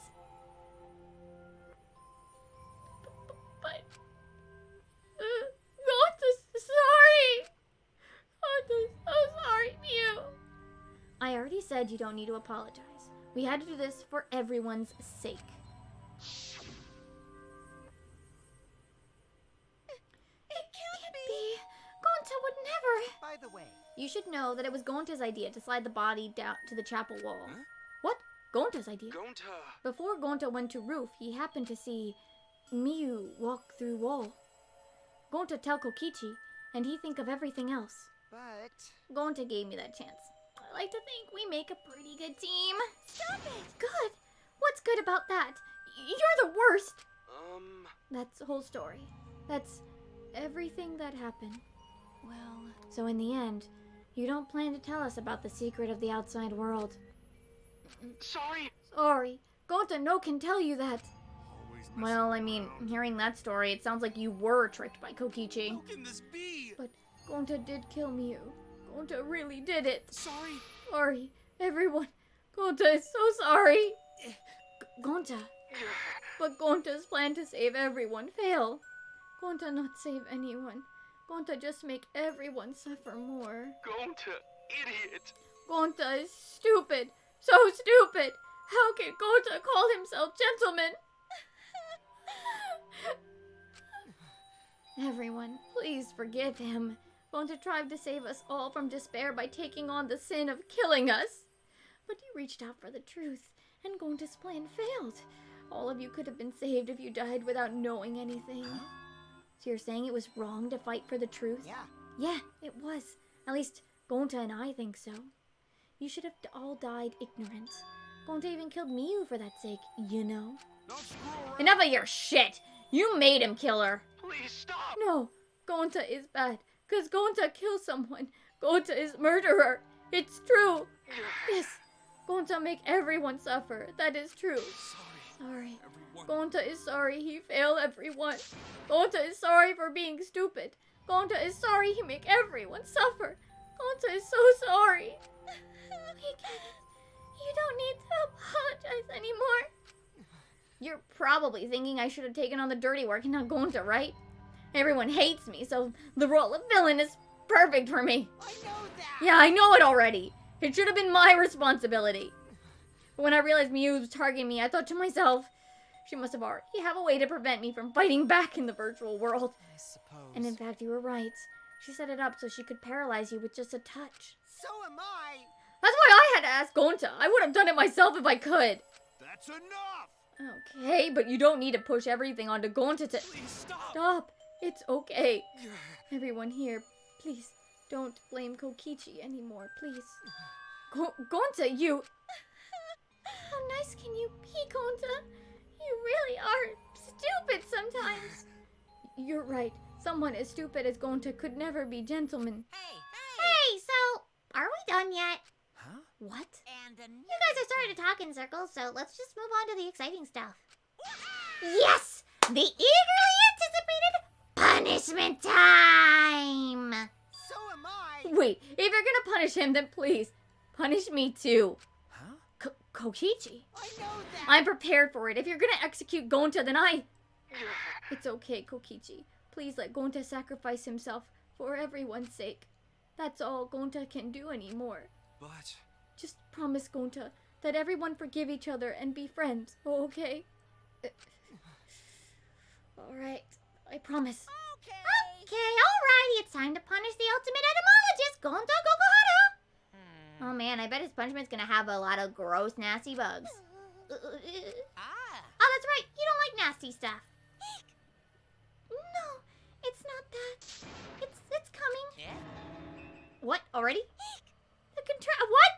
But Gonta's sorry. Gonta's so sorry, Mew. I already said you don't need to apologize. We had to do this for everyone's sake. It can't be. Gonta would never. By the way, You should know that it was Gonta's idea to slide the body down to the chapel wall. Huh? What? Gonta's idea? Gonta. Before Gonta went to roof, he happened to see Miu walk through wall. Gonta tell Kokichi, and he think of everything else. but Gonta gave me that chance. I like to think we make a pretty good team. Stop it! Good. What's good about that? You're the worst. That's the whole story. That's everything that happened. Well, So in the end, you don't plan to tell us about the secret of the outside world. Sorry. Sorry. Gonta no can tell you that. Always Well, I mean, hearing that story, it sounds like you were tricked by Kokichi. How can this be? But Gonta did kill Miu. Gonta really did it. Sorry. Sorry, everyone. Gonta is so sorry. Gonta. But Gonta's plan to save everyone fail. Gonta not save anyone. Gonta just make everyone suffer more. Gonta, idiot. Gonta is stupid. So stupid. How can Gonta call himself gentleman? Everyone, please forgive him. Gonta tried to save us all from despair by taking on the sin of killing us. But you reached out for the truth, and Gonta's plan failed. All of you could have been saved if you died without knowing anything. So you're saying it was wrong to fight for the truth? yeah. Yeah, it was. At least Gonta and I think so. You should have all died ignorant. Gonta even killed Miu for that sake, you know. Don't screw around. Enough of your shit! You made him kill her! Please stop. No, Gonta is bad, cause Gonta killed someone. Gonta is murderer. It's true. Yes, Gonta make everyone suffer. That is true. Sorry. Everyone. Gonta is sorry he failed everyone. Gonta is sorry for being stupid. Gonta is sorry he make everyone suffer. Gonta is so sorry. We get it. You don't need to apologize anymore. You're probably thinking I should have taken on the dirty work and not Gonta, right? Everyone hates me, so the role of villain is perfect for me. I know that. Yeah, I know it already. It should have been my responsibility. But when I realized Miu was targeting me, I thought to myself, she must have already have a way to prevent me from fighting back in the virtual world. I suppose. And in fact, you were right. She set it up so she could paralyze you with just a touch. So am I. That's why I had to ask Gonta. I would have done it myself if I could. That's enough! Okay, but you don't need to push everything onto Gonta to... Please stop! Stop. It's okay. Everyone here, please don't blame Kokichi anymore, please. Gonta, you... How nice can you be, Gonta? You really are stupid sometimes. You're right. Someone as stupid as Gonta could never be gentleman. Hey, so, are we done yet? Huh? What? And You guys are starting to talk in circles, so let's just move on to the exciting stuff. Yes! The eagerly anticipated punishment time! So am I. Wait, if you're gonna punish him, then please, punish me too. Huh? Kokichi? I know that. I'm prepared for it. If you're gonna execute Gonta, then It's okay, Kokichi. Please let Gonta sacrifice himself for everyone's sake. That's all Gonta can do anymore. But... Just promise, Gonta, that everyone forgive each other and be friends, okay? Alright, I promise. Okay, alrighty, it's time to punish the ultimate etymologist, Gonta Gokuhara! Oh man, I bet his punishment's gonna have a lot of gross, nasty bugs. Oh, that's right, you don't like nasty stuff. No, it's not that. It's coming. Yeah? What, already? What?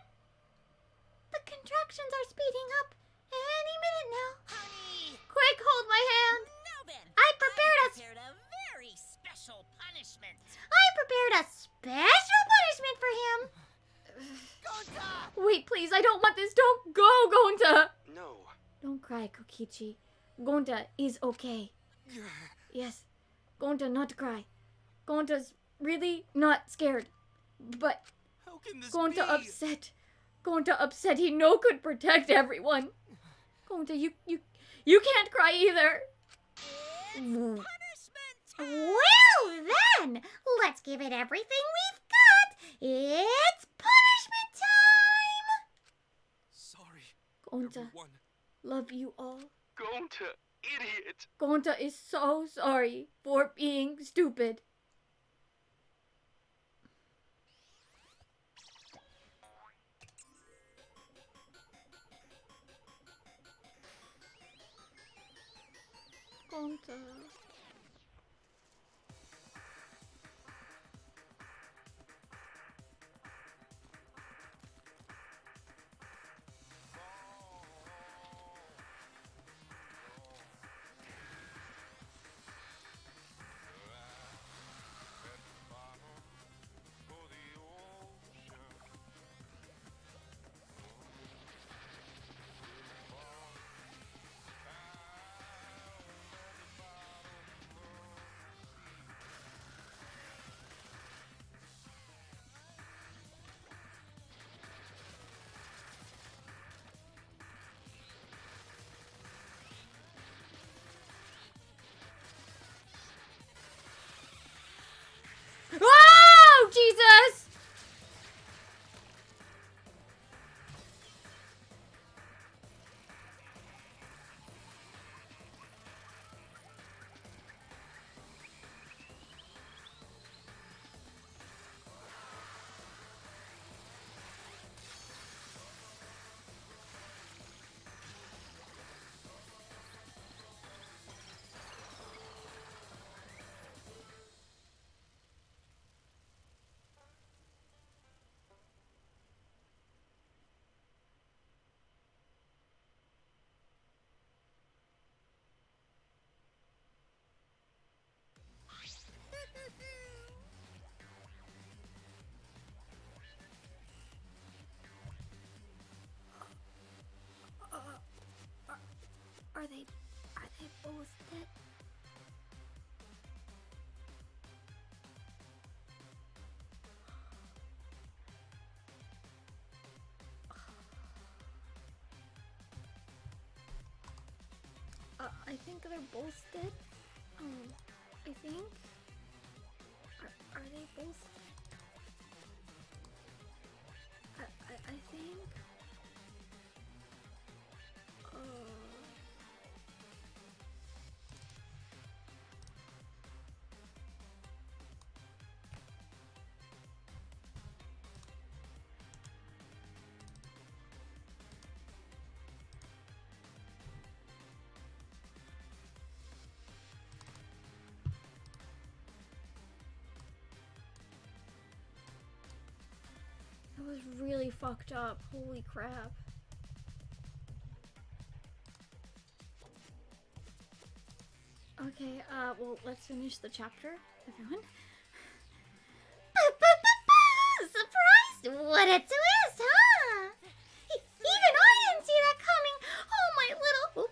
The contractions are speeding up. Any minute now. Honey! Quick, hold my hand. Now then, I prepared a very special punishment. a special punishment for him. Gonta! Wait, please, I don't want this. Don't go, Gonta! No. Don't cry, Kokichi. Gonta is okay. Yes, Gonta not cry. Gonta's really not scared. But How can this Gonta be? upset. Gonta upset. He no could protect everyone. Gonta, you can't cry either. Punishment Well then, let's give it everything we've got. It's punishment time. Sorry, Gonta, everyone. love you all. Gonta, idiot! Gonta is so sorry for being stupid. Gonta. Oh, Jesus! Are they both dead? I think they're both dead. I think. Are they both dead? I think. That was really fucked up. Holy crap. Okay, well, let's finish the chapter, everyone. Surprised! What a twist, huh? Even I didn't see that coming. Oh, my little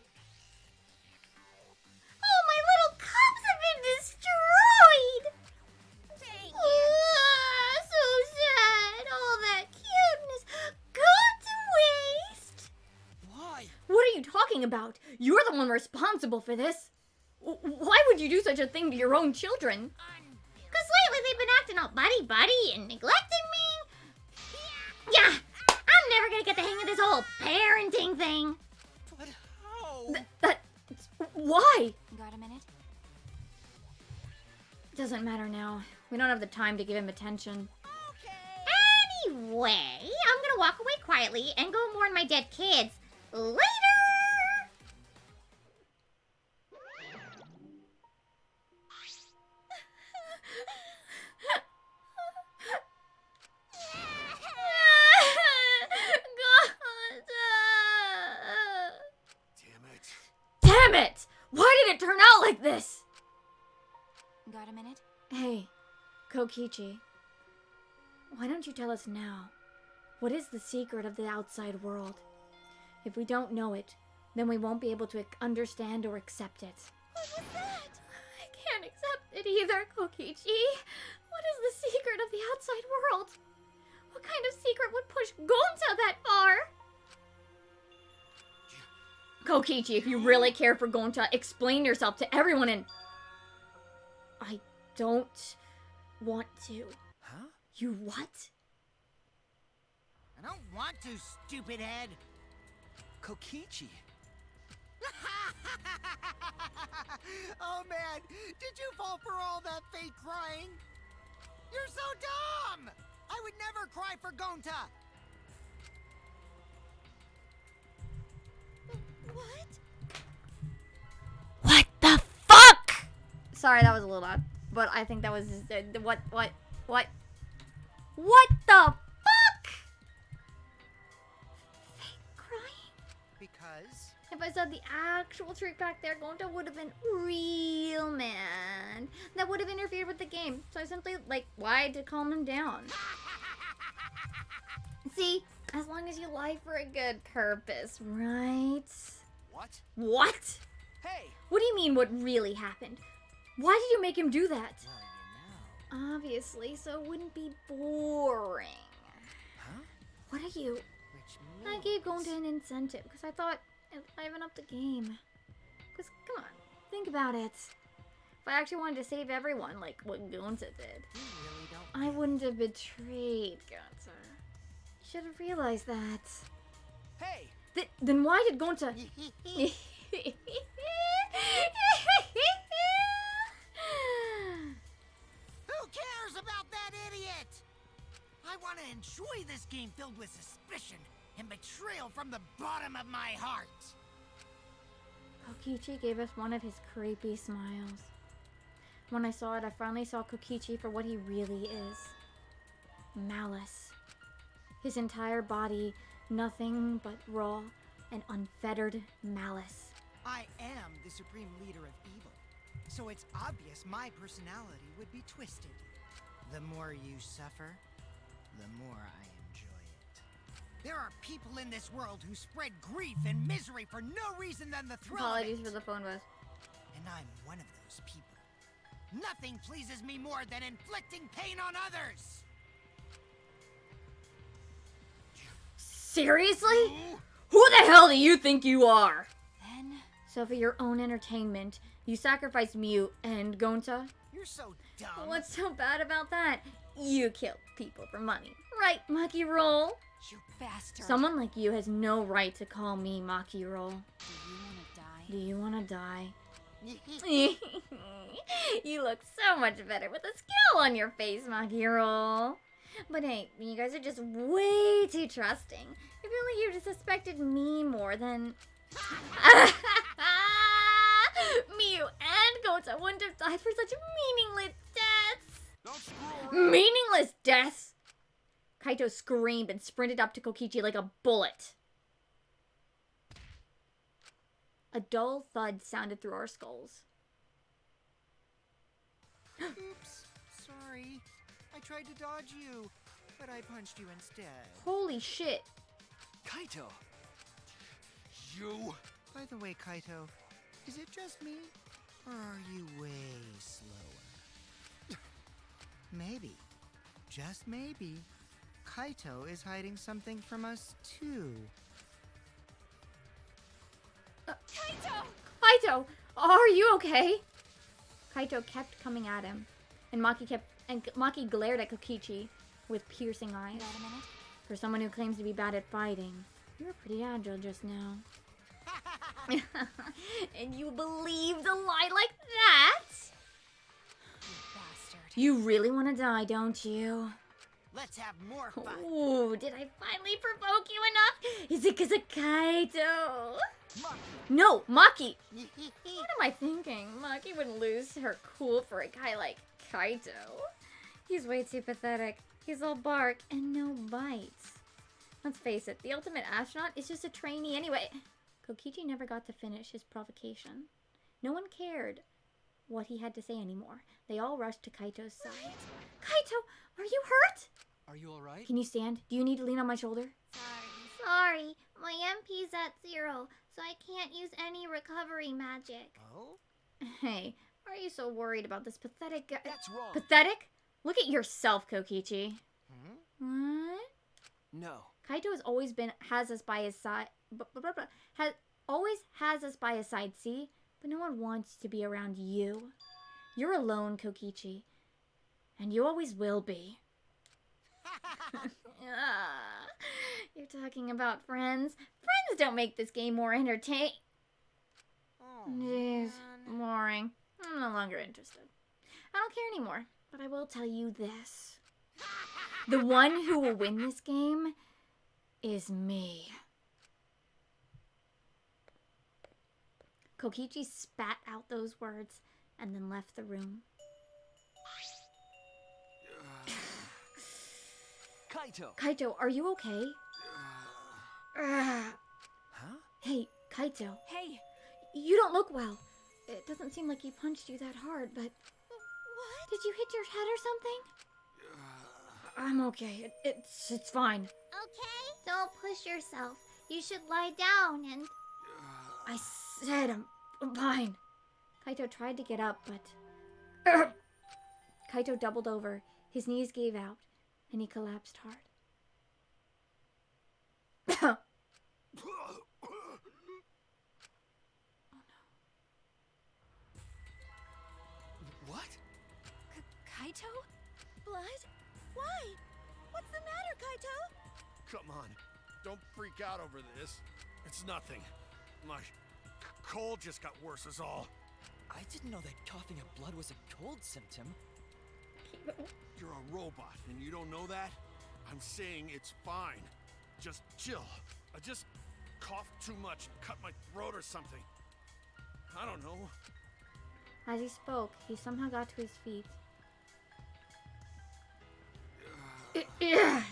cubs have been destroyed. Dang it! So sad. All that cuteness gone to waste. Why? What are you talking about? You're the one responsible for this. Why would you do such a thing to your own children? Because lately they've been acting all buddy-buddy and neglecting me. Yeah, I'm never gonna get the hang of this whole parenting thing. But how? Why? Got a minute? Doesn't matter now. We don't have the time to give him attention. Anyway, I'm gonna walk away quietly and go mourn my dead kids. Later! Damn it! Why did it turn out like this? Got a minute? Hey, Kokichi. Why don't you tell us now? What is the secret of the outside world? If we don't know it, then we won't be able to understand or accept it. What was that? I can't accept it either, Kokichi. What is the secret of the outside world? What kind of secret would push Gonta that far? Kokichi, if you really care for Gonta, explain yourself to everyone and... I don't want to. Huh? You what? I don't want to, stupid head. Kokichi. Oh man, did you fall for all that fake crying? You're so dumb! I would never cry for Gonta! What? What the fuck? Sorry, that was a little odd, but I think that was what the fuck? Fake crying? Because... If I said the actual trick back there, Gonta would have been real mad. That would have interfered with the game. So I simply, lied to calm him down. See, as long as you lie for a good purpose, right? What? What? Hey! What do you mean, what really happened? Why did you make him do that? Well, you know. Obviously, so it wouldn't be boring. Huh? What are you? Which I means... gave Gonta an incentive because I thought it'd liven up the game. Because, come on, think about it. If I actually wanted to save everyone, like what Gonta did, You really don't... I wouldn't have betrayed Gonta. Should have realized that. Hey! Then why did Gonta... Who cares about that idiot? I want to enjoy this game filled with suspicion and betrayal from the bottom of my heart. Kokichi gave us one of his creepy smiles. When I saw it, I finally saw Kokichi for what he really is. Malice. His entire body, nothing but raw and unfettered malice. I am the supreme leader of evil, so it's obvious my personality would be twisted. The more you suffer, the more I enjoy it. There are people in this world who spread grief and misery for no reason than the thrill of Apologies it. for the phone buzz. And I'm one of those people. Nothing pleases me more than inflicting pain on others! Seriously? Who the hell do you think you are? Then... So for your own entertainment, you sacrificed Mew and Gonta? You're so dumb. What's so bad about that? You killed people for money. Right, Maki Roll? You bastard. Someone like you has no right to call me Maki Roll. Do you wanna die? Do you wanna die? You look so much better with a skill on your face, Maki Roll. But hey, you guys are just way too trusting. If only you just suspected me more than... Mew and Gonta wouldn't have died for such meaningless deaths. Don't screw around. Meaningless deaths? Kaito screamed and sprinted up to Kokichi like a bullet. A dull thud sounded through our skulls. Oops, sorry. I tried to dodge you, but I punched you instead. Holy shit. Kaito! You... By the way, Kaito, is it just me? Or are you way slower? Maybe, just maybe, Kaito is hiding something from us too. Kaito, are you okay? Kaito kept coming at him, and Maki glared at Kokichi with piercing eyes. Wait a minute. For someone who claims to be bad at fighting, you were pretty agile just now. And you believed a lie like that? You bastard. You really want to die, don't you? Let's have more fun. Ooh, did I finally provoke you enough? Is it because of Kaito? No, Maki! What am I thinking? Maki wouldn't lose her cool for a guy like Kaito. He's way too pathetic. He's all bark and no bites. Let's face it, the ultimate astronaut is just a trainee anyway. Kokichi never got to finish his provocation. No one cared what he had to say anymore. They all rushed to Kaito's side. Kaito, are you hurt? Are you alright? Can you stand? Do you need to lean on my shoulder? Sorry, my MP's at 0, so I can't use any recovery magic. Oh? Hey, why are you so worried about this pathetic guy? That's wrong. Pathetic? Look at yourself, Kokichi. What? No. Kaito has us by his side. Always has us by his side, see? But no one wants to be around you. You're alone, Kokichi. And you always will be. You're talking about friends. Friends don't make this game more entertaining. Oh, Jeez, man. boring. I'm no longer interested. I don't care anymore, but I will tell you this. The one who will win this game is me. Kokichi spat out those words and then left the room. Kaito, are you okay? Huh? Hey, Kaito. Hey! You don't look well. It doesn't seem like he punched you that hard, but... What? Did you hit your head or something? I'm okay. It's fine. Okay? Don't push yourself. You should lie down and... I said I'm fine. Kaito tried to get up, but... Kaito doubled over. His knees gave out, and he collapsed hard. What? Kaito? Blood? Why? What's the matter, Kaito? Come on, don't freak out over this. It's nothing. My cold just got worse is all. I didn't know that coughing up blood was a cold symptom. You're a robot and you don't know that? I'm saying it's fine. Just chill. I just coughed too much and cut my throat or something. I don't know. As he spoke, he somehow got to his feet.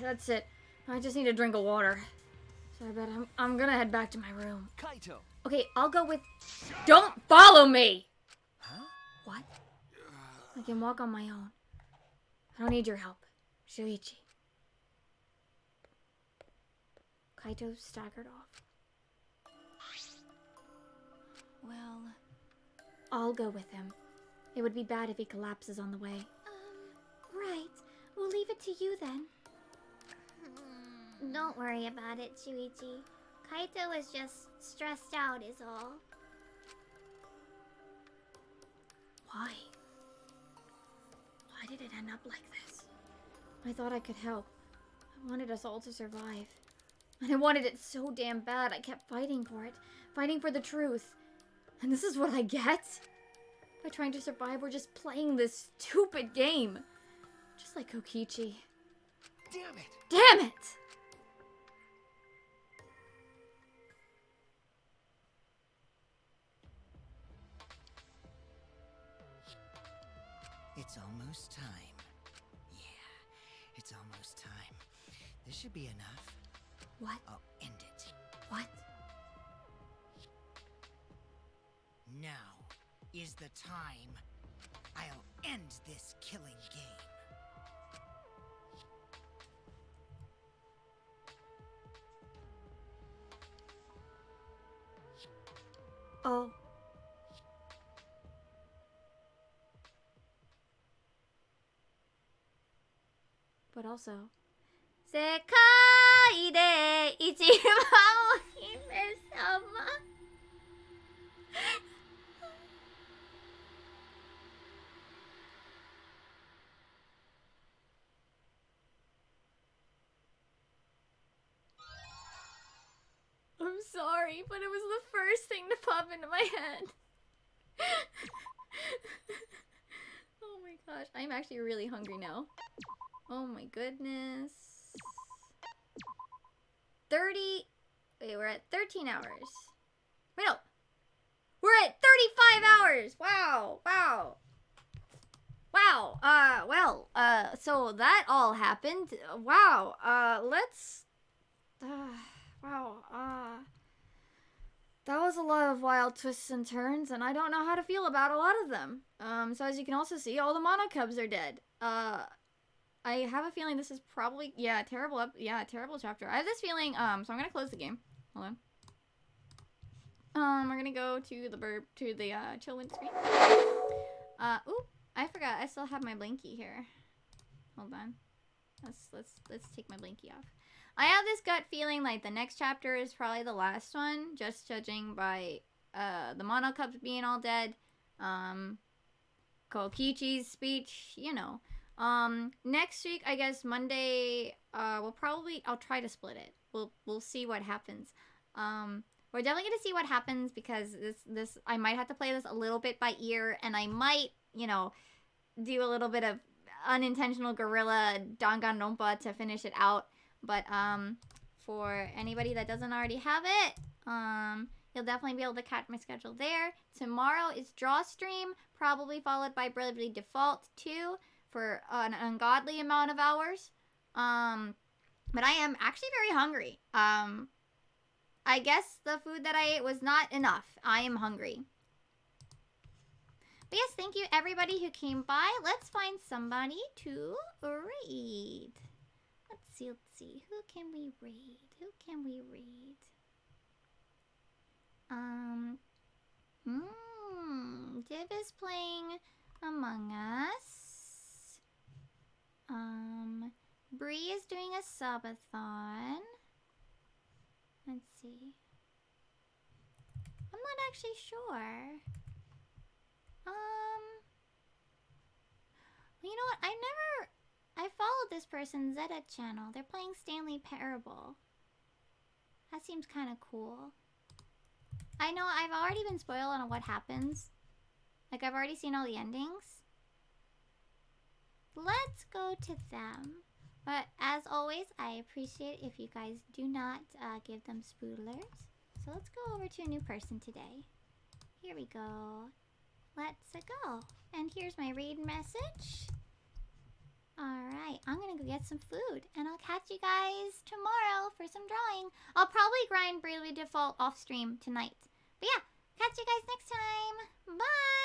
That's it. I just need a drink of water. So I bet I'm gonna head back to my room. Kaito! Okay, I'll go with... Don't follow me! Huh? What? I can walk on my own. I don't need your help. Shuichi. Kaito staggered off. Well... I'll go with him. It would be bad if he collapses on the way. Right. We'll leave it to you then. Don't worry about it, Shuichi. Kaito is just stressed out is all. Why? Why did it end up like this? I thought I could help. I wanted us all to survive. And I wanted it so damn bad, I kept fighting for it. Fighting for the truth. And this is what I get? By trying to survive, we're just playing this stupid game. Just like Kokichi. Damn it! Damn it! It's almost time. Yeah, it's almost time. This should be enough. What? I'll end it. What? Now is the time. I'll end this killing game. Oh. But also, 世界で一番お姫様. I'm sorry, but it was the first thing to pop into my head. Oh my gosh, I'm actually really hungry now. Oh my goodness. 30... Wait, we're at 13 hours. Wait, no! We're at 35 hours! Wow! Wow! Wow! So that all happened. Wow, let's... wow, that was a lot of wild twists and turns, and I don't know how to feel about a lot of them. So as you can also see, all the mono cubs are dead. I have a feeling this is probably, terrible chapter. I have this feeling, so I'm gonna close the game. Hold on. We're gonna go to the chill wind screen. Oop, I forgot, I still have my blinky here. Hold on. Let's take my blinky off. I have this gut feeling like the next chapter is probably the last one, just judging by the mono cubs being all dead. Kokichi's speech, you know. Next week, I guess Monday, I'll try to split it. We'll see what happens. We're definitely gonna see what happens because this I might have to play this a little bit by ear, and I might, you know, do a little bit of unintentional guerrilla Danganronpa to finish it out. But for anybody that doesn't already have it, you'll definitely be able to catch my schedule there. Tomorrow is Draw Stream, probably followed by Bravely Default 2 for an ungodly amount of hours. But I am actually very hungry. I guess the food that I ate was not enough. I am hungry. But yes, thank you everybody who came by. Let's find somebody to raid. Let's see. Who can we raid? Div is playing Among Us. Bree is doing a subathon. Let's see. I'm not actually sure. You know what? I followed this person's Zeta channel. They're playing Stanley Parable. That seems kind of cool. I know I've already been spoiled on what happens. Like, I've already seen all the endings. Let's go to them. But as always, I appreciate if you guys do not give them spoilers. So let's go over to a new person today. Here we go. Let's go. And here's my raid message. Alright, I'm gonna go get some food. And I'll catch you guys tomorrow for some drawing. I'll probably grind Bravely Default off stream tonight. But yeah, catch you guys next time. Bye!